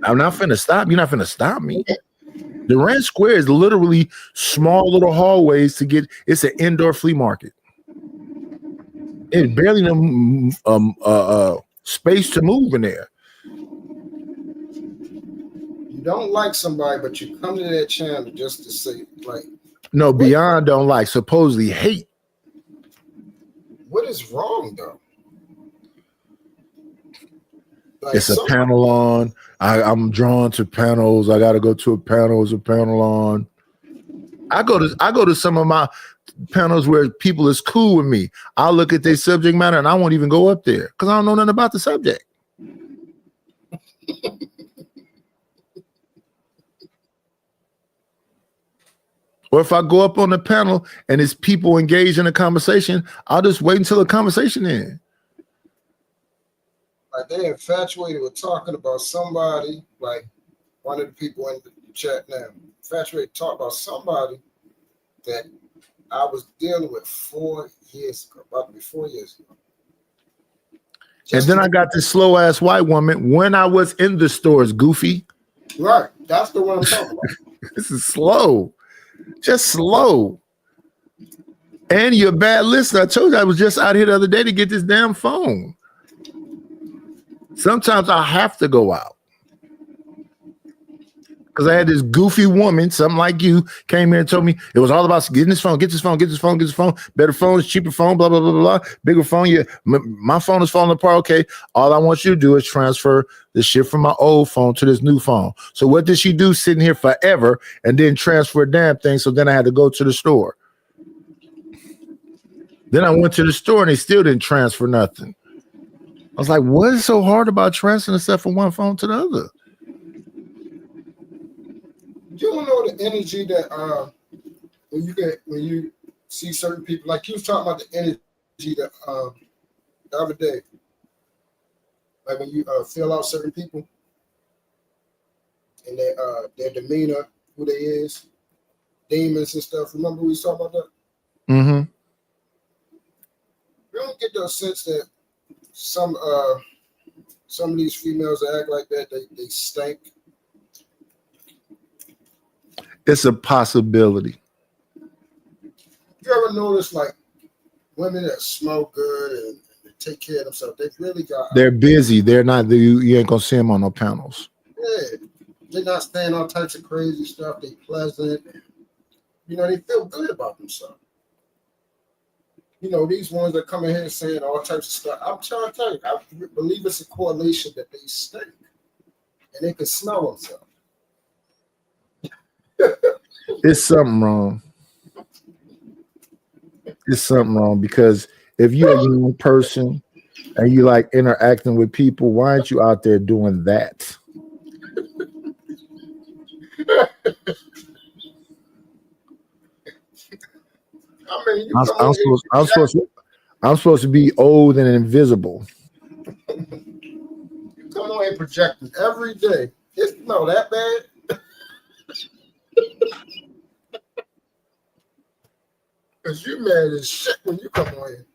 I'm not finna stop. You're not finna stop me. Durant Square is literally small little hallways to get. It's an indoor flea market. It's barely space to move in there. You don't like somebody, but you come to that channel just to say, like. No, beyond don't like, supposedly hate. What is wrong, though? Like It's a panel on. I'm drawn to panels. I got to go to a panel. It's a panel on. I go to some of my panels where people is cool with me. I'll look at their subject matter and I won't even go up there because I don't know nothing about the subject. Or if I go up on the panel and it's people engaged in a conversation, I'll just wait until the conversation ends. Like they're infatuated with talking about somebody, like one of the people in chat now. Infatuated talk about somebody that I was dealing with 4 years ago, about to be 4 years ago. And then I got this slow ass white woman when I was in the stores, goofy. Right. That's the one I'm talking about. This is slow. Just slow. And you're a bad listener. I told you I was just out here the other day to get this damn phone. Sometimes I have to go out. Because I had this goofy woman, something like you, came here and told me it was all about getting this phone, get this phone, get this phone, get this phone, better phones, cheaper phone, blah, blah, blah, blah, blah, bigger phone. Yeah, my phone is falling apart. Okay, all I want you to do is transfer the shit from my old phone to this new phone. So what did she do sitting here forever and then transfer a damn thing? So then I had to go to the store. Then I went to the store and they still didn't transfer nothing. I was like, what is so hard about transferring stuff from one phone to the other? You don't know the energy that when you see certain people, like you was talking about the energy that the other day, like when you feel out certain people and their demeanor, who they is, demons and stuff. Remember we was talking about that? Mm-hmm. You don't get the sense that some of these females that act like that, they stink. It's a possibility. You ever notice like women that smell good and take care of themselves? They've really got. They're busy. They're not. You ain't gonna see them on no panels. Yeah, they're not saying all types of crazy stuff. They pleasant. You know, they feel good about themselves. You know, these ones that come in here saying all types of stuff. I'm trying to tell you, I believe it's a correlation that they stink and they can smell themselves. It's something wrong. It's something wrong because if you're a young person and you like interacting with people, why aren't you out there doing that? I mean, I'm supposed to be old and invisible. You come on and projecting every day. It's not that bad. Because you mad as shit when you come on here.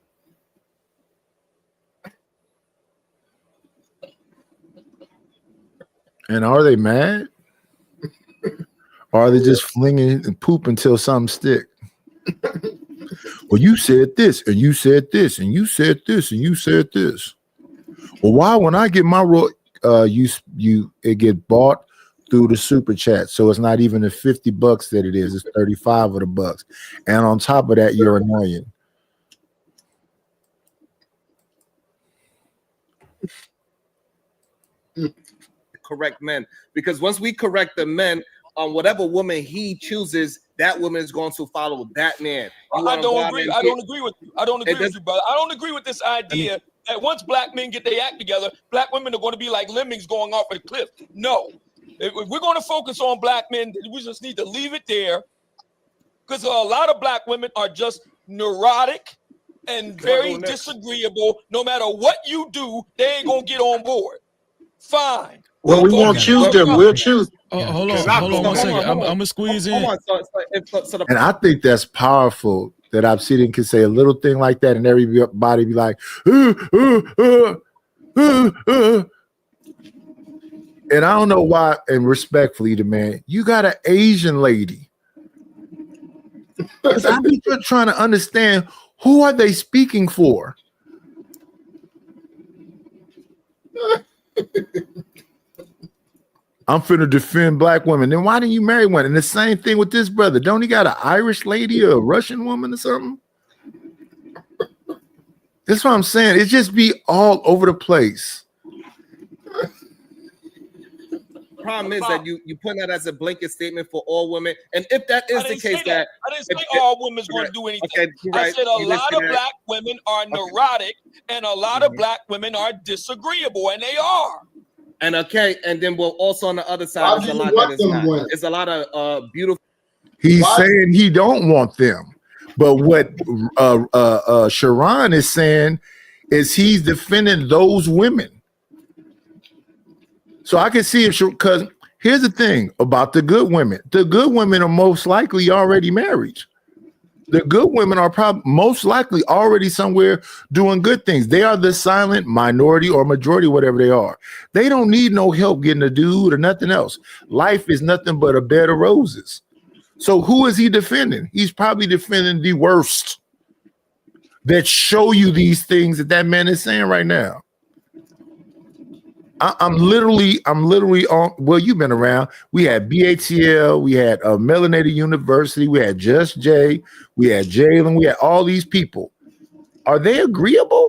And are they mad? Or are they just flinging and poop until something stick? Well, you said this, and you said this, and you said this, and you said this. Well, why when I get my it get bought through the super chat, so it's not even the $50 that it is; it's 35 of the bucks, and on top of that, you're annoying. Correct men, because once we correct the men on whatever woman he chooses, that woman is going to follow that man. I don't agree. I don't agree with you. I don't agree with you, brother. I don't agree with this idea that once black men get their act together, black women are going to be like lemmings going off a cliff. No. If we're going to focus on black men, we just need to leave it there, because a lot of black women are just neurotic and very disagreeable. No matter what you do, they ain't going to get on board. Fine. Well, we won't choose them. We'll choose. Hold on 1 second. I'm going to squeeze in. And I think that's powerful that Obsidian can say a little thing like that and everybody be like, And I don't know why, and respectfully to man, you got an Asian lady. Because I'm just trying to understand, who are they speaking for? I'm finna defend black women. Then why didn't you marry one? And the same thing with this brother. Don't he got an Irish lady or a Russian woman or something? That's what I'm saying. It just be all over the place. Problem is that you put that as a blanket statement for all women, and if that is the case, that I didn't say all women's going to do anything. Okay, I said a lot of black women are neurotic, and a lot of black women are disagreeable, and they are. And and then we'll also on the other side, there's a lot that is not. It's a lot of beautiful. He's saying he don't want them, but what Sharon is saying is he's defending those women. So I can see if, because Here's the thing about the good women. The good women are most likely already married. The good women are probably most likely already somewhere doing good things. They are the silent minority or majority, whatever they are. They don't need no help getting a dude or nothing else. Life is nothing but a bed of roses. So who is he defending? He's probably defending the worst that show you these things that man is saying right now. I'm literally on. Well, you've been around. We had BATL, we had Melanated University, we had Just Jay, we had Jalen, we had all these people. Are they agreeable?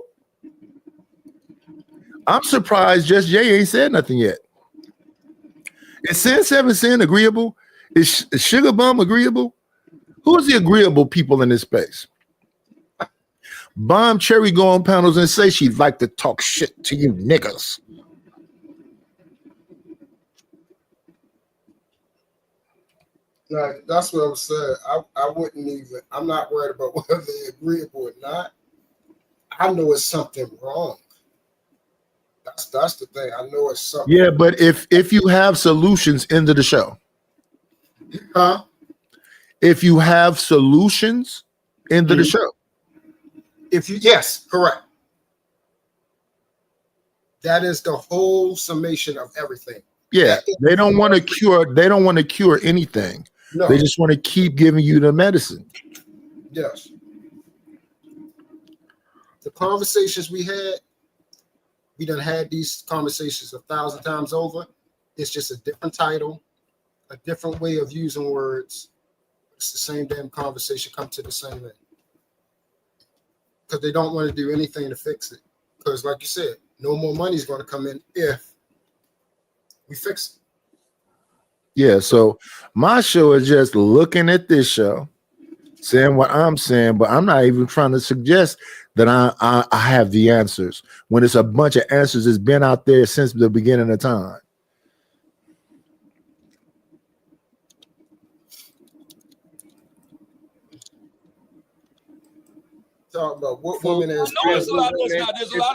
I'm surprised Just Jay ain't said nothing yet. Is Sin 7 Sin agreeable? Is Sugar Bum agreeable? Who's the agreeable people in this space? Bomb Cherry go on panels and say she'd like to talk shit to you niggas. No, that's what I'm saying. I wouldn't even. I'm not worried about whether they're agreeable or not. I know it's something wrong. That's the thing. I know it's something. Yeah, but if you have solutions into the show, huh? If you have solutions into the show, yes, correct. That is the whole summation of everything. Yeah, they don't want to cure. They don't want to cure anything. No. They just want to keep giving you the medicine. Yes. The conversations we done had these conversations 1,000 times over. It's just a different title, a different way of using words. It's the same damn conversation, come to the same end. Because they don't want to do anything to fix it. Because like you said, no more money is going to come in if we fix it. Yeah, so my show is just looking at this show, saying what I'm saying, but I'm not even trying to suggest that I have the answers when it's a bunch of answers that's been out there since the beginning of time. Talk about what women is. There's a lot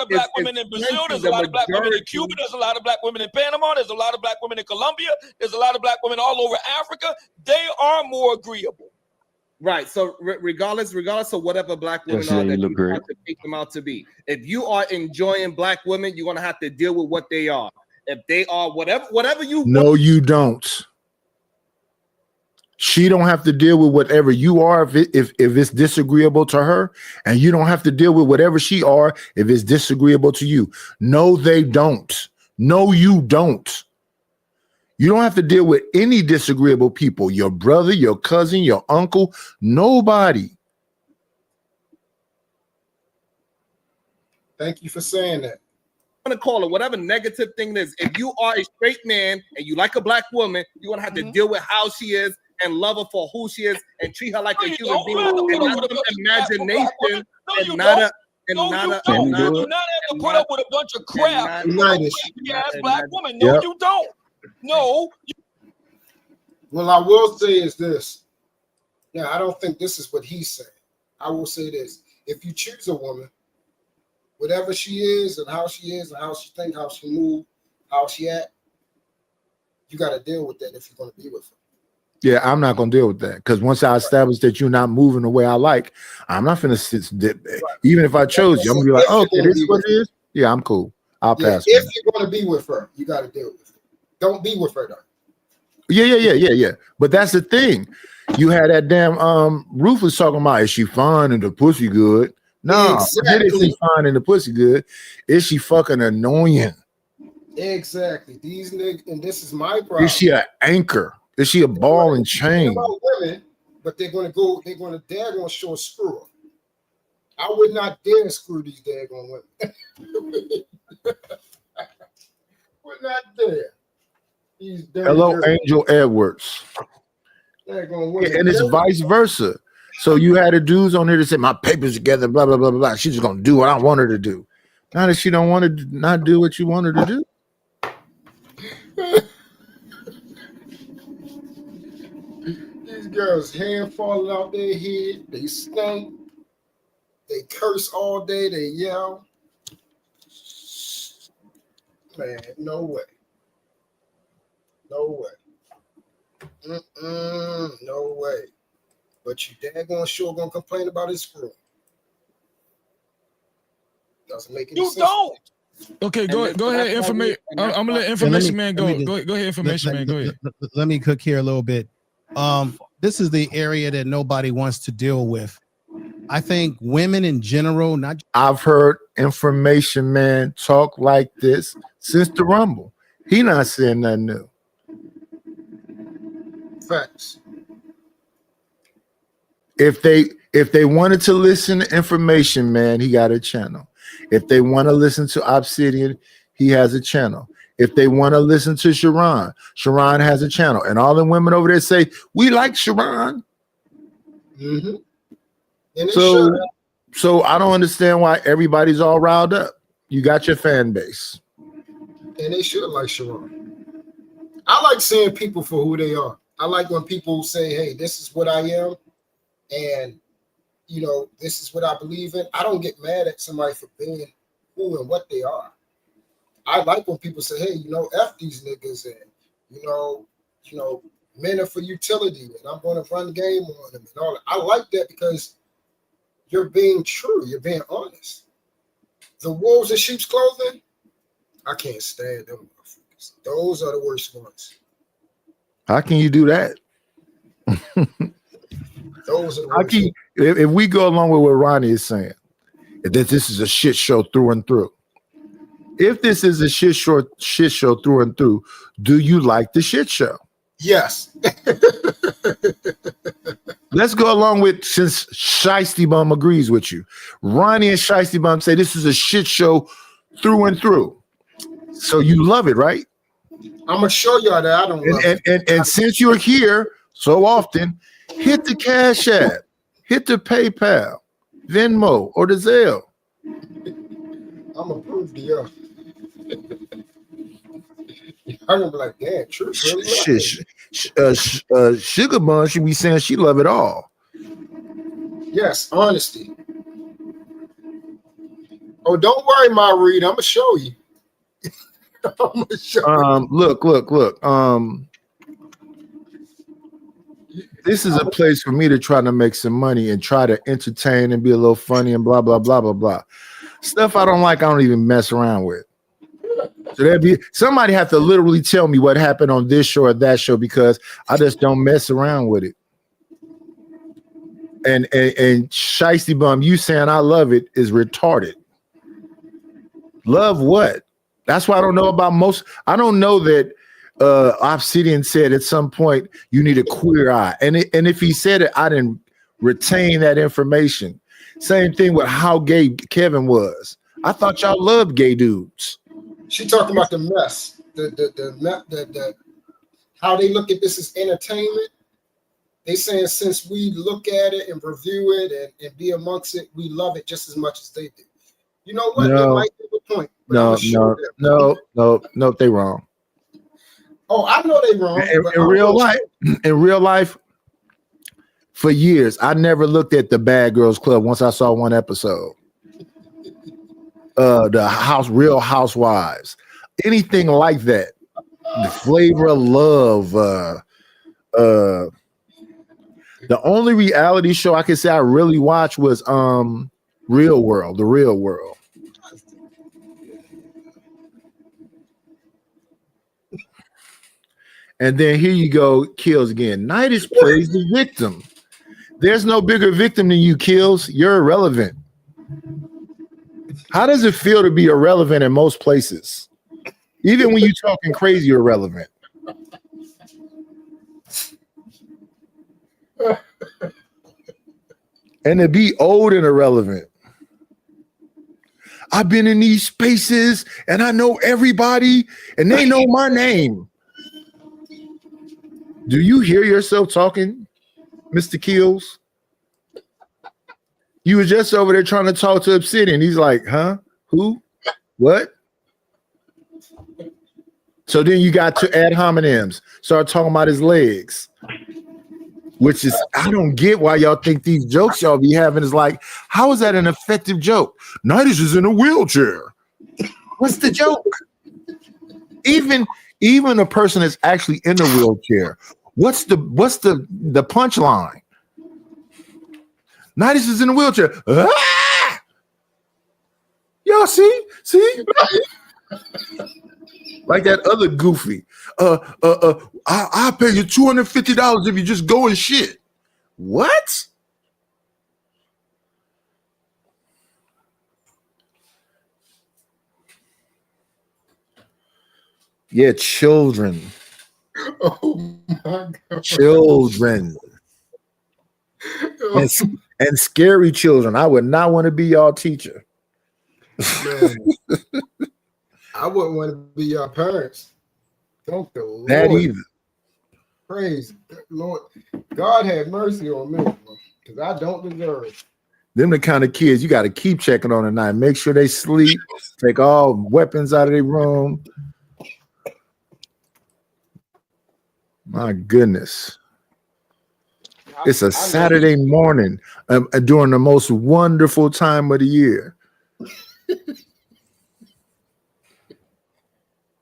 of black women in Brazil. There's a lot of black women in Cuba. There's a lot of black women in Panama. There's a lot of black women in Colombia. There's a lot of black women all over Africa. They are more agreeable. Right. So regardless of whatever black women are that you have to take them out to be, if you are enjoying black women, you're gonna have to deal with what they are. If they are whatever you No, you don't. She don't have to deal with whatever you are if it's disagreeable to her, and you don't have to deal with whatever she are if it's disagreeable to you. No, they don't. No, you don't. You don't have to deal with any disagreeable people, your brother, your cousin, your uncle, nobody. Thank you for saying that. I'm gonna call it whatever negative thing it is. If you are a straight man and you like a black woman, you're gonna have to deal with how she is and love her for who she is and treat her like a human being and not some imagination and not a you not have to put up with a bunch of crap. Ass black woman. No, you don't. No. Well, I will say is this. Now, I don't think this is what he's saying. I will say this. If you choose a woman, whatever she is and how she think, how she move, how she act, you got to deal with that if you're going to be with her. Yeah, I'm not going to deal with that because once I establish that you're not moving the way I like, I'm not going to sit. Even if I chose you, I'm going to be like, oh, okay, this is what it is. Yeah, I'm cool. I'll pass. If you're going to be with her, you got to deal with it. Don't be with her, though. Yeah. But that's the thing. You had that damn Ruth was talking about, is she fine and the pussy good? No, exactly. Is she fine and the pussy good? Is she fucking annoying? Exactly. These niggas, and this is my problem. Is she an anchor? Is she a ball and chain? About women, but they're gonna show a screw up. I would not dare screw these daggone women. Would not dare. Hello, Angel Edwards. And it's vice versa. So you had a dudes on here that said my papers together, blah blah blah blah. She's just gonna do what I want her to do. Now that she don't want to not do what you want her to do. These girls' hair falling out their head, they stink, they curse all day, they yell. Man, no way. No way. No way. But you daggone sure gonna complain about his screw. Doesn't make any sense. You don't. Okay, go ahead. Information. I'm gonna let information man go. Go ahead, information man. Go ahead. Let me cook here a little bit. This is the area that nobody wants to deal with. I think women in general, not. I've heard information man talk like this since the Rumble. He not saying nothing new. Facts. If they wanted to listen to information man, he got a channel. If they want to listen to Obsidian, he has a channel. If they want to listen to Sharon has a channel. And all the women over there say, we like Sharon. Mm-hmm. So I don't understand why everybody's all riled up. You got your fan base. And they should like Sharon. I like seeing people for who they are. I like when people say, hey, this is what I am. And, you know, this is what I believe in. I don't get mad at somebody for being who and what they are. I like when people say, hey, you know, F these niggas and, you know, men are for utility and I'm going to run the game on them and all that. I like that because you're being true. You're being honest. The wolves in sheep's clothing, I can't stand them. Those are the worst ones. How can you do that? Those are the worst ones. If we go along with what Ronnie is saying, that this is a shit show through and through. If this is a shit show through and through, do you like the shit show? Yes. Let's go along with, since Shiesty Bum agrees with you. Ronnie and Shiesty Bum say this is a shit show through and through. So you love it, right? I'm gonna show y'all that I don't love it. And since you're here so often, hit the Cash App, hit the PayPal, Venmo, or the Zelle. I'm gonna prove to y'all. I'm gonna be like, damn, true. Sugar Bun should be saying she love it all. Yes, honesty. Oh, don't worry, my Reed. I'm gonna show you. Look. This is a place for me to try to make some money and try to entertain and be a little funny and blah blah blah blah blah. Stuff I don't like, I don't even mess around with. So there'd be somebody have to literally tell me what happened on this show or that show because I just don't mess around with it. And Shiesty Bum, you saying I love it is retarded. Love what? That's why I don't know about most. I don't know that Obsidian said at some point you need a queer eye, and if he said it, I didn't retain that information. Same thing with how gay Kevin was. I thought y'all loved gay dudes. She talking about the mess, the how they look at this as entertainment. They saying since we look at it and review it and be amongst it, we love it just as much as they do. You know what? They might be a point. No, they wrong. Oh, I know they wrong. In real life, for years, I never looked at the Bad Girls Club once I saw one episode. The Real Housewives, anything like that. The Flavor of Love. The only reality show I can say I really watched was Real World, The Real World. And then here you go, Kills again. Nidus plays the victim. There's no bigger victim than you, Kills. You're irrelevant. How does it feel to be irrelevant in most places? Even when you're talking crazy, you're irrelevant. And to be old and irrelevant. I've been in these spaces and I know everybody and they know my name. Do you hear yourself talking, Mr. Kills? You were just over there trying to talk to Obsidian. He's like, huh? Who? What? So then you got to ad hominems. Start talking about his legs. Which is, I don't get why y'all think these jokes y'all be having is like, how is that an effective joke? Nidus is in a wheelchair. What's the joke? Even Even a person that's actually in a wheelchair. What's the punchline? Nidus is in a wheelchair. Ah! Y'all see? Like that other goofy. I'll pay you $250 if you just go and shit. What? Yeah, children. Oh my God. Children. And scary children. I would not want to be y'all teacher. Man, I wouldn't want to be your parents. Don't the Lord. That either. Praise Lord. God have mercy on me, because I don't deserve it. Them the kind of kids you got to keep checking on at night. Make sure they sleep. Take all weapons out of their room. My goodness. It's a Saturday morning during the most wonderful time of the year.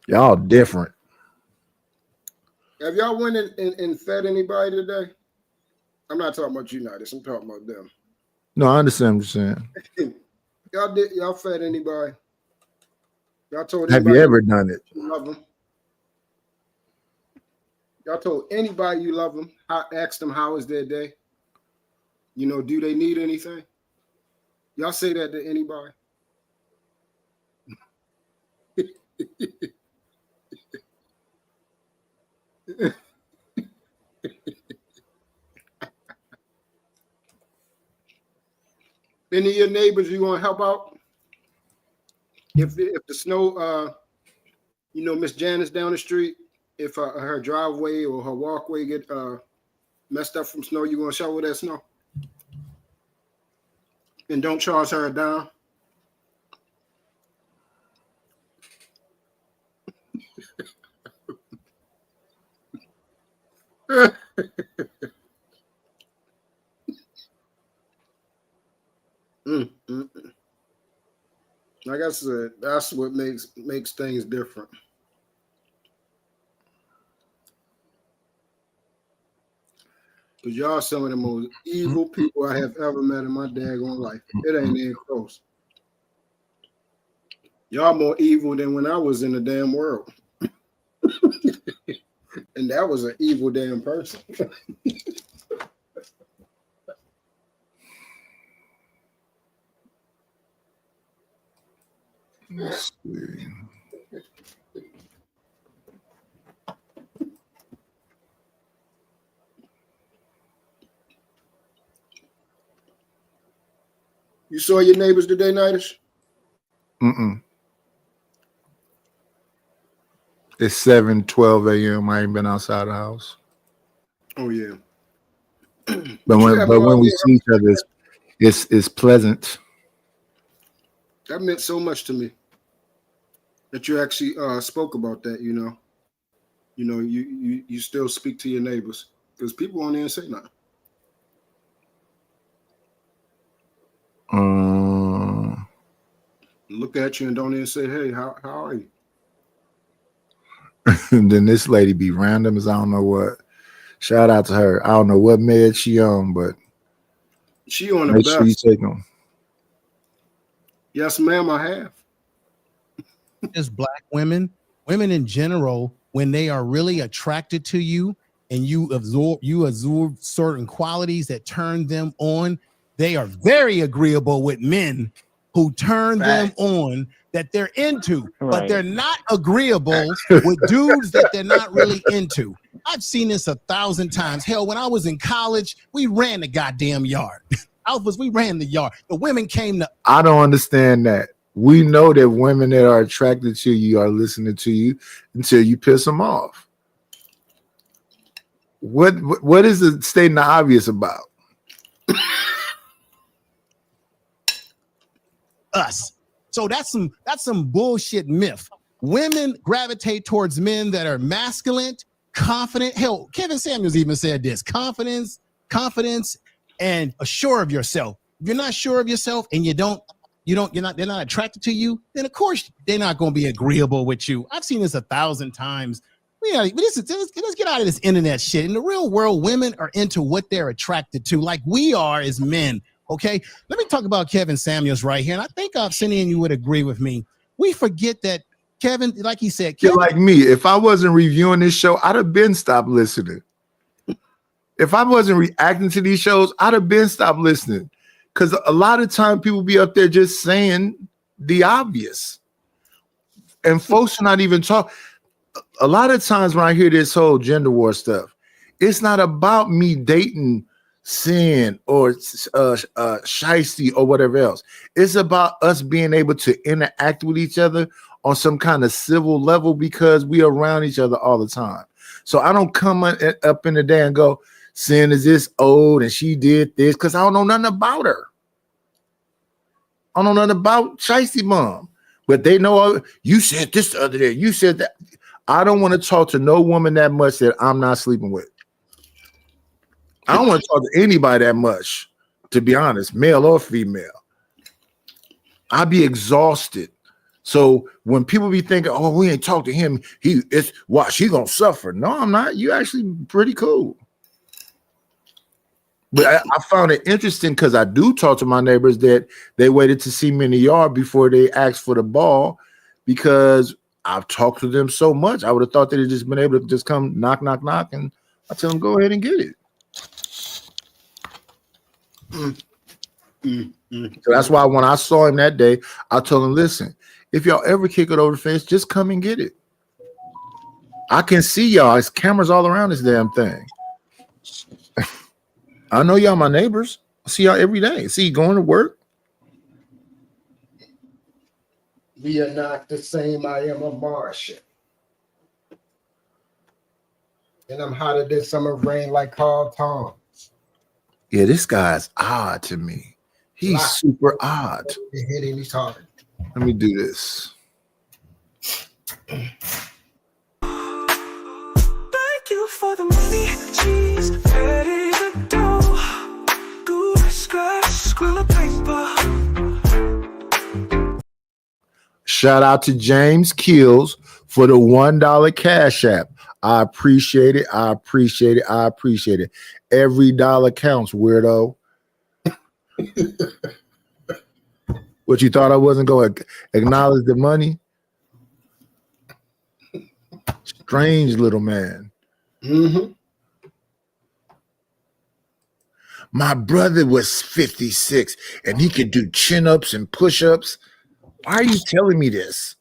Y'all different. Have y'all went and fed anybody today? I'm not talking about you, Nidus. I'm talking about them. No, I understand what you're saying. Y'all fed anybody? Y'all told Have anybody you ever done it? you love them? Y'all told anybody you love them? Asked them how is their day? You know, do they need anything? Y'all say that to anybody? Any of your neighbors you want to help out? If the snow, you know, Miss Janice down the street, if her driveway or her walkway get messed up from snow, you gonna shovel that snow? And don't charge her a dime. Like I said, that's what makes things different. Because y'all some of the most evil people I have ever met in my daggone life. It ain't even close. Y'all more evil than when I was in the damn world. And that was an evil damn person. Let's see. You saw your neighbors today, Nidus? It's 7:12 a.m. I ain't been outside the house. Oh yeah. But when we see each other, it's pleasant. That meant so much to me that you actually spoke about that. You know, you still speak to your neighbors, because people won't even say nothing. Look at you and don't even say, "Hey, how are you?" And then this lady be random as I don't know what. Shout out to her. I don't know what med she on, but she on the make best. sure you take them. Yes, ma'am, I have. As black women in general, when they are really attracted to you and you absorb certain qualities that turn them on, they are very agreeable with men who turn them on that they're into, but they're not agreeable with dudes that they're not really into. I've seen this 1,000 times. Hell, when I was in college, we ran the goddamn yard. Alphas, we ran the yard. The women came to. I don't understand that. We know that women that are attracted to you are listening to you until you piss them off. What is it stating the obvious about? Us. So that's some bullshit myth. Women gravitate towards men that are masculine, confident. Hell, Kevin Samuels even said this: confidence, and assured of yourself. If you're not sure of yourself and they're not attracted to you, then of course they're not going to be agreeable with you. I've seen this 1,000 times let's get out of this internet shit. In the real world, women are into what they're attracted to, like we are as men. Okay, let me talk about Kevin Samuels right here, and I think Obsidian, you would agree with me. We forget that Kevin, like he said, You're like me. If I wasn't reviewing this show, I'd have been stopped listening. If I wasn't reacting to these shows, I'd have been stopped listening. Because a lot of time people be up there just saying the obvious. And folks are not even talking. A lot of times when I hear this whole gender war stuff, it's not about me dating Sin or Shiesty or whatever else. It's about us being able to interact with each other on some kind of civil level because we are around each other all the time. So I don't come up in the day and go, Sin is this old and she did this, because I don't know nothing about her. I don't know nothing about Shiesty Mom. But they know, you said this the other day, you said that. I don't want to talk to no woman that much that I'm not sleeping with. I don't want to talk to anybody that much, to be honest, male or female. I'd be exhausted. So when people be thinking, oh, we ain't talk to him, he gonna suffer. No, I'm not. You actually pretty cool. But I found it interesting because I do talk to my neighbors that they waited to see me in the yard before they asked for the ball, because I've talked to them so much. I would have thought they'd just been able to just come knock, knock, knock, and I tell them, go ahead and get it. So that's why when I saw him that day, I told him, listen, if y'all ever kick it over the fence, just come and get it. I can see y'all. There's cameras all around this damn thing. I know y'all my neighbors. I see y'all every day. See you going to work. We are not the same. I am a Martian. And I'm hotter than summer rain like Carl Tom. Yeah, this guy's odd to me. He's super odd. He's hard. Let me do this. Thank you for the money, cheese, ready to dough. Good scratch, squill of paper. Shout out to James Kills for the $1 Cash App. I appreciate it. I appreciate it. I appreciate it. Every dollar counts, weirdo. What, you thought I wasn't going to acknowledge the money? Strange little man. Mm-hmm. My brother was 56 and he could do chin-ups and push-ups. Why are you telling me this?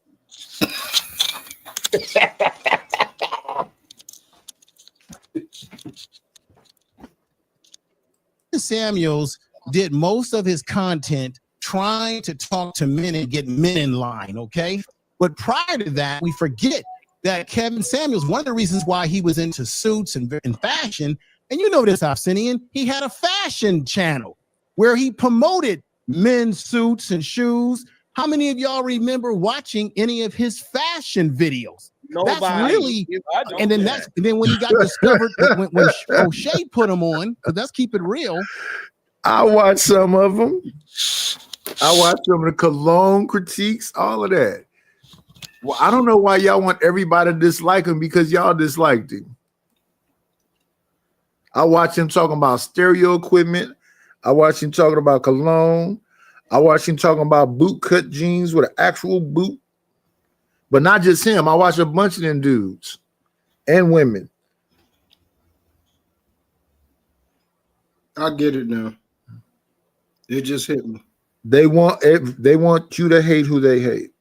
Samuels did most of his content trying to talk to men and get men in line, okay? But prior to that, we forget that Kevin Samuels, one of the reasons why he was into suits and fashion, and you know this, Obsidian, he had a fashion channel where he promoted men's suits and shoes. How many of y'all remember watching any of his fashion videos? Nobody. That's really, and then when he got discovered, when O'Shea put him on, because let's keep it real. I watched some of them. I watched some of the cologne critiques, all of that. Well, I don't know why y'all want everybody to dislike him, because y'all disliked him. I watched him talking about stereo equipment. I watched him talking about cologne. I watched him talking about boot cut jeans with an actual boot. But not just him. I watched a bunch of them dudes and women. I get it now. It just hit me. They want you to hate who they hate.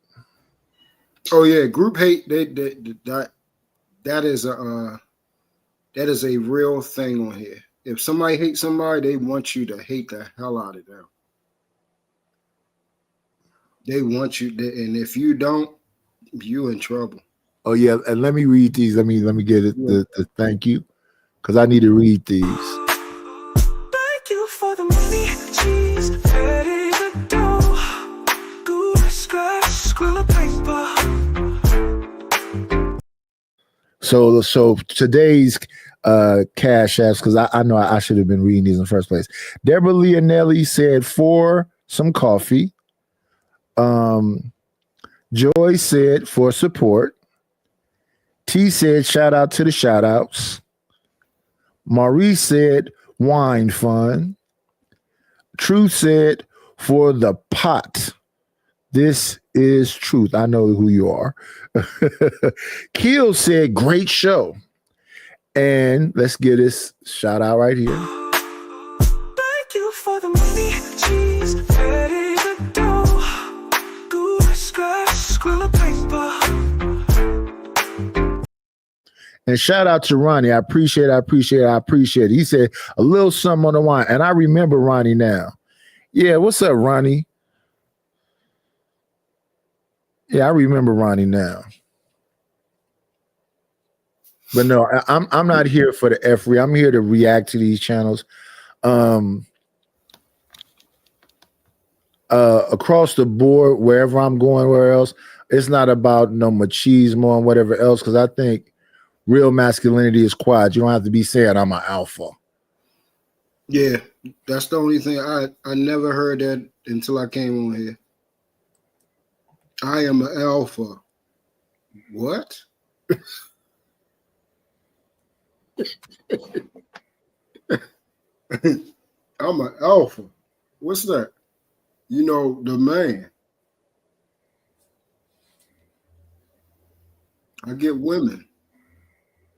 Oh yeah, group hate. That is a real thing on here. If somebody hates somebody, they want you to hate the hell out of them. They want you to, and if you don't, you in trouble. Oh yeah, and let me read these. Let me get it. The thank you, because I need to read these. Thank you for the money, cheese, ready to dough. Good scratch, squill of paper. So today's cash apps, because I know I should have been reading these in the first place. Deborah Leonelli said for some coffee. Joy said for support. T said, shout out to the shout outs. Maurice said, wine fun. Truth said, for the pot. This is truth. I know who you are. Keel said, great show. And let's get this shout out right here. Thank you for the money, cheese, ready to go. Good scratch, squirrel paper. And shout out to Ronnie. I appreciate it. He said a little something on the wine. And I remember Ronnie now. Yeah, what's up, Ronnie? Yeah, I remember Ronnie now. But no, I'm not here for the F-free. I'm here to react to these channels. Across the board, wherever I'm going, where else, it's not about no machismo and whatever else, because I think real masculinity is quiet. You don't have to be saying I'm an alpha. Yeah, that's the only thing. I never heard that until I came on here. I am an alpha. What? I'm an alpha. What's that? You know, the man. I get women.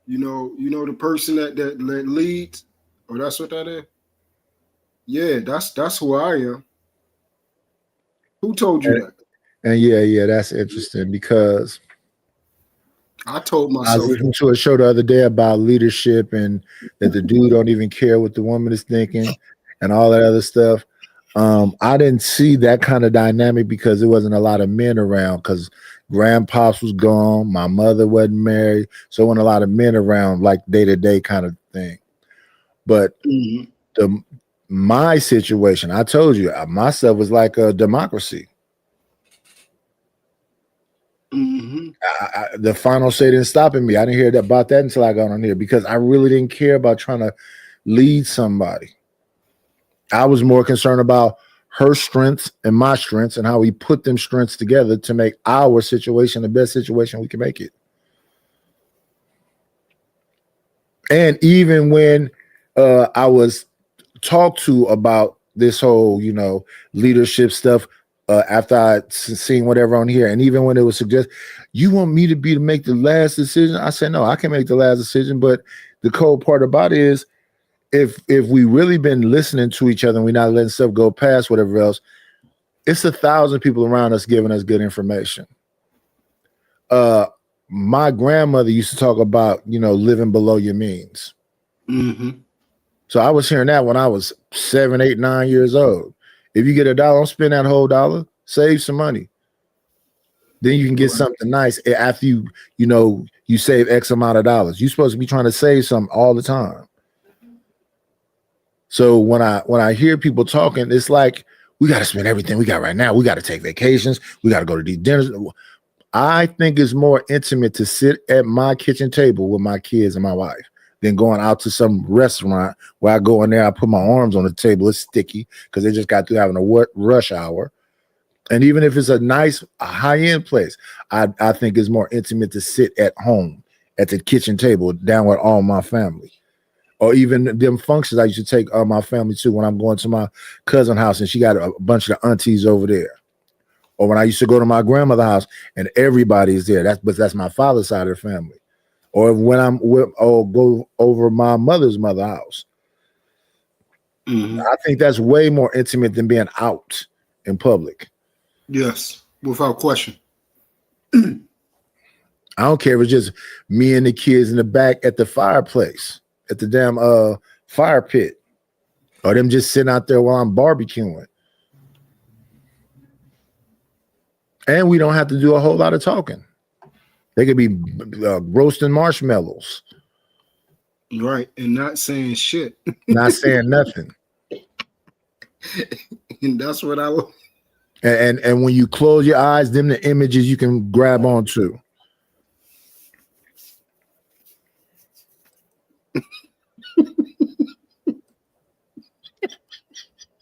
You know the person that leads, or that's what that is. Yeah, that's who I am. Who told you that? And yeah, that's interesting because I told I was myself. listening to a show the other day about leadership and that the dude don't even care what the woman is thinking and all that other stuff. I didn't see that kind of dynamic because there wasn't a lot of men around because grandpops was gone, my mother wasn't married, so there wasn't a lot of men around like day-to-day kind of thing. But my situation, I told you, myself was like a democracy. The final say didn't stop me. I didn't hear about that until I got on here because I really didn't care about trying to lead somebody. I was more concerned about her strengths and my strengths and how we put them strengths together to make our situation the best situation we can make it. And even when I was talked to about this whole, leadership stuff, after I seen whatever on here, and even when it was suggested, you want me to make the last decision? I said, no, I can make the last decision. But the cold part about it is if we really been listening to each other and we're not letting stuff go past whatever else, it's 1,000 people around us giving us good information. My grandmother used to talk about, living below your means. So I was hearing that when I was 7, 8, 9 years old. If you get $1, don't spend that whole dollar. Save some money. Then you can get something nice after you save X amount of dollars. You're supposed to be trying to save something all the time. So when I hear people talking, it's like we got to spend everything we got right now. We got to take vacations. We got to go to these dinners. I think it's more intimate to sit at my kitchen table with my kids and my wife than going out to some restaurant where I go in there, I put my arms on the table, it's sticky because they just got through having a rush hour. And even if it's a nice high-end place, I think it's more intimate to sit at home at the kitchen table down with all my family. Or even them functions I used to take my family to when I'm going to my cousin's house and she got a bunch of the aunties over there. Or when I used to go to my grandmother's house and everybody is there. That's my father's side of the family. Or when go over my mother's house. I think that's way more intimate than being out in public. Yes, without question. I don't care if it's just me and the kids in the back at the fireplace, at the damn fire pit, or them just sitting out there while I'm barbecuing. And we don't have to do a whole lot of talking. They could be roasting marshmallows. Right, and not saying shit. Not saying nothing. And that's what I look. And when you close your eyes, them the images you can grab onto.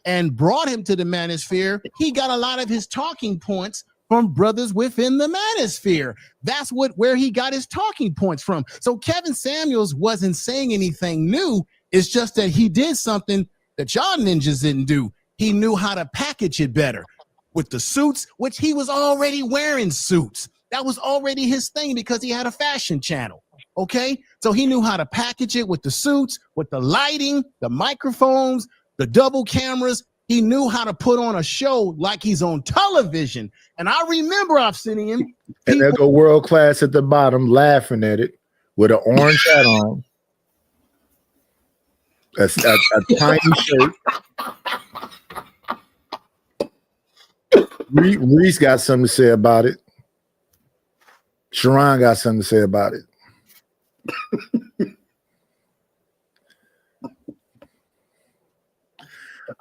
And brought him to the manosphere, he got a lot of his talking points from brothers within the manosphere. That's where he got his talking points from. So Kevin Samuels wasn't saying anything new. It's just that he did something that y'all ninjas didn't do. He knew how to package it better with the suits, which he was already wearing suits. That was already his thing because he had a fashion channel. Okay, so he knew how to package it with the suits, with the lighting, the microphones, the double cameras. He knew how to put on a show like he's on television. And I remember Obsidian. And they'll go world class at the bottom, laughing at it with an orange hat on, a tiny shirt. Reese got something to say about it. Sharon got something to say about it.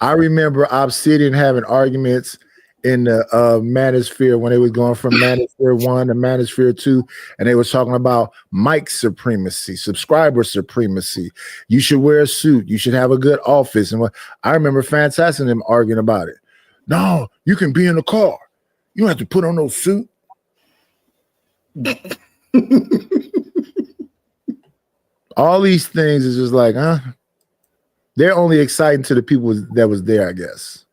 I remember Obsidian having arguments in the Manosphere when they was going from Manosphere 1 to Manosphere 2, and they was talking about mic supremacy, subscriber supremacy. You should wear a suit. You should have a good office. And I remember Fantastic and them arguing about it. No, you can be in the car. You don't have to put on no suit. All these things is just like, huh? They're only exciting to the people that was there, I guess.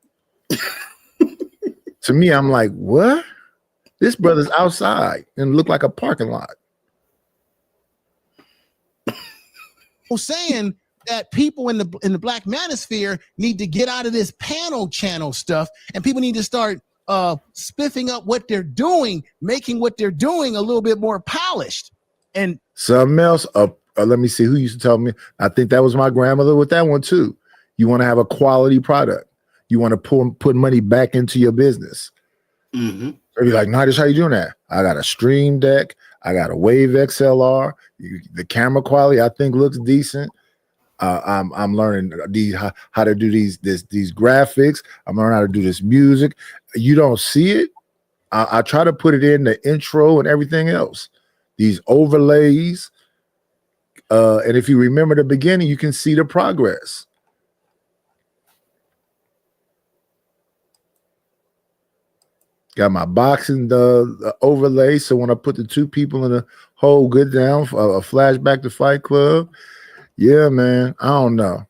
To me, I'm like, what? This brother's outside and look like a parking lot. Saying that people in the Black Manosphere need to get out of this panel channel stuff, and people need to start spiffing up what they're doing, making what they're doing a little bit more polished. And something else, let me see who used to tell me. I think that was my grandmother with that one too. You want to have a quality product. You want to put money back into your business. Mm-hmm. They'll be like, no, this how you doing that? I got a Stream Deck. I got a Wave XLR. The camera quality I think looks decent. I'm learning how to do these graphics. I'm learning how to do this music. You don't see it. I try to put it in the intro and everything else. These overlays. And if you remember the beginning, you can see the progress. Got my boxing the overlay, so when I put the two people in a hole, good down, a flashback to Fight Club. Yeah, man, I don't know.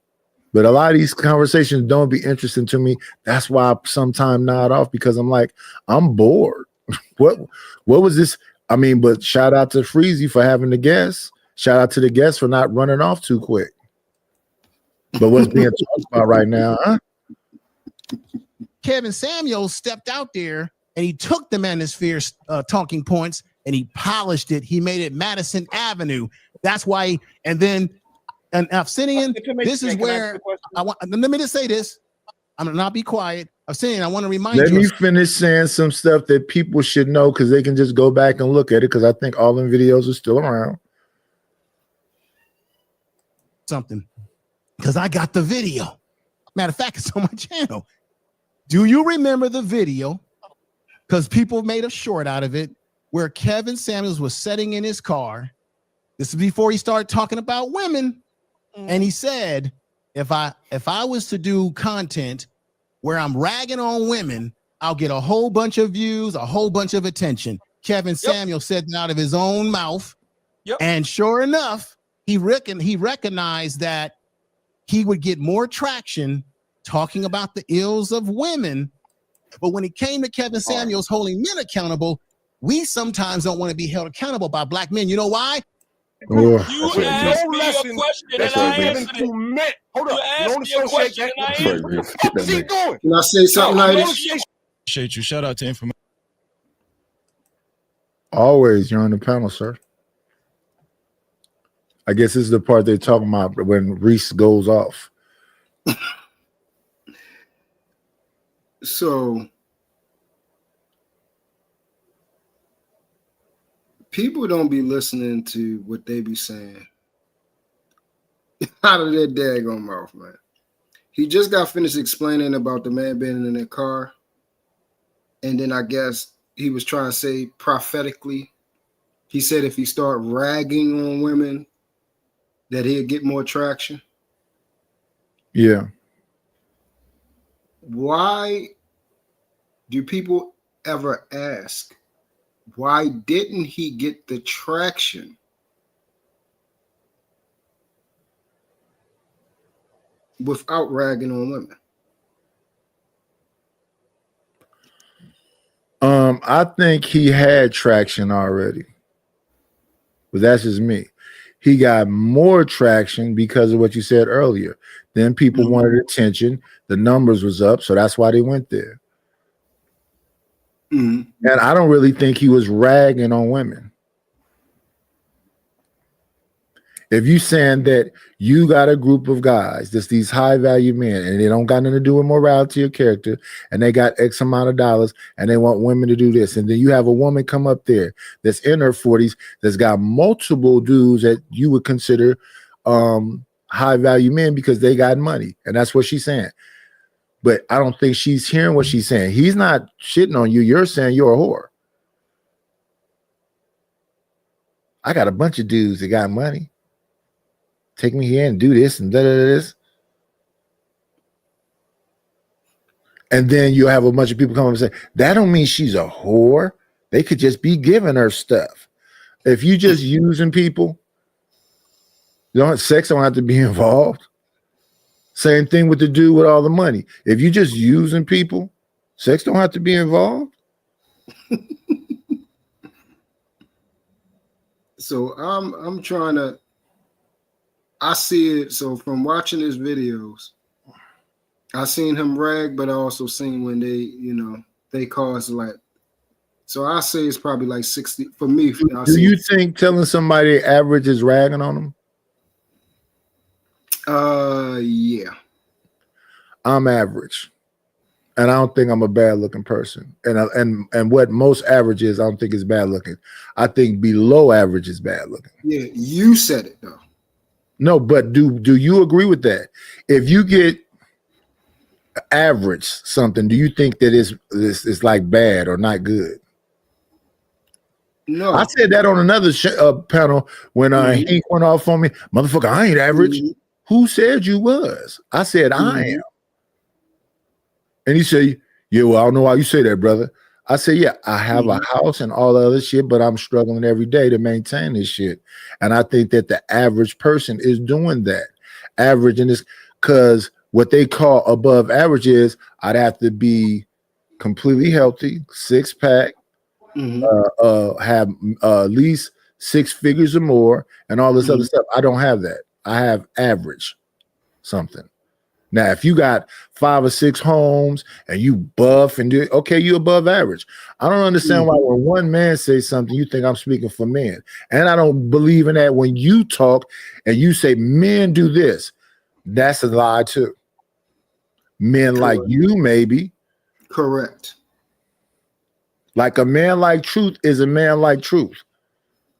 But a lot of these conversations don't be interesting to me. That's why I sometimes nod off, because I'm like, I'm bored. What was this? I mean, but shout out to Freezy for having the guests. Shout out to the guests for not running off too quick. But what's being talked about right now, huh? Kevin Samuels stepped out there and he took the Manosphere talking points and he polished it. He made it Madison Avenue. That's why. And Obsidian, this is where I want. Let me just say this. I'm gonna not be quiet. Obsidian, I want to remind you. Let me finish saying some stuff that people should know, because they can just go back and look at it, because I think all them videos are still around. Something, because I got the video. Matter of fact, it's on my channel. Do you remember the video? Because people made a short out of it, where Kevin Samuels was sitting in his car. This is before he started talking about women. And he said, if I was to do content where I'm ragging on women, I'll get a whole bunch of views, a whole bunch of attention. Kevin Samuels said that out of his own mouth. And sure enough, he recognized that he would get more traction talking about the ills of women. But when it came to Kevin Samuels holding men accountable, we sometimes don't want to be held accountable by Black men. You know why? You asked me a question and I answered it. Hold up. You asked me a question and I answered it. Can I say something like this? Appreciate you. Shout out to information. Always, you're on the panel, sir. I guess this is the part they're talking about when Reese goes off. So people don't be listening to what they be saying out of their daggone mouth, man. He just got finished explaining about the man being in the car. And then I guess he was trying to say prophetically, he said if he start ragging on women, that he'll get more traction. Yeah. Why do people ever ask, why didn't he get the traction without ragging on women? I think he had traction already, but that's just me. He got more traction because of what you said earlier. Then people wanted attention. The numbers was up, so that's why they went there. And I don't really think he was ragging on women. If you saying that you got a group of guys that's these high value men and they don't got nothing to do with morality or character, and they got X amount of dollars and they want women to do this, and then you have a woman come up there that's in her 40s that's got multiple dudes that you would consider high value men because they got money, and that's what she's saying. But I don't think she's hearing what she's saying. He's not shitting on you. You're saying you're a whore. I got a bunch of dudes that got money. Take me here and do this and this. And then you have a bunch of people come up and say, that don't mean she's a whore. They could just be giving her stuff. If you just using people, sex don't have to be involved. Same thing with the dude with all the money. If you just using people, sex don't have to be involved. So I'm trying to, I see it. So from watching his videos, I seen him rag, but I also seen when they cause like, so I say it's probably like 60 for me. Do you think telling somebody average is ragging on them? Yeah. I'm average. And I don't think I'm a bad looking person. And what most average is, I don't think is bad looking. I think below average is bad looking. Yeah, you said it though. No, but do you agree with that? If you get average something, do you think that it's like bad or not good? No. I said that on another panel when he went off on me. Motherfucker, I ain't average. Who said you was? I said I am. And he said, yeah, well, I don't know why you say that, brother. I said, yeah, I have a house and all the other shit, but I'm struggling every day to maintain this shit. And I think that the average person is doing that. Average in this, because what they call above average is I'd have to be completely healthy, 6-pack, have at least 6 figures or more, and all this other stuff. I don't have that. I have average something. Now, if you got 5 or 6 homes and you buff and do okay, you above average. I don't understand why when one man says something, you think I'm speaking for men. And I don't believe in that when you talk and you say men do this. That's a lie too. Men like you, maybe. Correct. Like a man like Truth is a man like Truth.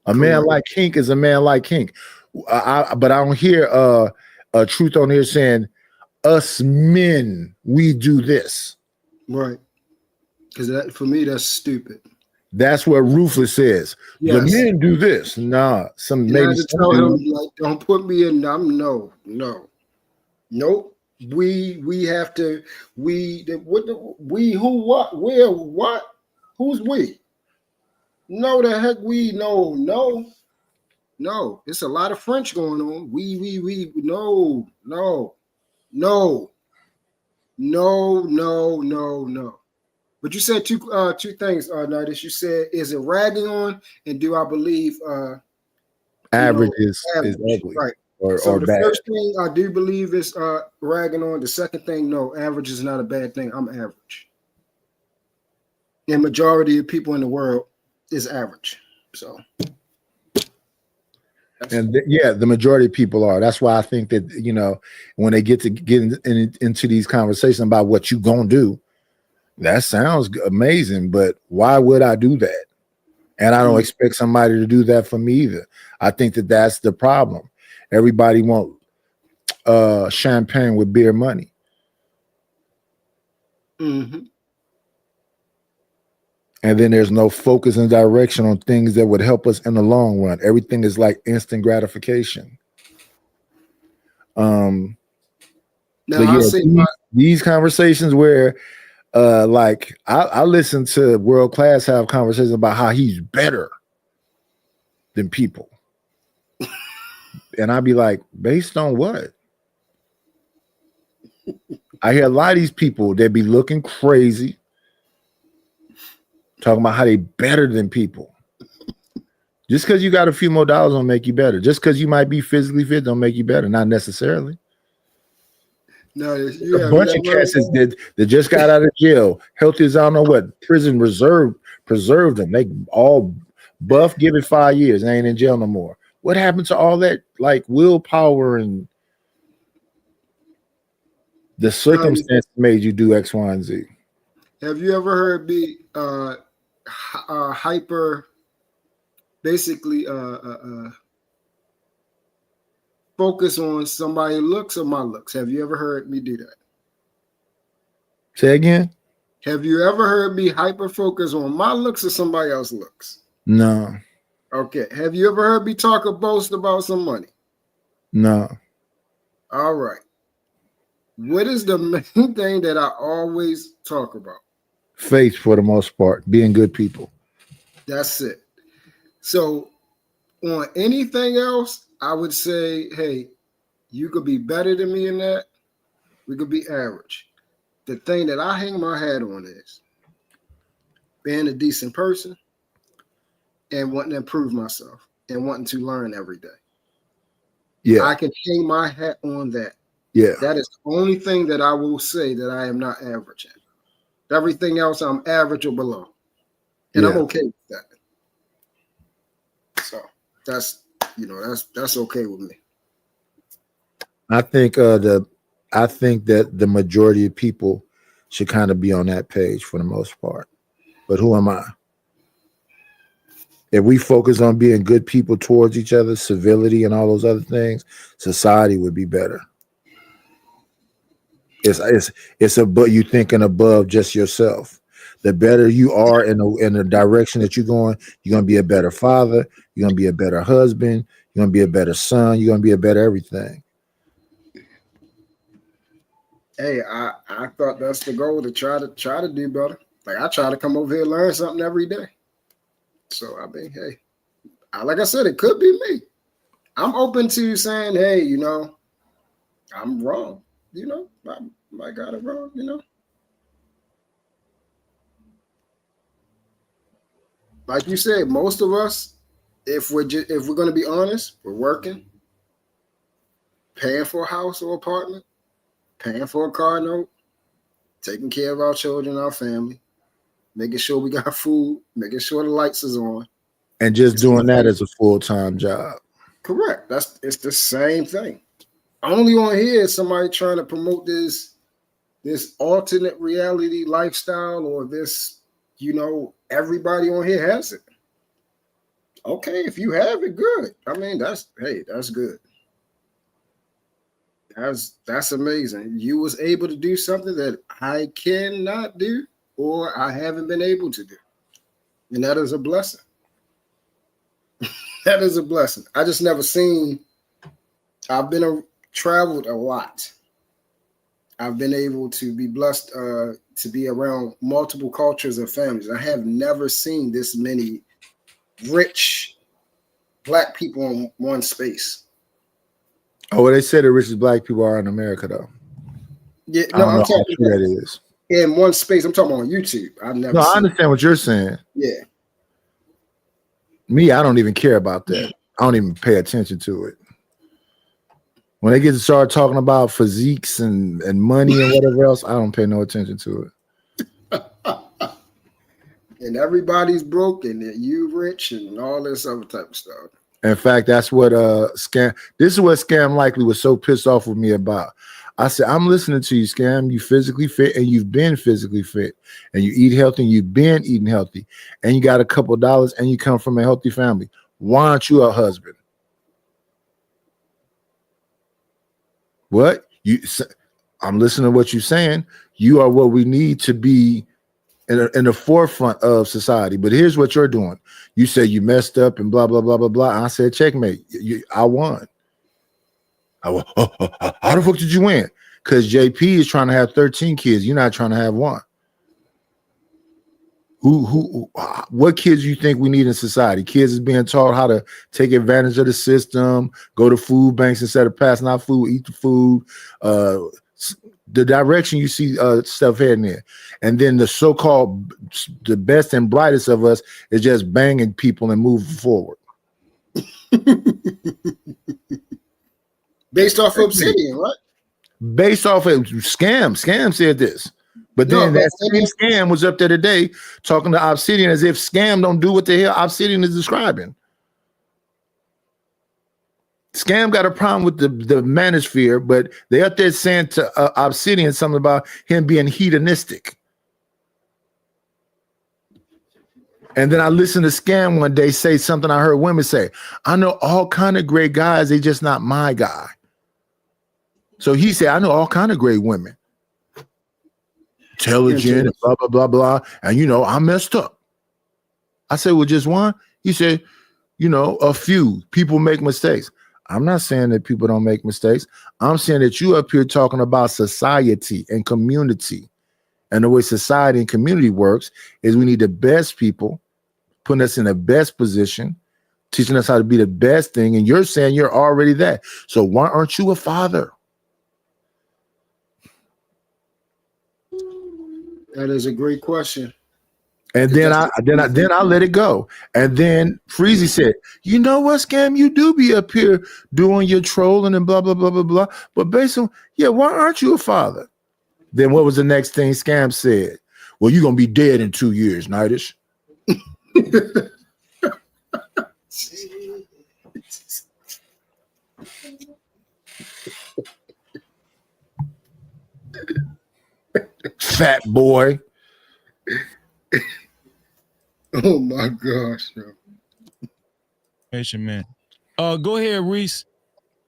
A man like Kink is a man like Kink. But I don't hear Truth on here saying, us men, we do this. Right. Because that for me, that's stupid. That's what Ruthless says. Yes. The men do this. Nah, maybe tell him like, don't put me in. No. Nope. We have to. Who, what, where, what? Who's we? No, the heck we. No. It's a lot of French going on. We. No. But you said two things, Nidus. You said, is it ragging on, and do I believe average is ugly, right? So the bad. First thing I do believe is ragging on. The second thing, no, average is not a bad thing. I'm average. The majority of people in the world is average. So. And the majority of people are. That's why I think that, when they get into these conversations about what you gonna do, that sounds amazing, but why would I do that? And I don't expect somebody to do that for me either. I think that that's the problem. Everybody want champagne with beer money. And then there's no focus and direction on things that would help us in the long run. Everything is like instant gratification. Now, these conversations where like I listen to World Class have conversations about how he's better than people. And I'd be like, based on what? I hear a lot of these people that be looking crazy, talking about how they better than people. Just because you got a few more dollars don't make you better. Just because you might be physically fit don't make you better. Not necessarily. No, you A have bunch of never. cats that just got out of jail, healthy as I don't know what. Prison preserved them. They all buff, give it 5 years, and ain't in jail no more. What happened to all that like willpower and the circumstance made you do X, Y, and Z? Have you ever heard me hyper, basically focus on somebody's looks or my looks? Have you ever heard me do that? Say again? Have you ever heard me hyper focus on my looks or somebody else's looks? No. Okay. Have you ever heard me talk or boast about some money? No. All right. What is the main thing that I always talk about? Faith, for the most part, being good people. That's it. So on anything else, I would say, hey, you could be better than me in that. We could be average. The thing that I hang my hat on is being a decent person and wanting to improve myself and wanting to learn every day. Yeah. I can hang my hat on that. Yeah. That is the only thing that I will say that I am not average in. Everything else, I'm average or below. And I'm okay with that. So that's okay with me. I think that the majority of people should kind of be on that page for the most part. But who am I? If we focus on being good people towards each other, civility and all those other things, society would be better. But you thinking above just yourself. The better you are in the direction that you're going to be a better father. You're going to be a better husband. You're going to be a better son. You're going to be a better everything. Hey, I thought that's the goal, to try to do better. Like I try to come over here and learn something every day. So I mean, hey, like I said, it could be me. I'm open to saying, hey, I'm wrong. I got it wrong. Like you said, most of us, if we're going to be honest, we're working, paying for a house or apartment, paying for a car note, taking care of our children, our family, making sure we got food, making sure the lights is on. And just doing that as a full-time job. Correct. It's the same thing. Only on here is somebody trying to promote this alternate reality lifestyle, or this, everybody on here has it. Okay, if you have it, good. I mean, that's good. That's amazing. You was able to do something that I cannot do, or I haven't been able to do. And that is a blessing. That is a blessing. I just never seen, I've been traveled a lot. I've been able to be blessed to be around multiple cultures and families. I have never seen this many rich Black people in one space. Oh, well, they say the richest Black people are in America, though. Yeah, no, I'm talking about that is in one space. I'm talking on YouTube. I've never. No, I understand what you're saying. Yeah. Me, I don't even care about that. I don't even pay attention to it. When they get to start talking about physiques and money and whatever else, I don't pay no attention to it. And everybody's broke and you rich and all this other type of stuff. In fact, that's what Scam. This is what Scam Likely was so pissed off with me about. I said, I'm listening to you, Scam. You physically fit, and you've been physically fit, and you eat healthy, and you've been eating healthy, and you got a couple of dollars, and you come from a healthy family. Why aren't you a husband? What? I'm listening to what you're saying. You are what we need to be in the forefront of society. But here's what you're doing. You say you messed up and blah, blah, blah, blah, blah. I said, checkmate. I won. How the fuck did you win? Because JP is trying to have 13 kids. You're not trying to have one. What kids do you think we need in society? Kids is being taught how to take advantage of the system, go to food banks instead of passing out food, eat the food. The direction you see stuff heading in. And then the so-called the best and brightest of us is just banging people and moving forward. Based off Obsidian, right? Based off of Scam said this. But then that same Scam was up there today talking to Obsidian as if Scam don't do what the hell Obsidian is describing. Scam got a problem with the manosphere, but they up there saying to Obsidian something about him being hedonistic. And then I listened to Scam one day say something I heard women say. I know all kind of great guys, they just not my guy. So he said, I know all kind of great women. Intelligent, and blah, blah, blah, blah. And, I messed up. I said, well, just one? He said, a few. People make mistakes. I'm not saying that people don't make mistakes. I'm saying that you up here talking about society and community. And the way society and community works is we need the best people, putting us in the best position, teaching us how to be the best thing. And you're saying you're already that. So why aren't you a father? That is a great question. And then I let it go. And then Freezy said, you know what, Scam? You do be up here doing your trolling and blah, blah, blah, blah, blah. But based on, why aren't you a father? Then what was the next thing Scam said? Well, you're going to be dead in 2 years, Nightish. Fat boy. Oh my gosh. Patient man. Go ahead, Reese.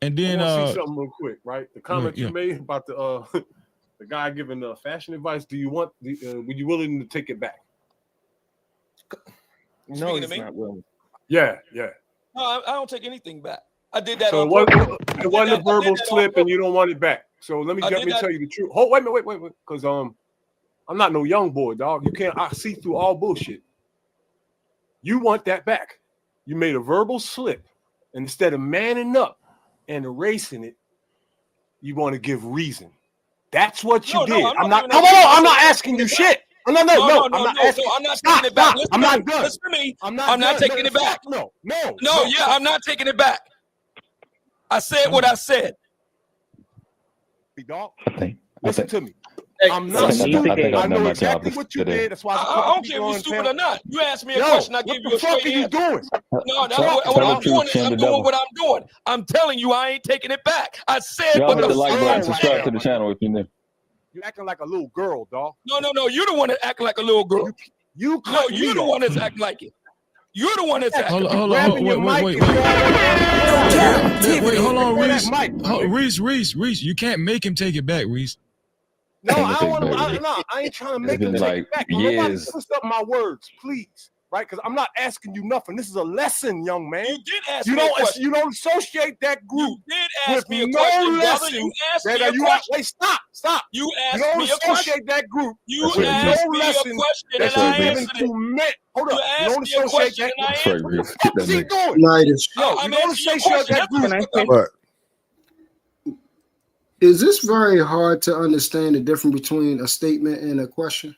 And then I want to see something real quick, right? The comment you made about the the guy giving fashion advice. Do you want would you willing to take it back? No, he's not willing. Yeah. No, I don't take anything back. I did that. So it wasn't a verbal slip, and you don't want it back. So let me tell you the truth. Oh, wait, because I'm not no young boy, dog. I see through all bullshit. You want that back. You made a verbal slip, and instead of manning up and erasing it, you want to give reason. That's what you did. I'm not asking you shit. No, I'm not asking. I'm not taking it back. I'm not done. Listen to me. I'm not taking it back. No. I'm not taking it back. I said what I said. Dog. Listen to me. I'm not stupid. I know exactly what you did. That's why I don't care if you're stupid or not. You ask me a question, I give you a straight answer. What the fuck are you doing? No, what I'm doing is I'm doing what I'm doing. I'm telling you, I ain't taking it back. I said what hit I the like button, said. subscribe to the channel if you're new. You acting like a little girl, dog. No. You're the one that acting like a little girl. You're the one that's acting like it. You're the one that's acting. Hold on, Reese. Reese, you can't make him take it back, Reese. No, I ain't trying to make him take it back. Nobody twist up my words, please. Right? Because I'm not asking you nothing. This is a lesson, young man. You did ask me a question. You don't associate that group. You did ask me a question, brother. You asked me a question. Wait, stop. You asked me a question. You don't associate that group. You asked me a question and I answered it. Hold up. You asked me a question and I answered it. What's he doing? Nightish. You don't associate that group. Is this very hard to understand the difference between a statement and a question?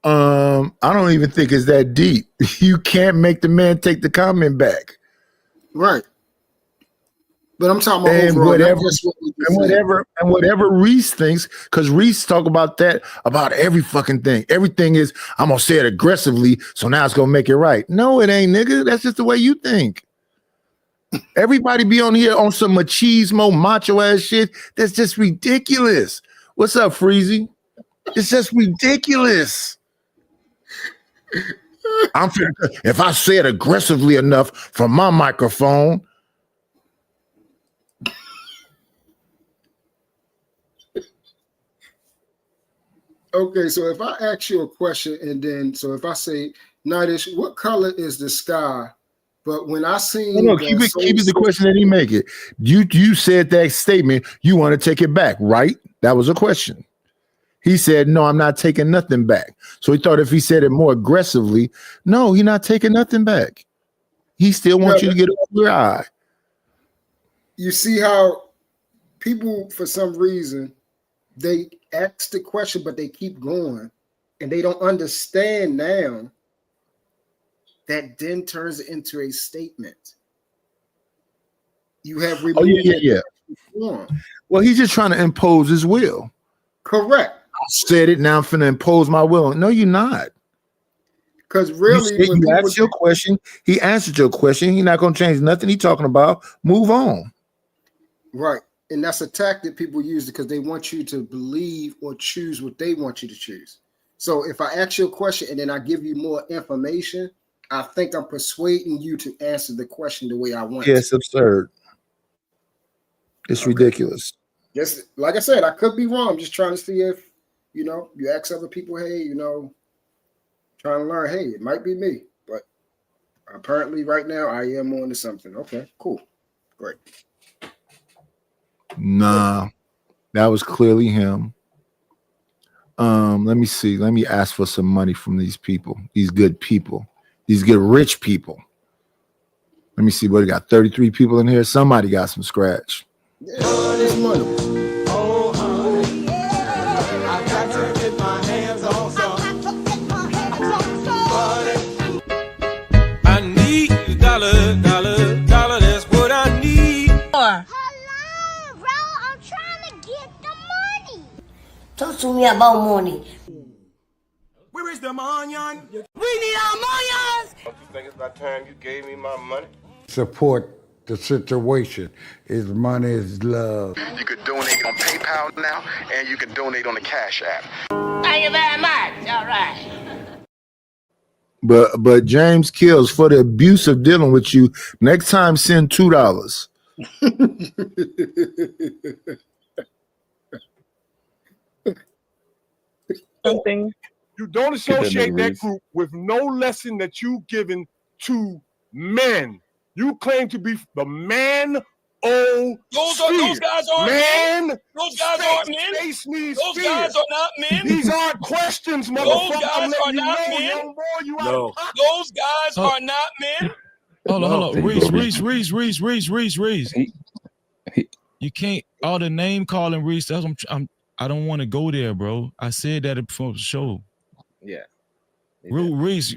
I don't even think it's that deep. You can't make the man take the comment back. Right. But I'm talking about overall, whatever Reese thinks, because Reese talk about that about every fucking thing. Everything is, I'm gonna say it aggressively, so now it's gonna make it right. No, it ain't, nigga. That's just the way you think. Everybody be on here on some machismo, macho ass shit. That's just ridiculous. What's up, Freezy? It's just ridiculous. If I say it aggressively enough from my microphone. Okay, so if I ask you a question and then, so if I say, Nightish, what color is the sky? But when I seen, keep it the question that he make it. You said that statement. You want to take it back, right? That was a question. He said, no, I'm not taking nothing back. So he thought if he said it more aggressively, no, he's not taking nothing back. He still wants you to get over your eye. You see how people, for some reason, they ask the question, but they keep going, and they don't understand now that then turns it into a statement. You have removed. Oh, yeah. Well, he's just trying to impose his will. Correct. I said it, now I'm finna impose my will. No, you're not. Because really, you asked your question, he answered your question. He's not gonna change nothing he's talking about. Move on. Right. And that's a tactic people use because they want you to believe or choose what they want you to choose. So if I ask you a question and then I give you more information, I think I'm persuading you to answer the question the way I want. Yeah, it's absurd. It's ridiculous. Just like I said, I could be wrong. I'm just trying to see if, you ask other people, hey, trying to learn, hey, it might be me. But apparently right now I am on to something. Okay, cool. Great. Nah, that was clearly him. Let me see. Let me ask for some money from these people, these good people, these good rich people. Let me see what we got. 33 people in here. Somebody got some scratch. Yeah, this money. Oh, honey, I got to get my hands on some. I need a dollar, that's what I need. Hello, bro. I'm trying to get the money. Talk to me about money. Where is the manion? We need our manions. Don't you think it's about time you gave me my money? Support the situation. Is money is love. You could donate on PayPal now, and you can donate on the Cash App. Thank you very much. All right. But James Kills, for the abuse of dealing with you, next time send $2. Something. You don't associate that group with no lesson that you've given to men. You claim to be the man. Those guys aren't men. Those guys aren't men. Space needs Those fear. guys are not men. These aren't questions, Those motherfucker. guys are not men. Young boy, you out No. of pocket. Those guys are not men. Hold on. Reese. You can't all the name calling Reese. That's I don't want to go there, bro. I said that before the show. Yeah. Reese.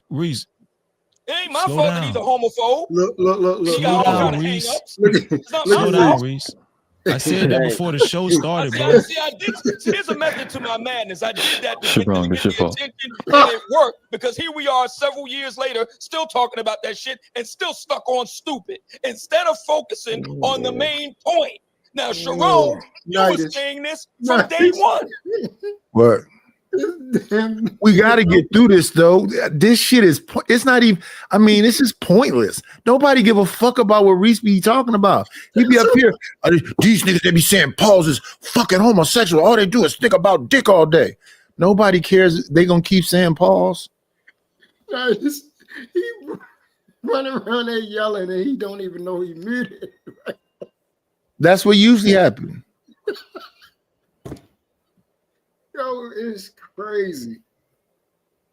It ain't my Slow fault down. that he's a homophobe. Look. He got all kind of Reese. hang-ups. It's not my Slow down, fault. Reese. I said that before the show started, bro. I did. See, there's a method to my madness. I did that to get wrong, the it's your fault. attention, and it worked because here we are several years later, still talking about that shit and still stuck on stupid instead of focusing on the main point. Now, Sharon, you were saying this from day one. But we got to get through this though. This shit it's not even, I mean, this is pointless. Nobody give a fuck about what Reese be talking about. He be up here, these niggas, they be saying Paul's is fucking homosexual. All they do is think about dick all day. Nobody cares. They gonna keep saying Paul's. He running around there yelling and he don't even know he muted. That's what usually happens. Yo, it's crazy.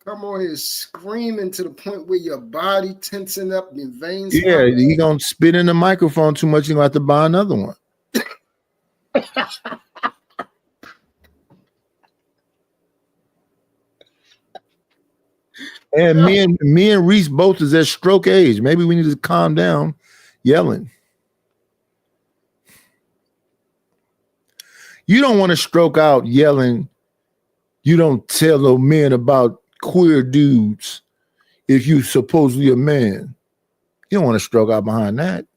Come on here screaming to the point where your body tensing up, your veins. Yeah, he gonna spit in the microphone too much. You gonna have to buy another one. And me and Reese both is at stroke age. Maybe we need to calm down yelling. You don't want to stroke out yelling. You don't tell no men about queer dudes if you supposedly a man. You don't want to stroke out behind that.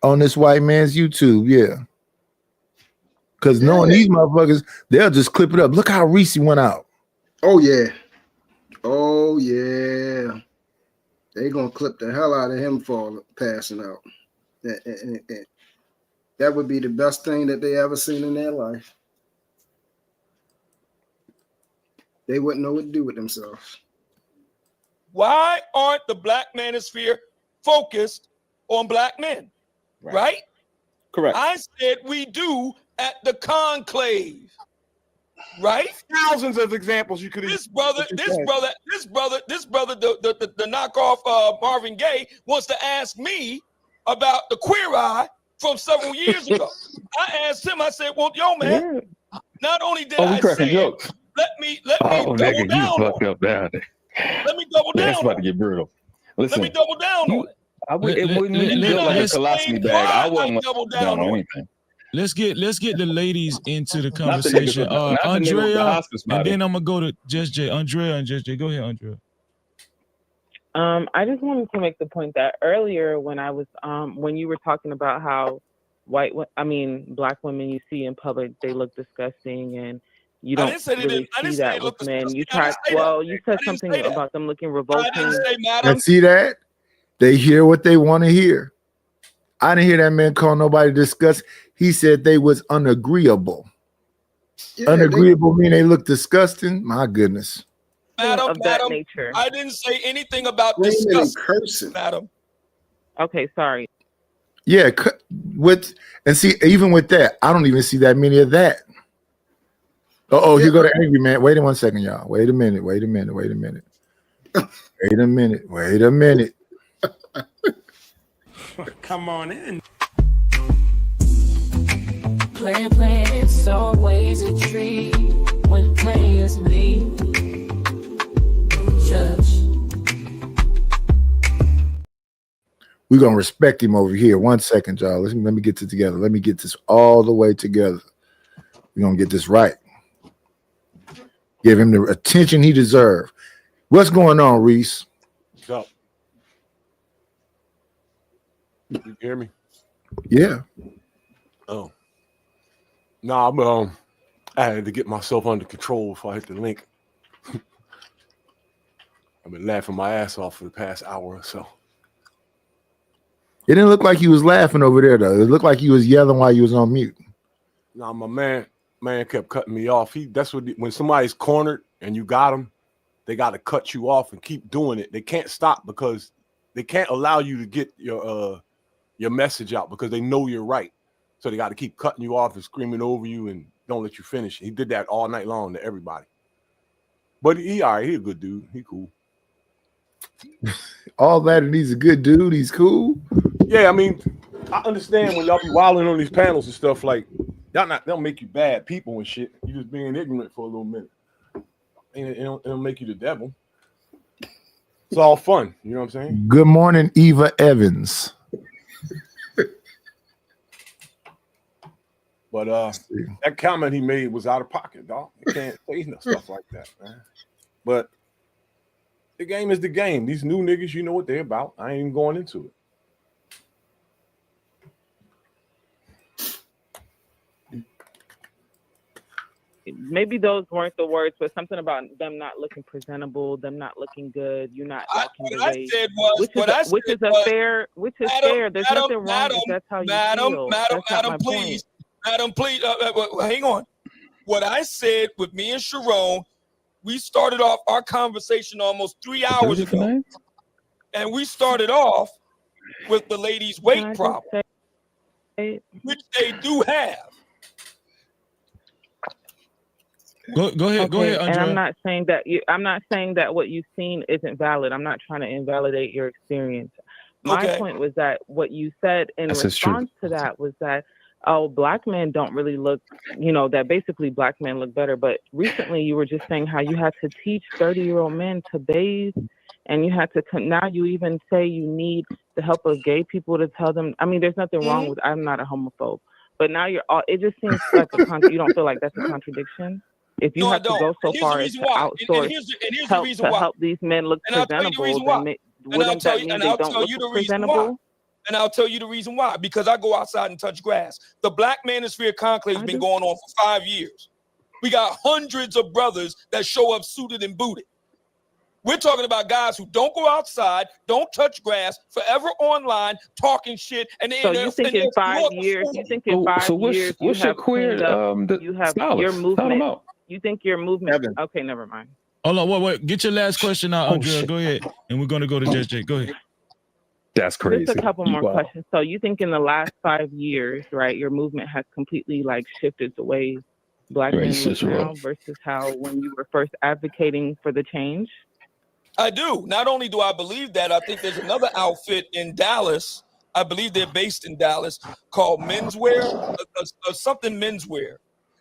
On this white man's YouTube, yeah. Because knowing these motherfuckers, they'll just clip it up. Look how Reese went out. Oh, yeah. Oh, yeah. They gonna clip the hell out of him for passing out. That would be the best thing that they ever seen in their life. They wouldn't know what to do with themselves. Why aren't the black manosphere focused on black men? Right? Correct. I said we do at the conclave. right? Thousands of examples you could. This brother, the knockoff Marvin Gaye wants to ask me about the Queer Eye from several years ago. I asked him. I said, "Well, yo, man, not only did we I cracking say jokes. it, let me double nigga, down you on fucked it. up down there. Let me double down. That's about on to it. get brutal. Listen, Let me double down on it. When you built like a colostomy bag, I wouldn't double down on anything. Let's get the ladies into the Not the niggas conversation. with not the niggas with the Andrea, hospice and body. then I'm gonna go to Just J. Andrea and Just J. Go ahead, Andrea. I just wanted to make the point that earlier when I was when you were talking about how black women you see in public, they look disgusting and you don't really see that with men. You tried you said something about them looking revolting. I didn't say, madam. And see that? They hear what they want to hear. I didn't hear that man call nobody disgusting. He said they was unagreeable. Yeah, unagreeable mean they look disgusting? My goodness. Madam, nature. I didn't say anything about Disgusting. disgusting, madam. Okay, sorry. Yeah, and see, even with that, I don't even see that many of that. Here go the angry man. Wait 1 second, y'all. Wait a minute. Come on in. Play, it's always a treat when players meet. Judge. We're gonna respect him over here. 1 second, y'all. Let me get this together. Let me get this all the way together. We're gonna get this right. Give him the attention he deserves. What's going on, Reese? What's up? You hear me? Yeah. Oh. No, I had to get myself under control before I hit the link. I've been laughing my ass off for the past hour or so. It didn't look like he was laughing over there, though. It looked like he was yelling while he was on mute. Nah, my man kept cutting me off. When somebody's cornered and you got them, they got to cut you off and keep doing it. They can't stop because they can't allow you to get your message out because they know you're right. So they got to keep cutting you off and screaming over you and don't let you finish. He did that all night long to everybody. But he all right. He a good dude. He cool. All that, and he's a good dude. He's cool. Yeah, I mean, I understand when y'all be wilding on these panels and stuff, like they'll make you bad people and shit. You just being ignorant for a little minute. And it'll make you the devil. It's all fun, you know what I'm saying? Good morning, Eva Evans. But that comment he made was out of pocket, dog. You can't say stuff like that, man. But the game is the game. These new niggas, you know what they're about. I ain't even going into it. Maybe those weren't the words, but something about them not looking presentable, them not looking good. You're not walking the way, which is fair. There's nothing wrong if that's how you feel. Madam, please. Madam, please, hang on. What I said with me and Sharon, we started off our conversation almost 3 hours ago. And we started off with the ladies' weight problem, which they do have. Go ahead, Andrea. And I'm not saying that what you've seen isn't valid. I'm not trying to invalidate your experience. My point was that what you said in response to that was that, black men don't really look, that basically black men look better. But recently you were just saying how you had to teach 30-year-old men to bathe, and you had to, now you even say you need the help of gay people to tell them. I mean, there's nothing wrong with, I'm not a homophobe, but now it just seems like you don't feel like that's a contradiction? If you have to go so far as to outsource help to help these men look presentable, then wouldn't that mean they don't look presentable? And I'll tell you the reason why. Because I go outside and touch grass. The Black Manosphere Conclave has been going on for 5 years. We got hundreds of brothers that show up suited and booted. We're talking about guys who don't go outside, don't touch grass, forever online, talking shit. And so you think in 5 years, what's your queer, you have your movement. You think your movement, okay, never mind. Hold on, wait. Get your last question out, Andrea. Go ahead. And we're going to go to JJ. Go ahead. That's crazy. Just a couple more questions. So you think in the last 5 years, right, your movement has completely shifted the way black men look now versus how when you were first advocating for the change? I do. Not only do I believe that, I think there's another outfit in Dallas. I believe they're based in Dallas called Menswear, something Menswear.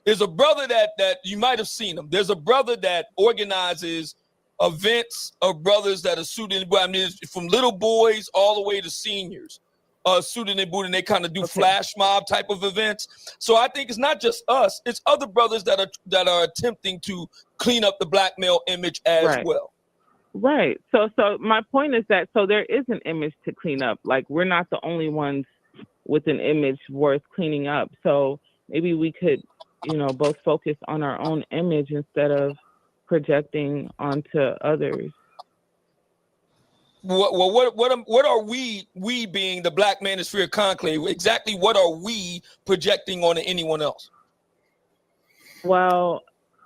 There's a brother that you might have seen him. There's a brother that organizes events of brothers that are suited. I mean, from little boys all the way to seniors, suited and booted. And they kind of do flash mob type of events. So I think it's not just us; it's other brothers that are attempting to clean up the black male image as well. Right. So my point is that there is an image to clean up. Like, we're not the only ones with an image worth cleaning up. So maybe we could, both focus on our own image instead of projecting onto others. What are we being the Black Manosphere Conclave? Exactly what are we projecting onto anyone else? Well,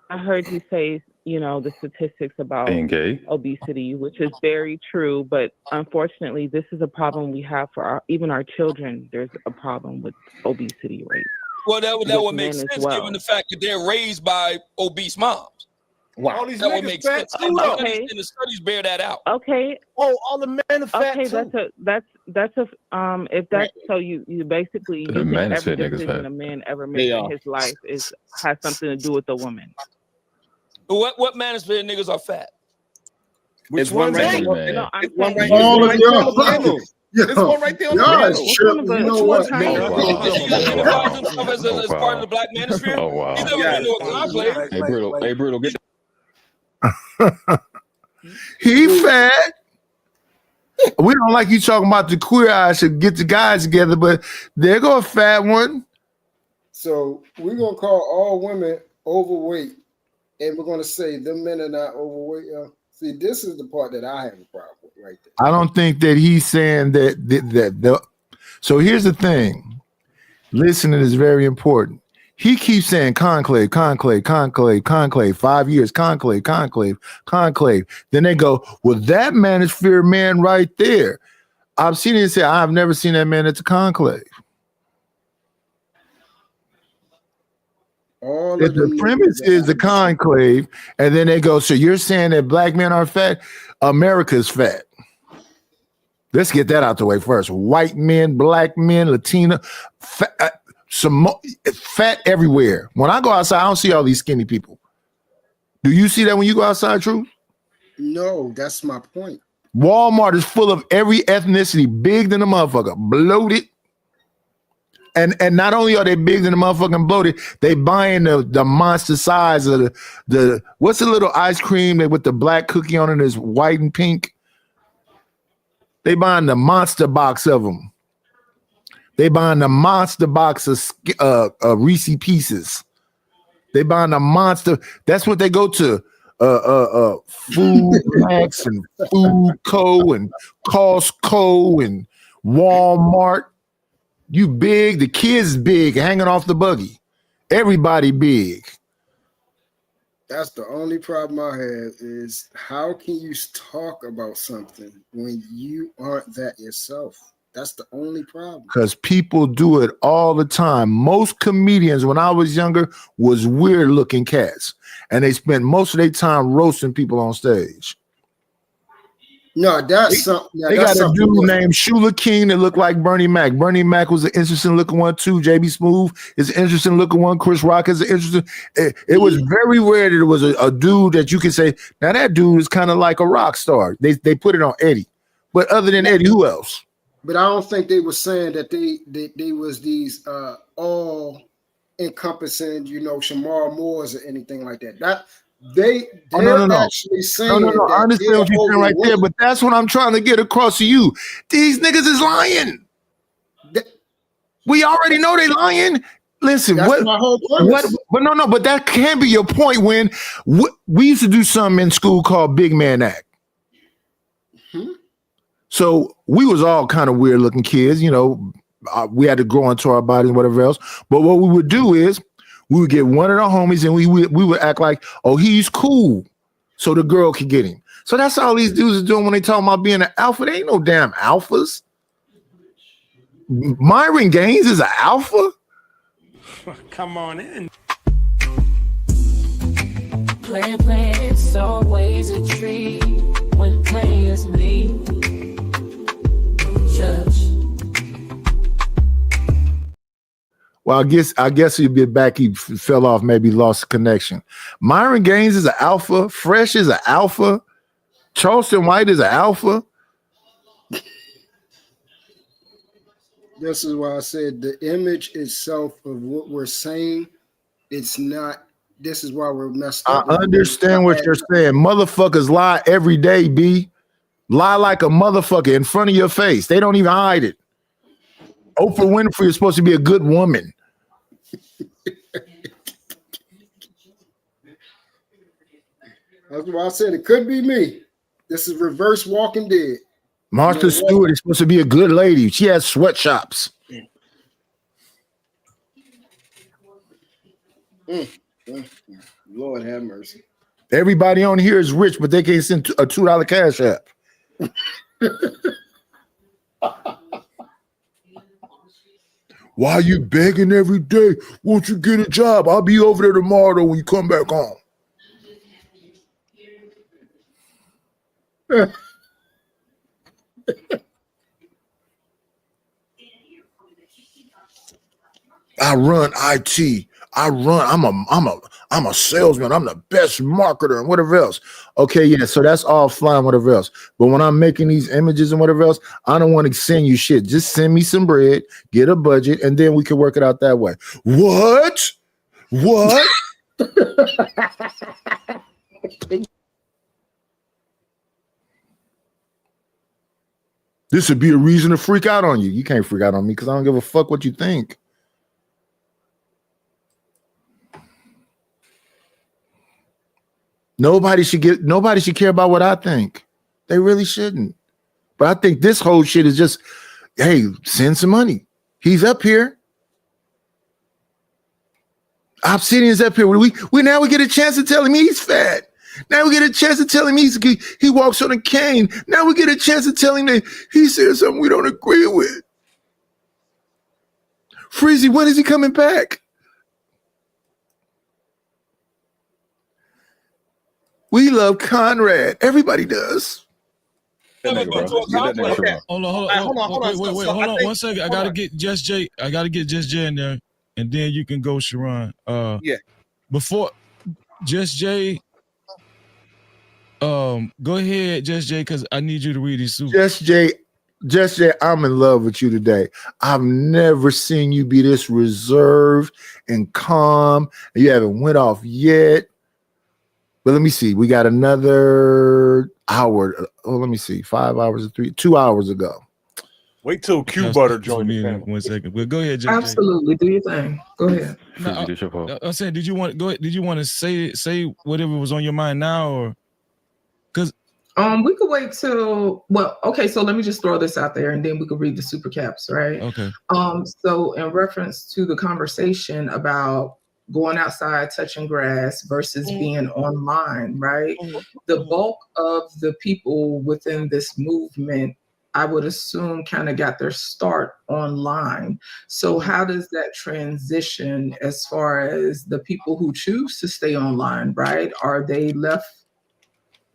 I heard you say, the statistics about being gay, obesity, which is very true, but unfortunately, this is a problem we have for even our children. There's a problem with obesity rates. Well, that would make sense given the fact that they're raised by obese moms. Wow, that would make sense. And the studies bear that out. Okay. Oh, all the men are fat okay, too. If that's so, you basically you think every decision a man ever makes in his life has something to do with the woman. What manosphere niggas are fat? Which one right there? No, I'm one saying right there. There's one right there on the panel. You know what? As part of the Black Manosphere? Oh wow! He's never been to a conclave. Hey, Brutal, get He fat. We don't like you talking about the queer eye should get the guys together, but there go a fat one. So we're gonna call all women overweight, and we're gonna say the men are not overweight. See, this is the part that I have a problem with right there. I don't think that he's saying that. So here's the thing. Listening is very important. He keeps saying conclave, conclave, conclave, conclave, 5 years, conclave, conclave, conclave. Then they go, well, that manosphere man right there. Obsidian said, I've never seen that man at the conclave. If the premise is the conclave, and then they go, so you're saying that black men are fat? America's fat. Let's get that out the way first. White men, black men, Latina, fat everywhere. When I go outside, I don't see all these skinny people. Do you see that when you go outside, Truth? No, that's my point. Walmart is full of every ethnicity, big than a motherfucker, bloated. And not only are they big than the motherfucking bloated, they buying the monster size of the what's the little ice cream that with the black cookie on it is white and pink. They buying the monster box of them. They buying the monster box of Reese Pieces. They buying the monster. That's what they go to. Food Max and Food Co. and Costco and Walmart. You big, the kids big, hanging off the buggy. Everybody big. That's the only problem I have is how can you talk about something when you aren't that yourself? That's the only problem. Because people do it all the time. Most comedians, when I was younger, was weird looking cats. And they spent most of their time roasting people on stage. No, that's something. They got a dude named Shula King that looked like Bernie Mac. Bernie Mac was an interesting looking one too. JB Smooth is an interesting looking one. Chris Rock is an interesting. It was very rare that it was a dude that you could say, now that dude is kind of like a rock star. They put it on Eddie. But other than Eddie, who else? But I don't think they were saying that they was these all encompassing, Shamar Moores or anything like that. They're actually saying no. I understand what you're saying right there, but that's what I'm trying to get across to you. These niggas is lying. We already know they lying. Listen, that's my whole premise. But that can't be your point. When we used to do something in school called Big Man Act. Mm-hmm. So we was all kind of weird looking kids, we had to grow into our bodies and whatever else. But what we would do is we would get one of the homies and we would act like, oh, he's cool. So the girl could get him. So that's all these dudes are doing when they talk about being an alpha. They ain't no damn alphas. Myron Gaines is an alpha. Come on in. Play, it's always a treat when players leave. Judge. Well, I guess he'd be back. He fell off, maybe lost connection. Myron Gaines is an alpha. Fresh is an alpha. Charleston White is an alpha. This is why I said the image itself of what we're saying, it's not. This is why we're messed up. I understand what you're saying. Motherfuckers lie every day, B. Lie like a motherfucker in front of your face. They don't even hide it. Oprah Winfrey is supposed to be a good woman. That's why I said it could be me. This is reverse Walking Dead. Martha Stewart is supposed to be a good lady. She has sweatshops. Lord have mercy. Everybody on here is rich, but they can't send a $2 cash app. Why are you begging every day? Won't you get a job? I'll be over there tomorrow when you come back home. I run IT. I'm a salesman. I'm the best marketer and whatever else. Okay, yeah, so that's all fine, whatever else. But when I'm making these images and whatever else, I don't want to send you shit. Just send me some bread, get a budget, and then we can work it out that way. What? This would be a reason to freak out on you. You can't freak out on me because I don't give a fuck what you think. Nobody should care about what I think. They really shouldn't. But I think this whole shit is just, hey, send some money. He's up here. Obsidian's up here. We now get a chance to tell him he's fat. Now we get a chance to tell him he walks on a cane. Now we get a chance to tell him that he said something we don't agree with. Freezy, when is he coming back? We love Conrad. Everybody does. Hold on 1 second. I gotta get Just Jay. In there, and then you can go, Sharon. Yeah. Before Just Jay, go ahead, Just Jay, because I need you to read these. Just Jay, I'm in love with you today. I've never seen you be this reserved and calm. You haven't went off yet. But let me see. We got another hour. Oh, let me see. 5 hours or 2 hours ago. Wait till Q Butter joins the panel. 1 second. Well, go ahead, Just Absolutely. Do your thing. Go ahead. I'm saying, did you want to say whatever was on your mind now, or because we could wait till okay, so let me just throw this out there and then we could read the super caps, right? Okay. So in reference to the conversation about going outside, touching grass versus being online, right? The bulk of the people within this movement, I would assume, kind of got their start online. So how does that transition as far as the people who choose to stay online, right? Are they left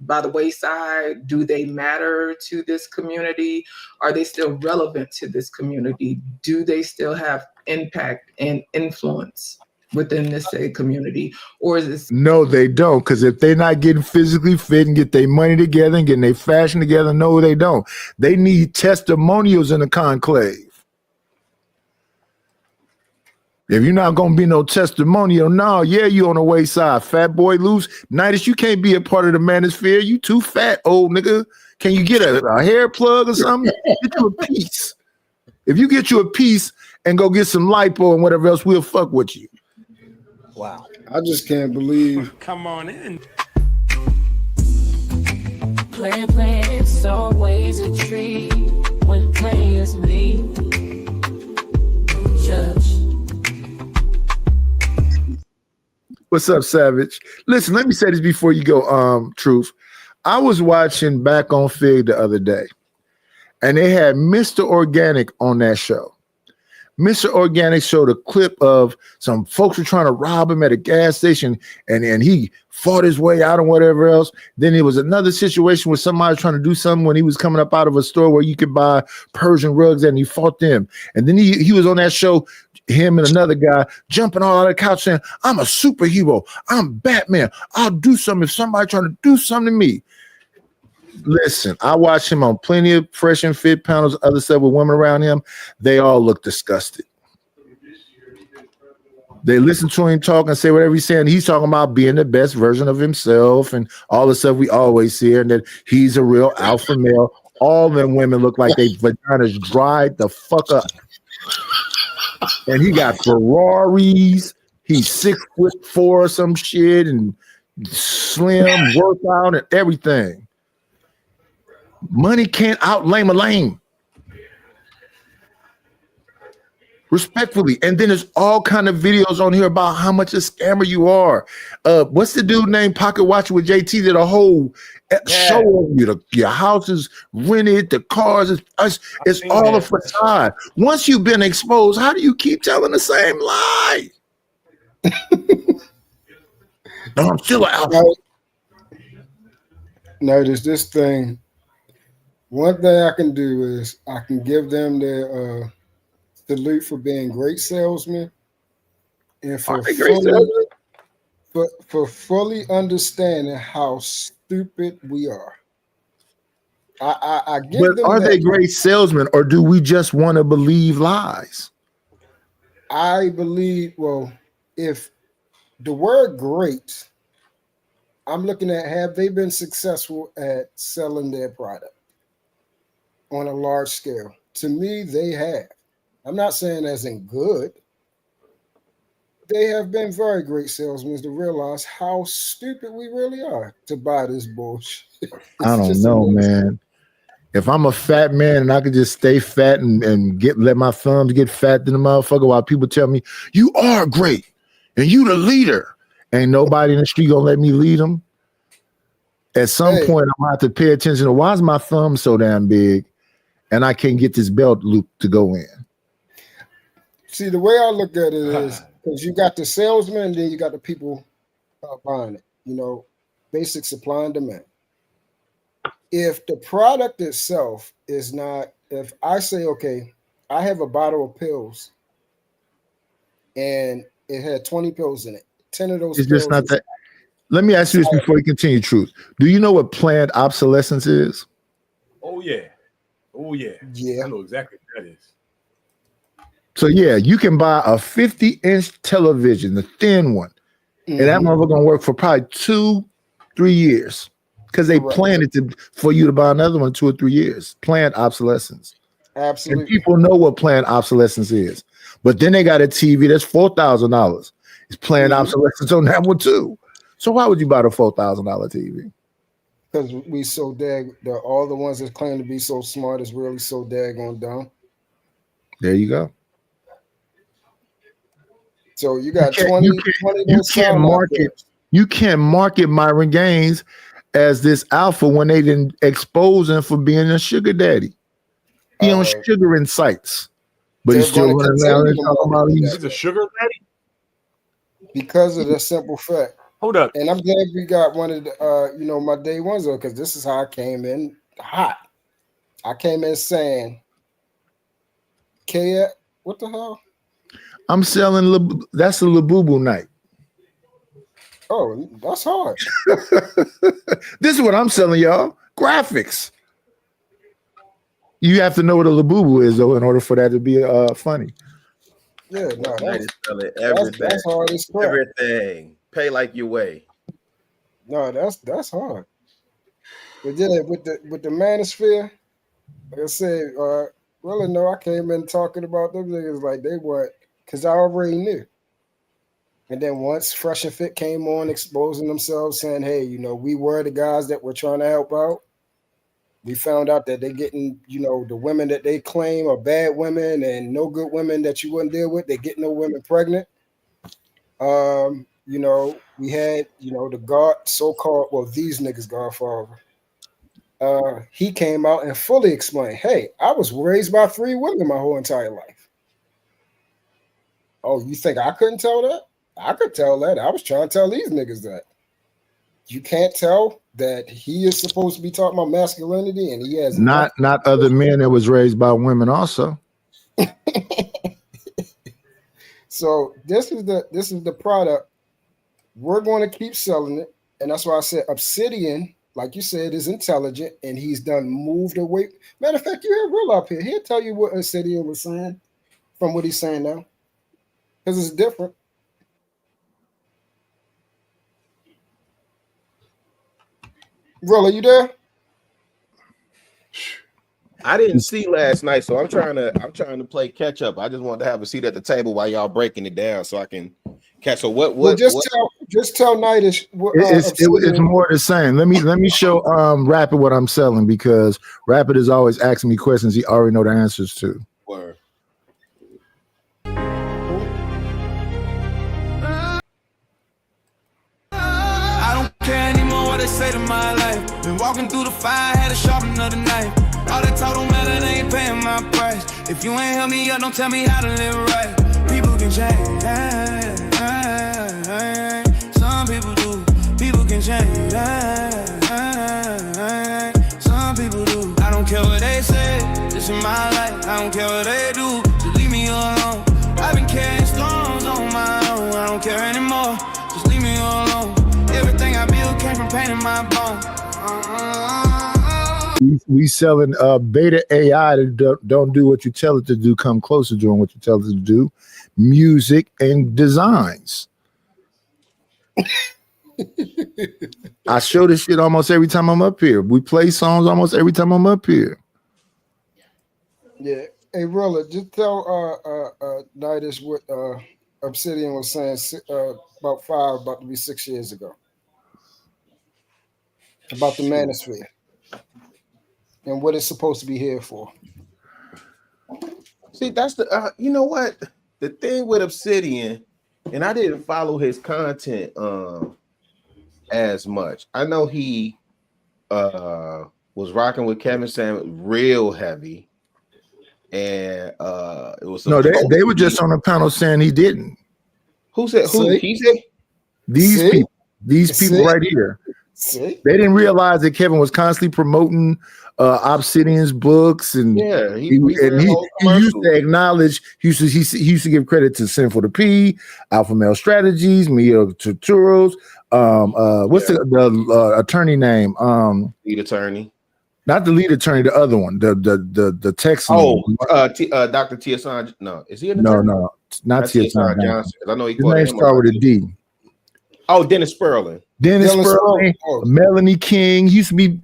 by the wayside? Do they matter to this community? Are they still relevant to this community? Do they still have impact and influence within this community? Or is this? No, they don't. Because if they're not getting physically fit and get their money together and getting their fashion together, no, they don't. They need testimonials in the conclave. If you're not gonna be no testimonial, no, yeah, you on the wayside. Fat boy loose. Nidus, you can't be a part of the manosphere. You too fat, old nigga. Can you get a hair plug or something? Get you a piece. If you get you a piece and go get some lipo and whatever else, we'll fuck with you. Wow. I just can't believe. Come on in. Play, it's always a treat when players leave. Judge. What's up, Savage? Listen, let me say this before you go, Truth. I was watching Back on Fig the other day, and they had Mr. Organic on that show. Mr. Organic showed a clip of some folks were trying to rob him at a gas station, and he fought his way out and whatever else. Then there was another situation where somebody was trying to do something when he was coming up out of a store where you could buy Persian rugs, and he fought them. And then he was on that show, him and another guy jumping all out of the couch saying, I'm a superhero. I'm Batman. I'll do something if somebody trying to do something to me. Listen, I watch him on plenty of Fresh and Fit panels, other stuff with women around him. They all look disgusted. They listen to him talk and say whatever he's saying. He's talking about being the best version of himself and all the stuff we always hear, and that he's a real alpha male. All them women look like they vaginas dried the fuck up. And he got Ferraris. He's 6'4" or some shit, and slim, workout, and everything. Money can't outlame a lame. Respectfully. And then there's all kind of videos on here about how much a scammer you are. What's the dude named Pocket Watch with JT did a whole show of you? Your house is rented, the cars, it's all a facade. Once you've been exposed, how do you keep telling the same lie? No, I'm still an alpha. No, there's this thing. One thing I can do is I can give them their salute for being great salesmen and for fully understanding how stupid we are. I give But them are that. they great salesmen, or do we just want to believe lies? I believe, well, if the word great, I'm looking at, have they been successful at selling their product on a large scale? To me, they have. I'm not saying as in good. They have been very great salesmen to realize how stupid we really are to buy this bullshit. I don't know, man. If I'm a fat man and I could just stay fat and let my thumbs get fat than the motherfucker while people tell me, you are great and you the leader. Ain't nobody in the street gonna let me lead them. At some point, I'm gonna have to pay attention to why is my thumb so damn big and I can't get this belt loop to go in. See, the way I look at it is because you got the salesman and then you got the people buying it, you know, basic supply and demand. If the product itself is not, if I say, okay, I have a bottle of pills and it had 20 pills in it, 10 of those It's pills. just not that. Let me ask you this before you continue, Truth. Do you know what planned obsolescence is? Oh, yeah. Oh, yeah. Yeah. I know exactly what that is. So yeah, you can buy a 50-inch television, the thin one, and that motherfucker gonna work for probably 2-3 years because they planned it for you to buy another one in 2 or 3 years. Planned obsolescence. Absolutely. And people know what planned obsolescence is, but then they got a TV that's $4,000. It's planned obsolescence on that one too. So why would you buy the $4,000 TV? Because we so all the ones that claim to be so smart is really so daggone dumb. There you go. So you got 20 You can't market Myron Gaines as this alpha when they didn't expose him for being a sugar daddy. He on sugaring sites, but he's still running around and talking about he's a sugar daddy because of the simple fact. Hold up, and I'm glad we got one of the you know, my day ones though, because this is how I came in hot. I came in saying, what the hell? I'm selling that's a Labubu night. Oh, that's hard. This is what I'm selling, y'all. Graphics. You have to know what a Labubu is, though, in order for that to be funny. Yeah, no, everything. That's hard as crap. Everything. Pay like you weigh. No, that's hard. But yeah, with the manosphere, like I said, really no, I came in talking about them niggas like they weren't, because I already knew. And then once Fresh and Fit came on, exposing themselves, saying, hey, you know, we were the guys that were trying to help out. We found out that they're getting, you know, the women that they claim are bad women and no good women that you wouldn't deal with. They get no women pregnant. You know, we had, you know, the God, so-called, well, these niggas Godfather. He came out and fully explained, hey, I was raised by 3 women my whole entire life. Oh, you think I couldn't tell that? I could tell that. I was trying to tell these niggas that. You can't tell that he is supposed to be talking about masculinity and he has not other men that was raised by women also. So this is the product. We're going to keep selling it. And that's why I said Obsidian, like you said, is intelligent and he's done moved away. Matter of fact, you have Real up here. He'll tell you what Obsidian was saying from what he's saying now. Because it's different. Real, are you there? I didn't see last night, so I'm trying to play catch up. I just wanted to have a seat at the table while y'all breaking it down so I can catch. So what just tell Nightish what it's more the same. Let me show Rapid what I'm selling, because Rapid is always asking me questions he already know the answers to. Word. I don't care anymore what they say to my life. Been walking through the fire, had to sharpen another knife. All that talk don't matter, they ain't paying my price. If you ain't help me up, don't tell me how to live right. People can change, some people do. People can change, some people do. I don't care what they say, this is my life. I don't care what they do, just leave me alone. I've been carrying storms on my own, I don't care anymore, just leave me alone. Everything I built came from pain in my bones. We selling beta AI that don't do what you tell it to do, come close to doing what you tell it to do, music and designs. I show this shit almost every time I'm up here. We play songs almost every time I'm up here. Yeah. Hey, Rilla, just tell Nightish what Obsidian was saying about to be 6 years ago. About the manosphere. And what it's supposed to be here for. See, that's the you know what? The thing with Obsidian, and I didn't follow his content as much. I know he was rocking with Kevin Samuels real heavy. And it was they were just on a panel saying he didn't. Who said who? He said these people right here. See? They didn't realize that Kevin was constantly promoting Obsidian's books, and he used to acknowledge. He used to give credit to Sinful to P, Alpha Male Strategies, Mia Tuturos. What's the attorney name? Lead attorney. Not the lead attorney, the other one, the Texan. Dr. Tiesan. No, is he an attorney? No, not Tiesan Johnson. I know he his name started with a D. Oh, Dennis Sperling. Dennis Sperling, Melanie King. He used to be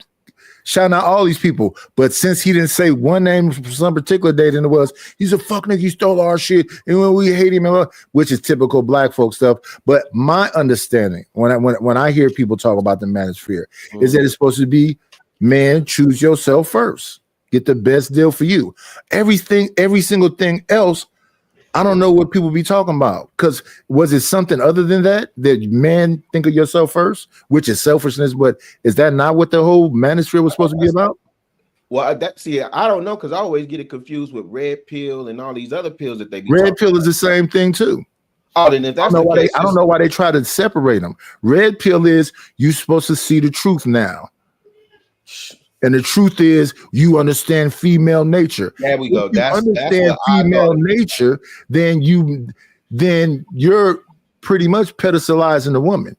shouting out all these people, but since he didn't say one name for some particular date, and it was he's a fuck nigga, he stole our shit, and when we hate him, which is typical black folk stuff. But my understanding when I hear people talk about the manosphere is that it's supposed to be, man, choose yourself first, get the best deal for you. Every single thing else, I don't know what people be talking about. Because was it something other than that man, think of yourself first, which is selfishness? But is that not what the whole manosphere was supposed to be about? Well, I don't know, because I always get it confused with red pill and all these other pills that they be red pill is the same thing too. Oh, then if that's the case, I don't know why they try to separate them. Red pill is you're supposed to see the truth now. And the truth is, you understand female nature. There we go. If you understand female nature, then you're pretty much pedestalizing the woman.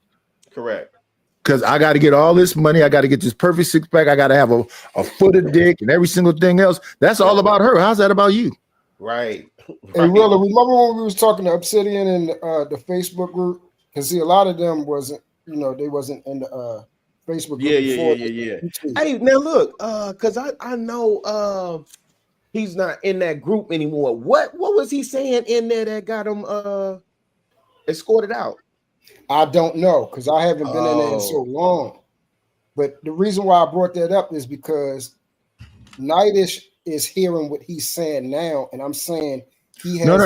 Correct. Because I got to get all this money, I got to get this perfect six pack, I got to have a foot of dick and every single thing else. That's all about her. How's that about you? Right. Hey, Willa, remember when we was talking to Obsidian in the Facebook group? Because see, a lot of them wasn't, they wasn't in the Facebook group. Yeah. Hey, now look, because I know he's not in that group anymore. What was he saying in there that got him escorted out? I don't know, because I haven't been in there in so long. But the reason why I brought that up is because Nightish is hearing what he's saying now, and I'm saying he has no.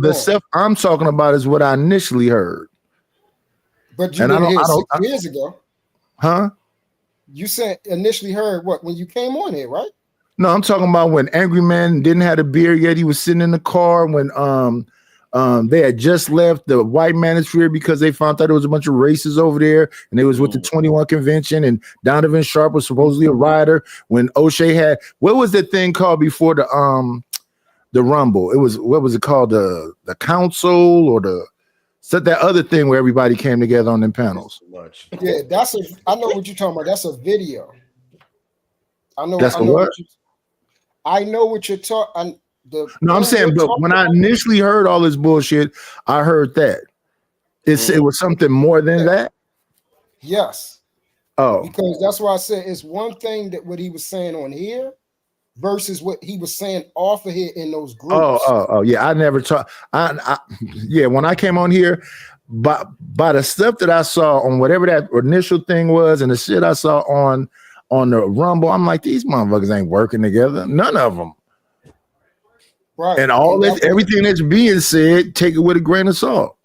The stuff I'm talking about is what I initially heard. But you didn't hear 6 years ago. Huh? You said initially heard what when you came on here, right? No, I'm talking about when Angry Man didn't have a beard yet. He was sitting in the car when They had just left the white manosphere because they found out there was a bunch of racists over there, and they was with the 21 convention. And Donovan Sharp was supposedly a rider when O'Shea had what was that thing called before the Rumble? It was what was it called? The council or that other thing where everybody came together on them panels. Yeah, I know what you're talking about. That's a video. I know what you're talking. No, I'm saying, but when I initially heard all this bullshit, I heard that it was something more than that. Yes. Oh, because that's why I said it's one thing that what he was saying on here versus what he was saying off of here in those groups. Oh, yeah. I never talked. Yeah, when I came on here, by the stuff that I saw on whatever that initial thing was, and the shit I saw on the Rumble, I'm like, these motherfuckers ain't working together. None of them. Right. And everything that's being said, take it with a grain of salt.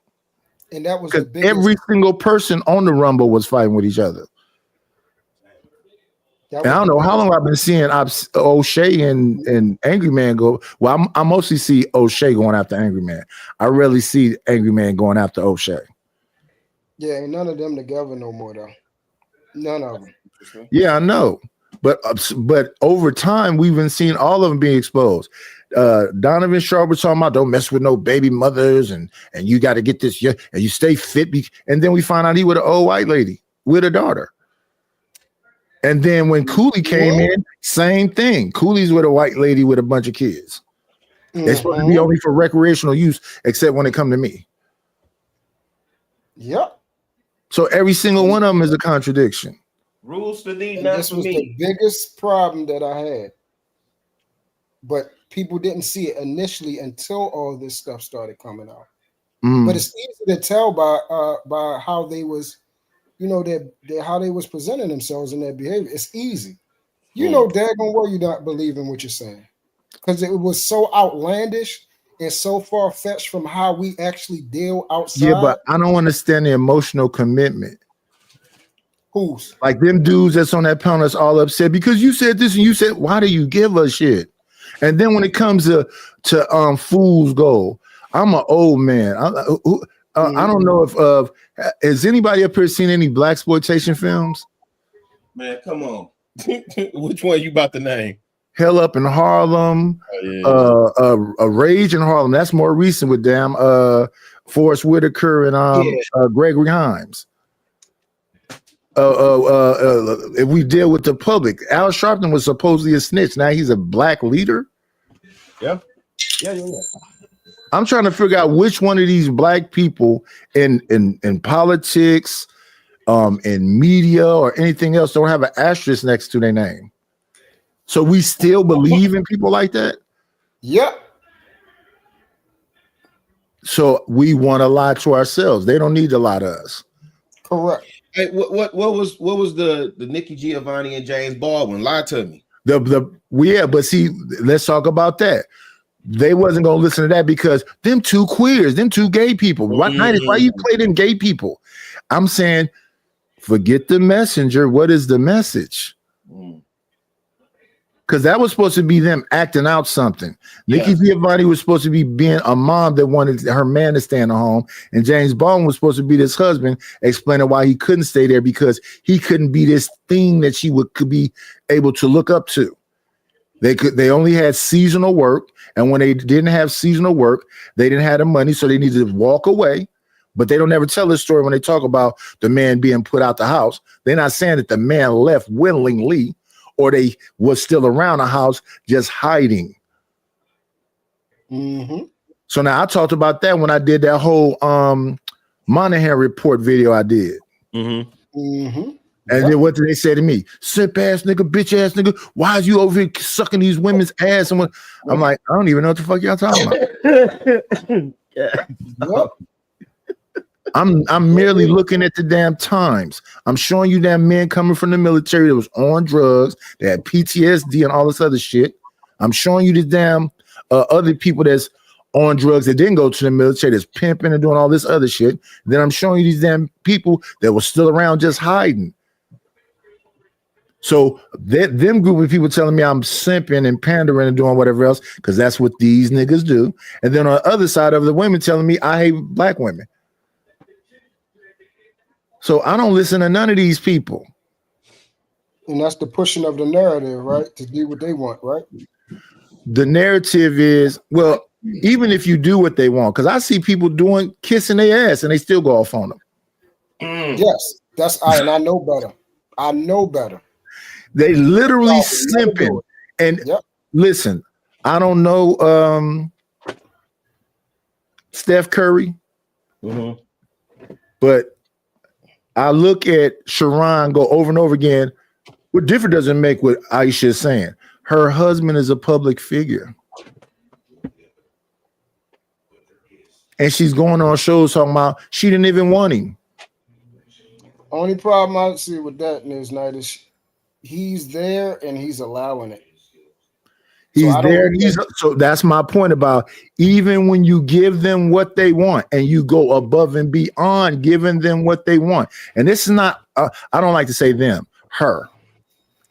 And that was because every single person on the Rumble was fighting with each other. And I don't know how long I've been seeing O'Shea and Angry Man go. Well, I mostly see O'Shea going after Angry Man. I rarely see Angry Man going after O'Shea. Yeah, ain't none of them together no more though. None of them. Yeah, I know. But over time, we've been seeing all of them being exposed. Donovan Sharp was talking about don't mess with no baby mothers and you got to get this, and you stay fit. And then we find out he was an old white lady with a daughter. And then when Cooley came in, same thing. Cooley's with a white lady with a bunch of kids. They're supposed to be only for recreational use, except when it come to me. Yep. So every single one of them is a contradiction. Rules to thee, And not this for was me. the biggest problem that I had. But people didn't see it initially until all this stuff started coming out. But it's easy to tell by how they was, how they was presenting themselves in their behavior. It's easy. You know daggone well you're not believing what you're saying. Because it was so outlandish and so far-fetched from how we actually deal outside. Yeah, but I don't understand the emotional commitment. Who's? Like them dudes that's on that panel that's all upset because you said this and you said, why do you give us shit? And then when it comes to Fool's Gold, I'm an old man. I don't know if has anybody up here seen any blaxploitation films? Man, come on. Which one you about to name? Hell Up in Harlem, A Rage in Harlem. That's more recent with Forrest Whitaker and Gregory Hines. If we deal with the public, Al Sharpton was supposedly a snitch. Now he's a black leader. Yeah. I'm trying to figure out which one of these black people in politics, in media, or anything else don't have an asterisk next to their name. So we still believe in people like that. Yep. So we want to lie to ourselves. They don't need to lie to us. Correct. Hey, what was the Nikki Giovanni and James Baldwin? Lie to me. But see, let's talk about that. They wasn't gonna listen to that because them two queers, them two gay people. Why you play them gay people? I'm saying, forget the messenger. What is the message? Because that was supposed to be them acting out something. Nikki Giovanni was supposed to be being a mom that wanted her man to stay in the home, and James Baldwin was supposed to be this husband explaining why he couldn't stay there because he couldn't be this thing that she could be able to look up to. They only had seasonal work, and when they didn't have seasonal work, they didn't have the money, so they needed to walk away. But they don't ever tell this story when they talk about the man being put out the house. They're not saying that the man left willingly, or they was still around the house just hiding. So now I talked about that when I did that whole Monahan report video I did. And then what did they say to me? Simp ass nigga, bitch ass nigga. Why is you over here sucking these women's ass? And I'm like, I don't even know what the fuck y'all talking about. I'm merely looking at the damn times. I'm showing you that men coming from the military that was on drugs, that had PTSD and all this other shit. I'm showing you the damn other people that's on drugs that didn't go to the military, that's pimping and doing all this other shit. Then I'm showing you these damn people that were still around just hiding. So them group of people telling me I'm simping and pandering and doing whatever else, because that's what these niggas do. And then on the other side of the women telling me I hate black women. So I don't listen to none of these people. And that's the pushing of the narrative, right? To do what they want, right? The narrative is, well, even if you do what they want, because I see people kissing their ass and they still go off on them. Yes, and I know better. I know better. They literally simping. And listen, I don't know Steph Curry, but I look at Sharon go over and over again. What difference does it make what Aisha is saying? Her husband is a public figure. And she's going on shows talking about she didn't even want him. Only problem I see with that is night is he's there and he's allowing it. He's there. So that's my point about even when you give them what they want and you go above and beyond giving them what they want. And this is not, I don't like to say them, her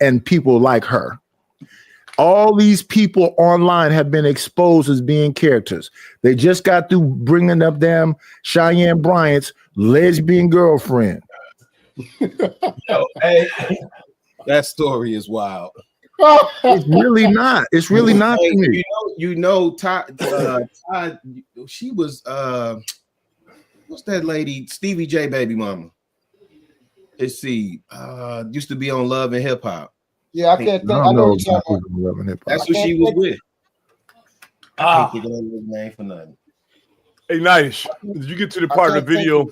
and people like her. All these people online have been exposed as being characters. They just got through bringing up damn Cheyenne Bryant's lesbian girlfriend. Yo, hey, that story is wild. It's really not. It's really not to me. You know, Todd, she was what's that lady? Stevie J baby mama. Let's see. Used to be on Love and Hip Hop. Yeah, I can't think. I know you're talking about. That's who she was with. I can't think of that name for nothing. Hey, Nice, did you get to the part of the video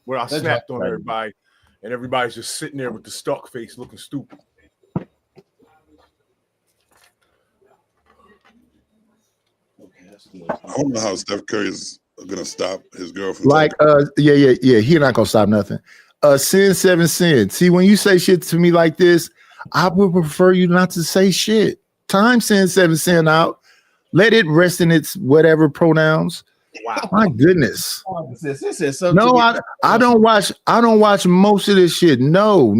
where I snapped on everybody and everybody's just sitting there with the stuck face looking stupid? I don't know how Steph Curry is gonna stop his girlfriend. Like, yeah. He not gonna stop nothing. Sin 7 sin. See, when you say shit to me like this, I would prefer you not to say shit. Time Sin 7 sin out. Let it rest in its whatever pronouns. Wow. My goodness. No, I don't watch. I don't watch most of this shit. No.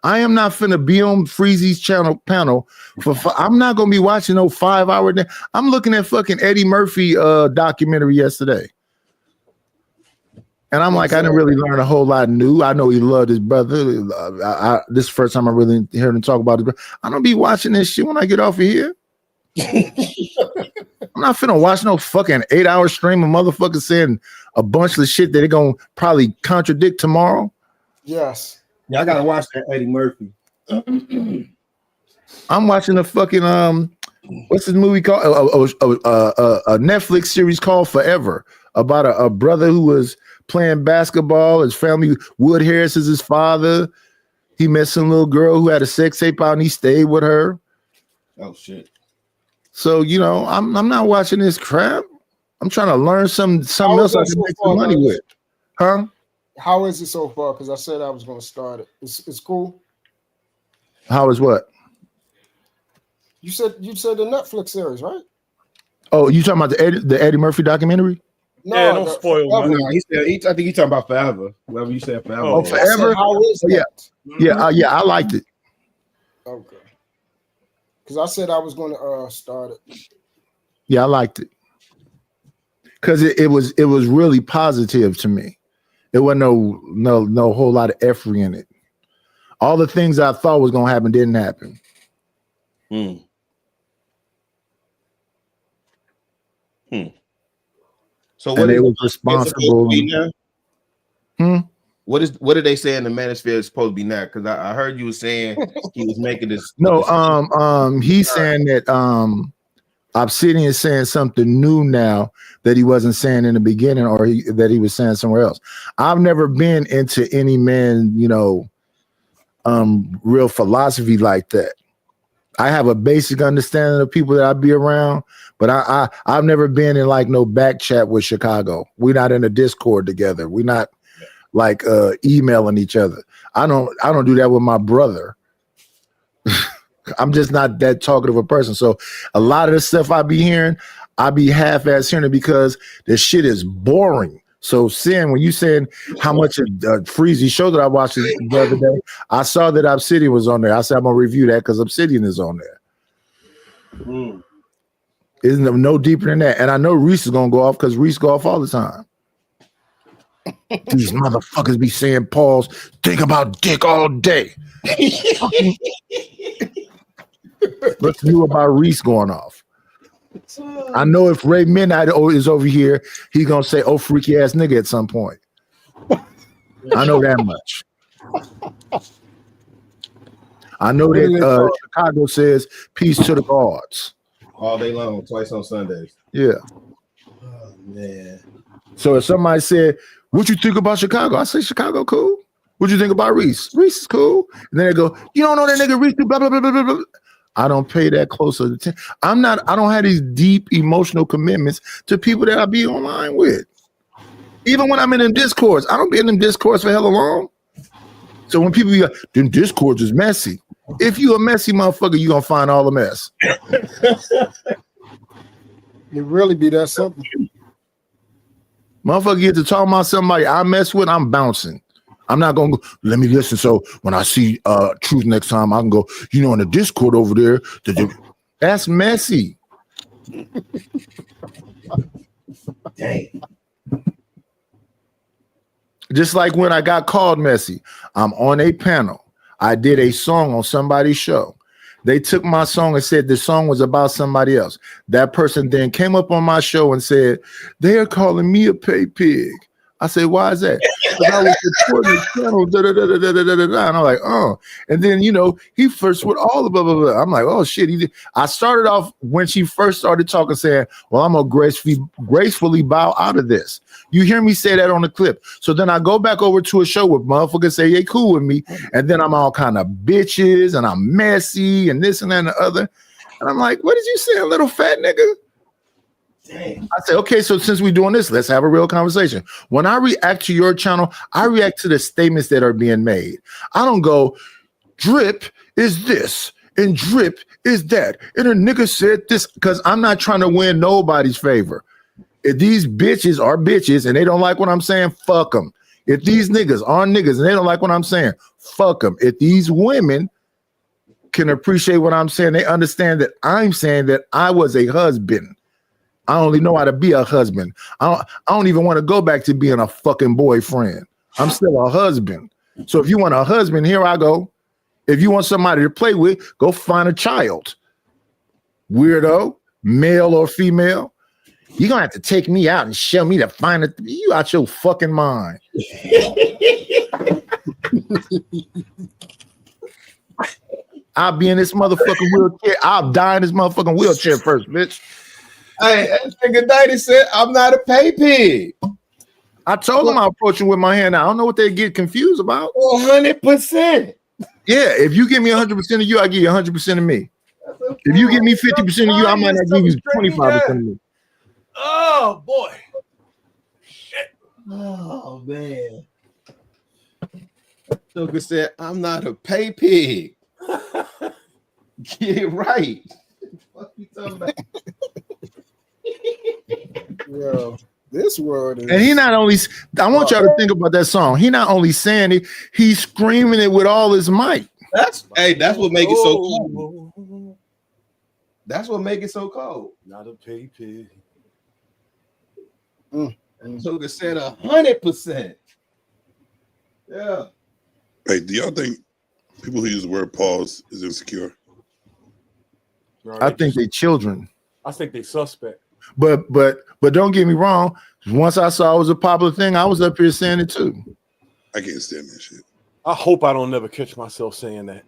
I am not finna be on Freezy's panel for. I'm not gonna be watching no 5 hour. I'm looking at fucking Eddie Murphy documentary yesterday, and I'm like, I didn't really learn a whole lot new. I know he loved his brother. This is the first time I really heard him talk about his brother. I don't be watching this shit when I get off of here. I'm not finna watch no fucking 8 hour stream of motherfuckers saying a bunch of shit that they're gonna probably contradict tomorrow. Yes. Yeah, I gotta watch that Eddie Murphy. I'm watching a fucking what's this movie called? A Netflix series called Forever about a brother who was playing basketball. His family, Wood Harris is his father. He met some little girl who had a sex tape out and he stayed with her. Oh shit. So, you know, I'm not watching this crap. I'm trying to learn something else I can make some money with. Huh? How is it so far? Because I said I was going to start it. It's cool. How is what? You said the Netflix series, right? Oh, you talking about the Eddie Murphy documentary? No, yeah, don't spoil. No, I think he's talking about Forever. Whoever you said Forever. Oh, Forever. How is that? Yeah, I liked it. Okay. Because I said I was going to start it. Yeah, I liked it. Because it was really positive to me. It wasn't no whole lot of effort in it. All the things I thought was going to happen didn't happen. So what they was responsible. What did they say in the manosphere is supposed to be now? Because I heard you were saying he was making this. No, he's saying that Obsidian is saying something new now that he wasn't saying in the beginning, or that he was saying somewhere else. I've never been into any man, real philosophy like that. I have a basic understanding of people that I be around, but I've never been in like no back chat with Chicago. We're not in a Discord together. We're not like emailing each other. I don't do that with my brother. I'm just not that talkative a person. So a lot of the stuff I be hearing, I be half-ass hearing it because the shit is boring So, Sin, when you saying how much of Freezy show that I watched the other day, I saw that Obsidian was on there. I said I'm gonna review that because Obsidian is on there. Isn't no deeper than that? And I know Reese is gonna go off because Reese go off all the time. These motherfuckers be saying, "Pause, think about dick all day." Let's do about Reese going off. I know if Ray Midnight is over here, he's gonna say, "Oh, freaky ass nigga" at some point. I know that much. I know that Chicago says peace to the gods all day long, twice on Sundays. Yeah. Oh man. So if somebody said, "What you think about Chicago?" I say, "Chicago cool." What you think about Reese? Reese is cool. And then they go, "You don't know that nigga Reese, blah blah blah blah blah." I don't pay that close attention. I don't have these deep emotional commitments to people that I be online with. Even when I'm in them discords, I don't be in them discords for hella long. So when people be like, "Them discords is messy." If you a messy motherfucker, you gonna find all the mess. It really be that simple. Motherfucker get to talk about somebody I mess with, I'm bouncing. I'm not gonna go, let me listen. So when I see truth next time, I can go, in the Discord over there, that's messy. Dang. Just like when I got called messy, I'm on a panel. I did a song on somebody's show. They took my song and said the song was about somebody else. That person then came up on my show and said, "They are calling me a pay pig." I said, "Why is that?" Because I was supporting the channel, and I'm like, "Oh." And then, he first with all the blah, blah, blah. I'm like, "Oh, shit." I started off when she first started talking saying, "Well, I'm going to gracefully bow out of this." You hear me say that on the clip. So then I go back over to a show where motherfuckers say they cool with me. And then I'm all kind of bitches and I'm messy and this and that and the other. And I'm like, "What did you say, a little fat nigga?" Dang. I said, "Okay, so since we're doing this, let's have a real conversation." When I react to your channel, I react to the statements that are being made. I don't go, "Drip is this and drip is that. And a nigga said this," because I'm not trying to win nobody's favor. If these bitches are bitches and they don't like what I'm saying, fuck them. If these niggas are niggas and they don't like what I'm saying, fuck them. If these women can appreciate what I'm saying, they understand that I'm saying that I was a husband. I only know how to be a husband. I don't even want to go back to being a fucking boyfriend. I'm still a husband. So if you want a husband, here I go. If you want somebody to play with, go find a child. Weirdo, male or female. You're going to have to take me out and show me to find it. You out your fucking mind. I'll be in this motherfucking wheelchair. I'll die in this motherfucking wheelchair first, bitch. Hey, that nigga Daddy said, "I'm not a pay pig." I told them I approach him with my hand. I don't know what they get confused about. 100%. Yeah, if you give me 100% of you, I give you 100% of me. If you give me 50% of you, I might not give you 25% of me. Oh boy. Shit. Oh man. Joker said, "I'm not a pay pig." Get it right. What you talking about? Yo, this world is. And he not only, I want y'all to think about that song. He not only saying it, he's screaming it with all his might. That's what make it so cold. That's what make it so cold. Not a pay pig. Joker said 100%. Yeah. Hey, do y'all think people who use the word "pause" is insecure? I think they children. I think they suspect. But don't get me wrong. Once I saw it was a popular thing, I was up here saying it too. I can't stand that shit. I hope I don't never catch myself saying that.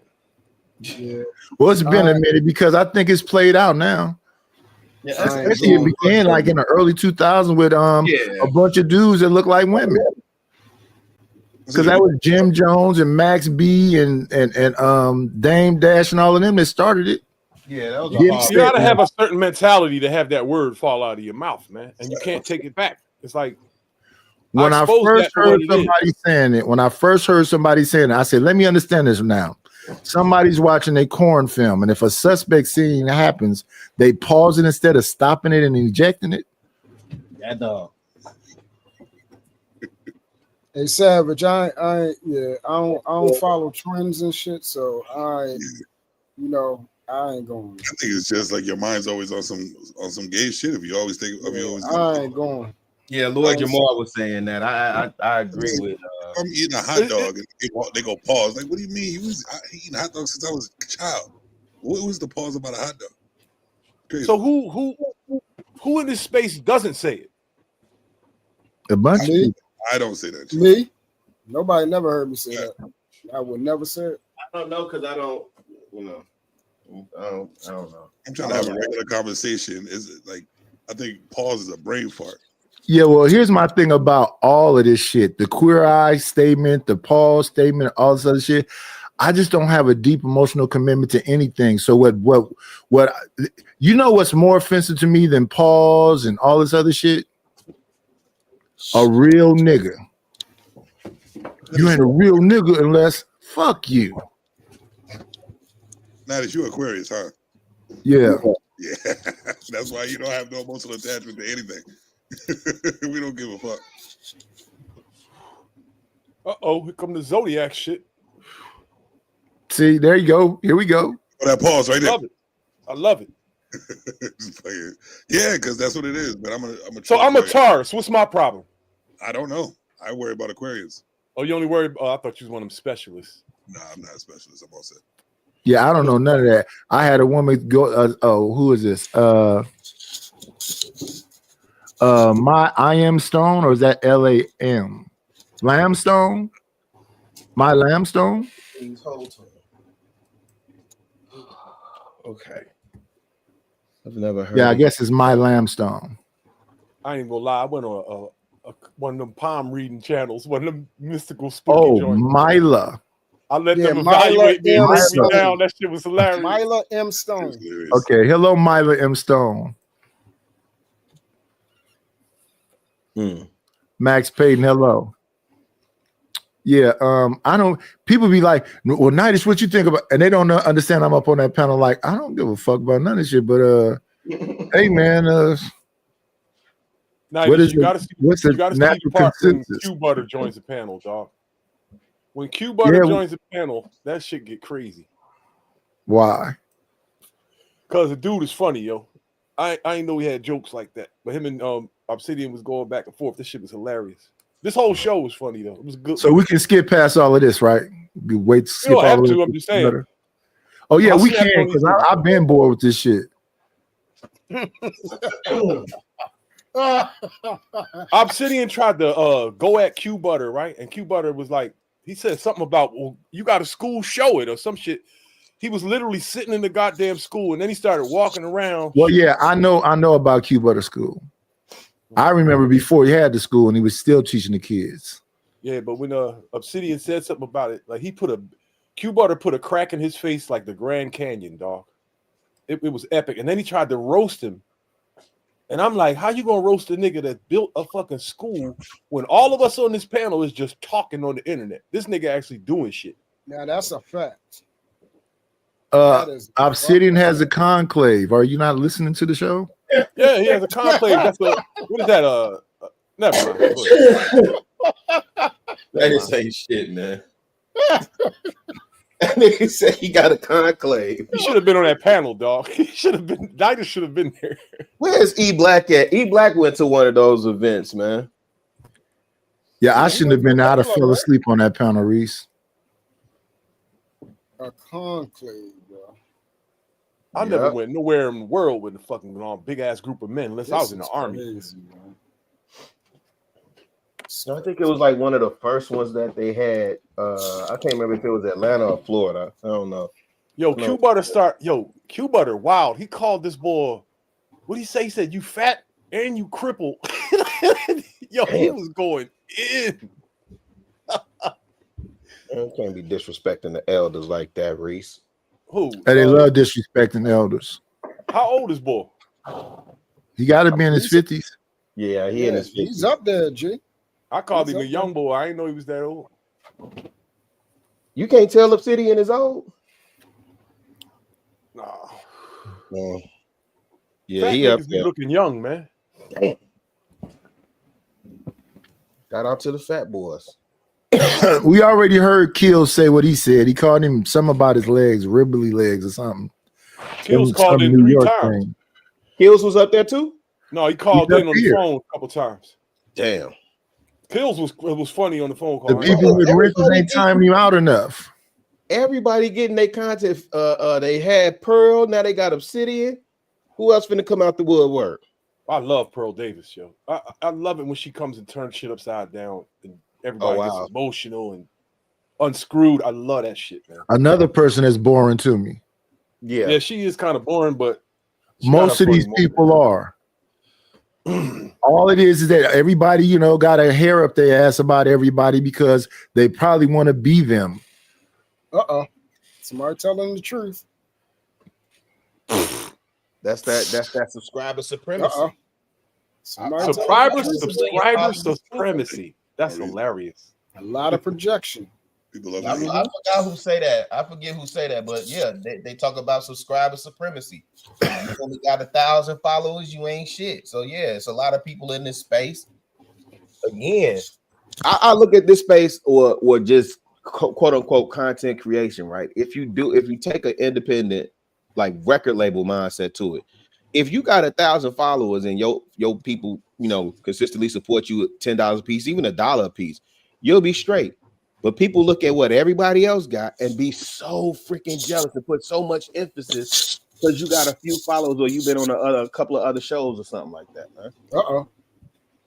Yeah. Well, it's been a minute because I think it's played out now. Yeah, especially it began like in the early 2000s with a bunch of dudes that look like women. Because that was Jim Jones and Max B and Dame Dash and all of them that started it. Yeah, that was you gotta have a certain mentality to have that word fall out of your mouth, man, and you can't take it back. It's like when I first heard somebody saying it, I said, "Let me understand this now." Somebody's watching a corn film, and if a suspect scene happens, they pause it instead of stopping it and ejecting it. That dog. Hey Savage, I don't follow trends and shit, so I ain't going. I think it's just like your mind's always on some gay shit. If you always think, if you always, I ain't going. Yeah, Lord Jamar was saying that. I agree with. if I'm eating a hot dog and they go pause. Like, what do you mean? You was eating hot dogs since I was a child. What was the pause about a hot dog? Crazy. So who in this space doesn't say it? A bunch of people. I don't say that. Me? Nobody never heard me say that. I would never say it. I don't know because I don't, I don't know. I'm trying to have a regular conversation. Is it like, I think pause is a brain fart. Yeah, well, here's my thing about all of this shit. The queer eye statement, the pause statement, all this other shit. I just don't have a deep emotional commitment to anything. So what you know what's more offensive to me than pause and all this other shit? A real nigga. You ain't a real nigga unless fuck you. Now that you're Aquarius, huh? Yeah. Yeah. That's why you don't have no emotional attachment to anything. We don't give a fuck. Here come the Zodiac shit. See, there you go. Here we go. Oh, that pause right there. I love it. Yeah, because that's what it is. But I'm a So I'm a Taurus. What's my problem? I don't know. I worry about Aquarius. Oh, you only worry? Oh, I thought you was one of them specialists. Nah, I'm not a specialist. I'm all set. Yeah, I don't know none of that. I had a woman go. Who is this? My I am stone, or is that LAM? Lambstone? My Lambstone? Okay. I've never heard. Yeah, I guess it's my Lambstone. I ain't gonna lie. I went on one of them palm reading channels, one of them mystical spooky joints. Mila. I let them evaluate me and break me down. That shit was hilarious. Mila M. Stone. Okay, hello, Mila M. Stone. Max Payton, hello. Yeah, I don't. People be like, "Well, Nightish, what you think about?" And they don't understand. I'm up on that panel, like I don't give a fuck about none of this shit. But hey, man, what is you gotta see the natural part when consensus? Q Butter joins the panel, dog. When Q Butter joins the panel, that shit get crazy. Why? Cause the dude is funny, yo. I ain't know he had jokes like that, but him and Obsidian was going back and forth. This shit was hilarious. This whole show was funny though. It was good. So we can skip past all of this, right? We wait to skip You don't have all of to. this. I'm just saying. Oh yeah, we can because I've been bored with this shit. Obsidian tried to go at Q Butter, right? And Q Butter was like, he said something about, well, you got a school, show it or some shit. He was literally sitting in the goddamn school, and then he started walking around. Well, yeah, I know about Q Butter School. I remember before he had the school and he was still teaching the kids. Yeah, but when Obsidian said something about it, like Q Butter put a crack in his face like the Grand Canyon, dog. It was epic. And then he tried to roast him. And I'm like, how you gonna roast a nigga that built a fucking school when all of us on this panel is just talking on the internet? This nigga actually doing shit. Now that's a fact. Obsidian has a conclave. Are you not listening to the show? Yeah, he has a conclave. What is that? Never mind. That didn't say shit, man. That nigga said he got a conclave. He should have been on that panel, dog. He should have been. Nida should have been there. Where's E Black at? E Black went to one of those events, man. Yeah, I shouldn't have been there. I'd have fell asleep on that panel, Reese. A conclave, bro. I never went nowhere in the world with a fucking big ass group of men unless I was in the army. Crazy, I think it was like one of the first ones that they had. I can't remember if it was Atlanta or Florida. I don't know. Q Butter wild. He called this boy, what did he say? He said, you fat and you crippled. Yo, he was going in. You can't be disrespecting the elders like that, Reese. Who? And they love disrespecting elders. How old is boy? He got to be in his 50s. Yeah, he in his 50s. He's up there, G. I called him a young boy. I didn't know he was that old. You can't tell Obsidian is old? No. No. Yeah, Fat he up niggas be there. looking young, man. Damn. Shout out to the fat boys. We already heard Kill say what he said. He called him something about his legs, ribbly legs or something. Kills Some called in New 3 York times. thing. Kills was up there too? No, he called He's in up on the here. phone a couple times. Damn. Kills was funny on the phone call. The people with riches ain't timing you out enough. Everybody getting their content. They had Pearl, now they got Obsidian. Who else finna come out the woodwork? I love Pearl Davis, yo. I love it when she comes and turns shit upside down and everybody gets emotional and unscrewed. I love that shit, man. Another person that's boring to me. Yeah, she is kind of boring, but most of these people are. All it is that everybody, you know, got a hair up their ass about everybody because they probably want to be them. Somebody telling the truth. That's that subscriber supremacy. Subscriber supremacy. That's hilarious. A lot of projection. People love I forgot who say that. I forget who say that, but yeah, they talk about subscriber supremacy. You only got 1,000 followers, you ain't shit. So yeah, it's a lot of people in this space. Again, I look at this space or just quote unquote content creation, right? If you take an independent like record label mindset to it, if you got 1,000 followers and your people, you know, consistently support you at $10 a piece, even $1 a piece, you'll be straight. But people look at what everybody else got and be so freaking jealous and put so much emphasis because you got a few followers or you've been on a couple of other shows or something like that, man.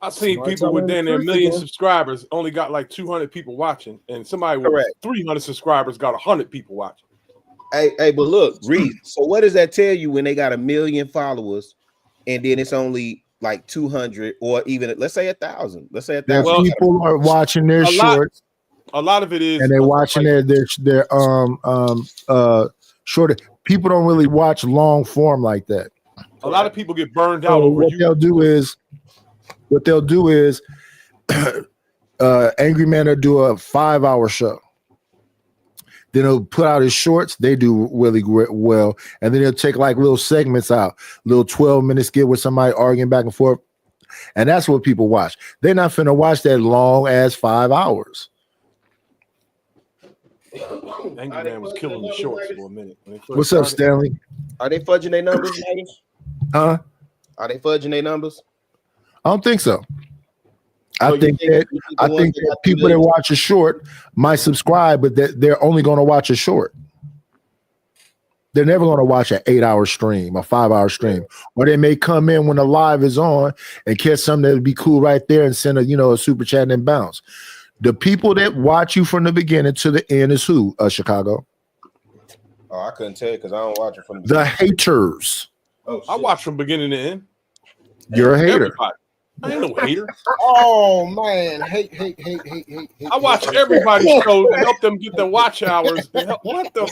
I've seen people with damn near 1 million subscribers only got like 200 people watching, and somebody with 300 subscribers got 100 people watching. Hey, but look, Reed. So what does that tell you when they got 1 million followers, and then it's only like 200 or even let's say 1,000? Let's say 1,000. Well, people are watching their shorts. A lot of it is, and they're watching their short. People don't really watch long form like that. A lot of people get burned out over what they'll do is Angry Man will do a 5-hour show. Then he'll put out his shorts. They do really well. And then he'll take like little segments out, little 12-minute skit with somebody arguing back and forth. And that's what people watch. They're not finna watch that long ass 5 hours. Angry Man was killing the shorts for a minute. What's up, Stanley? Are they fudging their numbers, ladies? Huh? Are they fudging their numbers? I don't think so. I think that people that watch a short might subscribe, but they're only going to watch a short. They're never going to watch an 8-hour stream, a 5-hour stream, or they may come in when the live is on and catch something that would be cool right there and send a super chat and bounce. The people that watch you from the beginning to the end is who? Chicago. Oh, I couldn't tell you because I don't watch it from the haters. Oh, I watch from beginning to end. You're a hater. Everybody. I ain't no hater. Oh man, hate. I watch everybody's shows to help them get their watch hours. What the?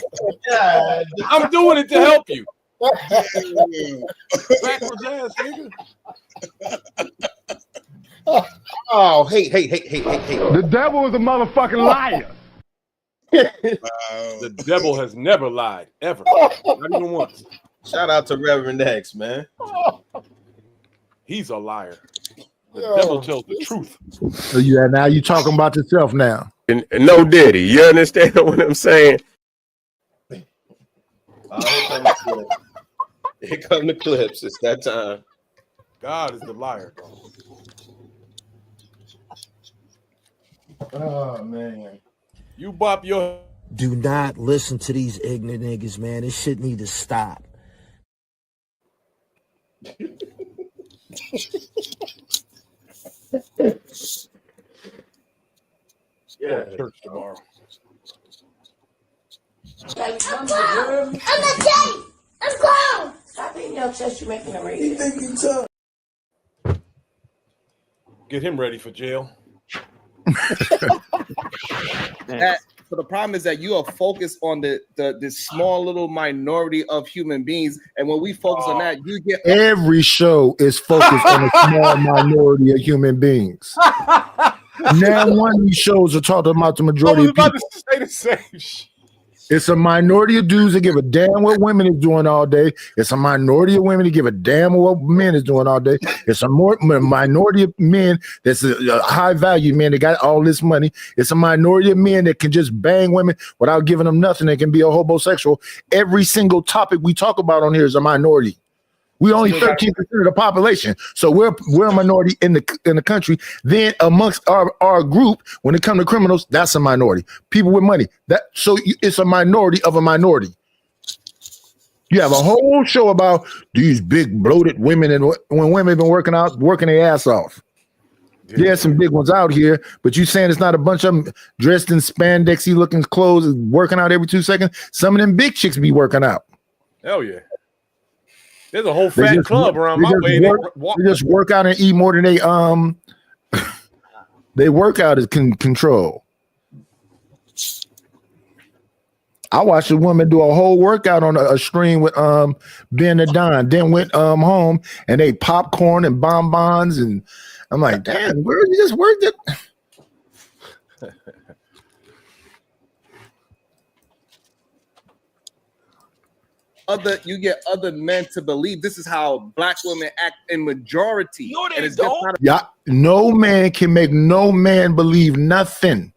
I'm doing it to help you. Backwards ass nigga. Oh, hate. The devil is a motherfucking liar. The devil has never lied, ever. Not even once. Shout out to Reverend X, man. He's a liar. The devil tells the truth. So now you talking about yourself now. And no Diddy. You understand what I'm saying? Here come the clips. It's that time. God is the liar, bro. Oh man. You bop your. Do not listen to these ignorant niggas, man. This shit need to stop. Yeah, church tomorrow. I'm not safe. Let's go. Stop beating your chest. You're making a race. You think you tough? Get him ready for jail. So the problem is that you are focused on the small little minority of human beings, and when we focus on that, you get every show is focused on a small minority of human beings. Now one of these shows are talking about the majority of people. I was about to say the same shit. It's a minority of dudes that give a damn what women is doing all day. It's a minority of women that give a damn what men is doing all day. It's a minority of men that's a high value man that got all this money. It's a minority of men that can just bang women without giving them nothing. They can be a homosexual. Every single topic we talk about on here is a minority. We only 13% of the population, so we're a minority in the country. Then amongst our group, when it comes to criminals, that's a minority. People with money, it's a minority of a minority. You have a whole show about these big bloated women, and when women have been working their ass off. There's some big ones out here, but you saying it's not a bunch of them dressed in spandexy looking clothes working out every 2 seconds? Some of them big chicks be working out. Hell yeah. There's a whole fat club around my way. They just work out and eat more than they work out as control. I watched a woman do a whole workout on a stream with Ben and Don, then went home and ate popcorn and bonbons, and I'm like, damn, where you just worked it? You get other men to believe this is how black women act in majority. No, they and don't. Yeah, no man can make no man believe nothing.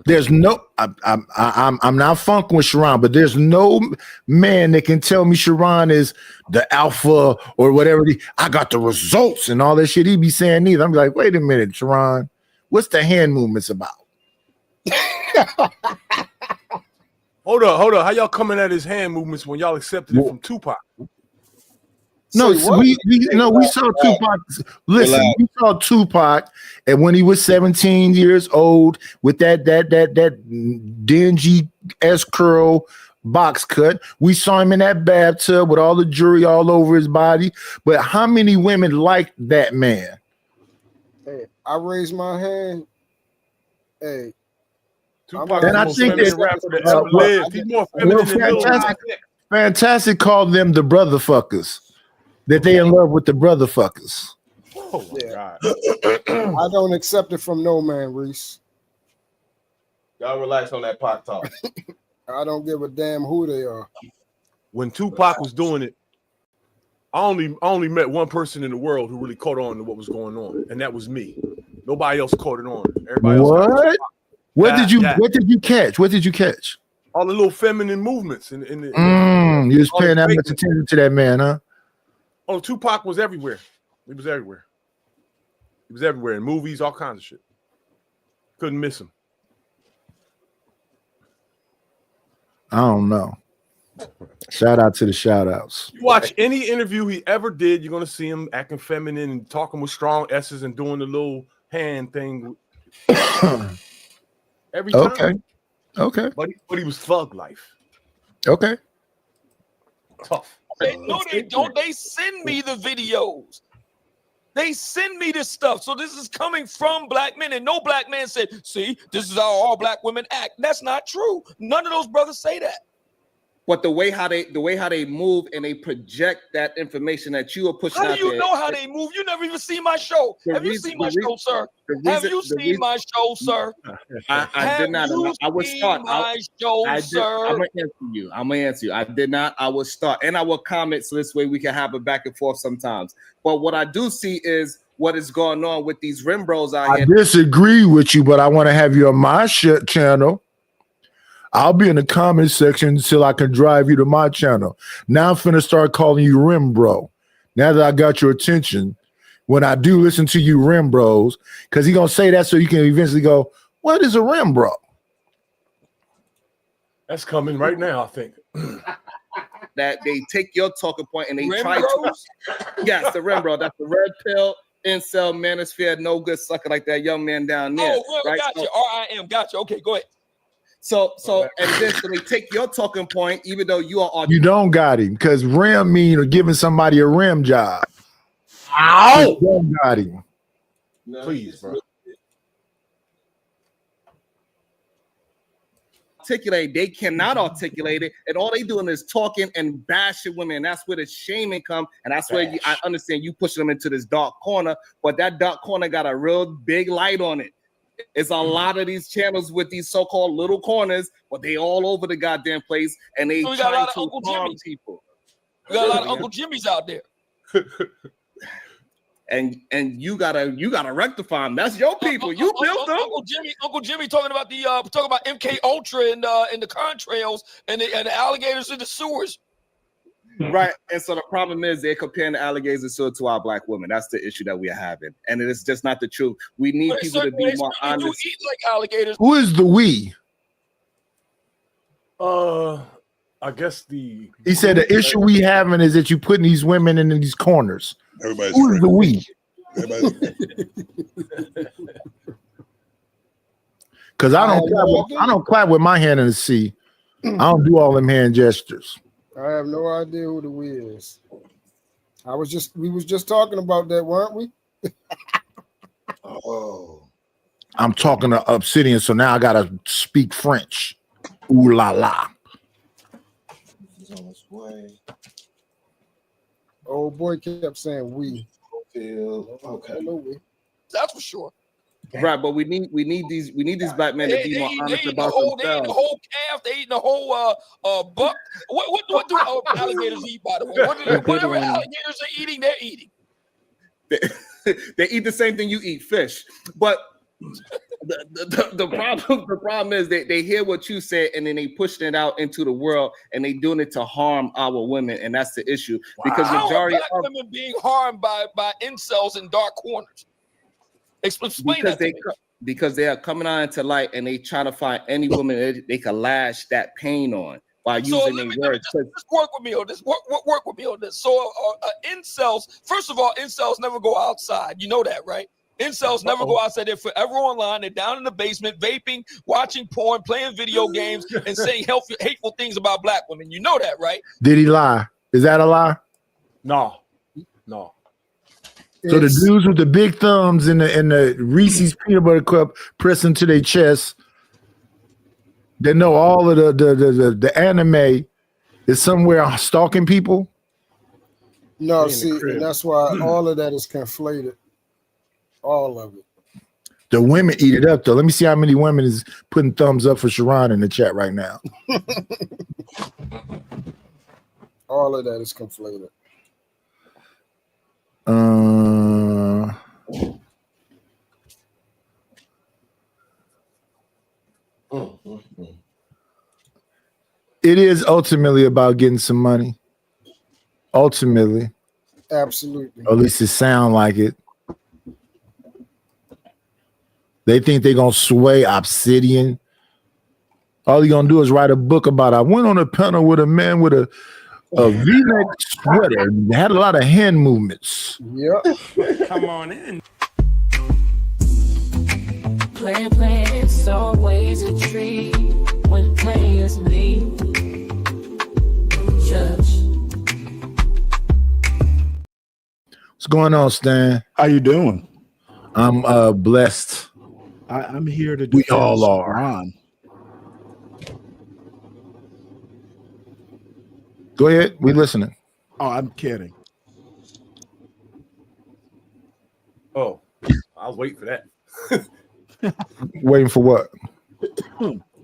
There's no, I'm not funking with Sharon, but there's no man that can tell me Sharon is the alpha or whatever. I got the results and all that shit he be saying neither. I'm like, wait a minute, Sharon, what's the hand movements about? Hold up. How y'all coming at his hand movements when y'all accepted it from Tupac? No, we saw Tupac. Listen, we saw Tupac, and when he was 17 years old with that dingy S curl box cut, we saw him in that bathtub with all the jewelry all over his body. But how many women liked that man? Hey, I raised my hand. Hey, Tupac and I think rapper that ever lived. He's more feminine than Lil Nas. Fantastic called them the brother fuckers. That they in love with the brother fuckers. Oh my God. I don't accept it from no man, Reese. Y'all relax on that pot talk. I don't give a damn who they are. When Tupac was doing it, I only met one person in the world who really caught on to what was going on, and that was me. Nobody else caught it on. Everybody else What did you catch? What did you catch? All the little feminine movements in the you was paying that much attention to that man, huh? Oh, Tupac was everywhere. He was everywhere. He was everywhere in movies, all kinds of shit. Couldn't miss him. I don't know. Shout out to the shout outs. You watch any interview he ever did, you're gonna see him acting feminine and talking with strong S's and doing the little hand thing. Every time. Okay. But he was thug life. Okay. Tough. No, they don't. They send me the videos. They send me this stuff. So this is coming from black men, and no black man said, "See, this is how all black women act." That's not true. None of those brothers say that. But the way how they move and they project that information that you are pushing out there. How do you know how they move? You never even seen my show. Have you seen my show, sir? Have you seen my show, sir? I did not. I would start. My show, sir. I'm gonna answer you. I did not. I will start, and I will comment so this way we can have a back and forth sometimes. But what I do see is what is going on with these rim bros out here. I disagree with you, but I want to have you on my channel. I'll be in the comment section until I can drive you to my channel. Now I'm finna start calling you Rim Bro. Now that I got your attention, when I do listen to you Rim Bros, because he's gonna say that so you can eventually go, what is a Rim Bro? That's coming right now, I think. That they take your talking point and they Rim try Bros? to. Yes, the Rim Bro. That's the red pill, incel, manosphere, no good sucker like that young man down there. Oh, well, right? gotcha. RIM, gotcha. Okay, go ahead. So and then so they take your talking point, even though you are. You don't got him, because rim mean giving somebody a rim job. Ow! You don't got him. Please, bro. Articulate, they cannot articulate it, and all they doing is talking and bashing women. And that's where the shaming come, and that's where I understand you pushing them into this dark corner, but that dark corner got a real big light on it. It's a lot of these channels with these so-called little corners, but they all over the goddamn place, and they So we got a trying lot of to Uncle harm Jimmys. people. We got a lot of Uncle Jimmys out there. And you gotta rectify them. That's your people. You built them. Uncle Jimmy talking about MK Ultra and the contrails and the alligators in the sewers. Right. And so the problem is they're comparing the alligators and sewers to our black women. That's the issue that we are having. And it's just not the truth. We need people to be more honest. Do eat like alligators. Who is the we? I guess he said the issue we having is that you putting these women in these corners. Everybody's Who is the we? Because I don't clap with my hand in the sea. I don't do all them hand gestures. I have no idea who the we is. We was just talking about that, weren't we? Oh. I'm talking to Obsidian, so now I gotta speak French. Ooh la la. Old boy kept saying we. Okay. That's for sure. Right, but we need these black men to be more honest about themselves. They eating the whole calf. They eating the whole buck. What do alligators eat? By the way, whatever alligators are eating, they're eating. They eat the same thing you eat, fish. But the problem is they hear what you said and then they pushing it out into the world and they doing it to harm our women, and that's the issue. Because majority of black women being harmed by incels in dark corners. Explain that to me. Because they are coming out into light and they try to find any woman they can lash that pain on by using their words. Just work with me on this. Work with me on this. So incels, first of all, incels never go outside. You know that, right? Incels never go outside. They're forever online. They're down in the basement, vaping, watching porn, playing video games, and saying hateful things about black women. You know that, right? Did he lie? Is that a lie? No. So the dudes with the big thumbs and the Reese's peanut butter cup pressing to their chest, they know all of the anime is somewhere stalking people. No, see, and that's why all of that is conflated. All of it. The women eat it up though. Let me see how many women is putting thumbs up for Sharon in the chat right now. All of that is conflated. It is ultimately about getting some money. Ultimately. Absolutely. Or at least it sound like it. They think they're gonna sway Obsidian. All you're gonna do is write a book about I went on a panel with a man with a V-neck sweater and had a lot of hand movements. Yep. Come on in. Play, it's always a treat when players leave. Judge. What's going on, Stan? How you doing? I'm blessed. I'm here to we all are. Ron. Go ahead. We listening. Oh, I'm kidding. Oh, I was waiting for that. Waiting for what?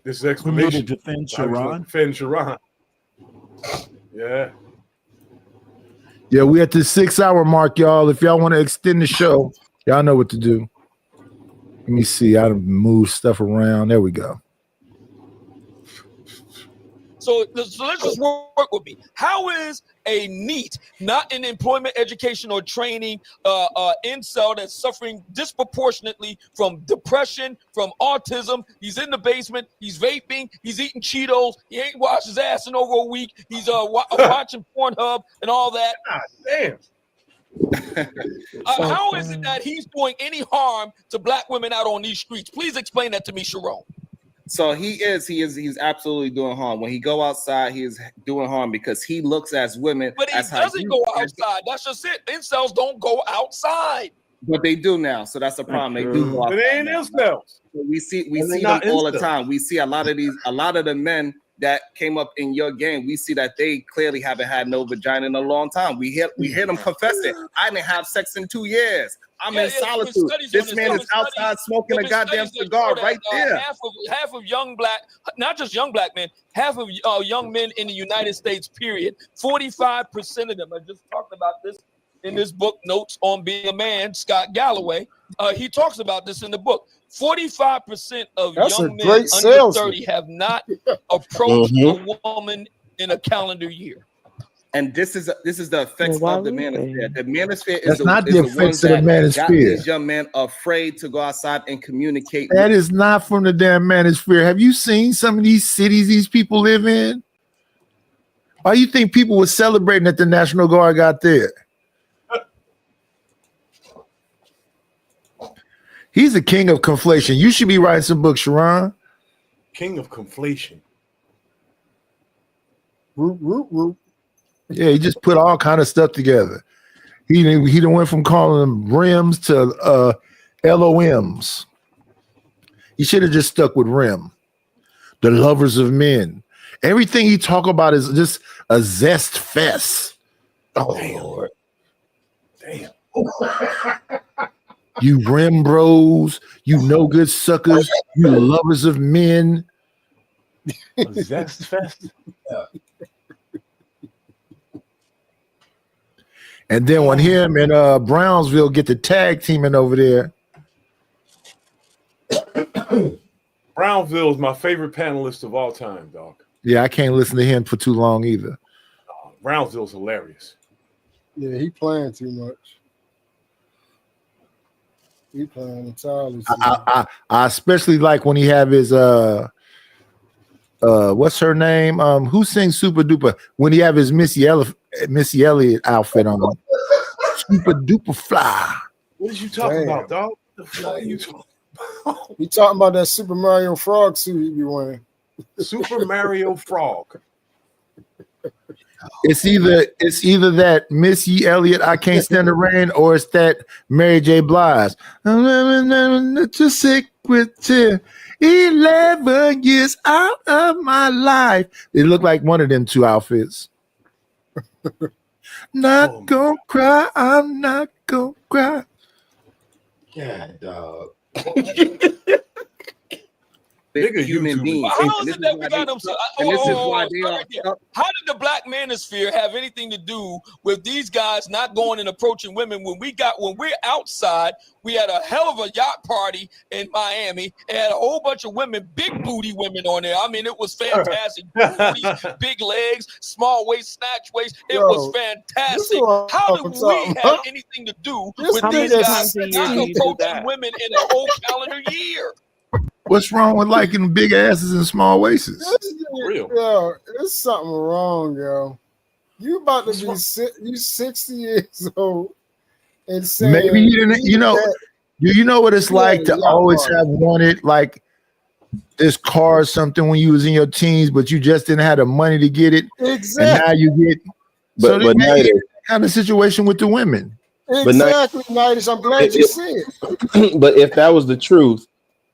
This explanation. To defend Sharon. Defend Sharon. Yeah. Yeah, we at the 6-hour mark, y'all. If y'all want to extend the show, y'all know what to do. Let me see. I move stuff around. There we go. So let's just work with me. How is a NEET, not in employment, education, or training, incel that's suffering disproportionately from depression, from autism? He's in the basement. He's vaping. He's eating Cheetos. He ain't washed his ass in over a week. He's watching Pornhub and all that. God damn. How is it that he's doing any harm to black women out on these streets? Please explain that to me, Sharon. So he's absolutely doing harm. When he go outside, he is doing harm because he looks at women. But he doesn't go outside. That's just it. Incels don't go outside. But they do now, so that's the problem. They do go outside. But they ain't incels. We see them all the time. We see a lot of the men that came up in your game, we see that they clearly haven't had no vagina in a long time. We hear them confess it. I didn't have sex in 2 years. I'm in solitude. This man is outside smoking a goddamn cigar right there. Half of young black, not just young black men, half of young men in the United States, period, 45% of them, I just talked about this in this book, Notes on Being a Man, Scott Galloway. He talks about this in the book. 45% of young men under 30 have not approached a woman in a calendar year. And this is the effects of the manosphere. The manosphere That's is not the the ones effects of the that got manosphere. these young men afraid to go outside and communicate. That is not from the damn manosphere. Have you seen some of these cities these people live in? Why do you think people were celebrating that the National Guard got there? He's the king of conflation. You should be writing some books, Sharon. King of conflation. Yeah, he just put all kind of stuff together. He done went from calling them rims to LOMs. He should have just stuck with rim. The lovers of men. Everything he talk about is just a zest fest. Oh, Lord. Damn. You rim bros, you no good suckers, you lovers of men. Zest fest. And then when him and Brownsville get the tag teaming over there. Brownsville is my favorite panelist of all time, dog. Yeah, I can't listen to him for too long either. Brownsville's hilarious. Yeah, he playing too much. He playing entirely. I especially like when he have his what's her name? Who sings Super Duper? When he have his Missy Elliott outfit on. Super Duper Fly. What did you talking about, dog? What the fuck are you talking about? You talking about that Super Mario Frog suit he be wearing? Super Mario Frog. It's either that Missy Elliott, I Can't Stand the Rain, or it's that Mary J. Blige. Just sick with you. 11 years out of my life. It looked like one of them two outfits. Not gonna cry. I'm not gonna cry. God, dog. Human beings. How is it that we got them? How did the black manosphere have anything to do with these guys not going and approaching women when we're outside? We had a hell of a yacht party in Miami and had a whole bunch of women, big booty women on there. I mean, it was fantastic. Booties, big legs, small waist, snatch waist. It was fantastic. How did we have anything to do with these guys not approaching women in a whole calendar year? What's wrong with liking big asses and small waists? Yo, there's something wrong, yo. You about to be 60 years old and saying maybe you didn't. You know, you know what it's like to always have wanted like this car or something when you was in your teens, but you just didn't have the money to get it. Exactly. And now you get. But that kind of situation with the women. Exactly, Nidas. I'm glad you said it. But if that was the truth.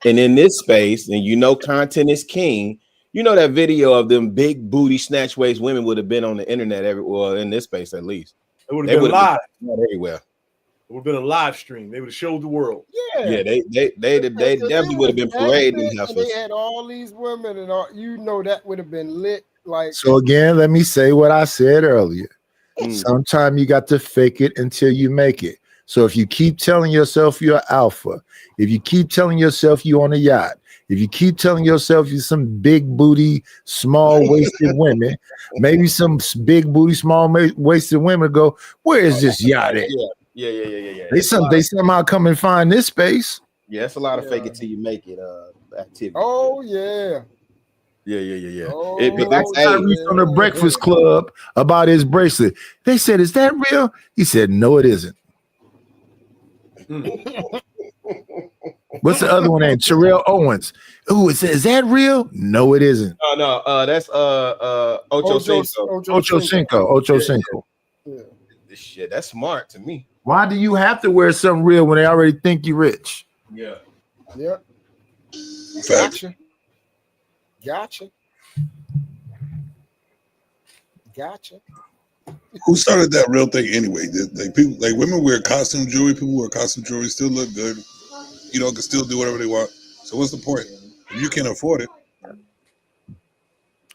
And in this space, and you know content is king, you know that video of them big booty snatch waist women would have been on the internet everywhere, in this space at least. It would have been live. Everywhere. It would have been a live stream. They would have showed the world. Yeah, they definitely would have been parading. They had all these women, and all, you know that would have been lit. Like so again, let me say what I said earlier. Sometimes you got to fake it until you make it. So if you keep telling yourself you're alpha, if you keep telling yourself you on a yacht, if you keep telling yourself you're some big booty, small waisted women, maybe some big booty, small waisted women go, where is this yacht at? Yeah. They somehow come and find this space. Yeah, it's a lot of fake it till you make it activity. Oh yeah. Yeah. Oh, Tyrese on the Breakfast Club about his bracelet. They said, "Is that real?" He said, "No, it isn't." What's the other one named? Terrell Owens. Ooh, it says, "Is that real?" No, it isn't. No, that's Ocho Cinco. Ocho Cinco. Yeah. This shit, that's smart to me. Why do you have to wear something real when they already think you're rich? Yeah. Gotcha. Gotcha. Who started that real thing anyway? Like people, like women wear costume jewelry. People wear costume jewelry, still look good. You know, can still do whatever they want. So what's the point? If you can't afford it.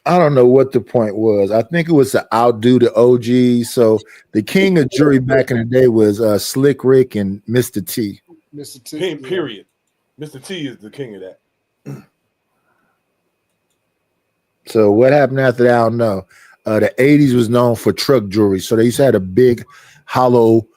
I don't know what the point was. I think it was to outdo the OG. So the king of jewelry back in the day was Slick Rick and Mr. T. Mr. T. Period. Mr. T is the king of that. So what happened after that? I don't know. The 80s was known for truck jewelry. So they used to have a big hollow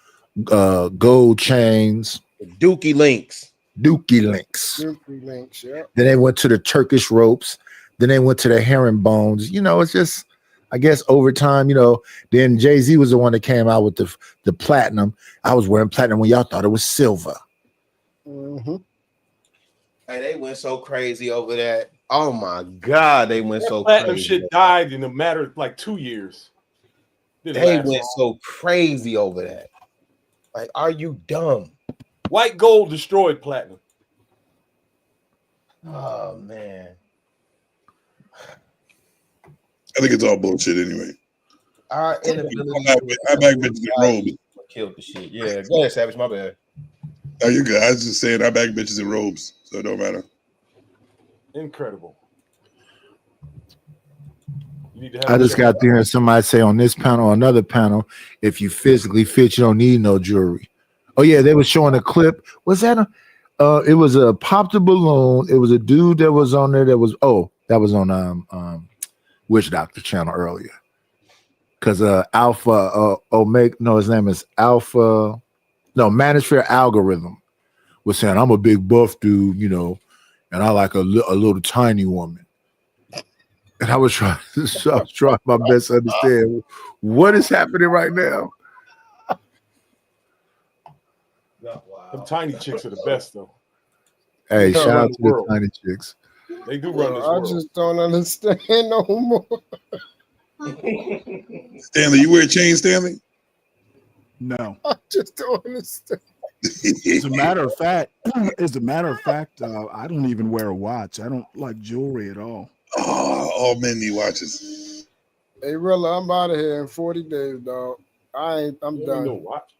gold chains. Dookie links. Dookie links, yeah. Then they went to the Turkish ropes. Then they went to the herringbones. You know, it's just, I guess over time, you know, then Jay-Z was the one that came out with the platinum. I was wearing platinum when y'all thought it was silver. Mm-hmm. Hey, they went so crazy over that. Oh my God, they went so platinum crazy. shit died in a matter of like 2 years. They went so crazy over that. Like, are you dumb? White gold destroyed platinum. Oh man. I think it's all bullshit anyway. Our inability I back bitches in robes. Killed the shit. Yeah, go ahead, Savage. My bad. No, you're good. I was just saying I back bitches in robes, so it don't matter. Incredible. I just got to hear somebody say on this panel or another panel, if you physically fit, you don't need no jewelry. Oh yeah, they were showing a clip. Was that it was a Pop the Balloon. It was a dude that was on there that was on Witch Doctor channel earlier. Because Alpha Omega, no, his name is Alpha, no, Manosphere Algorithm was saying, I'm a big buff dude, you know, and I like a little tiny woman. And I was trying my best to understand what is happening right now. Them tiny chicks are the best, though. Hey, shout out to the tiny chicks. They do run this I world. just don't understand no more. Stanley, you wear chains, Stanley? No. I just don't understand. As a matter of fact, I don't even wear a watch. I don't like jewelry at all. Oh, all men need watches. Hey, Rilla, I'm out of here in 40 days, dog. I'm done. No watch.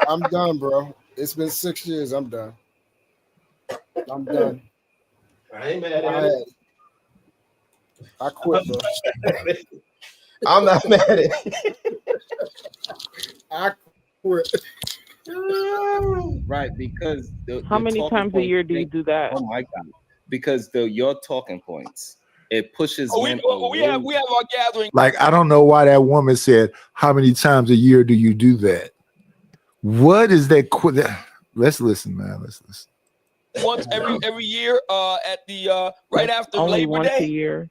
I'm done, bro. It's been 6 years. I'm done. I'm done. I ain't mad at it. I quit, bro. I'm not mad at it. I quit. Right, because How many times a year do you do that? Oh my God! Because your talking points, it pushes. We have our gathering. Like, I don't know why that woman said, how many times a year do you do that? What is that? Let's listen, man. Let's listen. Once every year at the right after Only Labor once Day. a year.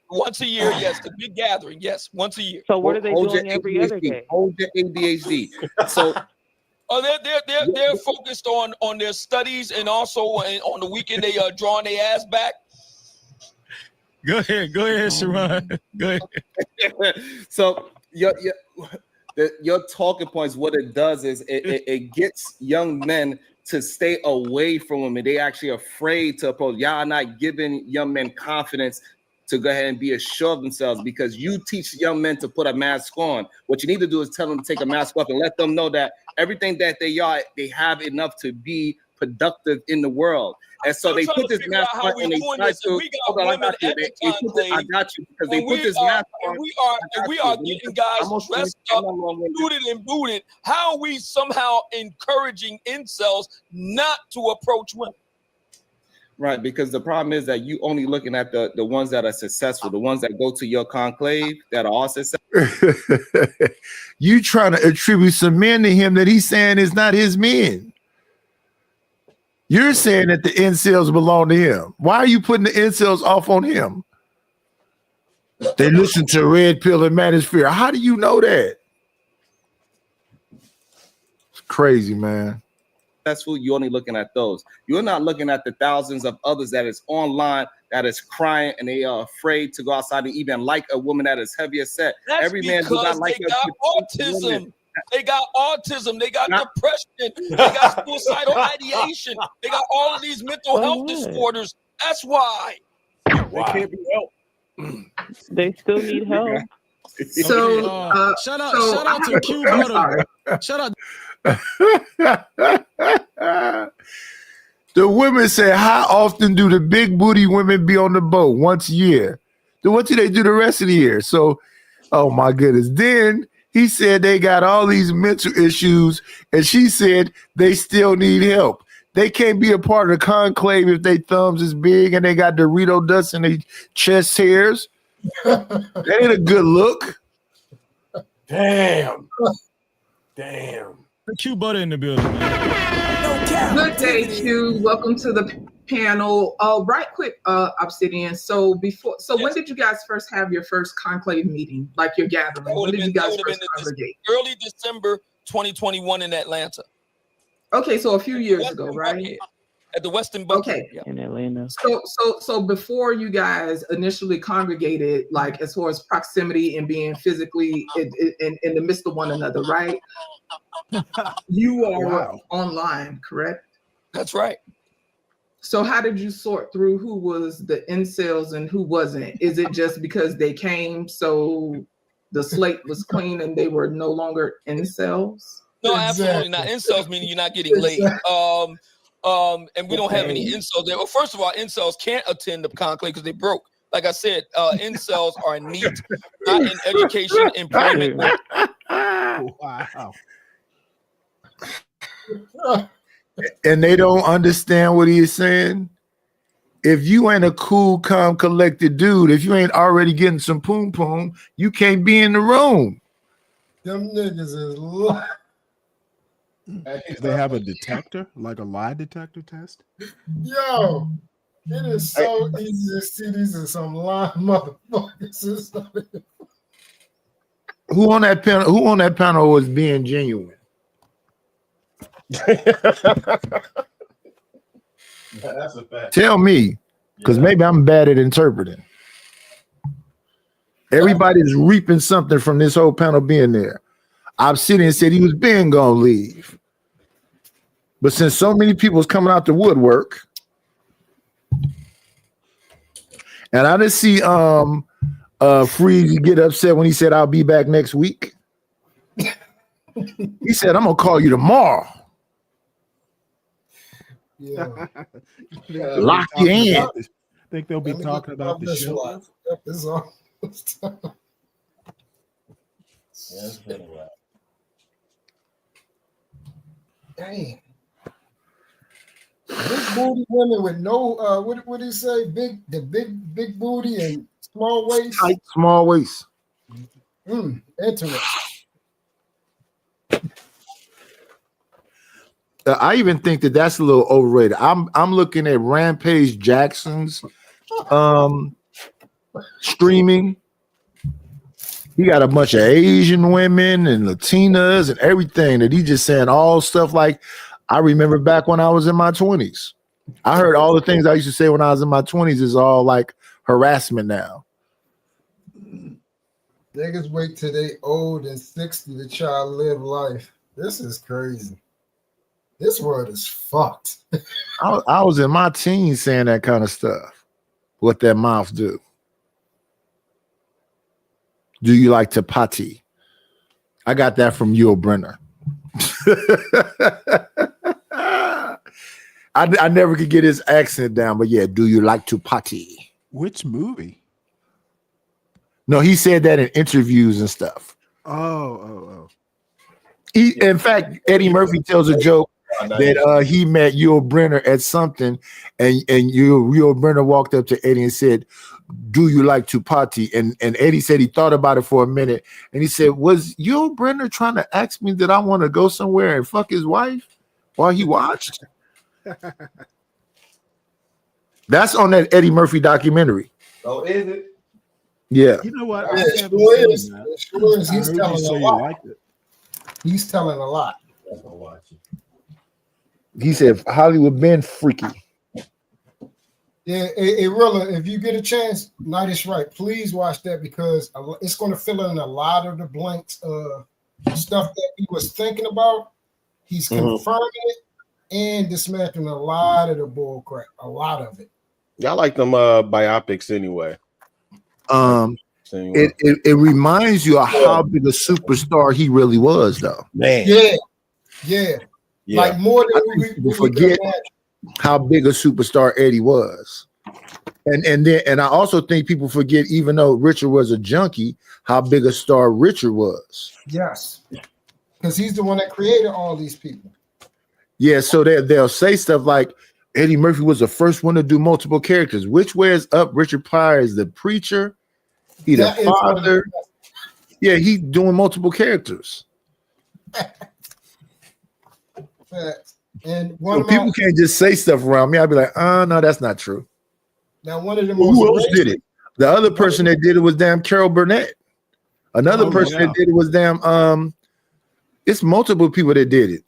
Once a year, yes, the big gathering, yes, once a year. So what are they Hold doing your every ADHD. other day? Hold your ADHD. So they're focused on their studies, and also on the weekend they are drawing their ass back. Go ahead, Sharon. Go ahead. So your talking points, what it does is it gets young men to stay away from women. They actually afraid to approach. Y'all are not giving young men confidence to go ahead and be assured of themselves, because you teach young men to put a mask on. What you need to do is tell them to take a mask off and let them know that everything that they are, they have enough to be productive in the world. And so they put this mask on and they try to. I got you because they put this mask on. We are getting guys dressed up, suited and booted. How are we somehow encouraging incels not to approach women? Right, because the problem is that you only looking at the ones that are successful, the ones that go to your conclave that are all successful. You trying to attribute some men to him that he's saying is not his men. You're saying that the incels belong to him. Why are you putting the incels off on him? They listen to Red Pill and Manosphere. How do you know that? It's crazy, man. Successful, you're only looking at those. You're not looking at the thousands of others that is online, that is crying, and they are afraid to go outside and even like a woman that is heavier set. That's every man because does not like they got autism. They got autism. They got depression. They got suicidal ideation. They got all of these mental health disorders. That's why. They can't be helped. They still need help. So, shout out to Q I'm Butter. sorry. Shout out. The women say, how often do the big booty women be on the boat? Once a year. Then what do they do the rest of the year? So, oh my goodness. Then he said they got all these mental issues, and she said they still need help. They can't be a part of the conclave if their thumbs is big and they got Dorito dust in their chest hairs. That ain't a good look. Damn. Q Butter in the building, man. Good day, Q. Welcome to the panel. Right quick, Obsidian. So when did you guys first have your first conclave meeting, like your gathering? When did you guys first congregate? Early December 2021 in Atlanta. Okay, so a few years ago, right? At the Westin Bucket. Okay. In Atlanta. So before you guys initially congregated, like as far as proximity and being physically in the midst of one another, right? You are online, correct? That's right. So how did you sort through who was the incels and who wasn't? Is it just because they came so the slate was clean and they were no longer incels? No, absolutely not. Incels meaning you're not getting laid. And we don't have any incels there. Well, first of all, incels can't attend the conclave because they broke. Like I said, incels are neat, not in education, employment. Wow. And they don't understand what he's saying. If you ain't a cool, calm, collected dude, if you ain't already getting some poom poom, you can't be in the room. Them niggas is Do they have a detector, like a lie detector test? yo. It is so easy to see these are some lying motherfuckers. Who on that panel? Who on that panel was being genuine? That's a fact. Tell me, because maybe I'm bad at interpreting. Everybody's reaping something from this whole panel being there. Obsidian said he was being gonna leave, but since so many people was coming out the woodwork, and I didn't see Freeze get upset when he said I'll be back next week. He said I'm gonna call you tomorrow. Yeah. Lock you in. Think they'll be talking about the show? Yep, it's all. Dang. Big booty women with no what do you say? Big booty and small waist. Tight, small waist. Interesting. I even think that that's a little overrated. I'm looking at Rampage Jackson's streaming. He got a bunch of Asian women and Latinas and everything that he just saying all stuff like I remember back when I was in my 20s. I heard all the things I used to say when I was in my 20s is all like harassment now. Niggas wait till they old and 60 to try to live life. This is crazy. This world is fucked. I was in my teens saying that kind of stuff. What that mouth do? Do you like to potty? I got that from Yul Brynner. I never could get his accent down, but yeah, do you like to potty? Which movie? No, he said that in interviews and stuff. Oh. In fact, Eddie Murphy tells a joke that he met Yul Brynner at something, and Yul Brynner walked up to Eddie and said, "Do you like to potty?" And Eddie said he thought about it for a minute, and he said, "Was Yul Brynner trying to ask me that I want to go somewhere and fuck his wife while he watched?" That's on that Eddie Murphy documentary. Oh, is it? Yeah. You know what? Yeah, sure is. He's telling a lot. He's telling a lot. He said Hollywood been freaky. Yeah, Rilla, if you get a chance, Night is Right. Please watch that because it's going to fill in a lot of the blanks, stuff that he was thinking about. He's confirming it and dismantling a lot of the bull crap. A lot of it. Y'all like them biopics anyway. It reminds you of how big a superstar he really was, though. Man. Yeah. Like more than we forget how big a superstar Eddie was. And I also think people forget, even though Richard was a junkie, how big a star Richard was. Yes. Because he's the one that created all these people. Yeah, so they'll say stuff like Eddie Murphy was the first one to do multiple characters. Which way is up? Richard Pryor is the preacher. He the father. Yeah, he's doing multiple characters. And so people can't just say stuff around me. I'd be like, no, that's not true. Now, one of the most who else did it? The other person that did it was damn Carol Burnett. Another person that did it was damn it's multiple people that did it.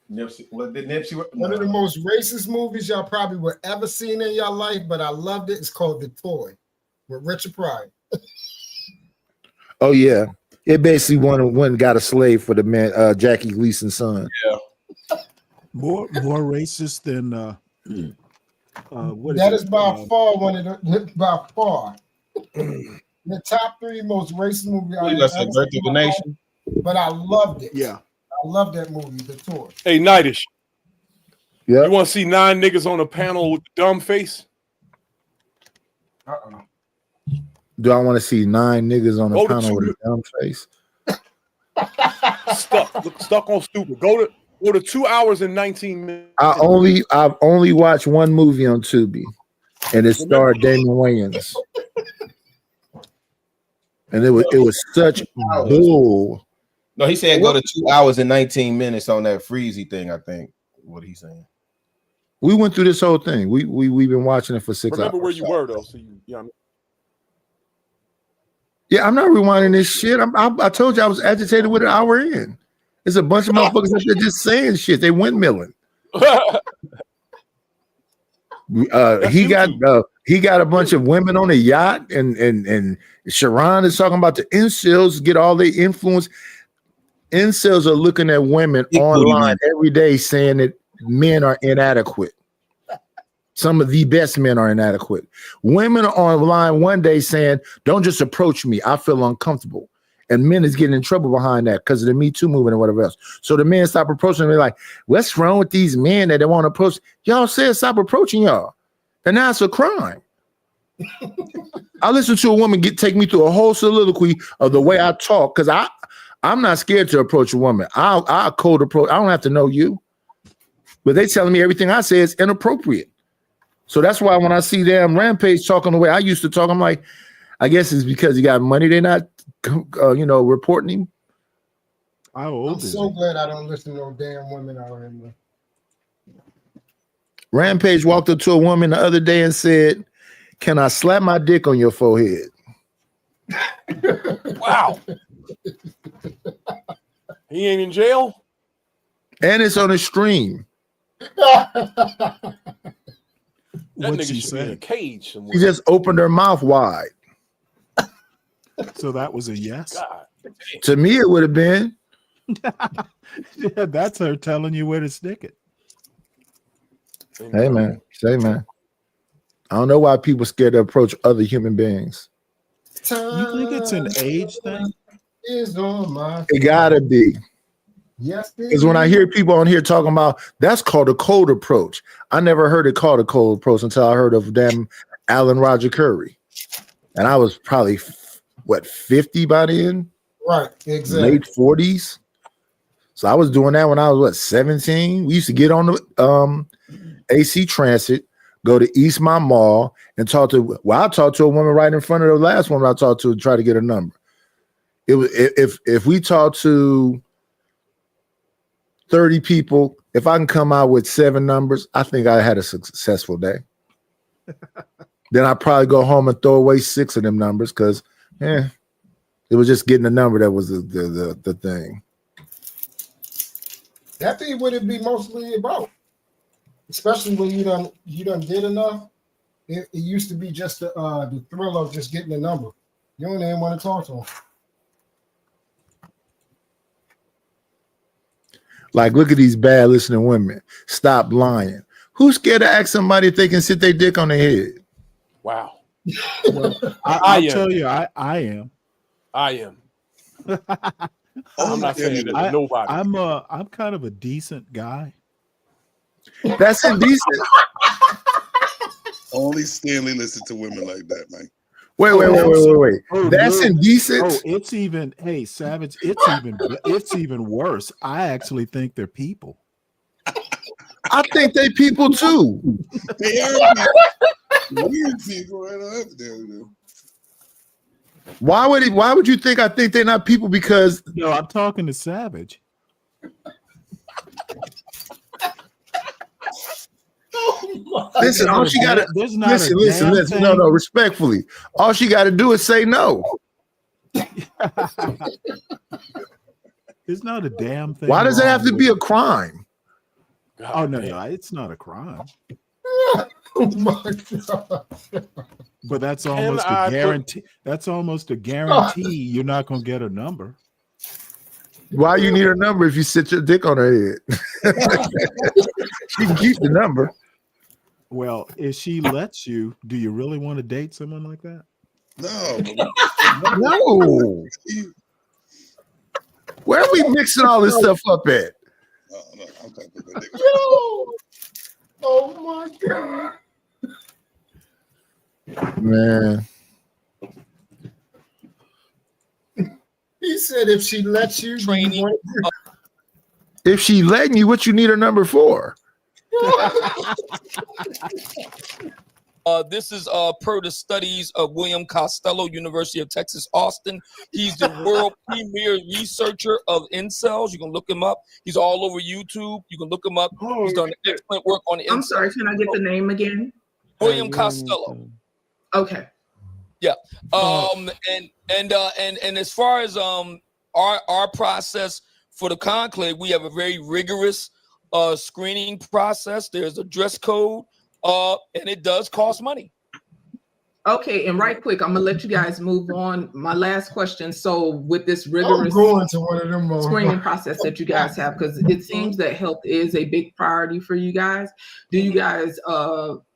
One of the most racist movies y'all probably would ever seen in your life, but I loved it. It's called The Toy with Richard Pryor. Oh yeah, it basically one got a slave for the man, Jackie Gleason's son. Yeah, more racist than that is by far one of the the top 3 most racist movies I've ever seen. Birth of a Nation. But I loved it. Yeah, I love that movie, The Tour. Hey, Nightish. Yeah. You want to see 9 niggas on a panel with the dumb face? Do I want to see 9 niggas on a panel with a dumb face? Stuck on stupid. Go to 2 hours and 19 minutes. I've only watched one movie on Tubi, and it starred Damon Wayans. And it was such bull. No, he said go to 2 hours and 19 minutes on that Freezy thing, I think. What he's saying. We went through this whole thing. We've been watching it for 6 hours. Remember where you were though. So you Yeah, I'm not rewinding this shit. I told you I was agitated with an hour in. There's a bunch of motherfuckers up there just saying shit. They windmilling. He got a bunch of women on a yacht, and Sharon is talking about the incels get all their influence. Incels are looking at women online every day saying that men are inadequate. Some of the best men are inadequate. Women are online one day saying, don't just approach me. I feel uncomfortable. And men is getting in trouble behind that because of the Me Too movement and whatever else. So the men stop approaching them. They're like, what's wrong with these men that they want to approach? Y'all said stop approaching y'all. And now it's a crime. I listened to a woman take me through a whole soliloquy of the way I talk because I'm not scared to approach a woman. I'll cold approach. I don't have to know you. But they telling me everything I say is inappropriate. So that's why when I see them Rampage talking the way I used to talk, I'm like, I guess it's because he got money. They're not, reporting him. I'm so glad I don't listen to no damn women out here. Rampage walked up to a woman the other day and said, can I slap my dick on your forehead? Wow. He ain't in jail? And it's on a stream. That nigga should be in a cage somewhere. She just opened her mouth wide. So that was a yes? God. To me, it would have been. Yeah, that's her telling you where to stick it. Hey, man. Say, man. I don't know why people scared to approach other human beings. You think it's an age thing? It gotta be. Yes, because when I hear people on here talking about that's called a cold approach, I never heard it called a cold approach until I heard of damn Alan Roger Curry, and I was probably 50 by then, right? Exactly, late 40s. So I was doing that when I was 17. We used to get on the AC Transit, go to Eastmont Mall, and talk to. Well, I talked to a woman right in front of the last woman I talked to try to get a number. It was if we talked to 30 people, if I can come out with 7 numbers, I think I had a successful day. Then I probably go home and throw away 6 of them numbers because, it was just getting the number that was the thing. That be what it be mostly about, especially when you done did enough. It used to be just the thrill of just getting the number. You don't even want to talk to them. Like, look at these bad listening women. Stop lying. Who's scared to ask somebody if they can sit their dick on their head? Wow. Well, I'll tell you, I am. I am. I'm not saying that to nobody. I'm kind of a decent guy. That's indecent. Only Stanley listen to women like that, man. Wait. Oh, That's look. indecent. Oh, it's even. Hey, Savage. It's even worse. I actually think they're people. I think they people too. They are weird people right up there. Why would you think I think they're not people? Because no, I'm talking to Savage. Listen, all she gotta listen. No, respectfully, all she gotta do is say no. It's not a damn thing. Why does it have to be a crime? Oh no, it's not a crime. Oh my God. But that's almost a guarantee. That's almost a guarantee you're not gonna get a number. Why you need her number if you sit your dick on her head? She can keep the number. Well, if she lets you, do you really want to date someone like that? No. Where are we mixing all this stuff up at? Yo! Oh my God. Man. He said if she lets you, If she letting you, what you need her number for? This is per the studies of William Costello, University of Texas, Austin. He's the world premier researcher of incels. You can look him up. He's all over YouTube. You can look him up. He's done excellent work on incels. I'm sorry, can I get the name again? William Costello. Okay. Yeah. And as far as our process for the conclave, we have a very rigorous screening process. There's a dress code, and it does cost money. Okay, and right quick, I'm gonna let you guys move on. My last question. So, with this rigorous going to one of them screening process that you guys have, because it seems that health is a big priority for you guys. Do you guys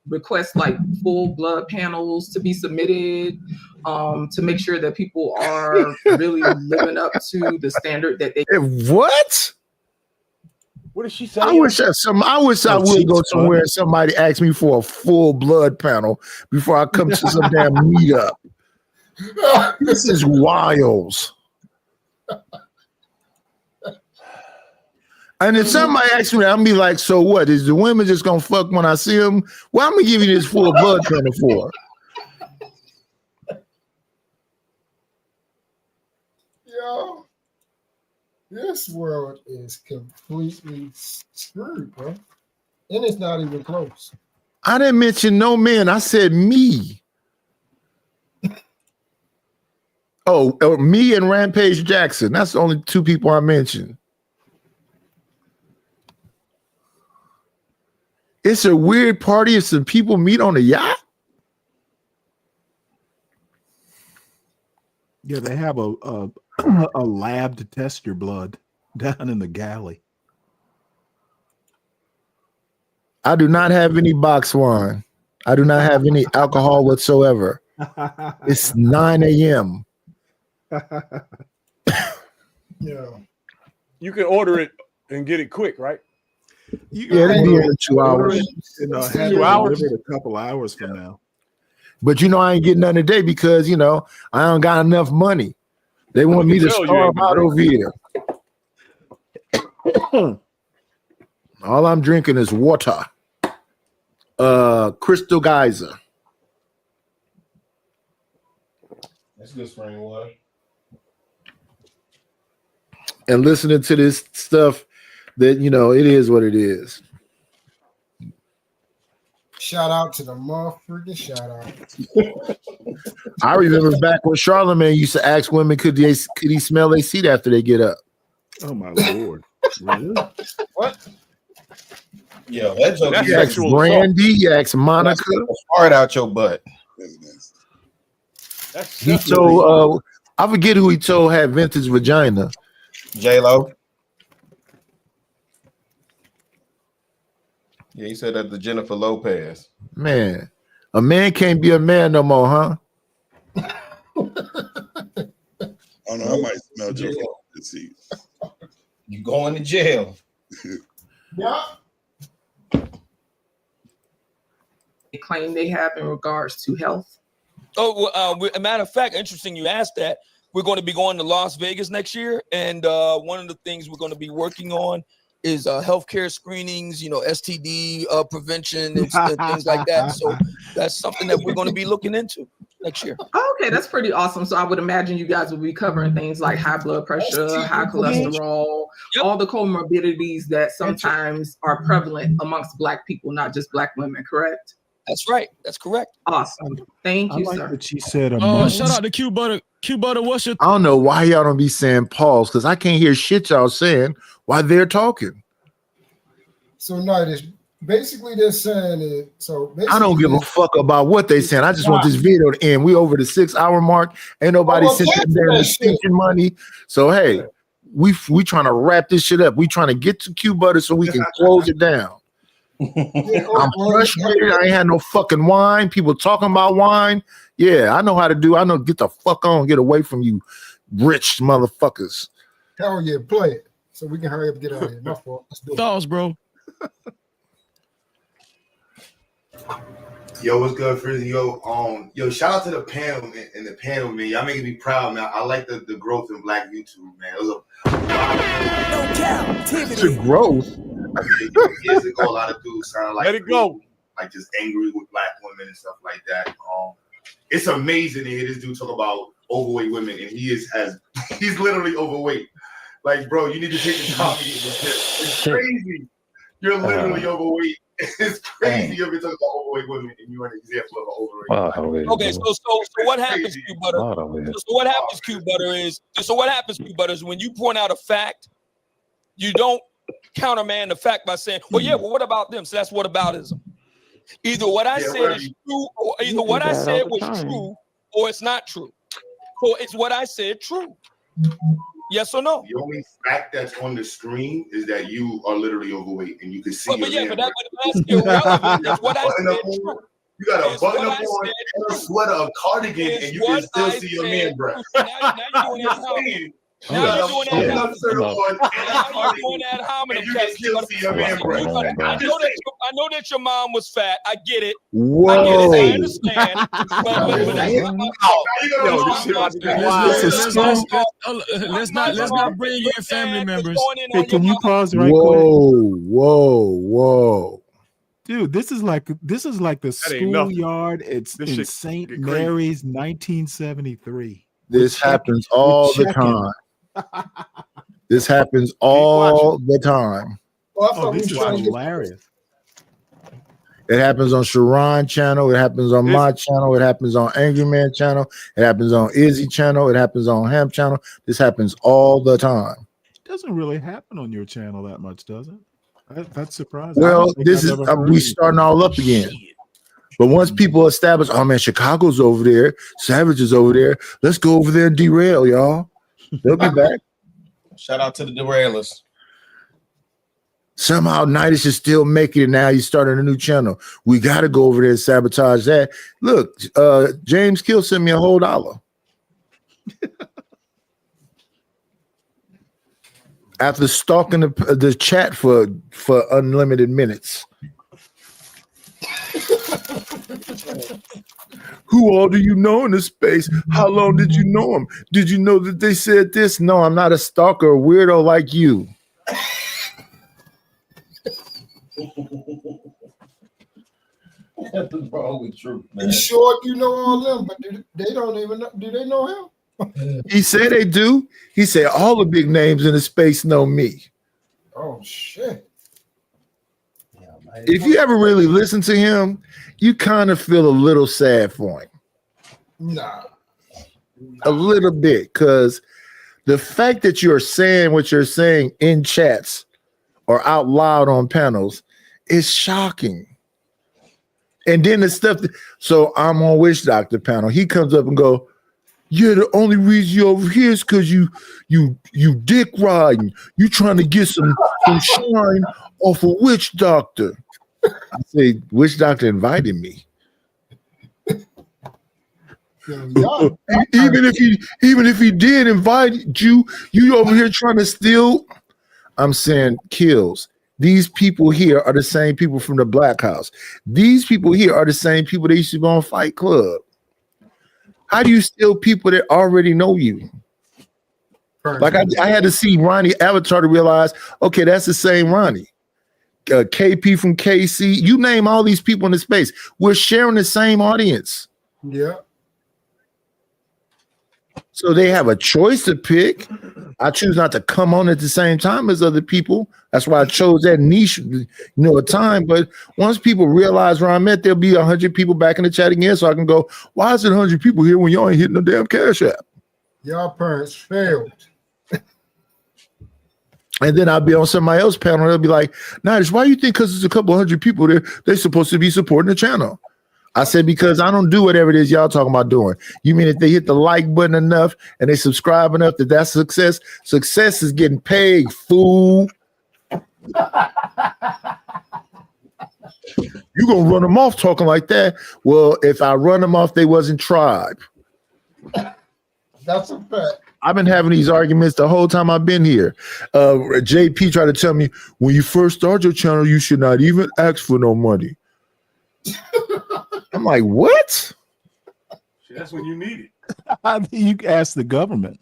request like full blood panels to be submitted to make sure that people are really living up to the standard that they? What? What did she say? I wish I would go somewhere and somebody asked me for a full blood panel before I come to some damn meetup. This is wild. And if somebody asks me, I'll be like, so what? Is the women just gonna fuck when I see them? Well, I'm gonna give you this full blood panel for. Yo, this world is completely screwed, bro. And it's not even close. I didn't mention no men. I said me. Oh, me and Rampage Jackson. That's the only two people I mentioned. It's a weird party if some people meet on a yacht. Yeah, they have a lab to test your blood down in the galley. I do not have any box wine. I do not have any alcohol whatsoever. It's 9 a.m. Yeah. You can order it and get it quick, right? Yeah, it'll be in 2 hours. Have it delivered a couple hours from now. But you know, I ain't getting none today because you know I don't got enough money. They want me to starve out over here. All I'm drinking is water. Crystal Geyser. That's good spring water. And listening to this stuff that, you know, it is what it is. Shout out to the motherfucking shout out. I remember back when Charlamagne used to ask women, could he smell their seat after they get up? Oh my Lord. Really? What? Yeah, that joke. You asked Brandy, you asked Monica. Hard out your butt. He told I forget who he told had vintage vagina. J-Lo. Yeah, he said that to Jennifer Lopez. Man, A man can't be a man no more, huh? I don't know. I might smell your disease. You going to jail? Yeah. They claim they have in regards to health. Oh, a matter of fact, interesting you asked that. We're going to be going to Las Vegas next year, and one of the things we're going to be working on is healthcare screenings, STD prevention and things like that. So that's something that we're going to be looking into next year. Okay, that's pretty awesome. So I would imagine you guys will be covering things like high blood pressure, high cholesterol, all the comorbidities that sometimes are prevalent amongst Black people, not just Black women, correct? That's right. That's correct. Awesome. Thank you, I like sir. that she said shout out to Q Butter. Q Butter, what's your I don't know why y'all don't be saying pause, because I can't hear shit y'all saying while they're talking. So no, this basically they're saying it. So I don't give a fuck about what they saying. I just want this video to end. We over the 6-hour mark. Ain't nobody sent them damn extension money. So hey, we trying to wrap this shit up. We trying to get to Q Butter so we can close it down. I'm frustrated. I ain't had no fucking wine. People talking about wine. Yeah, I know how to do. I know. Get the fuck on. Get away from you, rich motherfuckers. Hell yeah, play it so we can hurry up and get out of here. My fault. Let's do it. thoughts, bro? Yo, what's good, Frizzy? Yo, shout out to the panel and the panel, man. Y'all making me proud, man. I like the growth in Black YouTube, man. It was The growth. Years ago, a lot of dudes sounded like Let it go. Like just angry with Black women and stuff like that. It's amazing to hear this dude talk about overweight women, and he's literally overweight. Like, bro, you need to take the time to get this tip. It's crazy. You're literally overweight. It's crazy you've been talking about overweight women, and you're an example of an overweight. Okay, so what happens, Q Butter? So what happens, Q Butter is when you point out a fact, you don't countermand the fact by saying, "Well, yeah, well, what about them?" So that's whataboutism. Either what I said is true, or either what I said was true, or it's not true. So it's what I said true. Yes or no? The only fact that's on the screen is that you are literally overweight, and you can see. But that's irrelevant. It's what I said true. You got a button up on and a sweater, a cardigan, and you can still see your man breath. Now you're doing that. Now you're doing that homonym. I know that your mom was fat. I get it. Whoa. I get it. I understand. Let's not bring in family members. Hey, can you pause right quick? Whoa. Dude, this is like the schoolyard. It's in St. Mary's, 1973. This happens all the time. This happens all the time. Oh, this is hilarious. It happens on Sharon channel. It happens on my channel. It happens on Angry Man channel. It happens on Izzy channel. It happens on Ham channel. This happens all the time. It doesn't really happen on your channel that much, does it? That's surprising. Well, this is we starting all up again. But once people establish, oh man, Chicago's over there, Savage is over there. Let's go over there and derail, y'all. They'll be back. Shout out to the derailers. Somehow Nidus is still making it now. He's starting a new channel. We got to go over there and sabotage that. Look, James Kill sent me a whole $1. After stalking the chat for unlimited minutes. Who all do you know in this space? How long did you know him? Did you know that they said this? No, I'm not a stalker or weirdo like you. What's wrong with Truth, man? You sure you know all them, but they don't even know. Do they know him? He said they do. He said all the big names in the space know me. Oh shit. If you ever really listen to him, you kind of feel a little sad for him. Nah. A little bit, because the fact that you're saying what you're saying in chats or out loud on panels is shocking. And then the stuff so I'm on Witch Doctor panel. He comes up and go, yeah, the only reason you're over here is because you dick riding. You trying to get some shine off a Witch Doctor. I say, Witch Doctor invited me. Even if he did invite you, you over here trying to steal. I'm saying kills. These people here are the same people from the Black House. These people here are the same people that used to go on Fight Club. How do you steal people that already know you? Like I had to see Ronnie Avatar to realize, okay, that's the same Ronnie. KP from KC, you name all these people in the space. We're sharing the same audience. Yeah. So they have a choice to pick. I choose not to come on at the same time as other people. That's why I chose that niche, a time. But once people realize where I'm at, there'll be 100 people back in the chat again. So I can go, why is it 100 people here when y'all ain't hitting the damn Cash App? Y'all parents failed. And then I'll be on somebody else's panel. They'll be like, Nice, why you think because there's a couple 100 people there, they're supposed to be supporting the channel? I said, because I don't do whatever it is y'all talking about doing. You mean if they hit the like button enough and they subscribe enough that's success? Success is getting paid, fool. You gonna run them off talking like that? Well, if I run them off, they wasn't tribe. That's a fact. I've been having these arguments the whole time I've been here. JP tried to tell me, when you first start your channel, you should not even ask for no money. I'm like, what? That's when you need it. I mean, you can ask the government.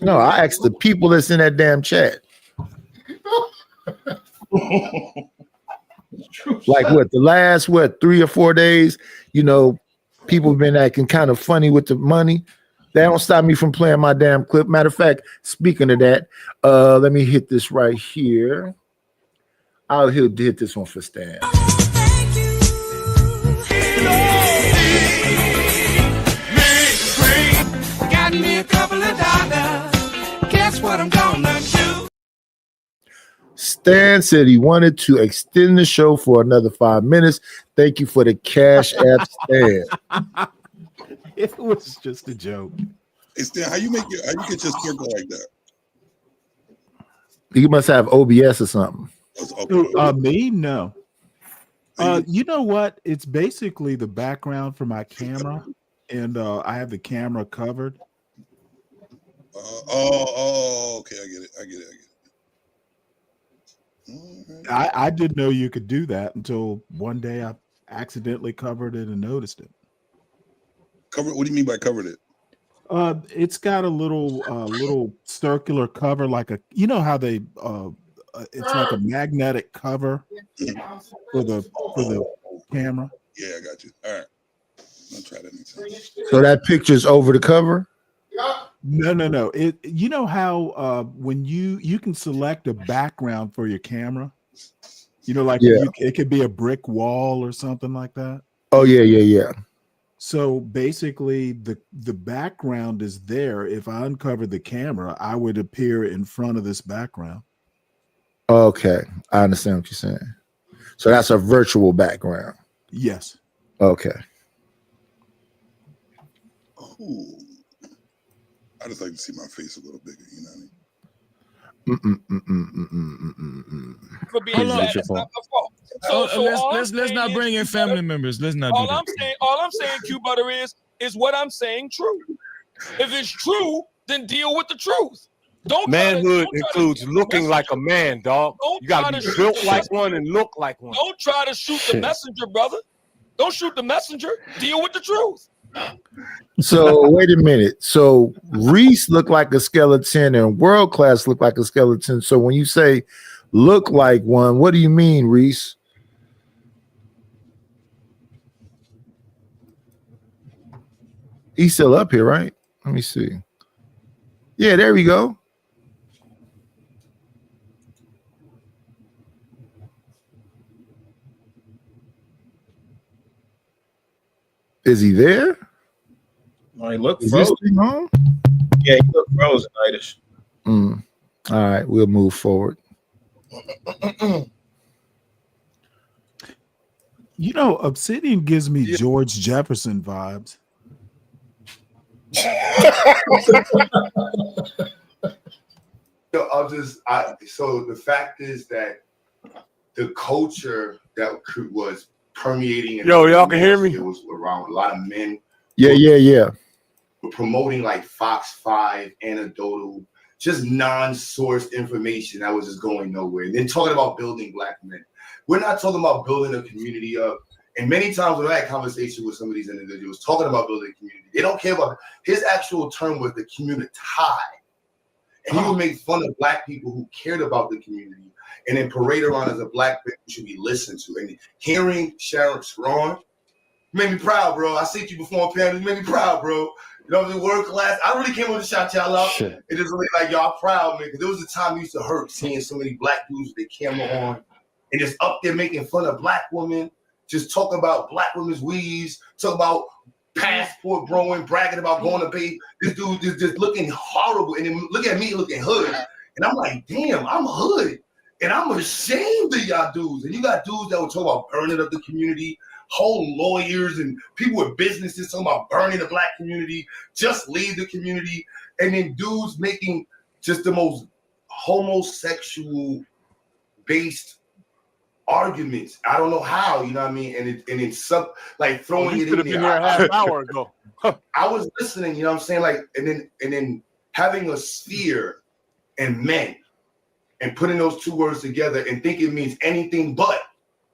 No, I asked the people that's in that damn chat. Like what, the last 3 or 4 days, people have been acting kind of funny with the money. That don't stop me from playing my damn clip. Matter of fact, speaking of that, let me hit this right here. I'll hit this one for Stan. Got me a couple of dollars. Guess what I'm gonna do? Stan said he wanted to extend the show for another 5 minutes. Thank you for the Cash App, Stan. It was just a joke. Hey Stan, how you get your circle like that? You must have OBS or something. Me? No. You know what? It's basically the background for my camera, and I have the camera covered. Okay, I get it. I didn't know you could do that until one day I accidentally covered it and noticed it. Cover? What do you mean by covered it? It's got a little circular cover, like how they it's like a magnetic cover for the camera. Yeah, I got you. All right, I'll try that next time. So that picture's over the cover? No. It how when you can select a background for your camera, it could be a brick wall or something like that. Oh yeah. So basically, the background is there. If I uncover the camera, I would appear in front of this background. Okay, I understand what you're saying. So that's a virtual background. Yes. Okay. Ooh. I just like to see my face a little bigger. You know what I mean? For being sad, that's not my fault. Let's not bring in family members. Let's not do that. All I'm saying, Q Butter, is what I'm saying true. If it's true, then deal with the truth. Manhood includes looking like a man, dog. You gotta be built like one and look like one. Don't try to shoot the messenger, brother. Don't shoot the messenger. Deal with the truth. So wait a minute. So Reese looked like a skeleton and World Class looked like a skeleton. So when you say look like one, what do you mean, Reese? He's still up here, right? Let me see. Yeah, there we go. Is he there? Oh, he looked Is this frozen. thing on? Yeah, he looked frozen, Itish. All right, we'll move forward. Obsidian gives me George Jefferson vibes. So the fact is that the culture that was permeating. Yo, y'all can hear me? It was around a lot of men Yeah. We're promoting like Fox 5, anecdotal, just non-sourced information that was just going nowhere. And then talking about building black men. We're not talking about building a community up. And many times when I had conversation with some of these individuals talking about building a community, they don't care about his actual term was the community. And he would make fun of black people who cared about the community and then parade around as a black man who should be listened to. And hearing Sharon made me proud, bro. I seen you before on panel. You made me proud, bro. You know, the word class. I really came on to shout y'all out. It is really like y'all proud, man. Because there was a time it used to hurt seeing so many black dudes with their camera on and just up there making fun of black women, just talk about black women's weaves, talk about passport growing, bragging about going to pay. This dude just looking horrible. And then look at me looking hood. And I'm like, damn, I'm hood. And I'm ashamed of y'all dudes. And you got dudes that will talk about burning up the community, whole lawyers and people with businesses talking about burning the black community, just leave the community. And then dudes making just the most homosexual based arguments. I don't know how, you know what I mean? And it's some like throwing it in there. Here a half hour ago. I was listening, you know what I'm saying? Like, and then having a sphere and men and putting those two words together and think it means anything but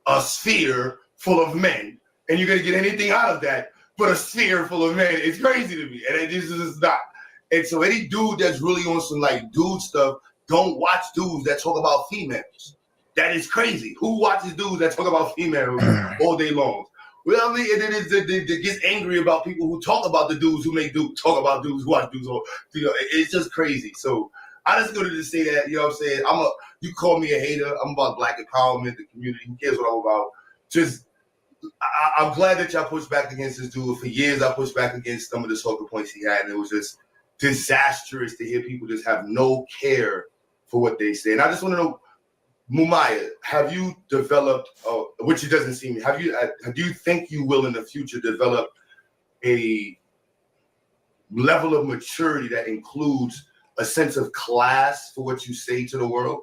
a sphere full of men, and you're gonna get anything out of that but a sphere full of men. It's crazy to me, and it just not. And so any dude that's really on some like dude stuff, don't watch dudes that talk about females. That is crazy. Who watches dudes that talk about females all day long? Well, I mean, and then it gets angry about people who talk about the dudes who make dudes talk about dudes who watch dudes. You know, it's just crazy. So I just wanted to say that, you know what I'm saying? You call me a hater. I'm about black empowerment, the community. Who cares what I'm about? Just, I'm glad that y'all pushed back against this dude. For years, I pushed back against some of the talking points he had, and it was just disastrous to hear people just have no care for what they say. And I just want to know, Mumaya, have you developed, which it doesn't seem, do you think you will in the future develop a level of maturity that includes a sense of class for what you say to the world?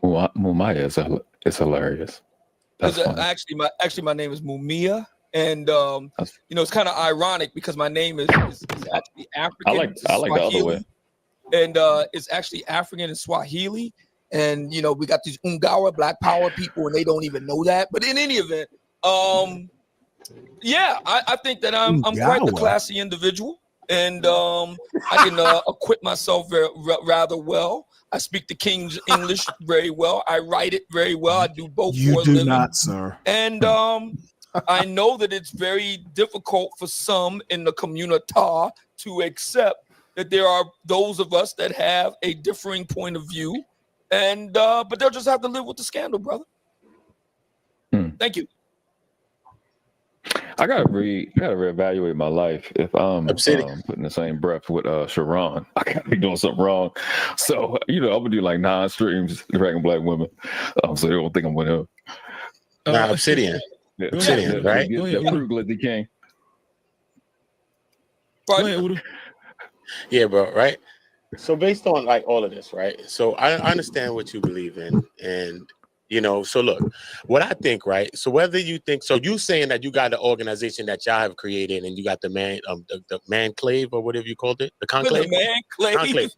Mumaya is hilarious. That's actually my name is Mumia, and you know, it's kind of ironic because my name is actually African. I like the other way. And it's actually African and Swahili. And you know, we got these Ungawa Black Power people, and they don't even know that. But in any event, yeah, I think that I'm quite the classy individual, and I can acquit myself rather well. I speak the King's English very well. I write it very well. I do both for a living. You do not, sir. And I know that it's very difficult for some in the community to accept that there are those of us that have a differing point of view, and but they'll just have to live with the scandal, brother. Thank you. I gotta reevaluate my life if I'm putting the same breath with Sharon. I gotta be doing something wrong. So you know, I'm gonna do like 9 streams dragging black women, so they don't think I'm with him. Obsidian. Yeah. Obsidian, right? The king. Yeah, bro. Right. So based on like all of this, right? So I understand what you believe in, and you know. So look, what I think, right? So whether you think so, you saying that you got an organization that y'all have created, and you got the manclave or whatever you called it, the conclave, the conclave.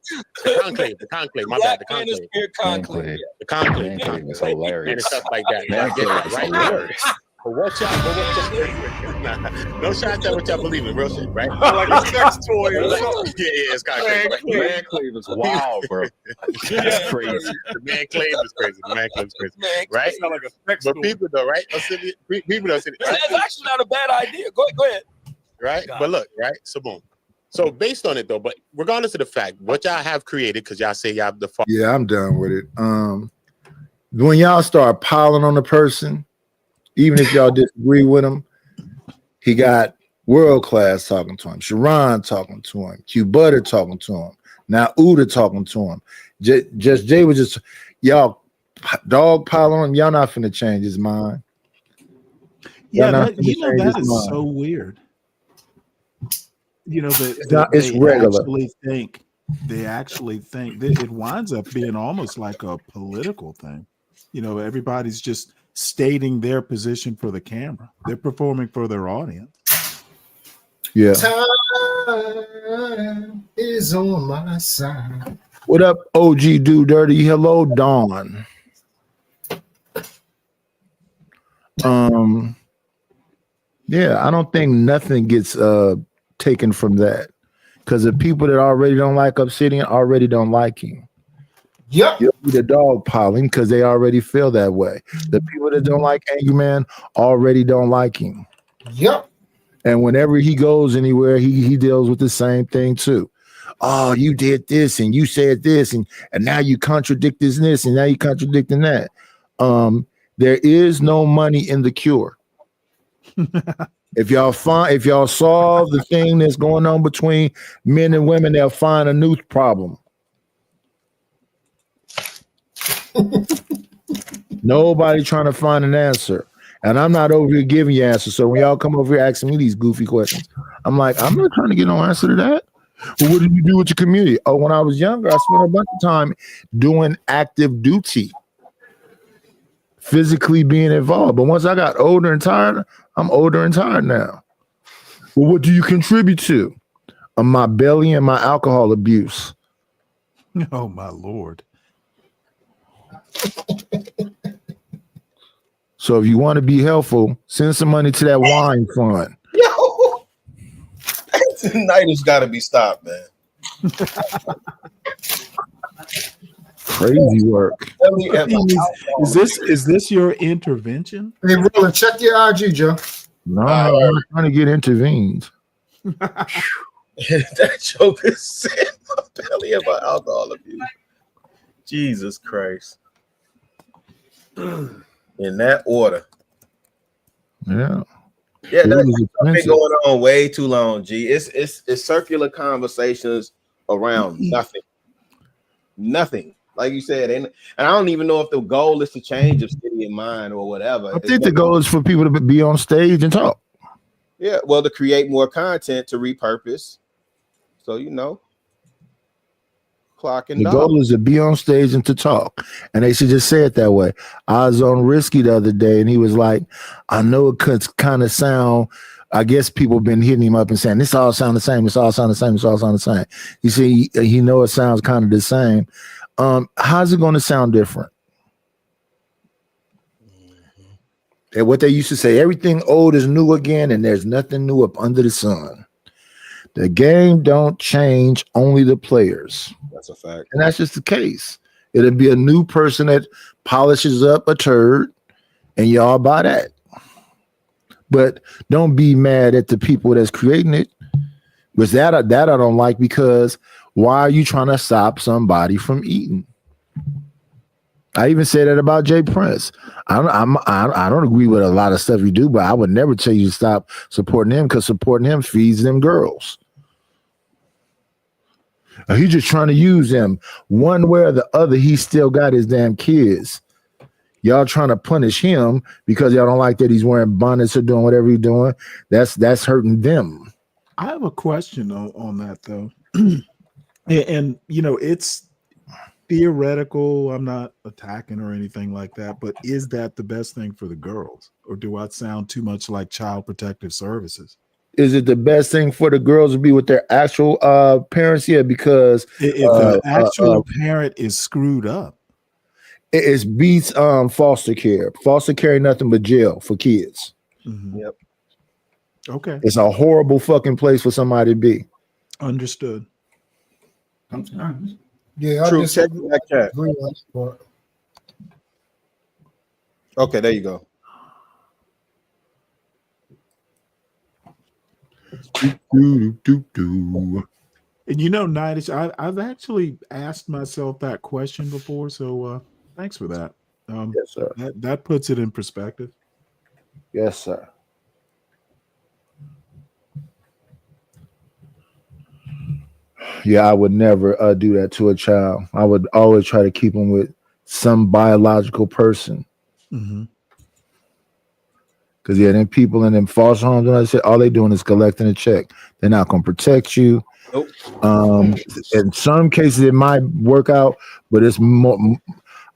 My bad, the conclave. The conclave is hilarious and stuff like that. Right? But what y'all, no shots at what y'all believe in, real shit, right? Like a sex toy. Yeah, it's conclave. Manclave is wild, bro. That's crazy. The manclave is crazy. The manclave is crazy, right? Like a sex toy. But people though, right? People don't see it. It's actually not a bad idea. Go ahead. Right? But look, right? So boom. So based on it though, but regardless of the fact, what y'all have created, because y'all say y'all have the yeah, I'm done with it. When y'all start piling on the person, even if y'all disagree with him, he got World Class talking to him, Sharon talking to him, Q Butter talking to him, now Uda talking to him. Just Jay was just, y'all dog pile on him. Y'all not finna change his mind. Yeah, that is so weird. You know, it's regular. They actually think that it winds up being almost like a political thing. You know, everybody's just stating their position for the camera. They're performing for their audience. Yeah. Time is on my side. What up, OG Do Dirty? Hello, Dawn. Yeah, I don't think nothing gets taken from that. Because the people that already don't like Obsidian already don't like him. Yep. You'll be the dog piling because they already feel that way. The people that don't like Angry Man already don't like him. Yep. And whenever he goes anywhere, he deals with the same thing too. Oh, you did this and you said this and now you contradict this and now you contradicting that. There is no money in the cure. If y'all solve the thing that's going on between men and women, they'll find a new problem. Nobody trying to find an answer. And I'm not over here giving you answers. So when y'all come over here asking me these goofy questions, I'm like, I'm not trying to get no answer to that. Well, what did you do with your community? Oh, when I was younger, I spent a bunch of time doing active duty, physically being involved. But once I got older and tired, I'm older and tired now. Well, what do you contribute to? My belly and my alcohol abuse. Oh, my Lord. So if you want to be helpful, send some money to that wine fund. Yo, tonight has got to be stopped, man. Crazy work. Is this your intervention? Hey, Roland, check your IG, Joe. No, I'm not trying to get intervened. That joke is saying my belly about alcohol abuse. Jesus Christ. In that order. Yeah. Yeah, that's been going on way too long, G. It's circular conversations around nothing. Nothing. Like you said, and I don't even know if the goal is to change Obsidian mind or whatever. I think the goal is for people to be on stage and talk. Yeah, well, to create more content to repurpose. So, you know, clock and The goal is to be on stage and to talk. And they should just say it that way. I was on Risky the other day and he was like, I know it could kind of sound, I guess people have been hitting him up and saying, this all sound the same. It's all sound the same. It's all sound the same. You see, he know it sounds kind of the same. How's it going to sound different? And what they used to say, everything old is new again, and there's nothing new up under the sun. The game don't change, only the players. That's a fact. And that's just the case. It'll be a new person that polishes up a turd, and y'all buy that. But don't be mad at the people that's creating it. Because that I don't like, because why are you trying to stop somebody from eating? I even say that about Jay Prince. I don't agree with a lot of stuff you do, but I would never tell you to stop supporting him, because supporting him feeds them girls. He's just trying to use them one way or the other. He still got his damn kids. Y'all trying to punish him because y'all don't like that he's wearing bonnets or doing whatever he's doing. That's hurting them. I have a question on that though. And you know, it's theoretical. I'm not attacking or anything like that, but is that the best thing for the girls, or do I sound too much like Child Protective Services? Is it the best thing for the girls to be with their actual parents? Yeah, because If the actual parent is screwed up, it beats foster care. Foster care ain't nothing but jail for kids. Mm-hmm. Yep. Okay. It's a horrible fucking place for somebody to be. Understood. Sometimes. Yeah, True. I just Check that cat. agree on this part. Okay, there you go. And you know, Nightish, I've actually asked myself that question before, so thanks for that. Yes, sir. That puts it in perspective. Yes, sir. Yeah, I would never do that to a child. I would always try to keep them with some biological person. Mm-hmm. Because then people in them foster homes, and I said, all they doing is collecting a check. They're not going to protect you. Nope. In some cases, it might work out, but it's more.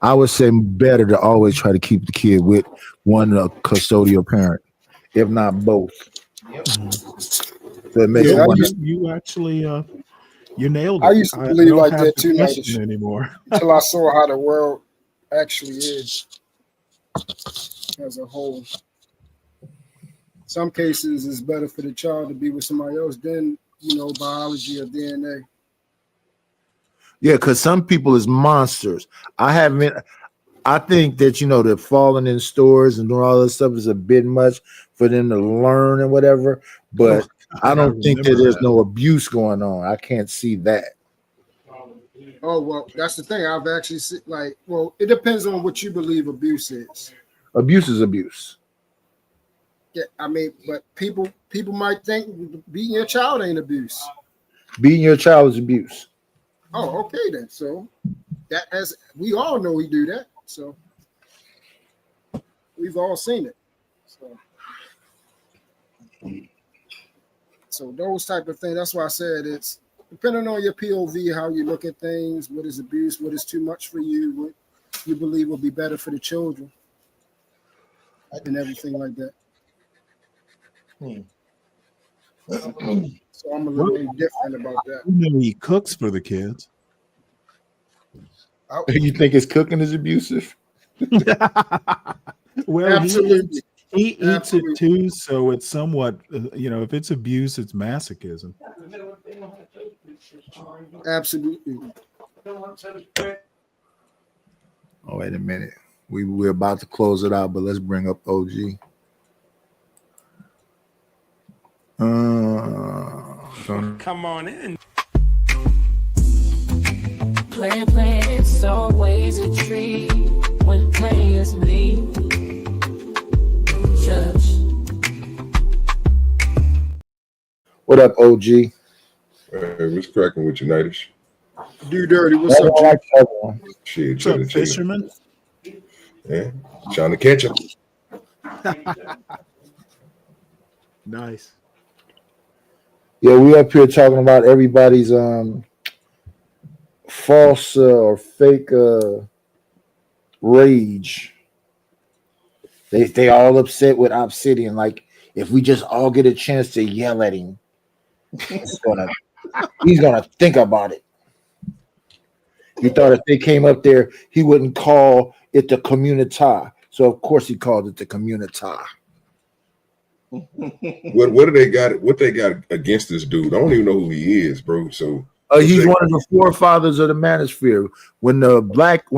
I would say better to always try to keep the kid with one custodial parent, if not both. Yep. So it makes Yeah, I me wonder. used You actually you nailed I it. used to I believe don't like have that the too, like question anymore. until I saw how the world actually is as a whole. Some cases it's better for the child to be with somebody else than biology or DNA. Yeah, because some people is monsters. I think that the falling in stores and doing all this stuff is a bit much for them to learn and whatever. But I don't think that there's no abuse going on. I can't see that. Oh well, that's the thing. I've actually seen, it depends on what you believe abuse is. Abuse is abuse. Yeah, I mean, but people might think beating your child ain't abuse. Beating your child is abuse. Oh, okay then. So we all know we do that. So we've all seen it. So those type of things. That's why I said it's depending on your POV, how you look at things, what is abuse, what is too much for you, what you believe will be better for the children, and everything like that. So I'm a little indifferent about that. He cooks for the kids. You think his cooking is abusive? Well, absolutely. He eats it too, so it's somewhat, if it's abuse, it's masochism. Absolutely. Oh, wait a minute. We're about to close it out, but let's bring up OG. Come on in. Play, it's always a treat when players leave. Judge. What up, OG? What's cracking with you, Nightish? Do dirty. What's up, G? Shit, What's up, chilling. fisherman? Yeah, trying to catch him. Nice. Yeah, we up here talking about everybody's false or fake rage. They all upset with Obsidian. Like if we just all get a chance to yell at him, he's gonna think about it. He thought if they came up there, he wouldn't call it the community. So of course he called it the community. What do they got? What they got against this dude? I don't even know who he is, bro. So He's one of the forefathers of the manosphere. When the black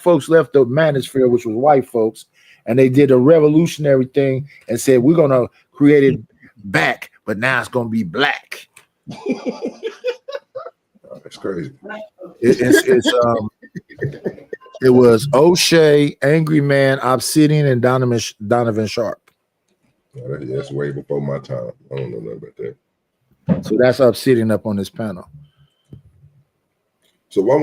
folks left the manosphere, which was white folks, and they did a revolutionary thing and said we're gonna create it back, but now it's gonna be black. That's crazy. It was O'Shea, Angry Man, Obsidian, and Donovan Sharp. That's way before my time. I don't know nothing about that. So that's Obsidian up on this panel. So why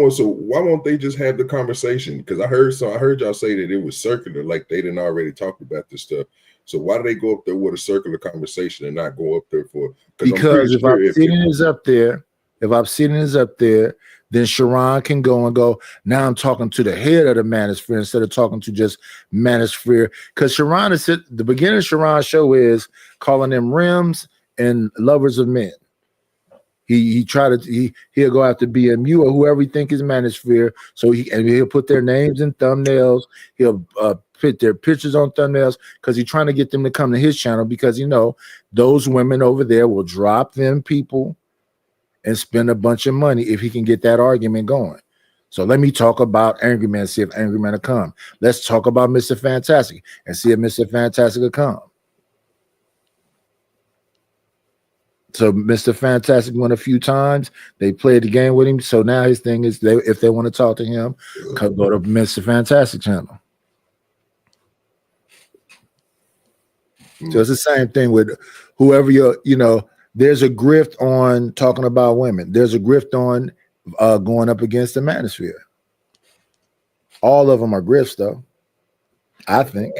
won't they just have the conversation? Because I heard y'all say that it was circular, like they didn't already talk about this stuff. So why do they go up there with a circular conversation and not go up there for? Because if Obsidian is up there, then Sharon can go. Now I'm talking to the head of the manosphere instead of talking to just manosphere. Because Sharon is the beginning of Sharon's show is calling them rims and lovers of men. He'll go after BMU or whoever he think is manosphere. So he'll put their names in thumbnails. He'll put their pictures on thumbnails because he's trying to get them to come to his channel because those women over there will drop them people and spend a bunch of money if he can get that argument going. So let me talk about Angry Man, see if Angry Man will come. Let's talk about Mr. Fantastic and see if Mr. Fantastic will come. So Mr. Fantastic went a few times. They played the game with him. So now his thing is if they want to talk to him, go to Mr. Fantastic channel. So it's the same thing with whoever there's a grift on talking about women. There's a grift on going up against the manosphere. All of them are grifts, though. I think.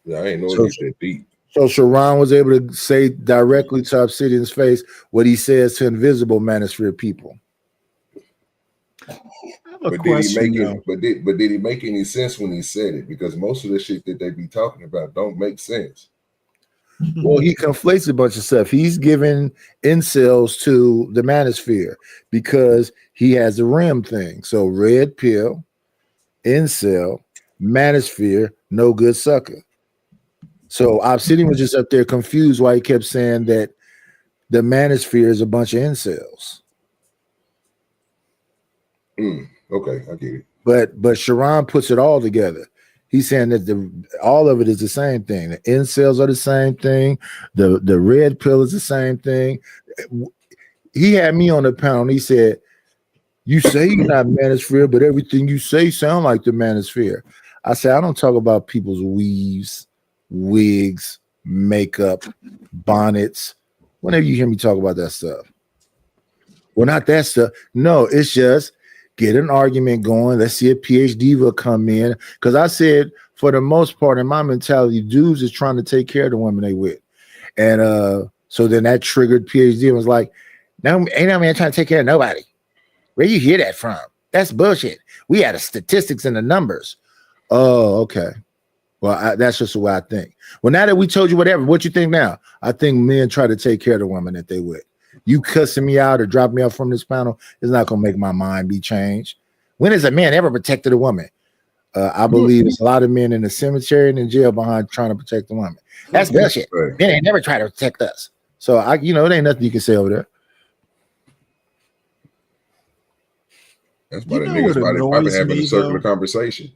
Yeah, I ain't know he's that deep. So Sharon was able to say directly to Obsidian's face what he says to invisible manosphere people. But did he make any sense when he said it? Because most of the shit that they be talking about don't make sense. Well, he conflates a bunch of stuff. He's giving incels to the manosphere because he has the REM thing. So red pill, incel, manosphere, no good sucker. So Obsidian was just up there confused why he kept saying that the manosphere is a bunch of incels. Okay, I get it. But Sharon puts it all together. He's saying that all of it is the same thing. The incels are the same thing. The red pill is the same thing. He had me on the panel and he said, "You say you're not manosphere, but everything you say sound like the manosphere." I said, "I don't talk about people's weaves, wigs, makeup, bonnets. Whenever you hear me talk about that stuff, well, not that stuff. No, it's just get an argument going. Let's see if PhD will come in." Because I said, for the most part, in my mentality, dudes is trying to take care of the women they with. And so then that triggered PhD and was like, "No, ain't no man trying to take care of nobody. Where you hear that from? That's bullshit. We had the statistics and the numbers." Oh, okay. Well, that's just the way I think. Well, now that we told you whatever, what you think now? I think men try to take care of the women that they with. You cussing me out or drop me off from this panel is not going to make my mind be changed. When has a man ever protected a woman? I believe there's a lot of men in the cemetery and in jail behind trying to protect the woman. That's bullshit. Men ain't never try to protect us. So it ain't nothing you can say over there. That's why the niggas probably having a circular conversation.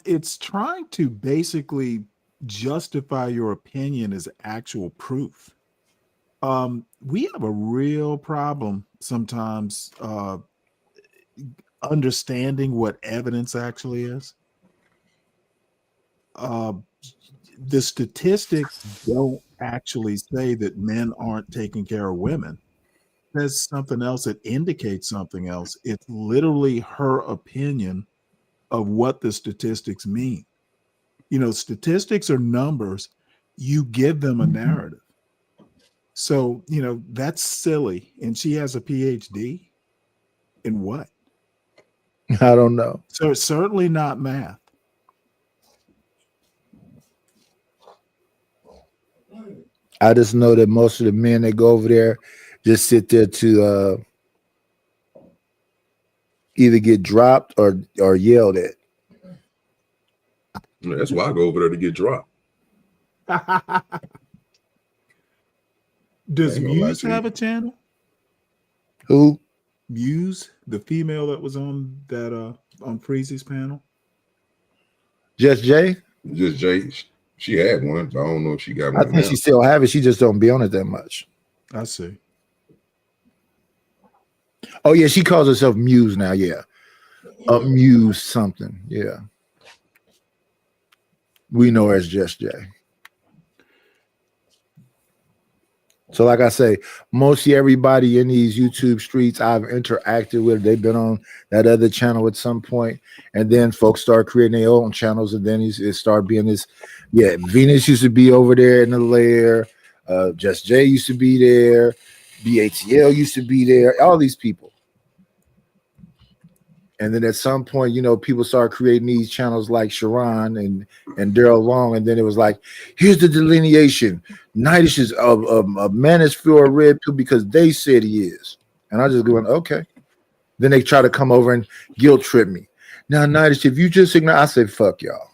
It's trying to basically justify your opinion as actual proof. We have a real problem sometimes understanding what evidence actually is. The statistics don't actually say that men aren't taking care of women. There's something else that indicates something else. It's literally her opinion of what the statistics mean. Statistics are numbers. You give them a narrative. So, that's silly. And she has a PhD in what? I don't know. So it's certainly not math. I just know that most of the men that go over there just sit there to either get dropped or yelled at. Yeah, that's why I go over there to get dropped. Does Muse have a channel? Who? Muse, the female that was on that on Freezy's panel. Just Jay? Just Jay. She had one. I don't know if she got one. I think she still have it. She just don't be on it that much. I see. Oh yeah, she calls herself Muse now. Yeah, Muse something. Yeah, we know her as Just Jay. So, like I say, mostly everybody in these YouTube streets I've interacted with, they've been on that other channel at some point, and then folks start creating their own channels, and then it started being this. Yeah, Venus used to be over there in the lair. Just Jay used to be there. BATL used to be there. All these people. And then at some point, people started creating these channels like Sharon and Daryl Long. And then it was like, here's the delineation. Nightish is a manosphere or red pill because they said he is. And I just going, okay. Then they try to come over and guilt trip me. Now, Nightish, if you just ignore, I say, fuck y'all.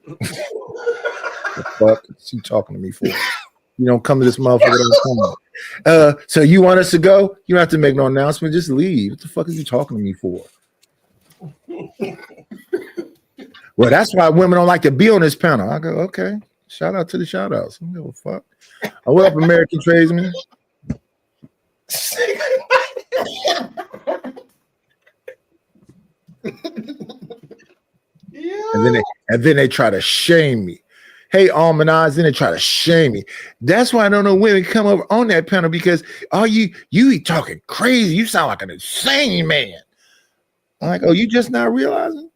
The fuck is he talking to me for? You don't come to this motherfucker. So you want us to go? You don't have to make no announcement. Just leave. What the fuck is you talking to me for? Well, that's why women don't like to be on this panel. I go, okay. Shout out to the shout outs. I don't give a fuck. What up, American tradesman? And then they try to shame me. Hey, almond eyes, then they try to shame me. That's why I don't know women come over on that panel because you talking crazy. You sound like an insane man. I'm like, oh, you just not realizing?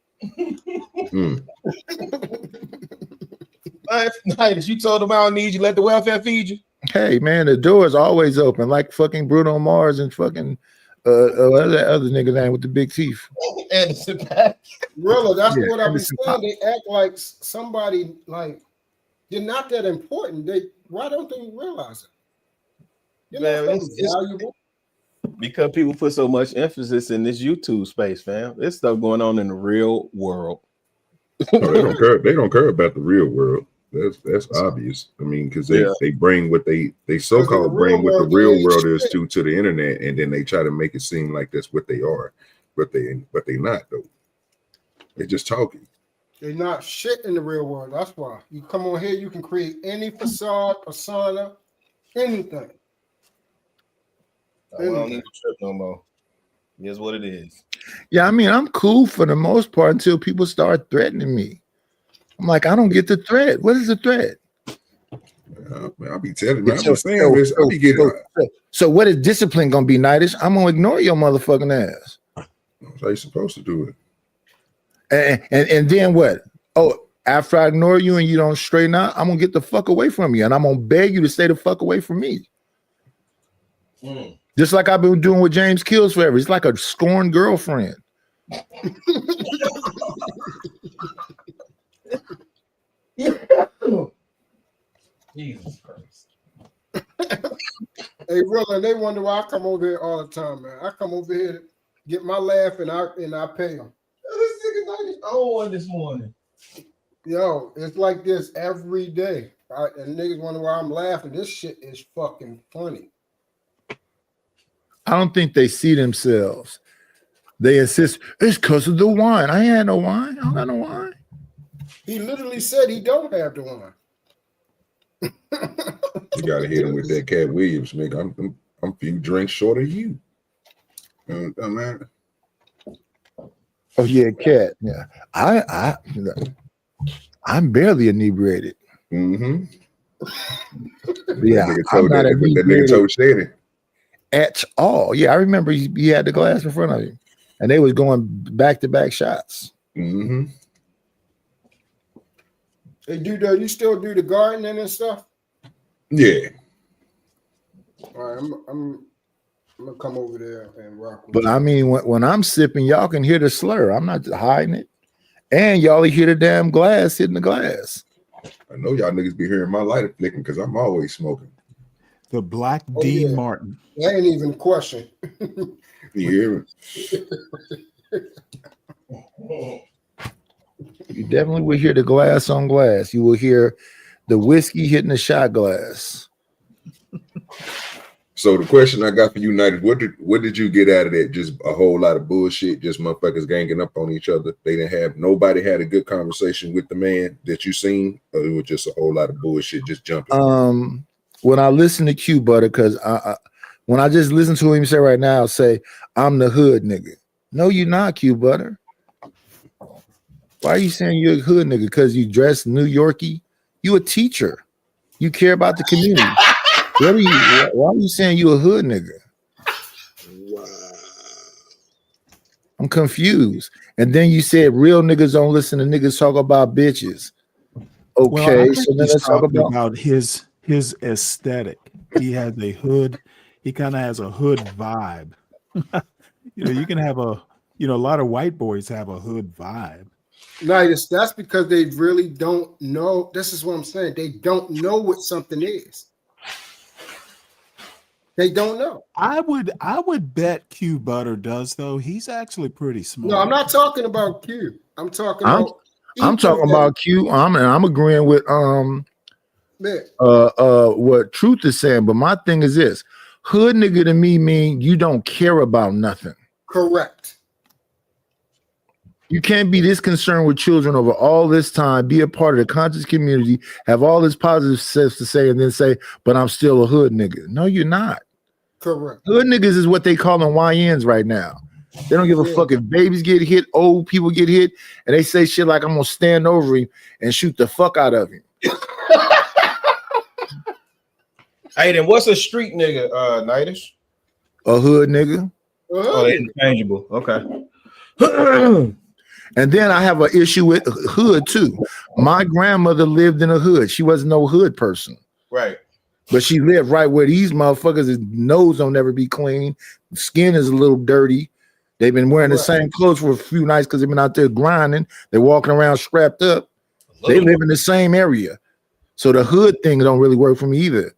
Nice. You told them I don't need you. Let the welfare feed you. Hey, man, the door is always open, like fucking Bruno Mars and fucking that other nigga name with the big teeth. Anderson Paak. Really, that's Yeah, what I be Anderson saying. Paak. They act like somebody like They're not that important. Why don't they realize it? You're Man, not it's that valuable. because people put so much emphasis in this YouTube space, fam. There's stuff going on in the real world. No, they don't care. They don't care about the real world. That's obvious. I mean, because they bring what they so-called bring what the real world is to the internet, and then they try to make it seem like that's what they are, but they not though. They're just talking. They're not shit in the real world. That's why you come on here, you can create any facade, persona, anything. I don't need to trip no more. Here's what it is. Yeah, I mean, I'm cool for the most part until people start threatening me. I'm like, I don't get the threat. What is the threat? I'll be telling you. I'm just saying this. I'll be getting. So what is discipline gonna be, Nightish? I'm gonna ignore your motherfucking ass. That's how you're supposed to do it. And then what? Oh, after I ignore you and you don't straighten out, I'm gonna get the fuck away from you, and I'm gonna beg you to stay the fuck away from me. Just like I've been doing with James Kills forever. He's like a scorned girlfriend. Jesus Christ. Hey, Roland, they wonder why I come over here all the time, man. I come over here to get my laugh and I pay them. This nigga I own one this morning. Yo, it's like this every day. And niggas wonder why I'm laughing. This shit is fucking funny. I don't think they see themselves. They insist it's because of the wine. I ain't had no wine. I don't got no wine. He literally said he don't have the wine. You gotta hit him with that Cat Williams, nigga. I'm a few drinks short of you. Man. Oh yeah, Cat. Yeah, I'm barely inebriated. Mm-hmm. Yeah, that nigga told Shannon at all. Yeah, I remember he had the glass in front of him, and they was going back-to-back shots. Mm-hmm. Hey, you still do the gardening and stuff? Yeah. All right, I'm gonna come over there and rock with But you. I mean, when I'm sipping, y'all can hear the slur. I'm not hiding it, and y'all hear the damn glass hitting the glass. I know y'all niggas be hearing my lighter flicking because I'm always smoking. The Black Dean yeah. Martin. That ain't even a question. You hear me? You definitely will hear the glass on glass. You will hear the whiskey hitting the shot glass. So the question I got for you, United, what did you get out of that? Just a whole lot of bullshit, just motherfuckers ganging up on each other. They didn't have nobody had a good conversation with the man that you seen, or it was just a whole lot of bullshit just jumping. When I listen to Q Butter, because when I just listen to him say right now, say I'm the hood nigga. No, you're not, Q Butter. Why are you saying you're a hood nigga? Because you dress New Yorkie? You a teacher. You care about the community. Why are you saying you a hood nigga? Wow. I'm confused. And then you said real niggas don't listen to niggas talk about bitches. Okay, so then let's talk about his aesthetic. He has a hood. He kind of has a hood vibe. You can have a lot of white boys have a hood vibe. Nice. That's because they really don't know. This is what I'm saying. They don't know what something is. They don't know. I would bet Q Butter does though. He's actually pretty smart. No, I'm not talking about Q. I'm talking about. I'm talking about Q. I'm agreeing with what Truth is saying. But my thing is this: hood nigga to me mean you don't care about nothing. Correct. You can't be this concerned with children over all this time, be a part of the conscious community, have all this positive stuff to say, and then say, but I'm still a hood nigga. No, you're not. Correct. Hood niggas is what they calling YNs right now. They don't give a fuck if babies get hit, old people get hit, and they say shit like, I'm going to stand over him and shoot the fuck out of him. Hey, then what's a street nigga, Nightish? A hood nigga. Oh, they're interchangeable. Okay. And then I have an issue with hood too. My grandmother lived in a hood. She wasn't no hood person. Right. But she lived right where these motherfuckers' nose don't ever be clean. Skin is a little dirty. They've been wearing the same clothes for a few nights because they've been out there grinding. They're walking around strapped up. They live in the same area. So the hood thing don't really work for me either,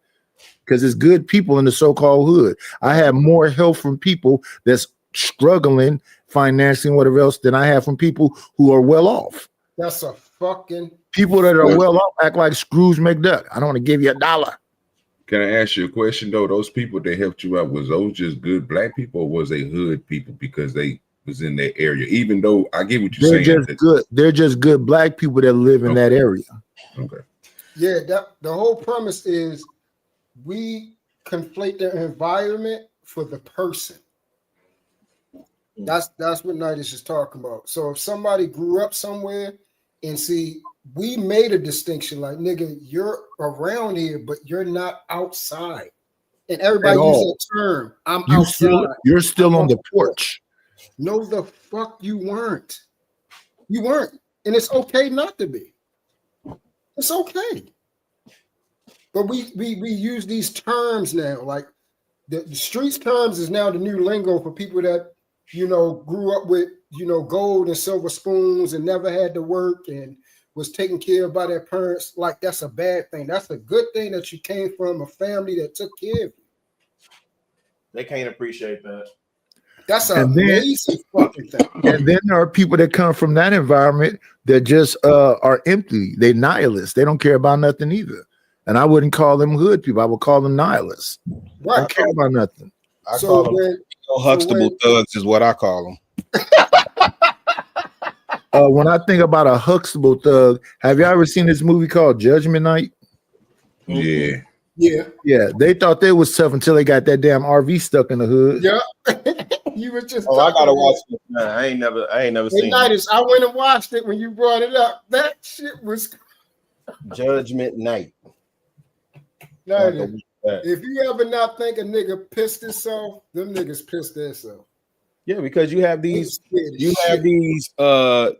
because it's good people in the so-called hood. I have more help from people that's struggling financially and whatever else than I have from people who are well off. That's a fucking People that are well off act like Scrooge McDuck. I don't want to give you $1. Can I ask you a question though? Those people that helped you out, was those just good black people, or was they hood people because they was in that area? Even though I get what you're They're saying. just good. They're just good black people that live in that area. Okay. Yeah, that the whole premise is we conflate the environment for the person. That's what Nidus is talking about. So if somebody grew up somewhere and see, we made a distinction like, nigga, you're around here, but you're not outside. And everybody uses that term. I'm outside. You're still on the porch. No, the fuck you weren't. You weren't. And it's okay not to be. It's okay. But we use these terms now. Like the streets terms is now the new lingo for people that, you know, grew up with, you know, gold and silver spoons and never had to work and was taken care of by their parents. Like, that's a bad thing. That's a good thing that you came from a family that took care of you. They can't appreciate that. That's an amazing fucking thing. And then there are people that come from that environment that just are empty. They nihilists. They don't care about nothing either. And I wouldn't call them hood people. I would call them nihilists. Right. Don't care about nothing. I call them Huxtable thugs is what I call them. When I think about a Huxtable thug, have you ever seen this movie called Judgment Night? Yeah. Yeah. They thought they was tough until they got that damn RV stuck in the hood. Yeah. You were just I gotta watch it. Man, I ain't never seen it. I went and watched it when you brought it up. That shit was Judgment Night. If you ever not think a nigga pissed himself, them niggas pissed themselves. Yeah, because you have these, a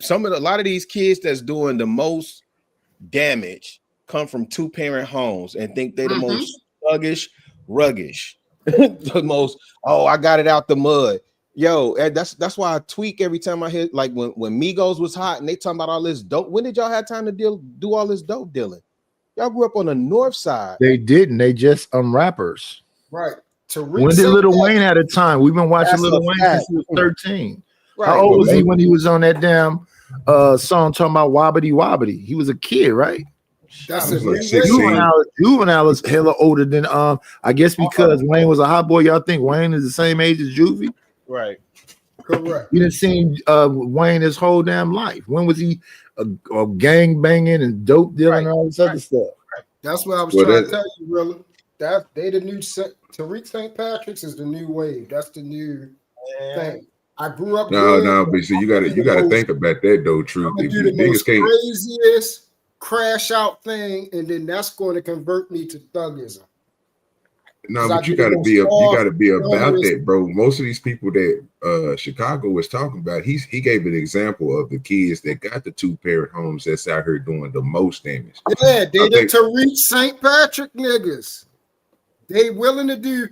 lot of these kids that's doing the most damage come from 2-parent homes and think they the most sluggish, ruggish, the most. Oh, I got it out the mud. Yo, that's why I tweak every time I hear, like when Migos was hot and they talking about all this dope. When did y'all have time to do all this dope dealing? Y'all grew up on the north side. They didn't. They just rappers. Right. When did Lil Wayne had a time? We've been watching Lil Wayne since he was 13. Right. How old was he when he was on that damn song talking about wobbity wobbity? He was a kid, right? That's like Juvenile is hella older than I guess because Wayne was a hot boy. Y'all think Wayne is the same age as Juvie? Right. Correct. You didn't see Wayne his whole damn life. When was he a gang banging and dope dealing and all this other stuff? That's what I was trying to tell you, Rilla. That they the new Tariq St. Patrick's is the new wave. That's the new thing. I grew up. No, but see, you gotta think about that though. Truth, I'm do the most craziest crash out thing, and then that's going to convert me to thuggism. No, but you gotta be about that, bro. Most of these people that Chicago was talking about, he gave an example of the kids that got the 2-parent homes that's out here doing the most damage. Yeah, they the Tariq St. Patrick niggas. They willing to do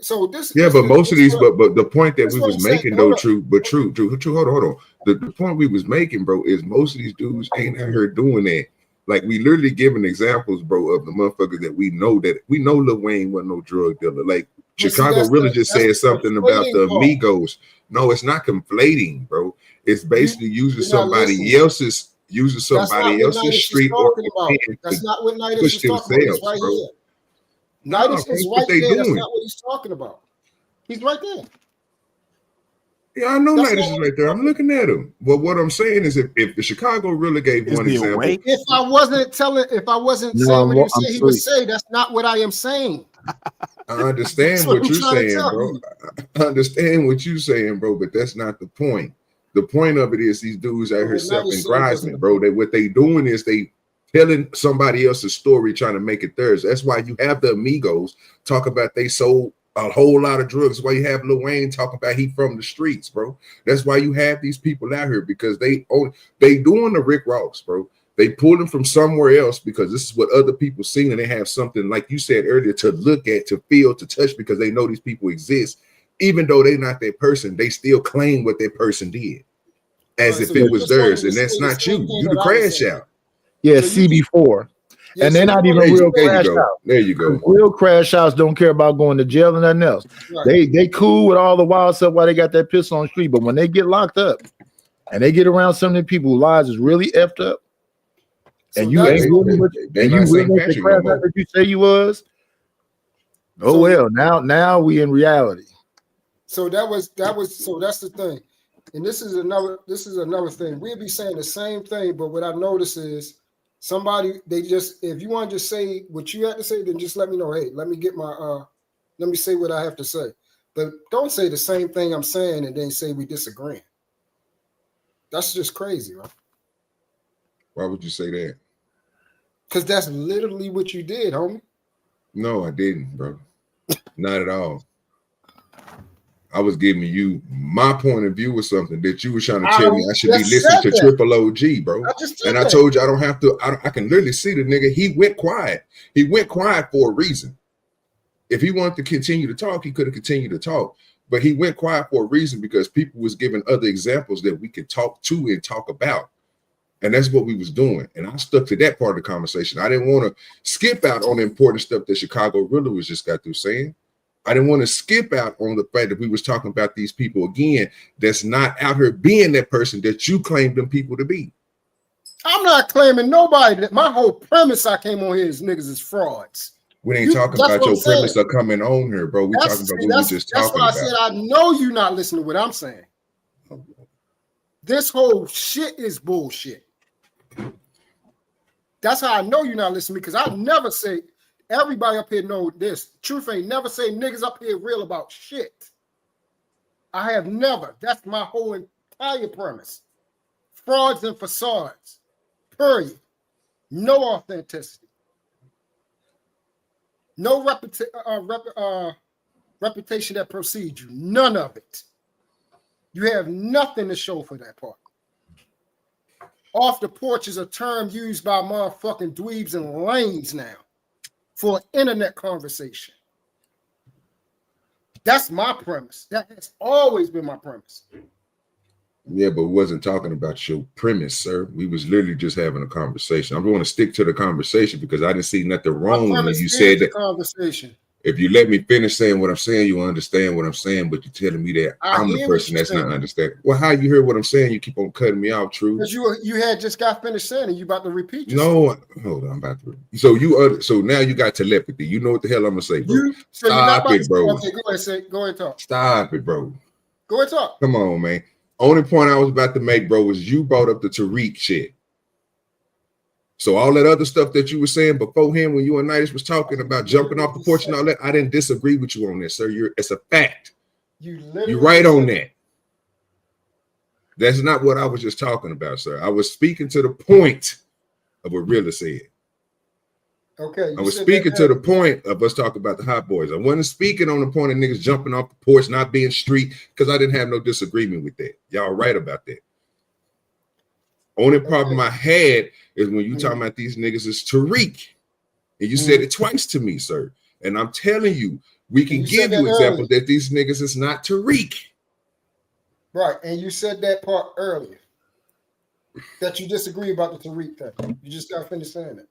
so this. Yeah, but most of these, but the point that we was making though, true. Hold on. The point we was making, bro, is most of these dudes ain't out here doing that. Like we literally giving examples, bro, of the motherfuckers that we know Lil Wayne wasn't no drug dealer. Like Chicago really just said something about the Amigos. No, it's not conflating, bro. It's basically using somebody else's street or that's not what Nidus is talking about. It's right here. Nidus is right there. That's not what he's talking about. He's right there. Yeah, I know Nidus is right there. I'm looking at him. But what I'm saying is, if the Chicago really gave one example, if I wasn't saying what he would say, that's not what I am saying. I understand what you're saying, bro. I understand what you're saying, bro. But that's not the point. The point of it is these dudes out here self-aggrandizement, bro. What they doing is they telling somebody else's story, trying to make it theirs. That's why you have the Amigos talk about they sold a whole lot of drugs. That's why you have Lil Wayne talking about he from the streets, bro. That's why you have these people out here because they doing the Rick Ross, bro. They pull them from somewhere else because this is what other people seen, and they have something, like you said earlier, to look at, to feel, to touch, because they know these people exist. Even though they're not their person, they still claim what their person did as if it was theirs, and that's not you. You the crash out. Yeah, So you CB4. Yeah, And so they're you not don't even real understand. crash go. outs. There you go. Real crash outs don't care about going to jail and nothing else. Right. They cool with all the wild stuff while they got that pistol on the street, but when they get locked up and they get around some of the people whose lives is really effed up, and you ain't really what they and not you St. really ain't the Patrick no crash more. out that you say you was. Oh So- well, now we in reality. So that's the thing. And this is another thing. We'll be saying the same thing, but what I notice is if you want to just say what you have to say, then just let me know. Hey, let me say what I have to say. But don't say the same thing I'm saying and then say we disagreeing. That's just crazy, right? Why would you say that? Because that's literally what you did, homie. No, I didn't, bro. Not at all. I was giving you my point of view of something that you were trying to tell me I should be listening to Triple OG, bro. And I told you I don't have to. I can literally see the nigga. He went quiet. He went quiet for a reason. If he wanted to continue to talk, he could have continued to talk. But he went quiet for a reason because people was giving other examples that we could talk to and talk about. And that's what we was doing. And I stuck to that part of the conversation. I didn't want to skip out on the important stuff that Chicago really was just got through saying. I didn't want to skip out on the fact that we was talking about these people again that's not out here being that person that you claim them people to be. I'm not claiming nobody. My whole premise I came on here is niggas is frauds. We ain't talking about your premise of coming on here, bro. We talking about what we just talking about. That's why I said I know you're not listening to what I'm saying. This whole shit is bullshit. That's how I know you're not listening, because I never say everybody up here know this. Truth ain't never say niggas up here real about shit. I have never. That's my whole entire premise. Frauds and facades. Period. No authenticity. No reputation that precedes you. None of it. You have nothing to show for that part. Off the porch is a term used by motherfucking dweebs and lames now for an internet conversation. That's my premise. That has always been my premise. Yeah, but we wasn't talking about your premise, sir. We was literally just having a conversation. I'm going to stick to the conversation because I didn't see nothing wrong when you said that. Conversation. If you let me finish saying what I'm saying, you understand what I'm saying, but you're telling me that I'm the person that's not understanding. Well, how you hear what I'm saying? You keep on cutting me off, True. Because you had just got finished saying it. You about to repeat yourself. No, hold on, I'm about to. So now you got telepathy. You know what the hell I'm gonna say, bro? Stop it, bro. Okay, go ahead, talk. Stop it, bro. Go ahead, talk. Come on, man. Only point I was about to make, bro, was you brought up the Tariq shit. So all that other stuff that you were saying before him when you and Nitis was talking about jumping off the porch and all that, I didn't disagree with you on this, sir. It's a fact. You're right on that. That's not what I was just talking about, sir. I was speaking to the point of what Rilla said. Okay. I was speaking to the point of us talking about the hot boys. I wasn't speaking on the point of niggas jumping off the porch, not being street, because I didn't have no disagreement with that. Y'all right about that. Only problem I had is when you talking about these niggas is Tariq. And you said it twice to me, sir. And I'm telling you, we can give you examples that these niggas is not Tariq. Right. And you said that part earlier. That you disagree about the Tariq thing. You just got finished saying it.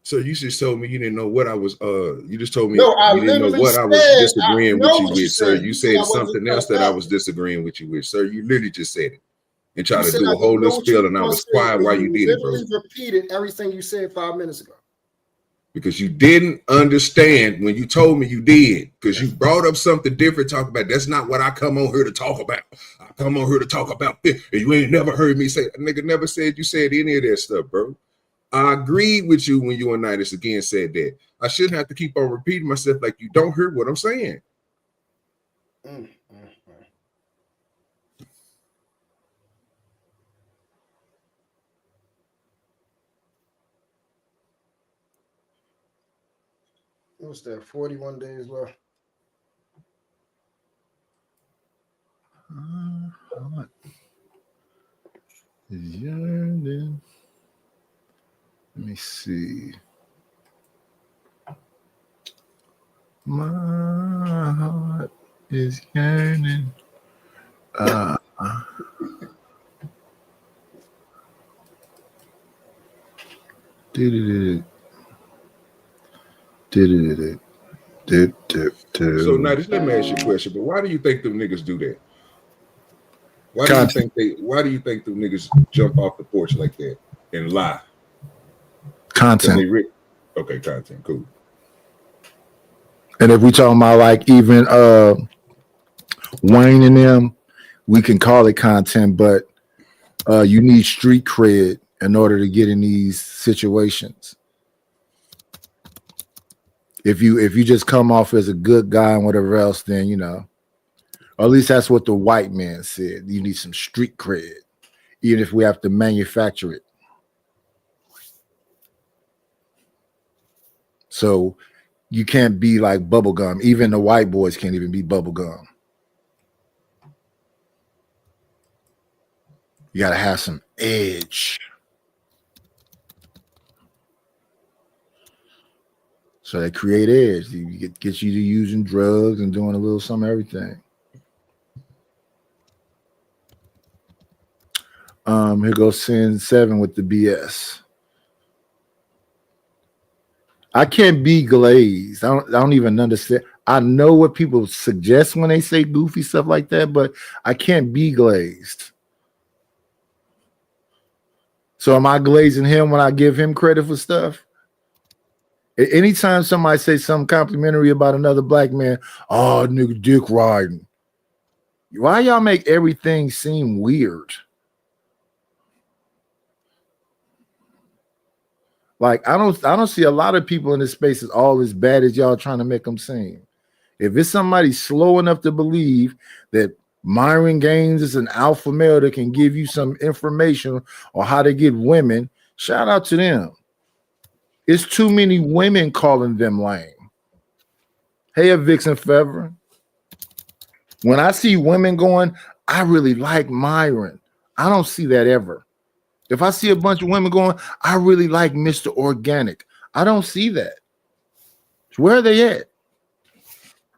So you just told me you didn't know what I was you just told me no, I you didn't know what I was disagreeing with you with, sir. You said something else that I was disagreeing with you with, sir. You literally just said it. And try to do a whole little spiel, and I was quiet while you did it, bro. You repeated everything you said 5 minutes ago. Because you didn't understand when you told me you did. Because you brought up something different, talk about. That's not what I come on here to talk about. I come on here to talk about this, and you ain't never heard me say. Nigga never said you said any of that stuff, bro. I agreed with you when you and Nitis again said that. I shouldn't have to keep on repeating myself like you don't hear what I'm saying. What's that? 41 days left. Yearning. Let me see. My heart is yearning. So now just let me ask you a question. But why do you think them niggas do that? Why do you think them niggas jump off the porch like that and lie? Content. Okay, content, cool. And if we talking about like even Wayne and them, we can call it content, but you need street cred in order to get in these situations. If you just come off as a good guy and whatever else, then you know, or at least that's what the white man said. You need some street cred, even if we have to manufacture it. So you can't be like bubblegum. Even the white boys can't even be bubblegum. You gotta have some edge. So they create edge. You get you to using drugs and doing a little some everything. Here goes Sin 7 with the BS. I can't be glazed. I don't even understand. I know what people suggest when they say goofy stuff like that, but I can't be glazed. So am I glazing him when I give him credit for stuff? Anytime somebody says something complimentary about another black man, oh, nigga, dick riding. Why y'all make everything seem weird? Like I don't see a lot of people in this space as all as bad as y'all trying to make them seem. If it's somebody slow enough to believe that Myron Gaines is an alpha male that can give you some information on how to get women, shout out to them. It's too many women calling them lame. Hey, a Vixen Fever. When I see women going, I really like Myron. I don't see that ever. If I see a bunch of women going, I really like Mr. Organic. I don't see that. Where are they at?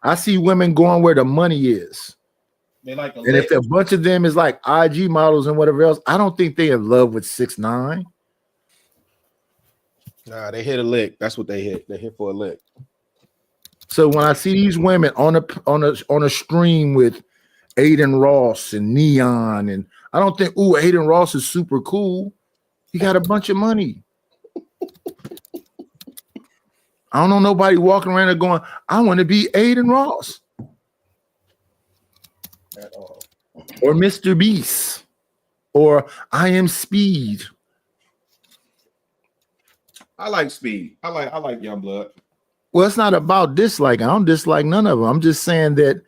I see women going where the money is. They like and if a bunch of them is like IG models and whatever else, I don't think they in love with 6ix9ine. Nah, they hit a lick. That's what they hit. They hit for a lick. So when I see these women on a stream with Aiden Ross and Neon, and I don't think, ooh, Aiden Ross is super cool. He got a bunch of money. I don't know nobody walking around there going, I want to be Aiden Ross. At all. Or Mr. Beast. Or I Am Speed. I like Speed. I like Youngblood. Well, it's not about dislike. I don't dislike none of them. I'm just saying that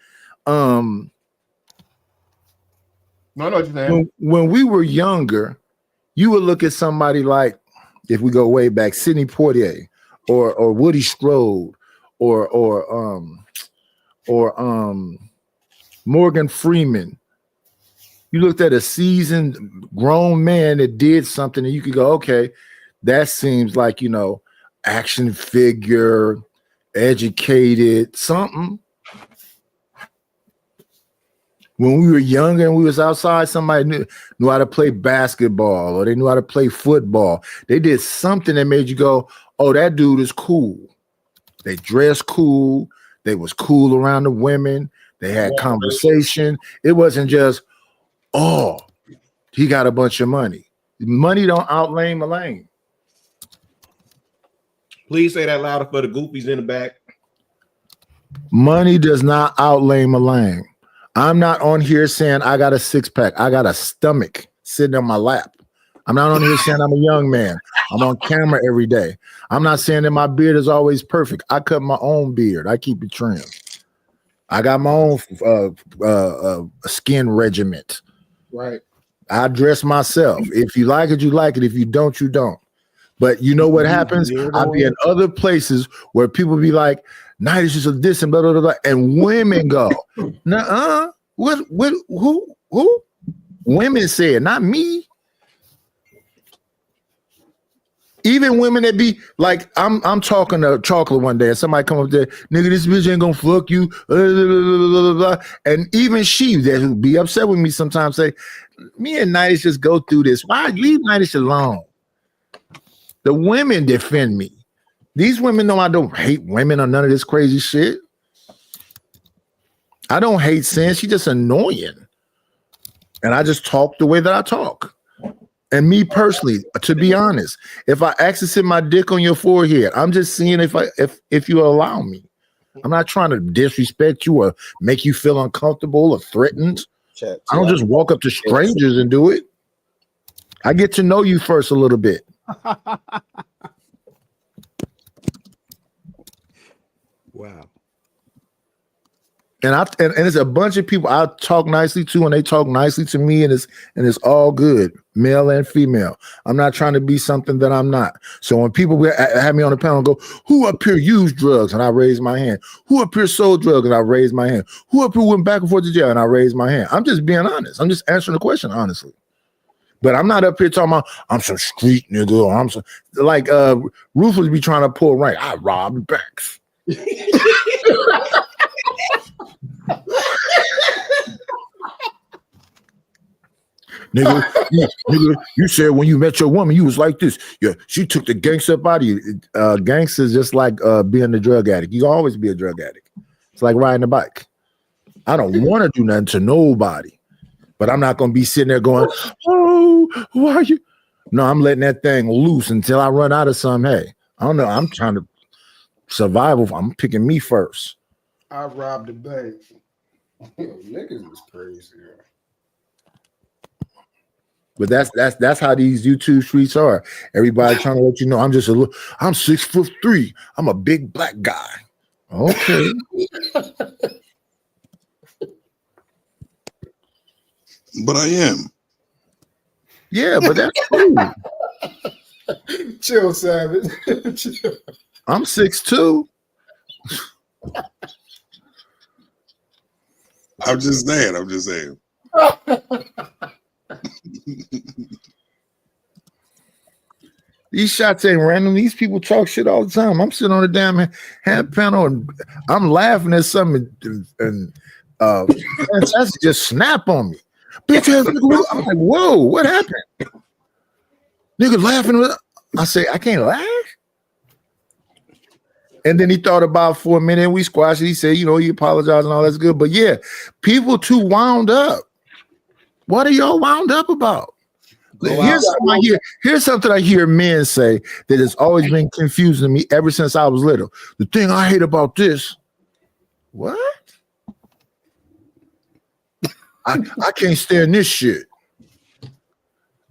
No, I know what you're saying. when we were younger, you would look at somebody like, if we go way back, Sidney Poitier or Woody Strode or Morgan Freeman. You looked at a seasoned grown man that did something and you could go, okay, that seems like, you know, action figure, educated, something. When we were younger and we was outside, somebody knew how to play basketball or they knew how to play football. They did something that made you go, oh, that dude is cool. They dressed cool. They was cool around the women. They had conversation. It wasn't just, oh, he got a bunch of money. Money don't outlane Malane. Please say that louder for the goofies in the back. Money does not outlane Malane. I'm not on here saying I got a 6-pack. I got a stomach sitting on my lap. I'm not on here saying I'm a young man. I'm on camera every day. I'm not saying that my beard is always perfect. I cut my own beard. I keep it trimmed. I got my own skin regiment. Right. I dress myself. If you like it, you like it. If you don't, you don't. But you know what happens? I'll be in other places where people be like, Night is just a this and blah, blah, blah, blah. And women go, nuh-uh. Who? Women say it, not me. Even women that be like, I'm talking to Chocolate one day and somebody come up there, nigga, this bitch ain't gonna fuck you. Blah, blah, blah, blah. And even she that who be upset with me sometimes say, me and Nightish just go through this. Why leave Nightish alone? The women defend me. These women know I don't hate women or none of this crazy shit. I don't hate Sin. She's just annoying. And I just talk the way that I talk. And me personally, to be honest, if I access my dick on your forehead, I'm just seeing if you allow me. I'm not trying to disrespect you or make you feel uncomfortable or threatened. I don't just walk up to strangers and do it. I get to know you first a little bit. Wow. And it's a bunch of people I talk nicely to, and they talk nicely to me, and it's all good, male and female. I'm not trying to be something that I'm not. So when people have me on the panel and go, "Who up here used drugs?" and I raise my hand. "Who up here sold drugs?" and I raise my hand. "Who up here went back and forth to jail?" and I raise my hand. I'm just being honest. I'm just answering the question honestly. But I'm not up here talking about I'm some street nigga. Or I'm some like Rufus be trying to pull rank. I robbed banks. nigga, you said when you met your woman, you was like this. Yeah, she took the gangster up out of you. Gangster's just like being a drug addict. You always be a drug addict. It's like riding a bike. I don't want to do nothing to nobody, but I'm not gonna be sitting there going, "Oh, why are you?" No, I'm letting that thing loose until I run out of some. Hey, I don't know. I'm trying to survival. I'm picking me first. I robbed the bank. Niggas is crazy. But that's how these YouTube streets are. Everybody trying to let you know I'm 6'3". I'm a big black guy. Okay. But I am. Yeah, but that's cool. Chill, Savage. Chill. I'm 6'2". I'm just saying. These shots ain't random. These people talk shit all the time. I'm sitting on the damn hand panel and I'm laughing at something and Fantastic just snap on me. Bitch ass nigga. I'm like, whoa, what happened? Nigga laughing. I say, I can't laugh. And then he thought about for a minute and we squashed it. He said, he apologized and all that's good. But yeah, people too wound up. What are y'all wound up about? Here's something I hear men say that has always been confusing to me ever since I was little. The thing I hate about this, what? I can't stand this shit.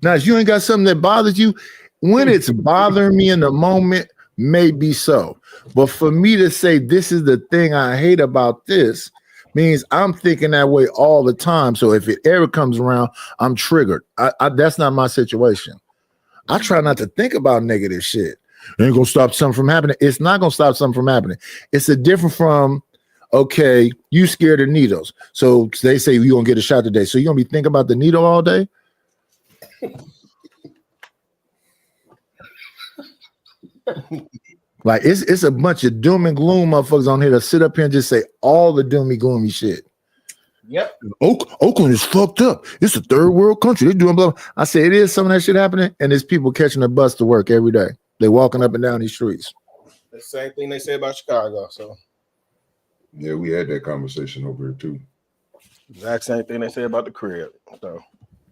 Now, if you ain't got something that bothers you, when it's bothering me in the moment, maybe so. But for me to say this is the thing I hate about this means I'm thinking that way all the time. So if it ever comes around, I'm triggered. That's not my situation. I try not to think about negative shit. It ain't gonna stop something from happening. It's not gonna stop something from happening. It's a different from, okay, you scared of needles. So they say you're gonna get a shot today. So you're gonna be thinking about the needle all day? Like it's a bunch of doom and gloom motherfuckers on here to sit up here and just say all the doomy gloomy shit. Yep. Oakland is fucked up. It's a third world country. They're doing blah, blah. I say it is some of that shit happening, and there's people catching a bus to work every day. They're walking up and down these streets. The same thing they say about Chicago. So yeah, we had that conversation over here too. Exact same thing they say about the crib. So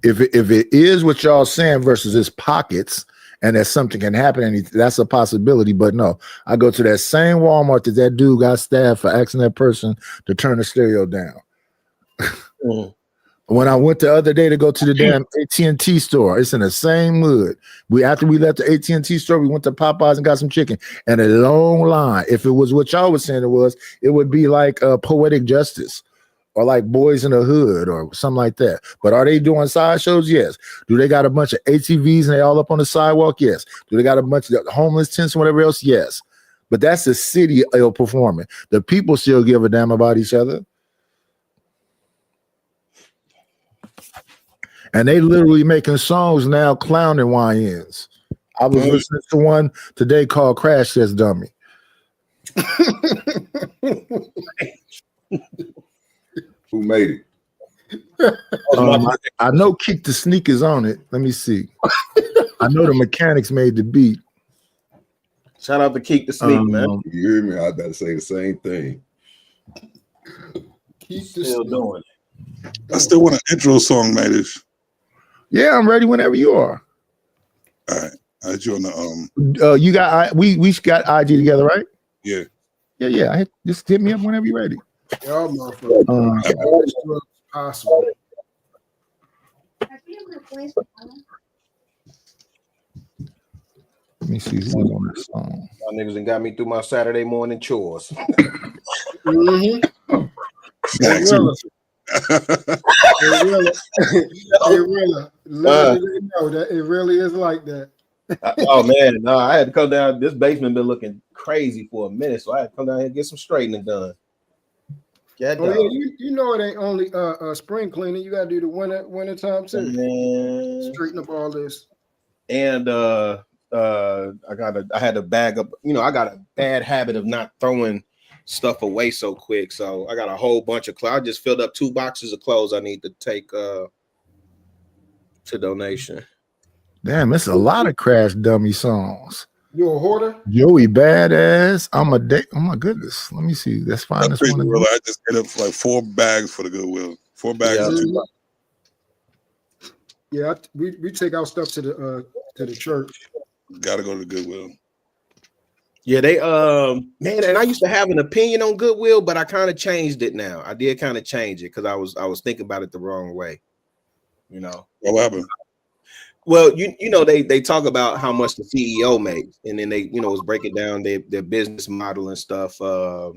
if it is what y'all saying versus its pockets, and that something can happen, and that's a possibility. But no, I go to that same Walmart that dude got stabbed for asking that person to turn the stereo down. When I went the other day to go to the damn AT&T store, it's in the same hood. After we left the AT&T store, we went to Popeyes and got some chicken, and a long line. If it was what y'all was saying it would be like Poetic Justice or like Boys in the Hood or something like that. But are they doing sideshows? Yes. Do they got a bunch of ATVs and they all up on the sidewalk? Yes. Do they got a bunch of homeless tents and whatever else? Yes. But that's the city performing. The people still give a damn about each other. And they literally making songs now clowning YNs. I was listening to one today called Crash Test Dummy. Who made it? I know Kick the Sneak is on it. Let me see. I know the Mechanics made the beat. Shout out to Keep the Sneak, man. You hear me? I gotta say the same thing. Keep the Still sneak. doing it. I still want an intro song, Matish. Yeah, I'm ready whenever you are. All right. I had you on the You got we got IG together, right? Yeah. Yeah. Just hit me up whenever you're ready. Y'all motherfuckers. Possible. Let me see who's on this song. My niggas done got me through my Saturday morning chores. Mm-hmm. Literally, they know that it really is like that. Oh man, no, I had to come down. This basement been looking crazy for a minute, so I had to come down here and get some straightening done. Yeah, you know it ain't only spring cleaning. You gotta do the winter time too. Straighten up all this. And I had to bag up. You know, I got a bad habit of not throwing stuff away so quick. So I got a whole bunch of clothes. I just filled up 2 boxes of clothes I need to take to donation. Damn, it's a lot of Crash Dummy songs. You a hoarder? Joey Badass. Oh my goodness. Let me see. Let's find this one. I just hit up like 4 bags for the Goodwill. 4 bags. Yeah, we take our stuff to the church. Gotta go to the Goodwill. Yeah, they man, and I used to have an opinion on Goodwill, but I kind of changed it now. I did kind of change it because I was thinking about it the wrong way. You know. What happened? Well, you know, they talk about how much the CEO makes, and then they, was breaking down their business model and stuff. But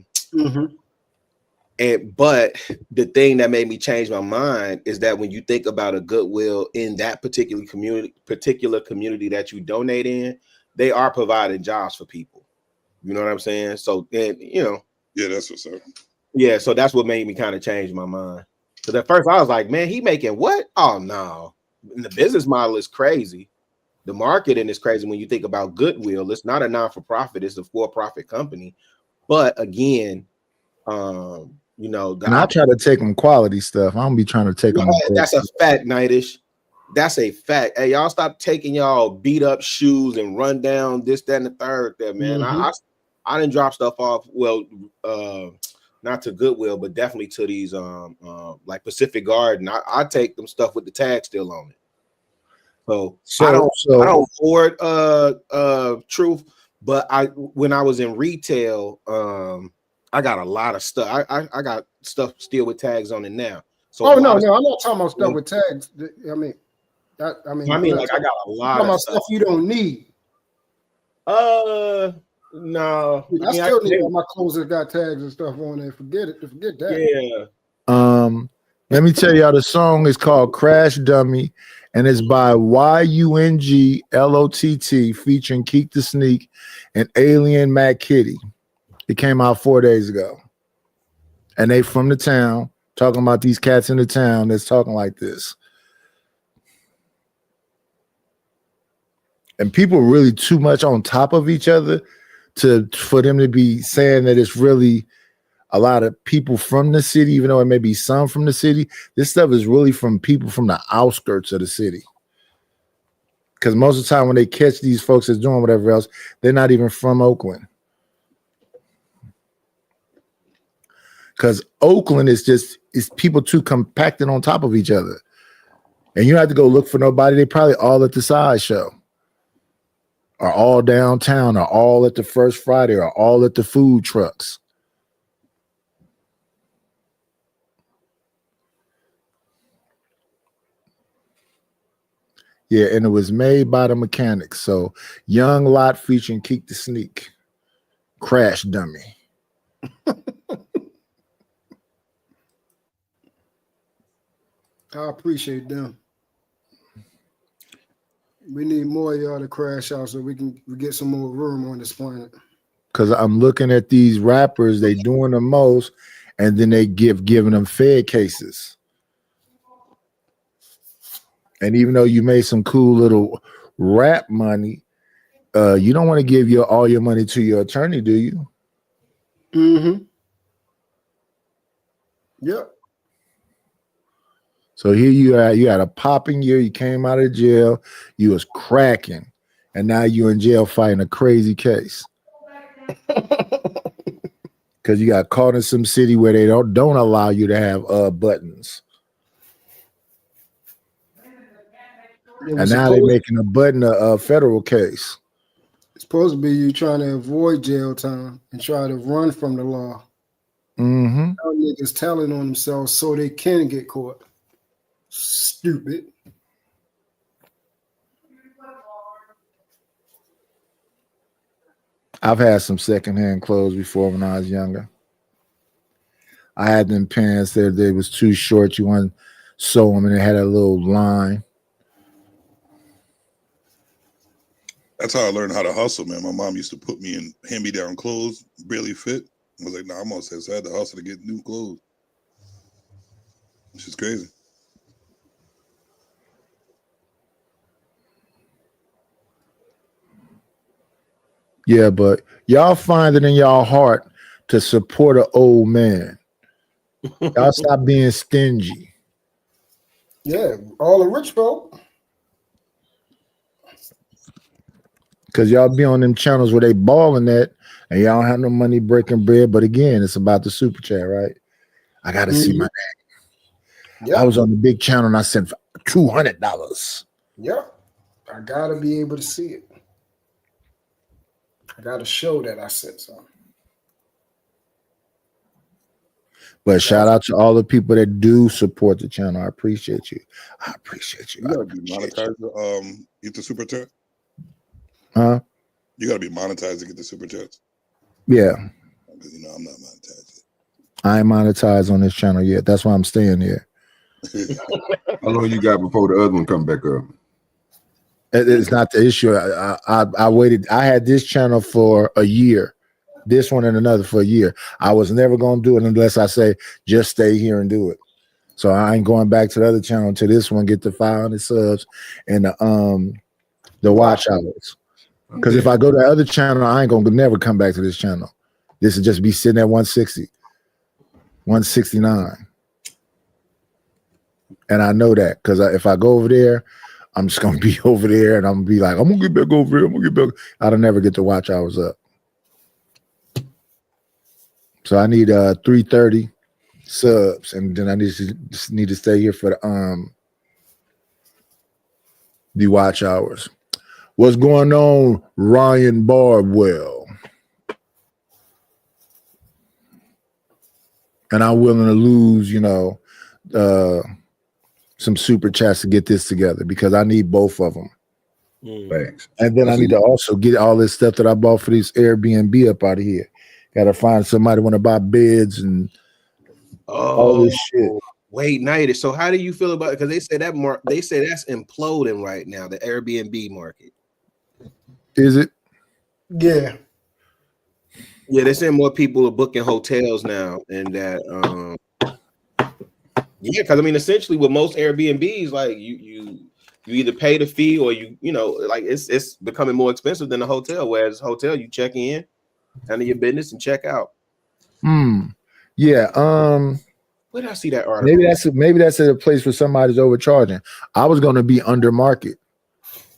the thing that made me change my mind is that when you think about a Goodwill in that particular community that you donate in, they are providing jobs for people. You know what I'm saying? So, and yeah, that's what's up. Yeah, so that's what made me kind of change my mind. Because at first I was like, man, he making what? Oh no. And the business model is crazy. The marketing is crazy when you think about Goodwill. It's not a non-for-profit, it's a for-profit company. But again, and I try to take them quality stuff. I don't be trying to take them. That's a fact, Nightish. That's a fact. Hey, y'all stop taking y'all beat up shoes and run down this, that, and the third there, man. I didn't drop stuff off. Well, not to Goodwill, but definitely to these like Pacific Garden. I take them stuff with the tag still on it. So I don't hoard truth, but when I was in retail, I got a lot of stuff. I got stuff still with tags on it now. So no, I'm not talking about stuff with tags. I mean, like I got a lot of stuff you don't need. No, I still need all my clothes that got tags and stuff on there. Forget that. Yeah. Let me tell y'all, the song is called Crash Dummy, and it's by YUNGLOTT featuring Keek the Sneak and Alien Matt Kitty. It came out 4 days ago. And they from the town, talking about these cats in the town that's talking like this. And people are really too much on top of each other for them to be saying that it's really a lot of people from the city, even though it may be some from the city. This stuff is really from people from the outskirts of the city. Because most of the time when they catch these folks that's doing whatever else, they're not even from Oakland. Because Oakland is people too compacted on top of each other. And you don't have to go look for nobody. They probably all at the sideshow, or all downtown, or all at the First Friday, or all at the food trucks. Yeah, and it was made by the Mechanics. So Young Lot featuring Keek the Sneak. Crash Dummy. I appreciate them. We need more of y'all to crash out so we get some more room on this planet. Because I'm looking at these rappers, they doing the most, and then they giving them Fed cases. And even though you made some cool little rap money, you don't want to give all your money to your attorney, do you? Mm-hmm. Yep. So here you had a popping year, you came out of jail, you was cracking, and now you're in jail fighting a crazy case. Because you got caught in some city where they don't allow you to have buttons. And now they're making a button a federal case. It's supposed to be you trying to avoid jail time and try to run from the law. Mm-hmm. Now niggas telling on themselves so they can get caught. Stupid. I've had some secondhand clothes before when I was younger. I had them pants there. They was too short. You want to sew them, and it had a little line. That's how I learned how to hustle, man. My mom used to put me in hand-me-down clothes, barely fit. I was like, nah, I'm all set. So I had to hustle to get new clothes. Which is crazy. Yeah, but y'all find it in y'all heart to support an old man. Y'all stop being stingy. Yeah, all the rich folk. Because y'all be on them channels where they balling at and y'all don't have no money breaking bread. But again, it's about the super chat, right? I got to see my name. Yep. I was on the big channel and I sent $200. Yep. I gotta be able to see it. I gotta show that I said something. But shout out to all the people that do support the channel. I appreciate you. I appreciate you. You gotta be monetized to get the super chat. Huh? You gotta be monetized to get the super chats. Yeah. Because I'm not monetized. I ain't monetized on this channel yet. That's why I'm staying here. How long you got before the other one come back up? It's not the issue. I waited. I had this channel for a year, this one and another for a year. I was never going to do it unless I say, just stay here and do it. So I ain't going back to the other channel until this one get to 500 subs and the watch hours. Because if I go to the other channel, I ain't going to never come back to this channel. This will just be sitting at 160, 169. And I know that because if I go over there, I'm just going to be over there and I'm going to be like, I'm going to get back over here. I'm going to get back. I don't never get the watch hours up. So I need 330 subs, and then I need to stay here for the watch hours. What's going on, Ryan Bardwell? And I'm willing to lose, some super chats to get this together because I need both of them. Thanks. And then I need to also get all this stuff that I bought for these Airbnb up out of here. Got to find somebody want to buy beds and all this shit. Wait, Night. So how do you feel about it? Because they say that's imploding right now, the Airbnb market. Is it? Yeah. Yeah, they're saying more people are booking hotels now, and that yeah, because I mean, essentially with most Airbnbs, like you either pay the fee or like it's becoming more expensive than a hotel. Whereas hotel, you check in, handle your business, and check out. Yeah. Where did I see that article? Maybe that's at a place where somebody's overcharging. I was going to be under market.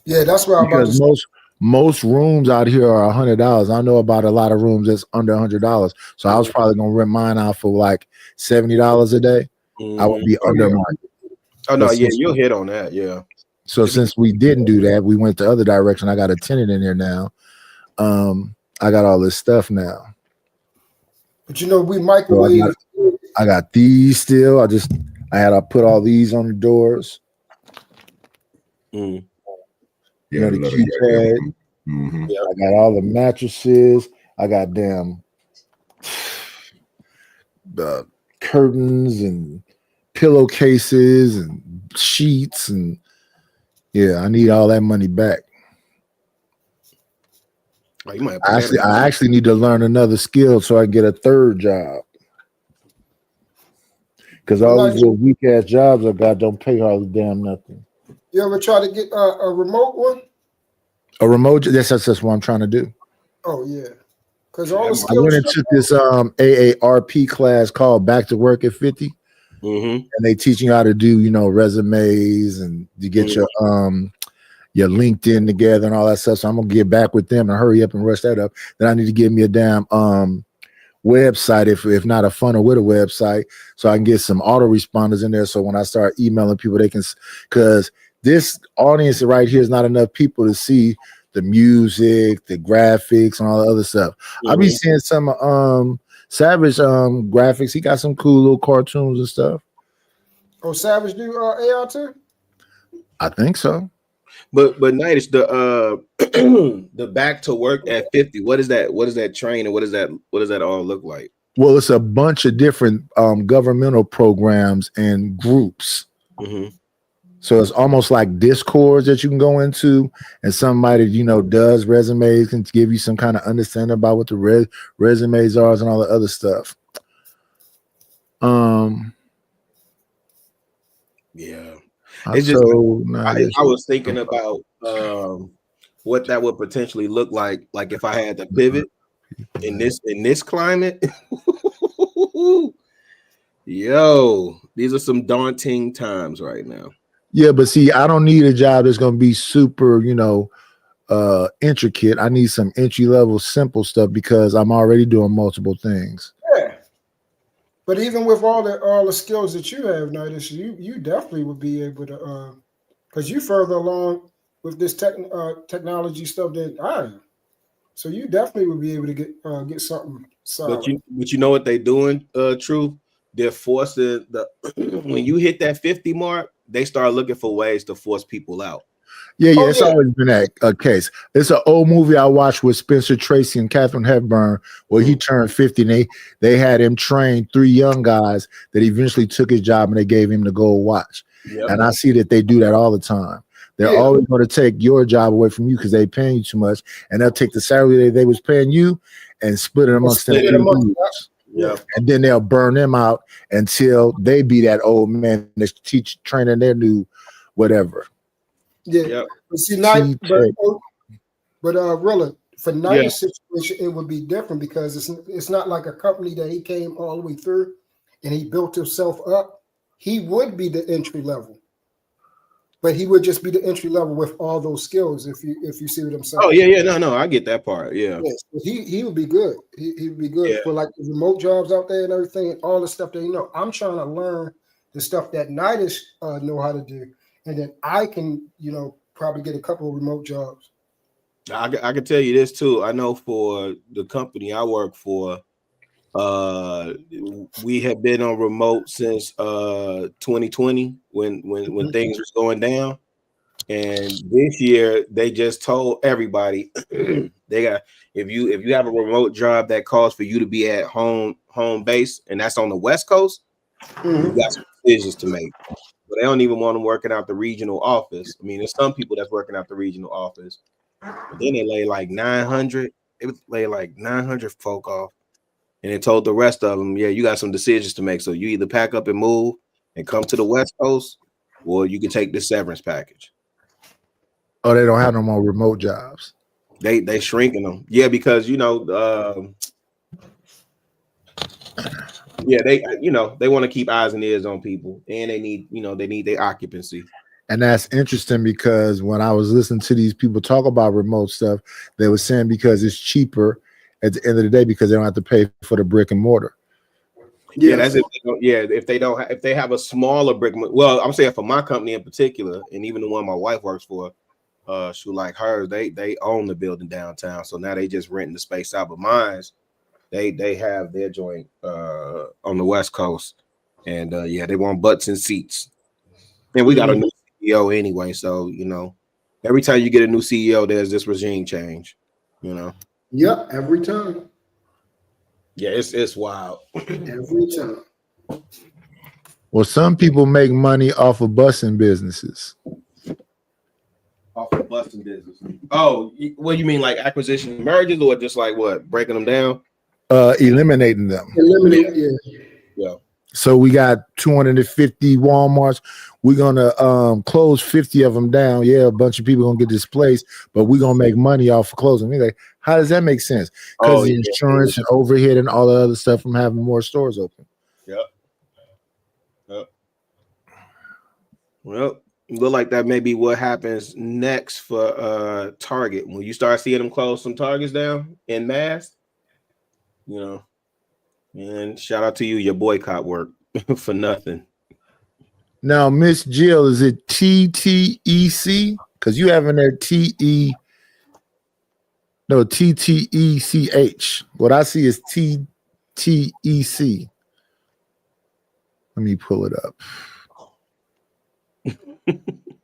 Yeah, that's where I'm about to because most rooms out here are $100. I know about a lot of rooms that's under $100. So I was probably going to rent mine out for like $70 a day. I would be under market. Oh no, yeah, you'll hit on that. Yeah. So since we didn't do that, we went the other direction. I got a tenant in there now. I got all this stuff now. But we microwave. So I got these still. I put all these on the doors. Yeah, the keypad. I got all the mattresses. I got the curtains and pillowcases and sheets and I need all that money back. Oh, you might I actually need to learn another skill so I can get a third job. Because all these little weak ass jobs I got don't pay hardly damn nothing. You ever try to get a remote one? A remote? That's what I'm trying to do. Oh yeah, because all the I skills. went and took this AARP class called Back to Work at 50, and they teaching you how to do resumes and to get your LinkedIn together and all that stuff. So I'm gonna get back with them and hurry up and rush that up. Then I need to give me a damn website, if not a funnel with a website, so I can get some autoresponders in there. So when I start emailing people, they can, because this audience right here is not enough people to see the music, the graphics, and all the other stuff. I be seeing some Savage graphics. He got some cool little cartoons and stuff. Oh, Savage do AR too? I think so. But Night, the the back to work at 50. What is that? What is that train, and what does that all look like? Well, it's a bunch of different governmental programs and groups. Mm-hmm. So it's almost like Discords that you can go into, and somebody, you know, does resumes, can give you some kind of understanding about what the resumes are and all the other stuff. Yeah. It's just I was thinking about what that would potentially look like if I had to pivot in this climate. Yo, these are some daunting times right now. Yeah, but see, I don't need a job that's going to be super, you know, intricate. I need some entry level, simple stuff because I'm already doing multiple things. Yeah. But even with all the skills that you have, Nidus, you definitely would be able to, because you further along with this technology stuff than I am. So you definitely would be able to get something solid. But you know what they're doing, Truth? They're forcing when you hit that 50 mark, they start looking for ways to force people out. Yeah, it's always been that case. It's an old movie I watched with Spencer Tracy and Katharine Hepburn where he turned 50 and they had him train 3 young guys that eventually took his job and they gave him the gold watch. Yep. And I see that they do that all the time. They're always going to take your job away from you because they're paying you too much, and they'll take the salary that they was paying you and split it amongst them. Yeah, and then they'll burn them out until they be that old man that's training their new whatever. Yeah, but see, Rilla, for Knight's situation, it would be different because it's not like a company that he came all the way through and he built himself up. He would be the entry level, but he would just be the entry level with all those skills. If you see what I'm saying. Oh yeah, no, I get that part. Yeah, yes, he would be good. He would be good for like the remote jobs out there and everything, and all the stuff that I'm trying to learn the stuff that Nidus know how to do. And then I can, probably get a couple of remote jobs. I can tell you this too. I know for the company I work for, we have been on remote since 2020 when things was going down. And this year they just told everybody they got if you have a remote job that calls for you to be at home base, and that's on the West Coast, you got some decisions to make. But they don't even want them working out the regional office. I mean, there's some people that's working out the regional office, but then they lay like 900. They would lay like 900 folk off, and they told the rest of them, you got some decisions to make. So you either pack up and move and come to the West Coast, or you can take the severance package. Oh, they don't have no more remote jobs. They shrinking them. Yeah, because they they want to keep eyes and ears on people, and they need their occupancy. And that's interesting because when I was listening to these people talk about remote stuff, they were saying because it's cheaper at the end of the day because they don't have to pay for the brick and mortar. Yeah, that's if they have a smaller brick. Well, I'm saying for my company in particular, and even the one my wife works for, she like hers, they own the building downtown, so now they just renting the space out. But mine's, they have their joint on the West Coast, and they want butts and seats. And we got a new CEO anyway, so every time you get a new CEO, there's this regime change. Yep, every time. Yeah, it's wild. Every time. Well, some people make money off of busing businesses. Off of busting business. Oh, what do you mean, like acquisition mergers, or just like what, breaking them down? Eliminating them. Yeah. So we got 250 Walmarts. We're gonna close 50 of them down. Yeah, a bunch of people gonna get displaced, but we're gonna make money off of closing. Like, how does that make sense? Because the insurance and overhead and all the other stuff from having more stores open. Yep. Well, Look like that may be what happens next for Target when you start seeing them close some Targets down in mass. You know, and shout out to you, your boycott work for nothing. Now, Miss Jill, is it TTEC? Because you have in there TTECH. What I see is TTEC. Let me pull it up.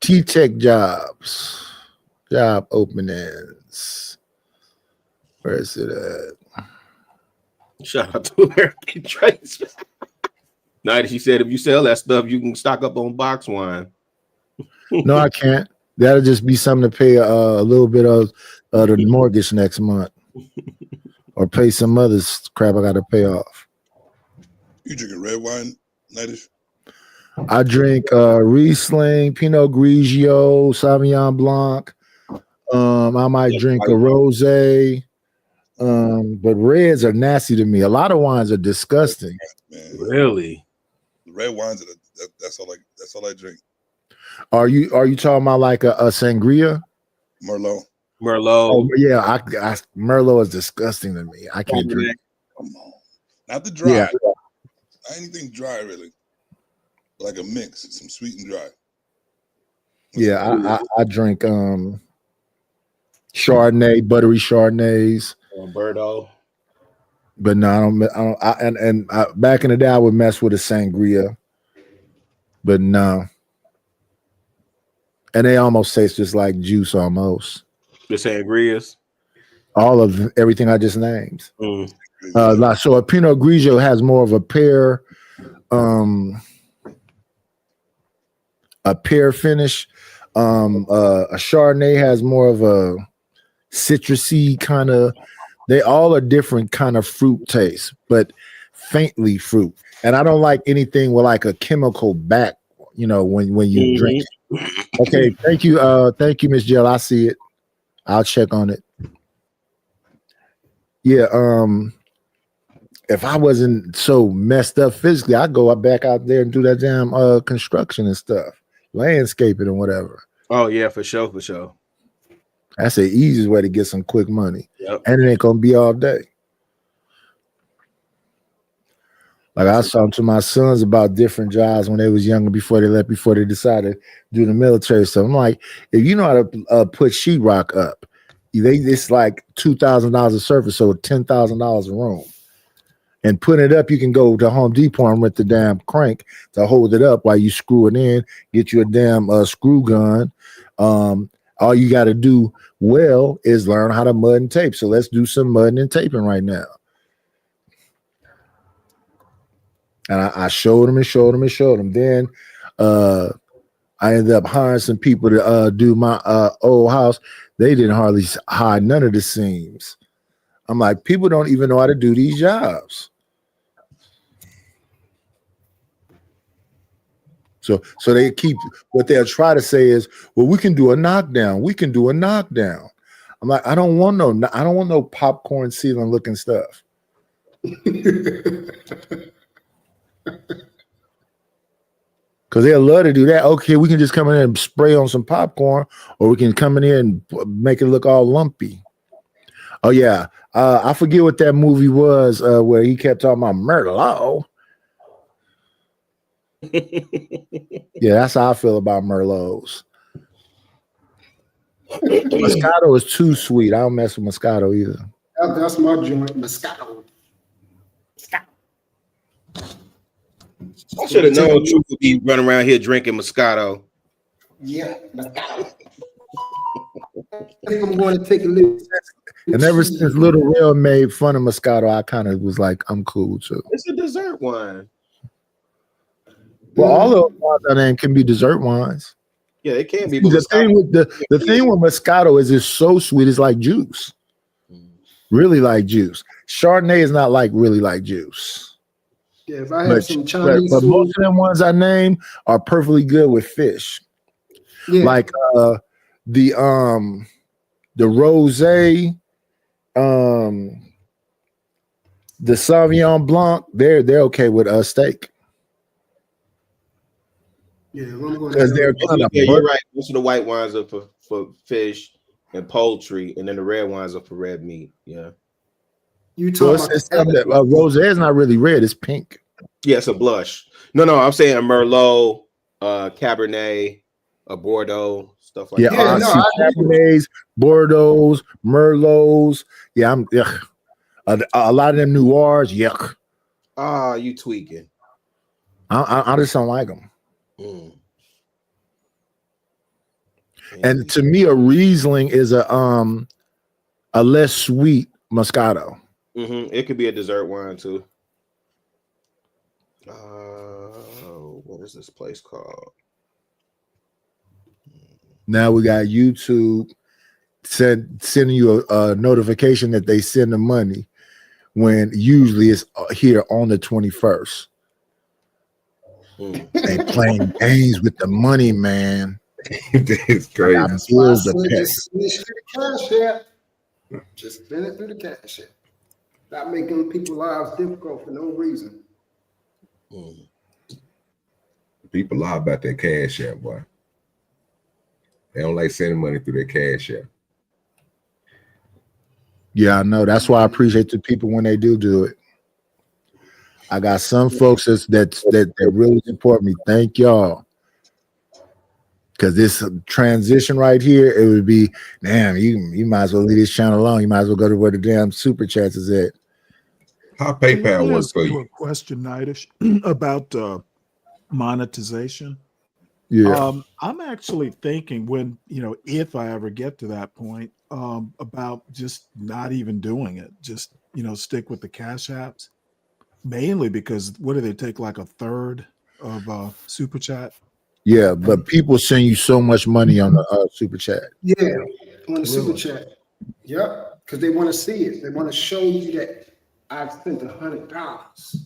T-Tech jobs. Job openings. Where is it at? Shout out to American Trace. Night, she said if you sell that stuff, you can stock up on box wine. No, I can't. That'll just be something to pay a little bit of the mortgage next month, or pay some other crap I got to pay off. You drinking red wine, Nightish? I drink Riesling, Pinot Grigio, Sauvignon Blanc. I might drink a rosé. But reds are nasty to me. A lot of wines are disgusting. Man. Really? The red wines that's all I drink. Are you talking about like a sangria? Merlot. Oh yeah, I Merlot is disgusting to me. I can't drink. Come on. Not the dry. Yeah. Not anything dry really. Like a mix, some sweet and dry. Yeah, I drink Chardonnay, buttery Chardonnays. Bordeaux. But no, I don't. Back in the day, I would mess with a sangria, but no. And they almost taste just like juice, almost. The sangrias. All of everything I just named. So a Pinot Grigio has more of a pear finish. A Chardonnay has more of a citrusy kind of. They all are different kind of fruit taste, but faintly fruit. And I don't like anything with like a chemical back. You know, when you drink it. Okay, thank you, Miss Jill. I see it. I'll check on it. Yeah, if I wasn't so messed up physically, I'd go back out there and do that damn construction and stuff, landscaping and whatever. Oh yeah, for sure. That's the easiest way to get some quick money. Yep. And it ain't gonna be all day. Like I was talking to my sons about different jobs when they was younger before they decided to do the military stuff. I'm like, if you know how to put sheetrock up, it's like $2,000 a surface, so $10,000 a room. And putting it up, you can go to Home Depot and rent the damn crank to hold it up while you screw it in. Get you a damn screw gun. All you got to do well is learn how to mud and tape. So let's do some mudding and taping right now. And I showed them. Then I ended up hiring some people to do my old house. They didn't hardly hide none of the seams. I'm like, people don't even know how to do these jobs. So they keep, what they'll try to say is, well, we can do a knockdown. I'm like, I don't want no popcorn ceiling looking stuff. Because they'll love to do that. Okay, we can just come in and spray on some popcorn, or we can come in here and make it look all lumpy. Oh yeah, I forget what that movie was where he kept talking about Merlot. Yeah, that's how I feel about Merlots. Moscato is too sweet. I don't mess with Moscato either. That's my joint, Moscato. I should have known Truth would be running around here drinking Moscato. Yeah, Moscato. I think I'm going to take a little. And ever since Little Real made fun of Moscato, I kind of was like, I'm cool too. It's a dessert wine. Well, all of wines I named can be dessert wines. Yeah, it can be. The thing with the thing with Moscato is it's so sweet, it's like juice. Really like juice. Chardonnay is not like really like juice. Yeah, if I have some Chinese but food, most of them ones I name are perfectly good with fish. Yeah. Like the rosé, the Sauvignon Blanc, they're okay with steak. Yeah, I'm going Because they're kind of you're right. Most of the white wines are for fish and poultry, and then the red wines are for red meat. Yeah. You Well, talking it's something that rosé is not really red; it's pink. Yeah, it's a blush. No, I'm saying a Merlot, Cabernet, a Bordeaux, stuff like Yeah, that. see Cabernets, Bordeaux, Merlots. Yeah, I'm a lot of them Noirs. Yuck. Ah, you tweaking. I just don't like them. Mm. And to me, a Riesling is a less sweet Moscato. It could be a dessert wine too. What is this place called? Now we got YouTube sending you a notification that they send the money when usually it's here on the 21st. They playing games with the money, man. It's crazy. I got bills to pay. Just spend it through the cash app. Just spend it through the cash app. Stop making people's lives difficult for no reason. People lie about their cash app, boy. They don't like sending money through their cash app. Yeah, I know. That's why I appreciate the people when they do it. I got some folks that really support me. Thank y'all. Because this transition right here, it would be, damn, you might as well leave this channel alone. You might as well go to where the damn super chats is at. How Let me PayPal work ask for you you? a question, Nightish, about monetization. Yeah. I'm actually thinking when, if I ever get to that point, about just not even doing it. Just, stick with the cash apps. Mainly because what do they take, like a third of super chat? Yeah, but people send you so much money on the super chat. Yeah, on the super chat. Yep, because they want to see it. They want to show you that I've spent $100.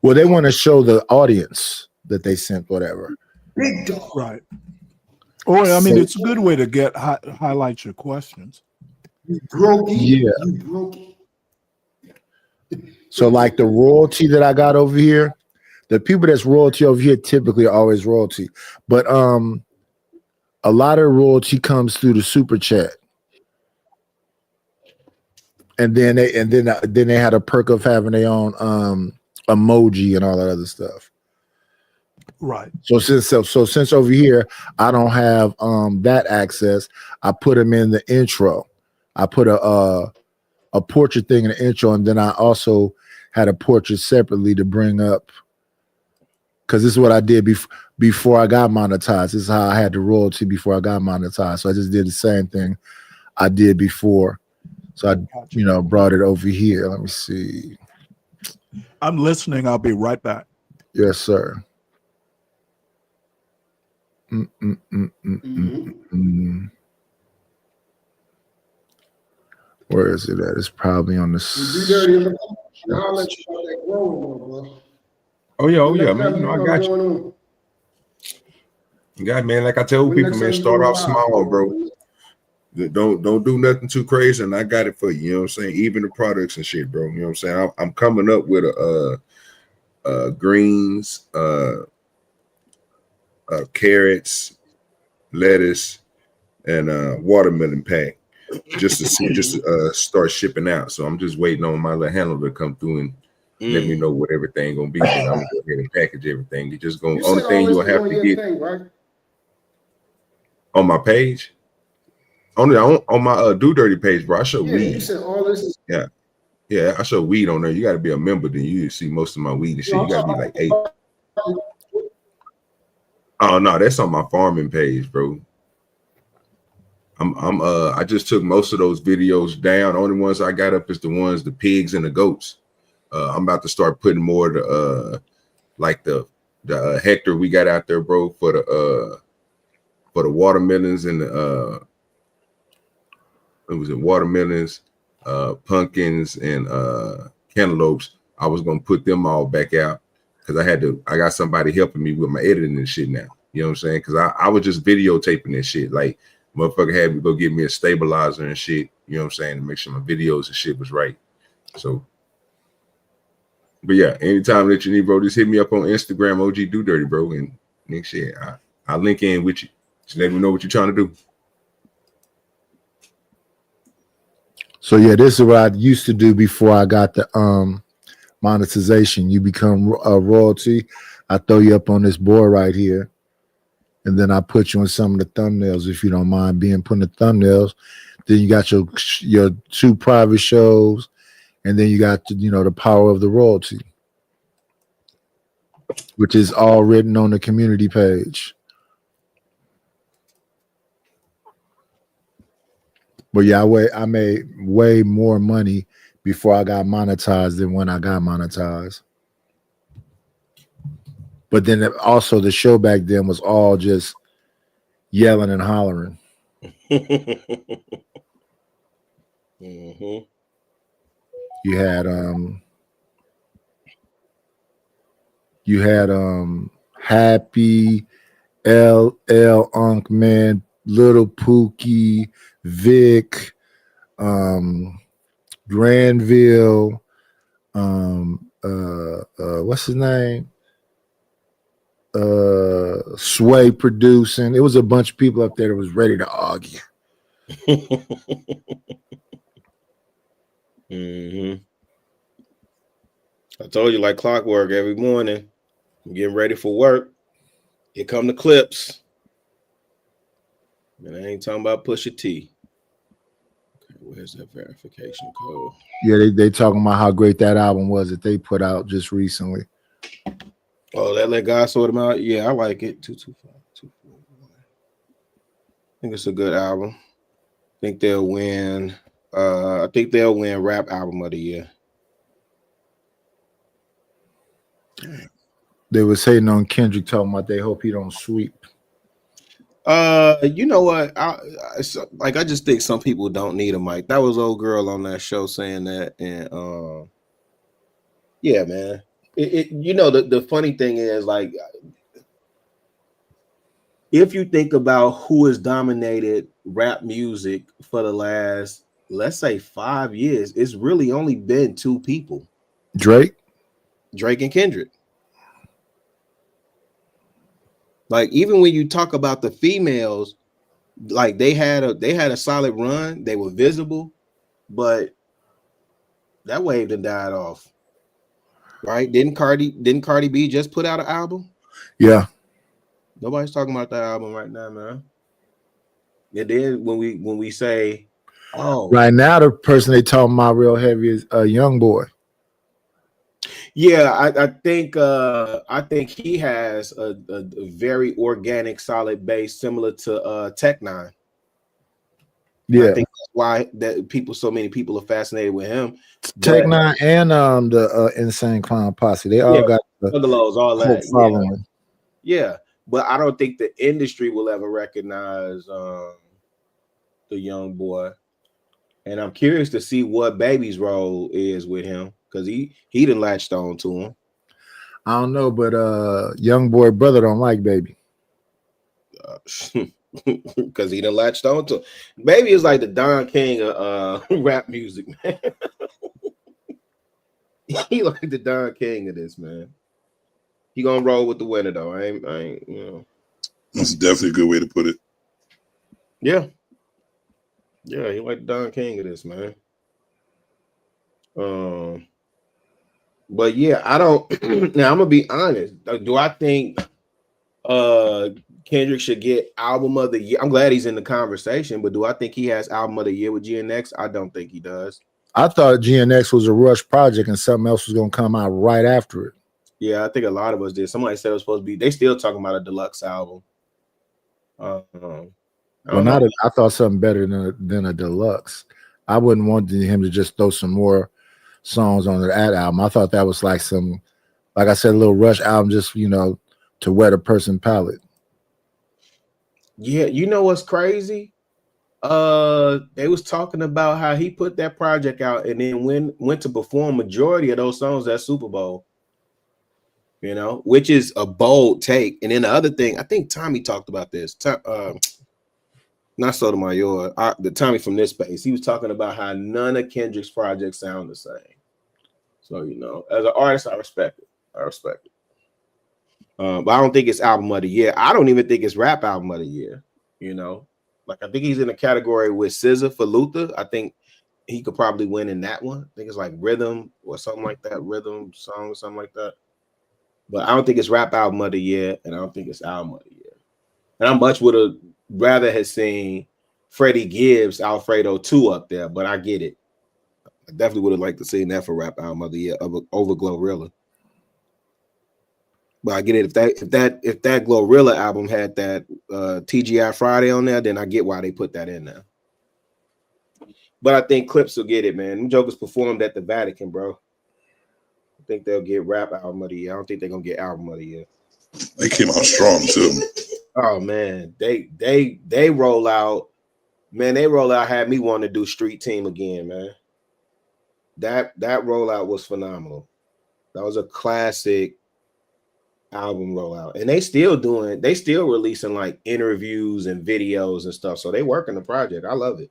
Well, they want to show the audience that they sent whatever. Big dog. Right. Or I mean, it's a good way to highlight your questions. You broke it. Yeah. You broke it. So like the royalty that I got over here, the people that's royalty over here typically are always royalty. But a lot of royalty comes through the super chat. And then they had a perk of having their own emoji and all that other stuff. Right. So since over here I don't have that access, I put them in the intro. I put a portrait thing in the intro, and then I also had a portrait separately to bring up, because this is what I did before I got monetized. This is how I had the royalty before I got monetized. So I just did the same thing I did before. So I, brought it over here. Let me see. I'm listening. I'll be right back. Yes, sir. Where is it at? It's probably on the. I'll let you know that growing, bro. Oh yeah, man. I got you. God, man, like I tell people, man, start off small, bro. Don't do nothing too crazy, and I got it for you. You know what I'm saying? Even the products and shit, bro. You know what I'm saying? I'm coming up with greens, carrots, lettuce, and watermelon pack, just to start shipping out. So I'm just waiting on my little handler to come through and let me know what everything gonna be. But I'm gonna go ahead and package everything. You just gonna only thing you'll have to get right? on my page. Only on my Do Dirty page, bro. I show weed. You said all this is Yeah, I show weed on there. You got to be a member, then you see most of my weed and shit. You got to be like 8. Oh no, that's on my farming page, bro. I just took most of those videos down. Only ones I got up is the pigs and the goats. I'm about to start putting more like the hectare we got out there, bro, for the watermelons and watermelons, pumpkins, and cantaloupes. I was gonna put them all back out because I got somebody helping me with my editing and shit now. You know what I'm saying? Because I was just videotaping this shit. Like, motherfucker had me go get me a stabilizer and shit. You know what I'm saying? To make sure my videos and shit was right. So, but yeah, anytime that you need, bro, just hit me up on Instagram, OG Do Dirty, bro, and next shit. I'll link in with you. Just let me know what you're trying to do. So yeah, this is what I used to do before I got the monetization. You become a royalty. I throw you up on this board right here, and then I put you in some of the thumbnails if you don't mind being put in the thumbnails. Then you got your 2 private shows, and then you got the power of the royalty, which is all written on the community page. But yeah, I made way more money before I got monetized than when I got monetized. But then also the show back then was all just yelling and hollering. Mm-hmm. You had Happy, LL Unk Man, Little Pookie, Vic, Granville, what's his name? Sway producing. It was a bunch of people up there that was ready to argue. Mm-hmm. I told you, like clockwork, every morning, I'm getting ready for work. Here come the clips. And I ain't talking about Pusha T. Okay, where's that verification code? Yeah, they talking about how great that album was that they put out just recently. Oh, that Let God Sort Them Out. Yeah, I like it. 225. 241. I think it's a good album. I think they'll win. I think they'll win Rap Album of the Year. They was hating on Kendrick, talking about they hope he don't sweep. You know what? I just think some people don't need a mic. That was old girl on that show saying that, and yeah, man. The funny thing is, like, if you think about who has dominated rap music for the last, let's say, 5 years, it's really only been 2 people: Drake and Kendrick. Like, even when you talk about the females, like they had a solid run, they were visible, but that wave done died off. Right? Didn't Cardi B just put out an album? Yeah. Nobody's talking about that album right now, man. And then when we say, oh, right now the person they talking about real heavy is a young boy. Yeah, I think he has a very organic, solid base, similar to Tech Nine. Yeah, I think that's why so many people are fascinated with him. Tech Nine and the Insane Clown Posse, they all got the all that following. Yeah, but I don't think the industry will ever recognize the young boy, and I'm curious to see what Baby's role is with him, because he done latched on to him. I don't know, but young boy brother don't like Baby. Because he done latched on to him. Baby is like the Don King of rap music, man. He like the Don King of this, man. He gonna roll with the winner though. I ain't, you know. That's definitely a good way to put it. Yeah. Yeah, he like the Don King of this, man. But yeah, I don't now I'm gonna be honest. Do I think Kendrick should get album of the year? I'm glad he's in the conversation, but do I think he has album of the year with GNX? I don't think he does. I thought GNX was a rush project and something else was gonna come out right after it. Yeah, I think a lot of us did. Somebody said it was supposed to be. They still talking about a deluxe album. I thought something better than a deluxe. I wouldn't want him to just throw some more songs on that album. I thought that was like some, like I said, a little Rush album, just to wet a person's palate. Yeah, you know what's crazy? They was talking about how he put that project out and then went to perform majority of those songs at Super Bowl. Which is a bold take. And then the other thing, I think Tommy talked about this. Not Sotomayor, the Tommy from this space. He was talking about how none of Kendrick's projects sound the same. So, as an artist, I respect it. But I don't think it's album of the year. I don't even think it's rap album of the year. You know, like I think he's in a category with SZA for Luther. I think he could probably win in that one. I think it's like rhythm or something like that, rhythm song or something like that. But I don't think it's rap album of the year, and I don't think it's album of the year. And I much would have rather have seen Freddie Gibbs Alfredo 2 up there, but I get it. I definitely would have liked to see that for rap album of the year over Glorilla. But I get it. If that Glorilla album had that TGI Friday on there, then I get why they put that in there. But I think Clips will get it, man. Them jokers performed at the Vatican, bro. I think they'll get rap album of the year. I don't think they're gonna get album of the year. They came out strong too. Oh man, they roll out. Man, they roll out had me want to do Street Team again, man. That rollout was phenomenal. That was a classic album rollout, and they still releasing like interviews and videos and stuff. So they working the project. I love it.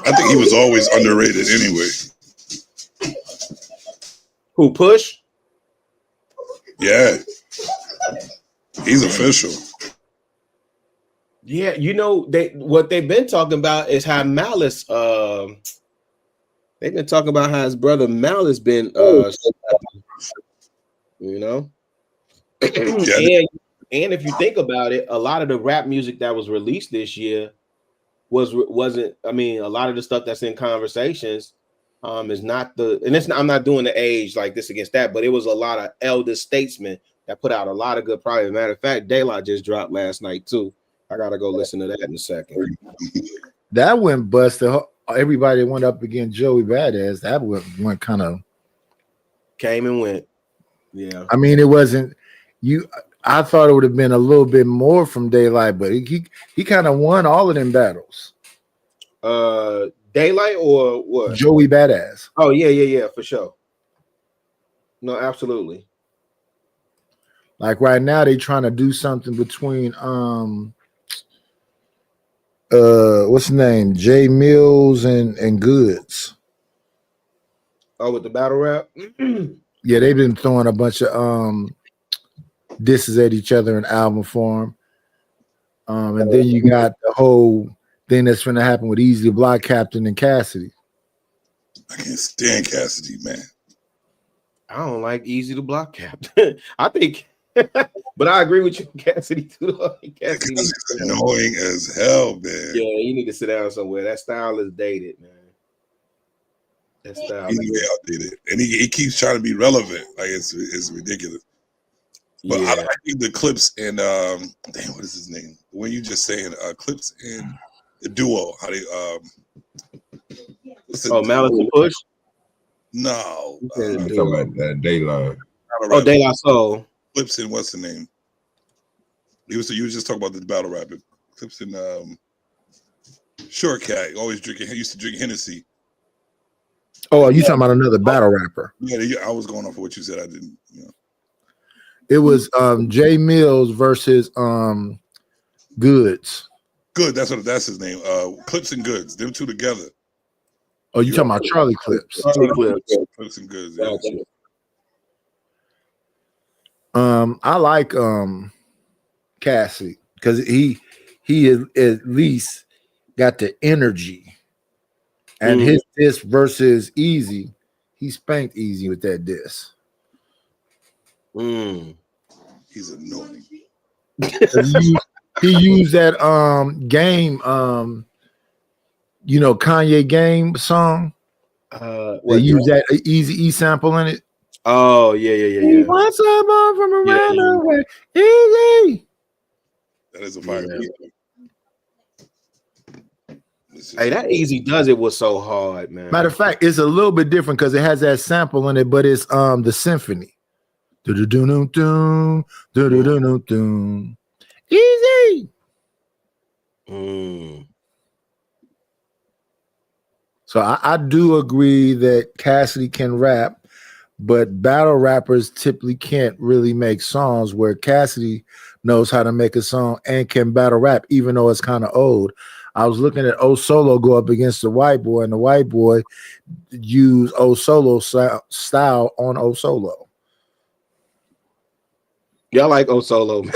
I think he was always underrated anyway. Who, Push? Yeah, he's official. Yeah, you know what they've been talking about is how Malice. They've been talking about how his brother Malice been. You know, and if you think about it, a lot of the rap music that was released this year wasn't. I mean, a lot of the stuff that's in Conversations is not the. And it's not, I'm not doing the age like this against that, but it was a lot of elder statesmen that put out a lot of good projects. Matter of fact, Daylight just dropped last night too. I gotta go listen to that in a second. That went busted. Everybody went up against Joey Badass. That went kind of came and went. Yeah. I mean, it wasn't you. I thought it would have been a little bit more from Daylight, but he kind of won all of them battles. Daylight or what? Joey Badass. Oh yeah, for sure. No, absolutely. Like right now, they trying to do something between what's his name? Jay Mills and Goods. Oh, with the battle rap? Yeah, they've been throwing a bunch of disses at each other in album form. And then you got the whole thing that's going to happen with Easy Block Captain and Cassidy. I can't stand Cassidy, man. I don't like Easy to Block Captain. I think, but I agree with you, Cassidy too. Cassidy is annoying as hell, man. Yeah, you need to sit down somewhere. That style is dated, man. That style He's way outdated, and he keeps trying to be relevant. Like it's ridiculous. But yeah. I think the Clips and damn, what is his name? When you just saying Clips and the duo, how they Malice and Push. No, I'm talking about Daylight. Oh, Daylight Soul. Clips and what's the name? You was just talking about the battle rapper. Clips and Short Cat. Always used to drink Hennessy. Oh, are you talking about another battle rapper? Yeah, I was going off of what you said. I didn't. You know. It was Jay Mills versus Goods. Good. That's his name. Clips and Goods. Them two together. Oh, you talking about Charlie Clips? Charlie Clips. Clips and Goods. Yeah. I like Cassidy because he is, at least got the energy. And his diss versus Easy, he spanked Easy with that diss. He's annoying. He used that game, Kanye Game song. They use that Easy E sample in it. Oh yeah. What's up on from around the way? Easy. That is a fire. Hey, that Easy Does It was so hard, man. Matter of fact, it's a little bit different because it has that sample in it, but it's the symphony. Easy. So I do agree that Cassidy can rap, but battle rappers typically can't really make songs, where Cassidy knows how to make a song and can battle rap, even though it's kind of old. I was looking at O Solo go up against the white boy, and the white boy used O Solo style on O Solo. Y'all like O-Solo, man.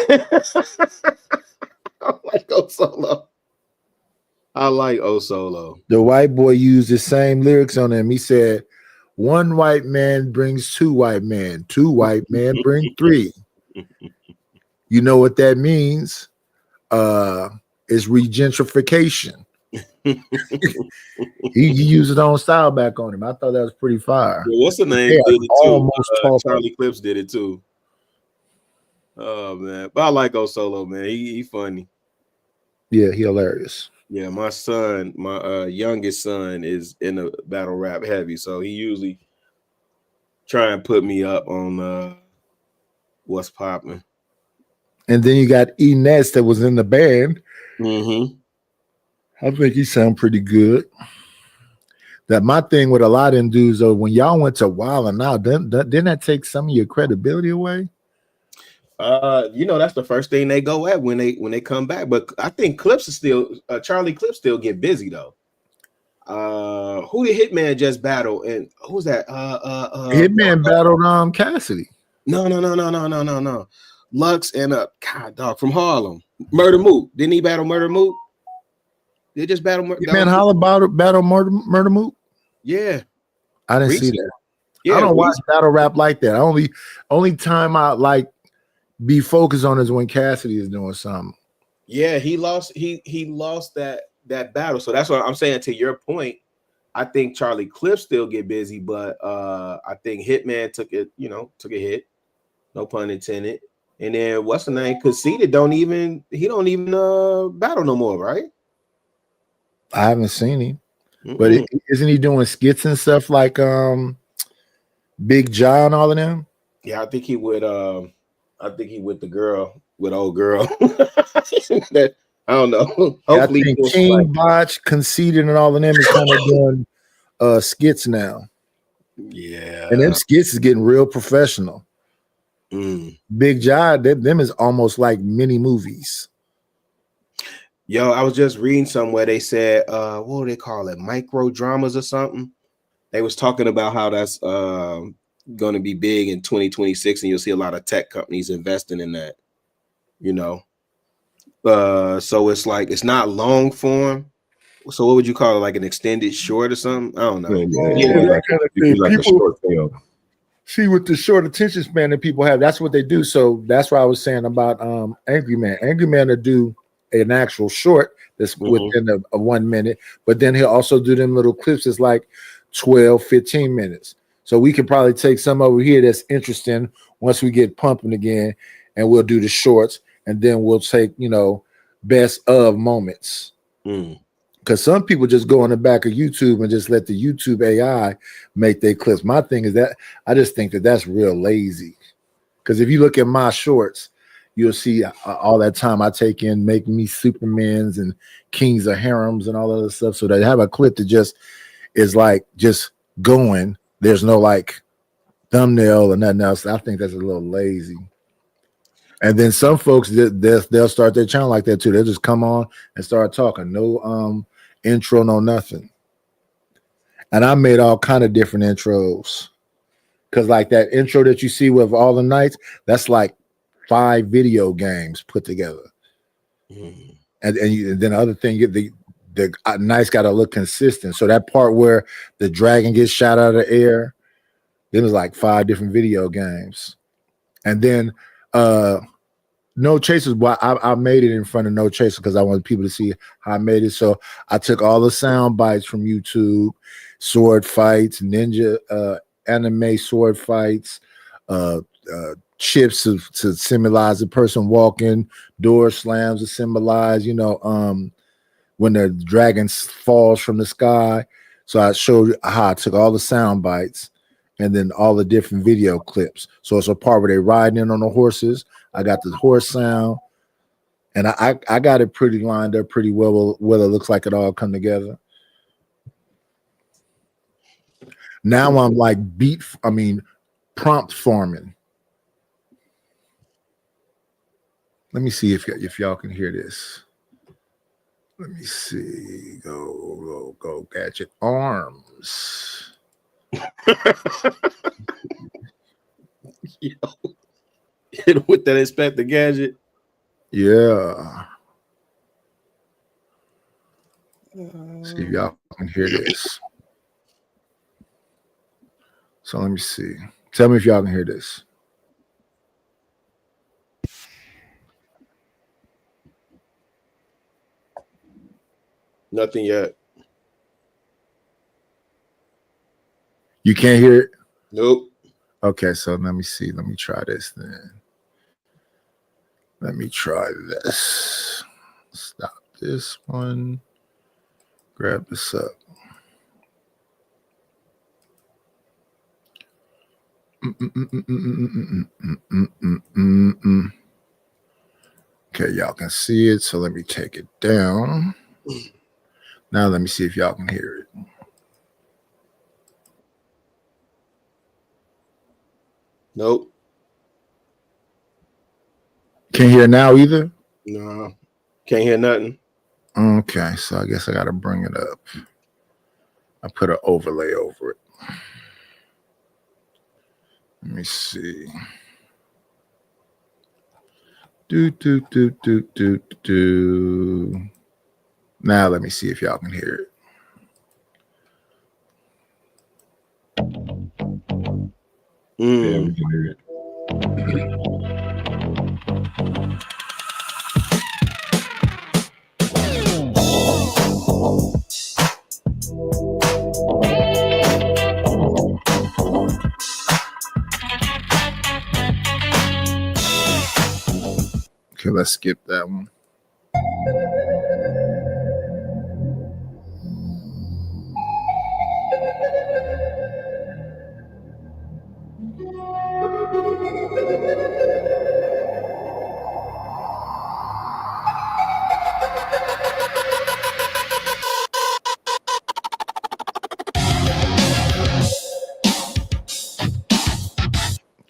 I like O-Solo. I like O-Solo. The white boy used the same lyrics on him. He said, one white man brings two white men. Two white men bring three. You know what that means? It's regentrification. he used his own style back on him. I thought that was pretty fire. Yeah, what's the name? They Did it are too. almost Charlie Clips did it too. Oh man, but I like O-Solo, man. He funny. Yeah, he hilarious. Yeah, my son, my youngest son, is in a battle rap heavy, so he usually try and put me up on what's popping. And then you got E Ness that was in the band. Mm-hmm. I think he sound pretty good. That my thing with a lot of them dudes, though, when y'all went to Wild and Out, didn't that take some of your credibility away? You know, that's the first thing they go at when they come back. But I think Clips is still Charlie Clips still get busy though. Who did Hitman just battle? And who's that? Hitman battled Cassidy. No. Lux and God dog from Harlem. Murder Moot. Didn't he battle Murder Moot? They just battle Hitman Holla battle Murder Moot? Yeah. I didn't see that. Yeah, I don't watch battle rap like that. Only time I like be focused on is when Cassidy is doing something. Yeah, he lost that battle. So that's what I'm saying. To your point, I think Charlie Cliff still get busy, but I think Hitman took a hit. No pun intended. And then what's the name? Conceited don't even battle no more, right? I haven't seen him. But isn't he doing skits and stuff like Big John, all of them? Yeah, I think he would the girl, with old girl. That I don't know. Hopefully, I think King Botch, Conceited, and all of them is kind of doing skits now. Yeah, and them skits is getting real professional. Big John, them is almost like mini movies. Yo, I was just reading somewhere. They said, what do they call it? Micro dramas or something. They was talking about how that's going to be big in 2026, and you'll see a lot of tech companies investing in that. You know, so it's like it's not long form. So what would you call it? Like an extended short or something? I don't know. That kind of thing. Like people, a short film. See, with the short attention span that people have, that's what they do. So that's what I was saying about Angry Man. Angry Man will do an actual short that's within a 1 minute, but then he'll also do them little clips that's like 12, 15 minutes. So we can probably take some over here that's interesting once we get pumping again, and we'll do the shorts, and then we'll take, best of moments. Because some people just go on the back of YouTube and just let the YouTube AI make their clips. My thing is that I just think that that's real lazy. Because if you look at my shorts, you'll see all that time I take in making me Supermans and Kings of Harems and all other stuff. So they have a clip that just is like just going. There's no like thumbnail or nothing else. I think that's a little lazy. And then some folks they'll start their channel like that too. They'll just come on and start talking. No intro, no nothing. And I made all kind of different intros. Cause like that intro that you see with all the nights, that's like 5 video games put together. And then the other thing, the nights got to look consistent. So that part where the dragon gets shot out of the air, then it's like 5 different video games. And then No Chasers, I made it in front of No Chaser because I wanted people to see how I made it. So I took all the sound bites from YouTube, sword fights, ninja anime sword fights, chips to symbolize the person walking, door slams to symbolize, when the dragon falls from the sky. So I showed how I took all the sound bites and then all the different video clips. So it's a part where they're riding in on the horses. I got the horse sound, and I got it pretty lined up pretty well where it looks like it all come together. Now I'm like prompt farming. Let me see if y'all can hear this. Let me see. Go gadget arms. with that Inspector Gadget. Yeah. See if y'all can hear this. So let me see. Tell me if y'all can hear this. Nothing yet. You can't hear it? Nope. Okay, so let me see. Let me try this then. Let me try this. Stop this one. Grab this up. Okay, y'all can see it. So let me take it down. Now let me see if y'all can hear it. Nope. Can't hear now either? No. Can't hear nothing. Okay, so I guess I got to bring it up. I put an overlay over it. Let me see. Do. Now let me see if y'all can hear it. Yeah, we can hear it. Okay, let's skip that one.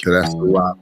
Okay, that's a lot.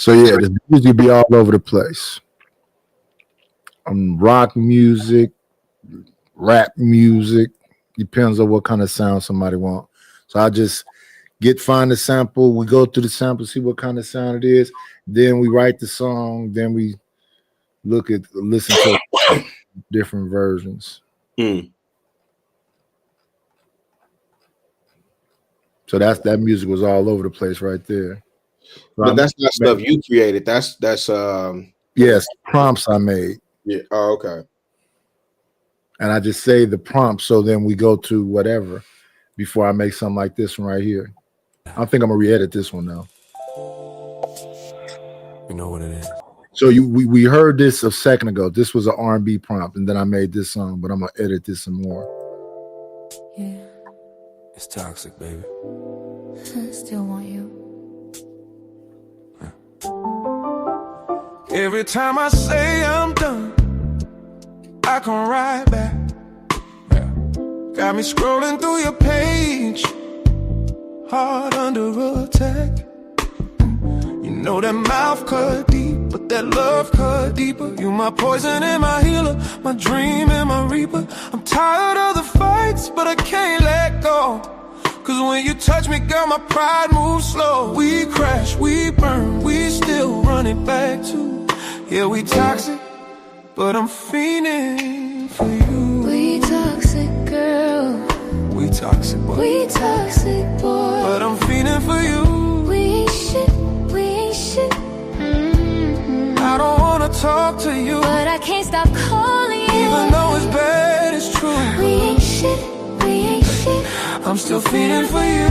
So yeah, the music be all over the place. Rock music, rap music, depends on what kind of sound somebody want. So I just find the sample, we go through the sample, see what kind of sound it is, then we write the song, then we listen to different versions. So that music was all over the place right there. So But that's not stuff you created. That's yes, prompts I made. Yeah. Oh, okay. And I just say the prompt, so then we go to whatever before I make something like this one right here. I think I'm gonna re-edit this one now. You know what it is. So we heard this a second ago. This was an R&B prompt, and then I made this song, but I'm gonna edit this some more. Yeah. It's toxic, baby. Still want you. Every time I say I'm done, I come right back. Yeah. Got me scrolling through your page, heart under attack. You know that mouth cut deep, but that love cut deeper. You my poison and my healer, my dream and my reaper. I'm tired of the fights, but I can't let go. Cause when you touch me, girl, my pride moves slow. We crash, we burn, we still run it back to. Yeah, we toxic, but I'm fiending for you. We toxic, girl. We toxic, boy. We toxic, boy. But I'm fiending for you. We ain't shit, we ain't shit. I don't wanna talk to you, but I can't stop calling you. Even though it's bad, it's true. We ain't shit, we ain't shit. I'm still fiending for you.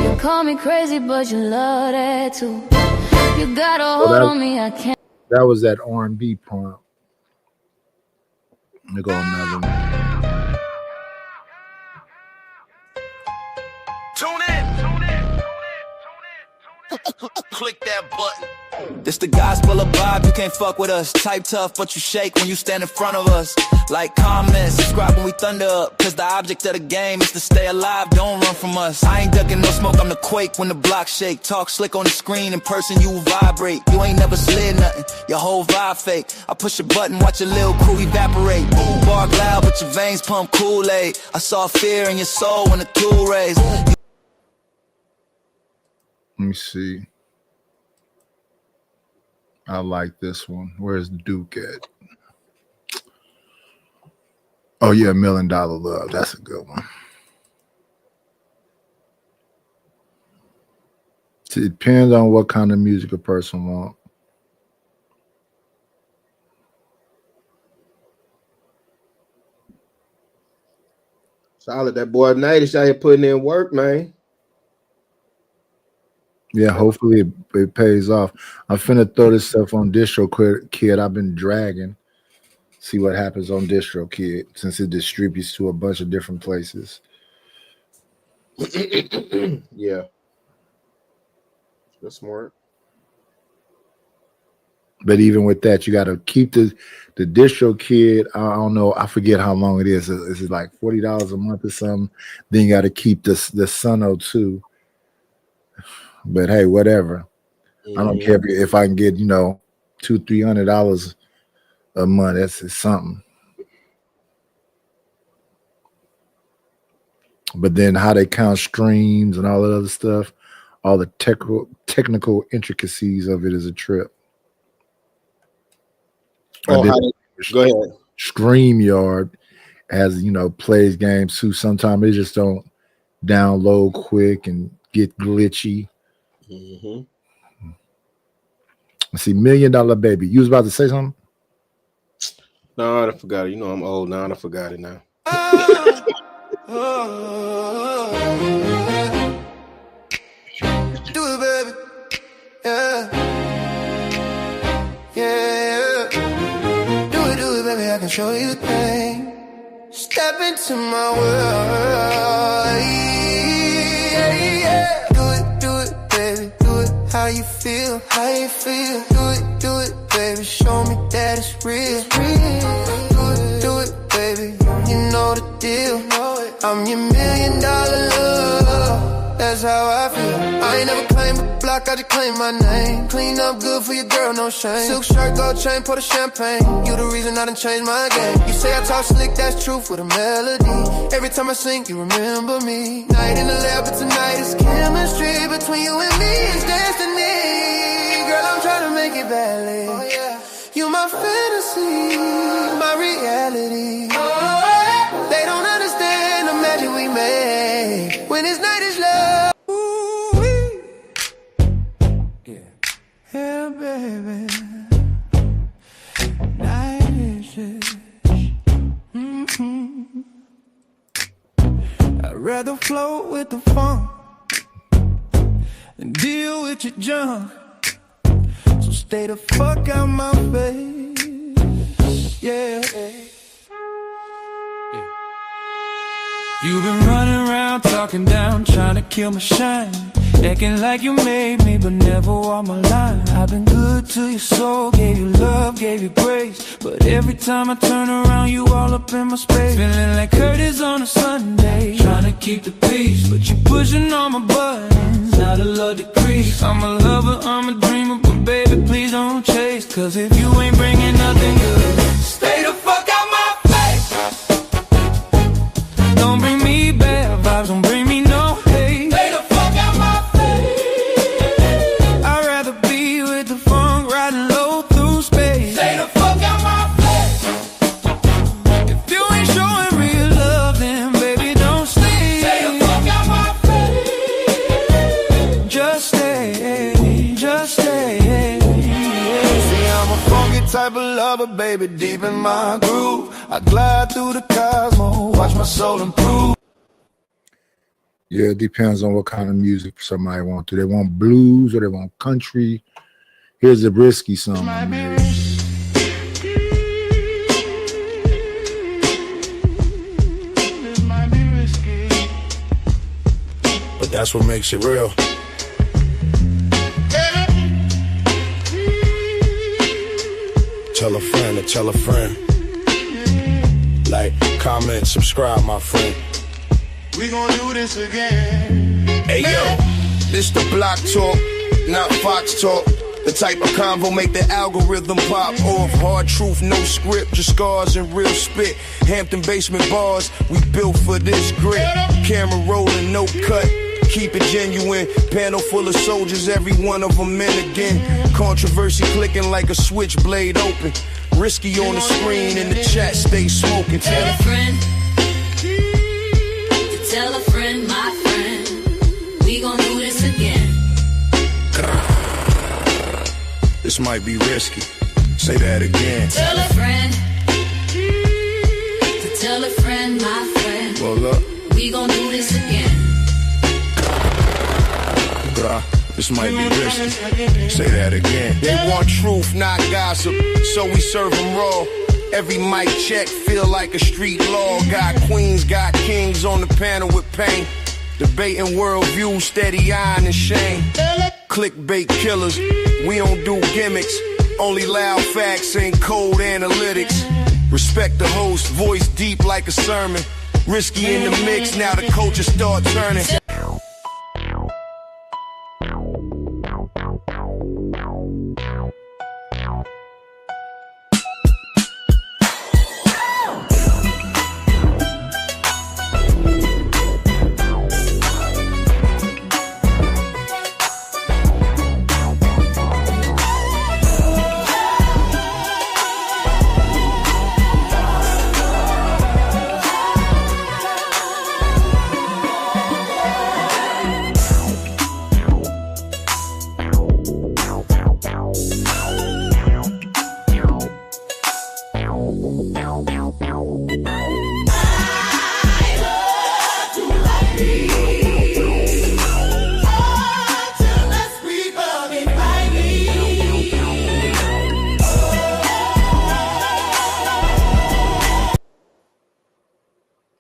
You call me crazy, but you love that too. You got a hold on me, I can't. That was that R&B prompt. Let me go another one. Tune in. Click that button. This the gospel of vibe, you can't fuck with us. Type tough, but you shake when you stand in front of us. Like, comment, subscribe when we thunder up. Cause the object of the game is to stay alive, don't run from us. I ain't ducking no smoke, I'm the quake when the block shake. Talk slick on the screen, in person you vibrate. You ain't never slid nothing, your whole vibe fake. I push a button, watch your little crew evaporate. Bark loud, but your veins pump Kool-Aid. I saw fear in your soul when the tool raised. Let me see. I like this one. Where's Duke at? Oh yeah, $1 Million Love. That's a good one. It depends on what kind of music a person wants. Solid. That boy Nate is out here putting in work, man. Yeah, hopefully it pays off. I'm finna throw this stuff on DistroKid. I've been dragging. See what happens on DistroKid since it distributes to a bunch of different places. Yeah. That's smart. But even with that, you got to keep the DistroKid. I don't know. I forget how long it is. Is it like $40 a month or something? Then you got to keep the Suno too. But hey, whatever. I don't care if I can get, $200-$300 a month. That's something. But then how they count streams and all that other stuff, all the technical intricacies of it is a trip. Go ahead. StreamYard has, plays games too. Sometimes they just don't download quick and get glitchy. Let's see, $1 Million Baby. You was about to say something? No, I forgot it. I'm old now. I forgot it now. Do it, baby. Yeah. Yeah. Do it, baby. I can show you the thing. Step into my world. Yeah. Do it, baby. Do it. How you feel? Do it, baby. Show me that it's real. Do it, baby. You know the deal. I'm your $1 million that's how I feel. I ain't never claimed a block, I just claim my name. Clean up good for your girl, no shame. Silk shirt, gold chain, pour the champagne. You the reason I done changed my game. You say I talk slick, that's truth with a melody. Every time I sing, you remember me. Night in the lab, but tonight it's chemistry. Between you and me, it's destiny. Girl, I'm trying to make it badly. Oh, yeah. You my fantasy, my reality. Oh, they don't understand the magic we made when this night is love. Ooh-wee. Yeah, baby. Night is just. I'd rather float with the funk than deal with your junk. So stay the fuck out my face. Yeah. You've been running around talking down, trying to kill my shine. Acting like you made me, but never walked my line. I've been good to your soul, gave you love, gave you grace. But every time I turn around, you all up in my space. Feeling like Curtis on a Sunday, trying to keep the peace, but you pushing all my buttons, not a love decrease. I'm a lover, I'm a dreamer, but baby, please don't chase. Cause if you ain't bringing nothing good, stay the fuck out my face. Don't bring me bad vibes, don't bring me no hate. Stay the fuck out my face. I'd rather be with the funk, riding low through space. Stay the fuck out my face. If you ain't showing real love, then baby, don't stay. Stay the fuck out my face. Just stay, just stay. See, I'm a funky type of lover, baby, deep in my groove. I glide through the cosmos, watch my soul improve. Yeah, it depends on what kind of music somebody wants. Do they want blues or they want country? Here's a risky song I made. But that's what makes it real. Tell a friend to tell a friend. Like, comment, subscribe, my friend. We gon' do this again. Hey yo, this the block talk, not Fox talk. The type of convo make the algorithm pop off. Hard truth, no script, just scars and real spit. Hampton basement bars, we built for this grit. Camera rolling, no cut, keep it genuine. Panel full of soldiers, every one of them men again. Controversy clicking like a switchblade open. Risky on the screen, in the chat, stay smoking. Tell a friend. Tell a friend, my friend, we gon' do this again. This might be risky. Say that again. Tell a friend. To tell a friend, my friend, Well, up. we gon' do this again. This might be risky. Say that again. They want truth, not gossip, so we serve them raw. Every mic check feel like a street law. Got queens, got kings on the panel with pain. Debating worldview, steady iron and shame. Clickbait killers, we don't do gimmicks. Only loud facts and cold analytics. Respect the host, voice deep like a sermon. Risky in the mix, now the culture start turning.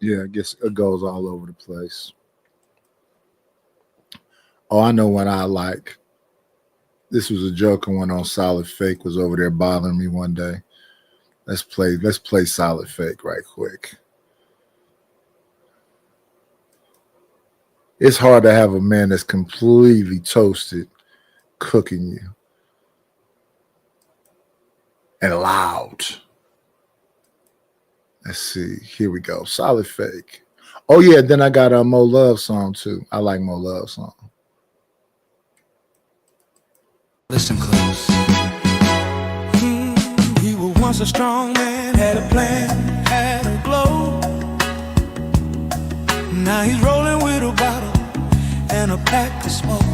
Yeah, I guess it goes all over the place. Oh, I know what I like. This was a joke I went on. Solid Fake was over there bothering me one day. Let's play Solid Fake right quick. It's hard to have a man that's completely toasted cooking you and loud. Let's see. Here we go. Solid Fake. Oh yeah, then I got a Mo Love song too. I like Mo Love song. Listen close. He was once a strong man, had a plan, had a glow. Now he's rolling with a bottle and a pack of smokes.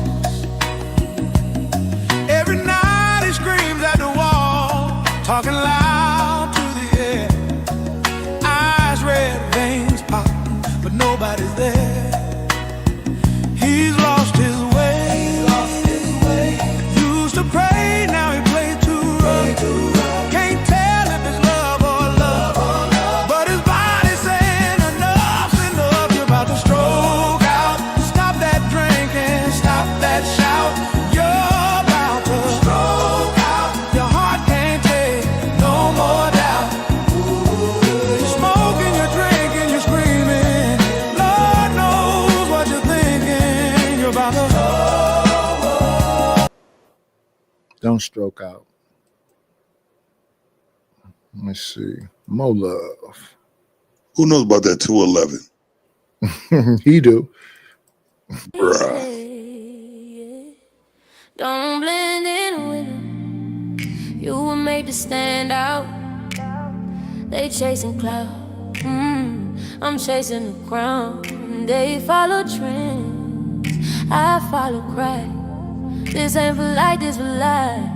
Every night he screams at the wall, talking loud to the air. Eyes red, veins pop, but nobody's there. He's lost his way. Used to pray, now he plays too rough. Can't tell if it's love or love, but his body's saying enough's enough. You're about to stroke out. Stop that drinking, stop that shout. You're about to stroke out. Your heart can't take no more doubt. You're smoking, you're drinking, you're screaming. Lord knows what you're thinking. You're about to Don't stroke out. Let me see. Mo Love. Who knows about that 211? He do. Bruh. Don't blend in with them. You were made to stand out. They chasing cloud. I'm chasing the crown. They follow trends. I follow crack. This ain't for light, this for life.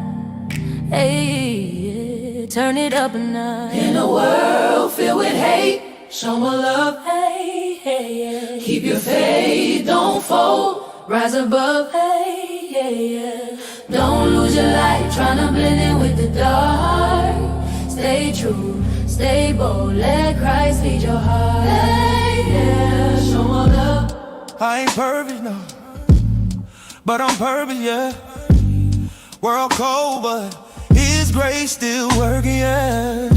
Hey, turn it up a notch. In a world filled with hate, show more love. Hey, hey, yeah. Keep your faith, don't fold. Rise above. Hey, yeah, yeah. Don't lose your light, tryna blend in with the dark. Stay true, stay bold. Let Christ lead your heart. Hey, yeah. Show more love. I ain't perfect, no, but I'm perfect, yeah. World cold, but His grace still working, yeah.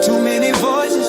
Too many voices,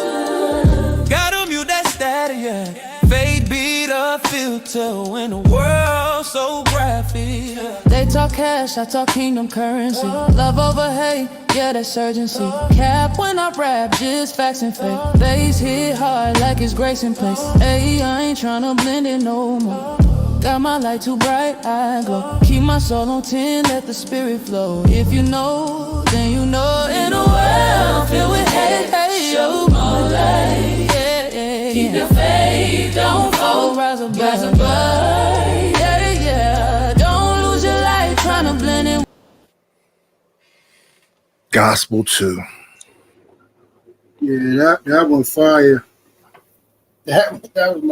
gotta mute that static, yeah. Fade beat a filter when the world's so graphic, yeah. They talk cash, I talk kingdom currency. Love over hate, yeah, that's urgency. Cap when I rap, just facts and faith. Bass hit hard like it's grace in place. Hey, I ain't tryna blend it no more. Got my light too bright, I glow. Keep my soul on 10, let the spirit flow. If you know, then you know. In a world filled with hate, hey, show more light. Yeah, yeah. Keep your faith, don't fold. Rise above, yeah, yeah. Don't lose your light, tryna blend in. Gospel 2. Yeah, that one fire. That was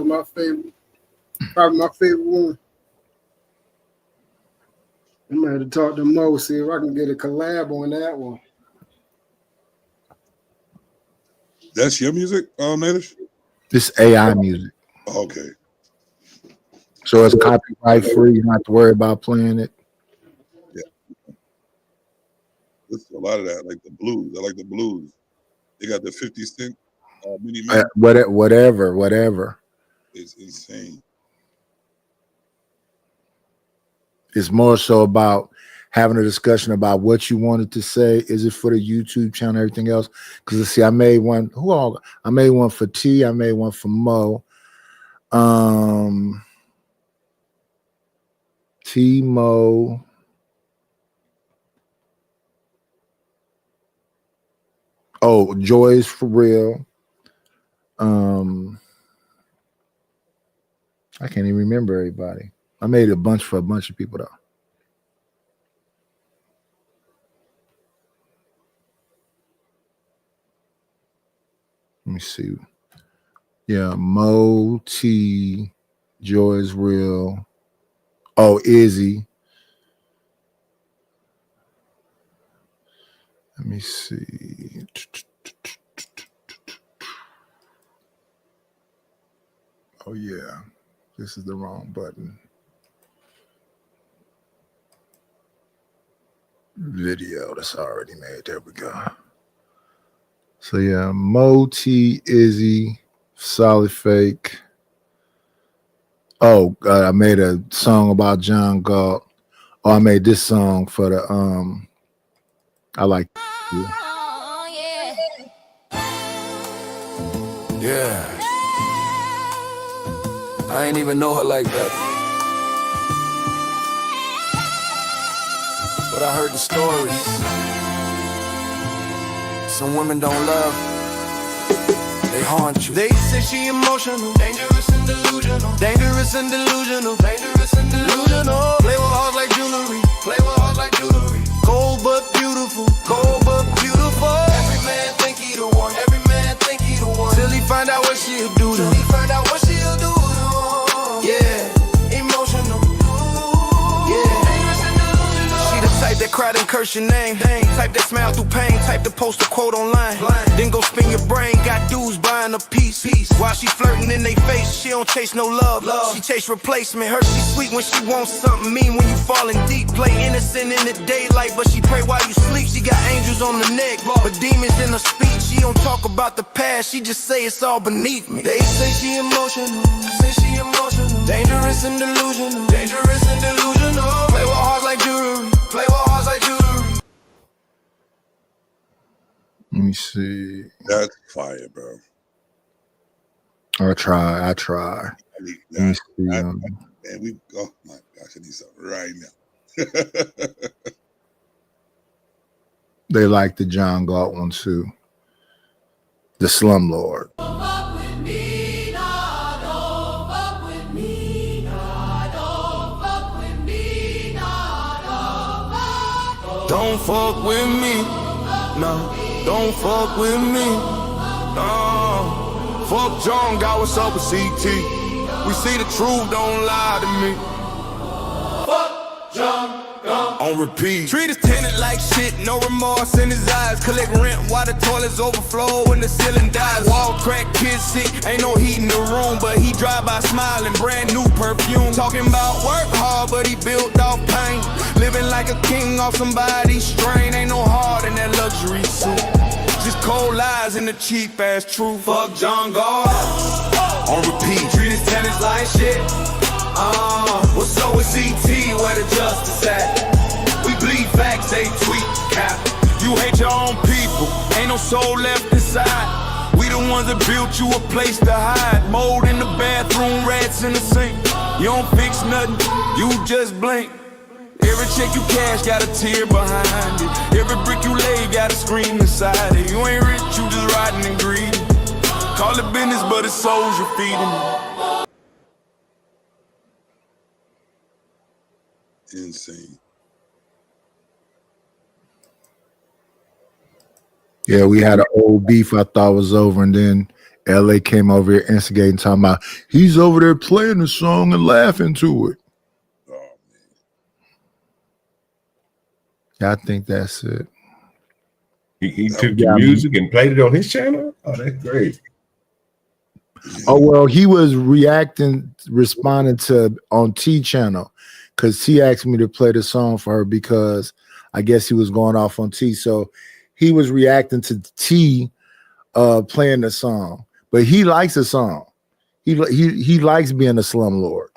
my favorite. Probably my favorite one. I'm gonna have to talk to Mo, see if I can get a collab on that one. That's your music, Natish? This AI music. Okay. So it's copyright free. You don't have to worry about playing it. Yeah. There's a lot of that, like the blues. I like the blues. They got the 50 Cent mini man. Whatever. It's insane. It's more so about having a discussion about what you wanted to say. Is it for the YouTube channel, everything else? Because see, I made one. I made one for T. I made one for Mo. T Mo. Oh, Joy's for real. I can't even remember everybody. I made a bunch for a bunch of people though. Let me see. Yeah, Mo, T, Joy's real. Oh, Izzy. Let me see. Oh yeah, this is the wrong button. Video that's already made. There we go. So yeah, Mo, T, Izzy, Solid Fake. Oh, I made a song about John Galt. Oh, I made this song for the I like. Yeah. I ain't even know her like that. But I heard the stories. Some women don't love, they haunt you. They say she emotional, dangerous and delusional. Dangerous and delusional, dangerous and delusional. Play with hearts like jewelry, play with hearts like jewelry. Cold but beautiful, cold but beautiful. Every man think he the one, every man think he the one. Till he find out what she'll do to him. Till he find out what she'll do to him. Yeah, emotional. Type that cried and curse your name. Type that smile through pain. Type the post a quote online. Then go spin your brain. Got dudes buying a piece. While she flirting in they face, she don't chase no love. She chase replacement. Her she sweet when she wants something mean when you falling deep. Play innocent in the daylight, but she pray while you sleep. She got angels on the neck, but demons in her speech. She don't talk about the past. She just say it's all beneath me. They say she emotional. Say she emotional. Dangerous and delusional. Dangerous and delusional. Play with hearts like jewelry. Play with hearts like jewelry. Let me see. That's fire, bro. I try. Let me see. Man, oh my gosh, I need something right now. They like the John Galt one too. The Slumlord. Don't fuck with me, no. Don't fuck with me, no. Fuck John, God, what's up with CT? We see the truth, don't lie to me. Fuck John, on repeat. Treat his tenant like shit, no remorse in his eyes. Collect rent while the toilets overflow when the ceiling dies. Wall crack, kids sick, ain't no heat in the room, but he drive by smiling, brand new perfume. Talking about work hard, but he built off pain. Living like a king off somebody's strain. Ain't no heart in that luxury suit. Just cold lies and the cheap ass truth. Fuck John Galt on repeat. Treat his tenants like shit. What's up with CT? Where the justice at? We bleed facts, they tweet cap. You hate your own people, ain't no soul left inside. We the ones that built you a place to hide. Mold in the bathroom, rats in the sink. You don't fix nothing, you just blink. Every check you cash got a tear behind it. Every brick you lay got a scream inside it. You ain't rich, you just rotten and greedy. Call it business, but it's souls you're feeding. Insane. Yeah, we had an old beef I thought was over, and then LA came over here instigating, talking about he's over there playing the song and laughing to it. Yeah, I think that's it. He took the music and played it on his channel? Oh, that's great. Oh, well, he was responding to on T channel, because T asked me to play the song for her because I guess he was going off on T. So he was reacting to T playing the song. But he likes the song. He likes being a slumlord.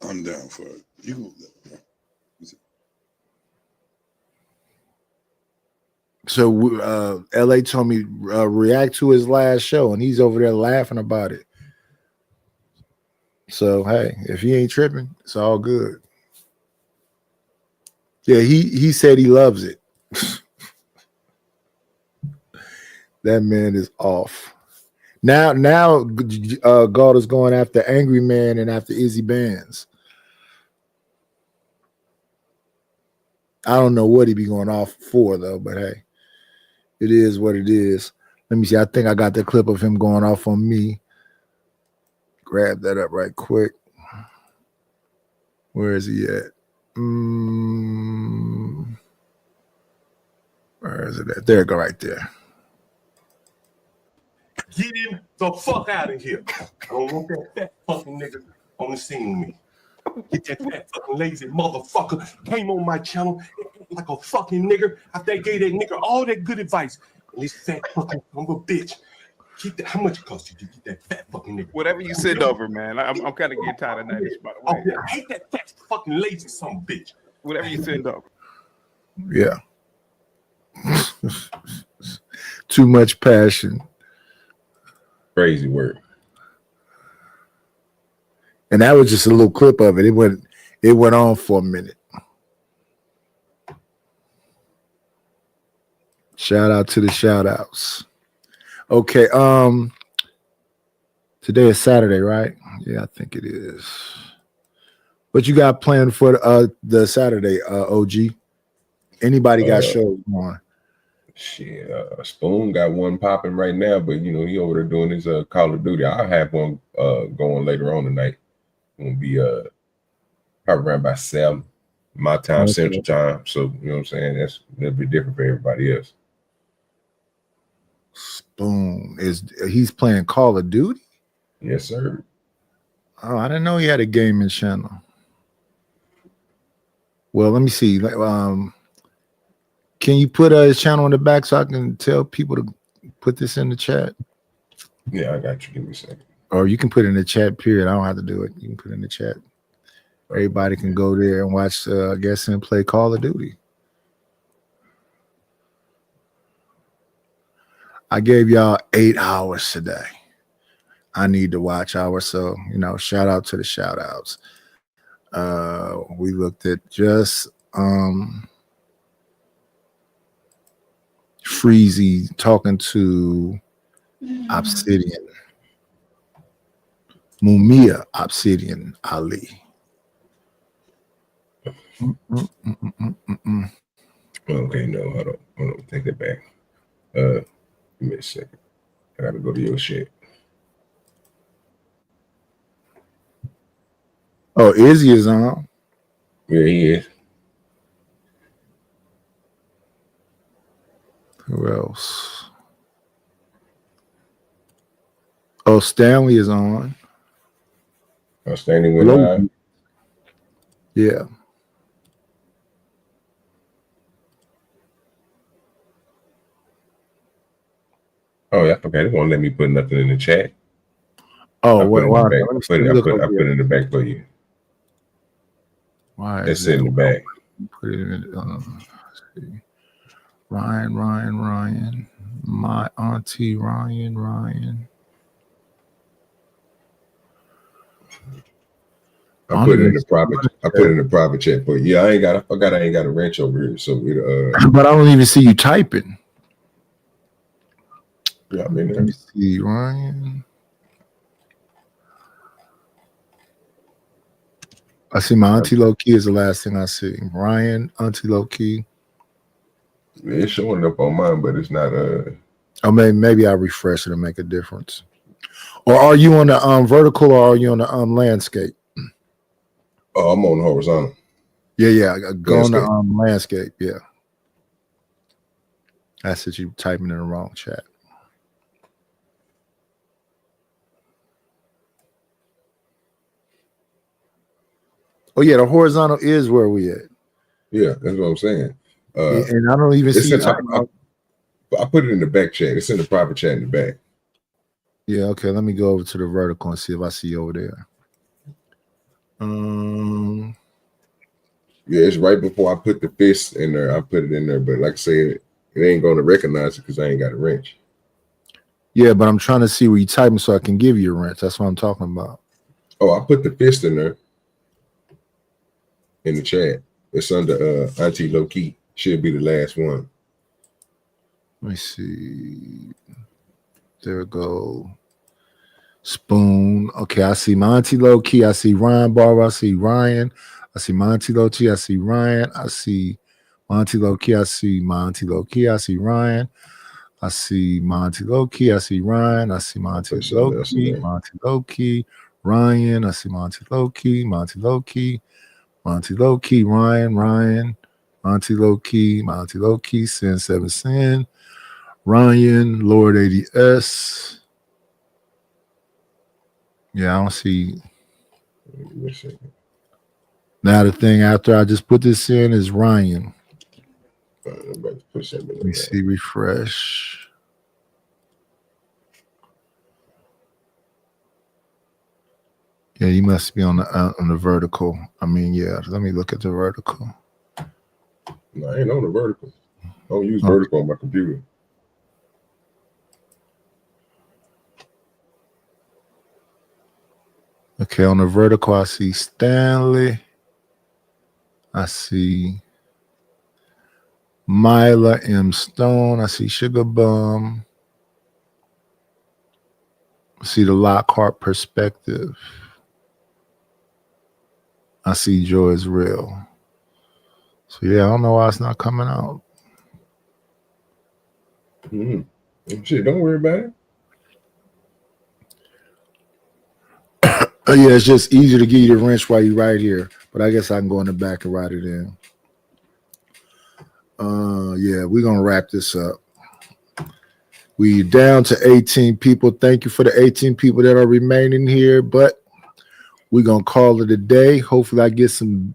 I'm down for it. You go. So LA told me react to his last show, and he's over there laughing about it. So hey, if he ain't tripping, it's all good. Yeah, he said he loves it. That man is off. Now God is going after Angry Man and after Izzy Bands. I don't know what he be going off for though, but hey, it is what it is. Let me see. I think I got the clip of him going off on me. Grab that up right quick. Where is he at? Where is it at? There it go right there. Get him the fuck out of here. I don't want that fat fucking nigga on the scene with me. Get that fat fucking lazy motherfucker came on my channel like a fucking nigger after I gave that nigga all that good advice. And this fat fucking son of a bitch. Keep that. How much it cost you to get that fat fucking nigga? Whatever you send over, man. I'm kind of getting tired of 90s, by the way. Oh, yeah, I hate that fat fucking lazy son of a bitch. Whatever you send over. Yeah. Too much passion. Crazy work. And that was just a little clip of it. It went on for a minute. Shout out to the shout outs. Okay, today is Saturday, right? Yeah, I think it is. What you got planned for the Saturday, OG? Anybody got shows on? Shit, Spoon got one popping right now, but you know he over there doing his Call of Duty. I'll have one going later on tonight. Gonna be probably around by 7 my time, Central Time. So you know what I'm saying. That'll be different for everybody else. Spoon he's playing Call of Duty? Yes, sir. Oh, I didn't know he had a gaming channel. Well, let me see. Can you put his channel in the back so I can tell people to put this in the chat? Yeah, I got you. Give me a second. Or you can put it in the chat, period. I don't have to do it. You can put it in the chat. Everybody can go there and watch, I guess, and play Call of Duty. I gave y'all 8 hours today. I need to watch hours. So, you know, shout out to the shout outs. We looked at just Freezy talking to Obsidian. Mumia Obsidian Ali. Okay, no, hold on, take it back. Give me a second. I gotta go to your shit. Oh, Izzy is on. Yeah, he is. Who else? Oh, Stanley is on. Oh, Stanley went live. Yeah. Oh, yeah, okay. They won't let me put nothing in the chat. Oh, what? Wow. I put it in the back for you. Why It's in the back. Put it in. Ryan. My auntie Ryan. I put it in the private chat for you. Yeah, I forgot I ain't got a wrench over here. So but I don't even see you typing. Yeah, I mean, let me see, Ryan. I see my auntie low key is the last thing I see. Ryan, auntie low key. It's showing up on mine, but it's not. Oh, maybe I refresh it to make a difference. Or are you on the vertical, or are you on the landscape? Oh, I'm on the horizontal. Yeah. Go on the landscape. Yeah. That's it. You typing in the wrong chat. Oh yeah, the horizontal is where we at. Yeah, that's what I'm saying. And I don't even see. I put it in the back chat. It's in the private chat in the back. Yeah. Okay. Let me go over to the vertical and see if I see you over there. Yeah, it's right before I put the fist in there. I put it in there, but like I said, it ain't going to recognize it because I ain't got a wrench. Yeah, but I'm trying to see where you typing so I can give you a wrench. That's what I'm talking about. Oh, I put the fist in there. In the chat. It's under Auntie Low Key. Should be the last one. Let me see. There we go. Spoon. Okay, I see my Auntie Low Key. I see Ryan Barber. I see Ryan. I see my Auntie Low Key. I see Ryan. I see my Auntie Low Key. I see my Auntie Low Key. I see Ryan. I see my Auntie Low Key. I see Ryan. I see my Auntie Low Key. My Auntie Low Key. Ryan. I see my Auntie Low Key. My Auntie Low Key. Monty Low Key, Ryan, Monty Low Key, Sin 7 Sin, Ryan, Lord ADS. Yeah, I don't see. Now the thing after I just put this in is Ryan. Let me see, refresh. Yeah, you must be on the vertical. I mean, yeah. Let me look at the vertical. No, I ain't on the vertical. I don't use vertical on my computer. Okay, on the vertical, I see Stanley. I see Myla M. Stone. I see Sugar Bum. I see the Lockhart Perspective. I see Joy is Real. So yeah, I don't know why it's not coming out. Shit, don't worry about it. Yeah, it's just easier to give you the wrench while you're right here. But I guess I can go in the back and write it in. Yeah, we're gonna wrap this up. We down to 18 people. Thank you for the 18 people that are remaining here, but we're gonna call it a day. Hopefully, I get some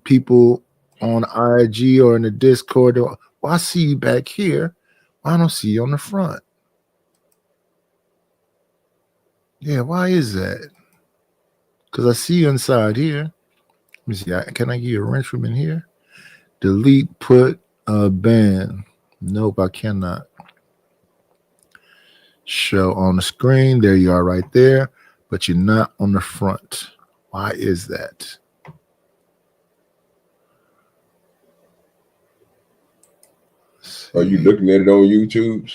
people on IG or in the Discord. Well, I see you back here. I don't see you on the front. Yeah, why is that? Because I see you inside here. Let me see. Can I give you a wrench from in here? Delete, put, ban. Nope, I cannot. Show on the screen. There you are right there. But you're not on the front. Why is that? Are you looking at it on YouTube?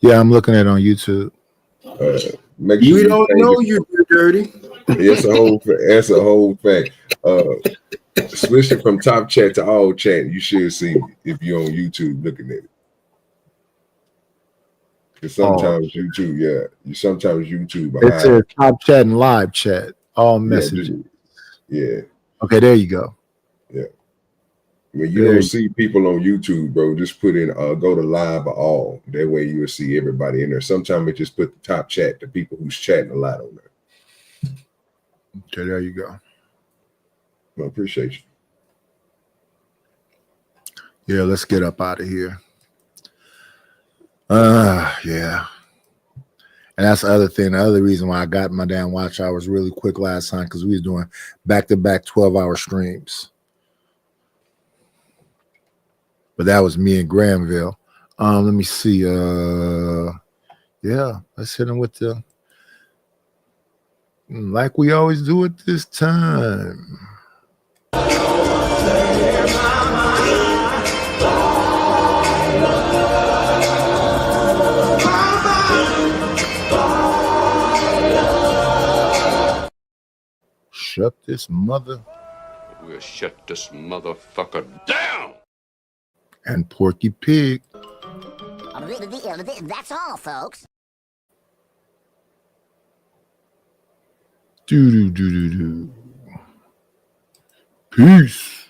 Yeah, I'm looking at it on YouTube. Make sure We don't know you, dirty. That's a whole fact. Switch it from top chat to all chat. You should see me if you're on YouTube looking at it. Because sometimes YouTube, sometimes YouTube. It says top chat and live chat, all messages. Yeah. Okay, there you go. Yeah. When you don't see people on YouTube, bro, just put in go to live or all. That way you will see everybody in there. Sometimes it just put the top chat, the people who's chatting a lot on there. Okay, there you go. I appreciate you. Yeah, let's get up out of here. Yeah. And that's the other thing. The other reason why I got my damn watch hours really quick last time, because we was doing back-to-back 12-hour streams. But that was me in Granville. Let me see. Yeah, let's hit him with the like we always do at this time. Shut this mother. We'll shut this motherfucker down. And Porky Pig. That's all, folks. Do. Peace.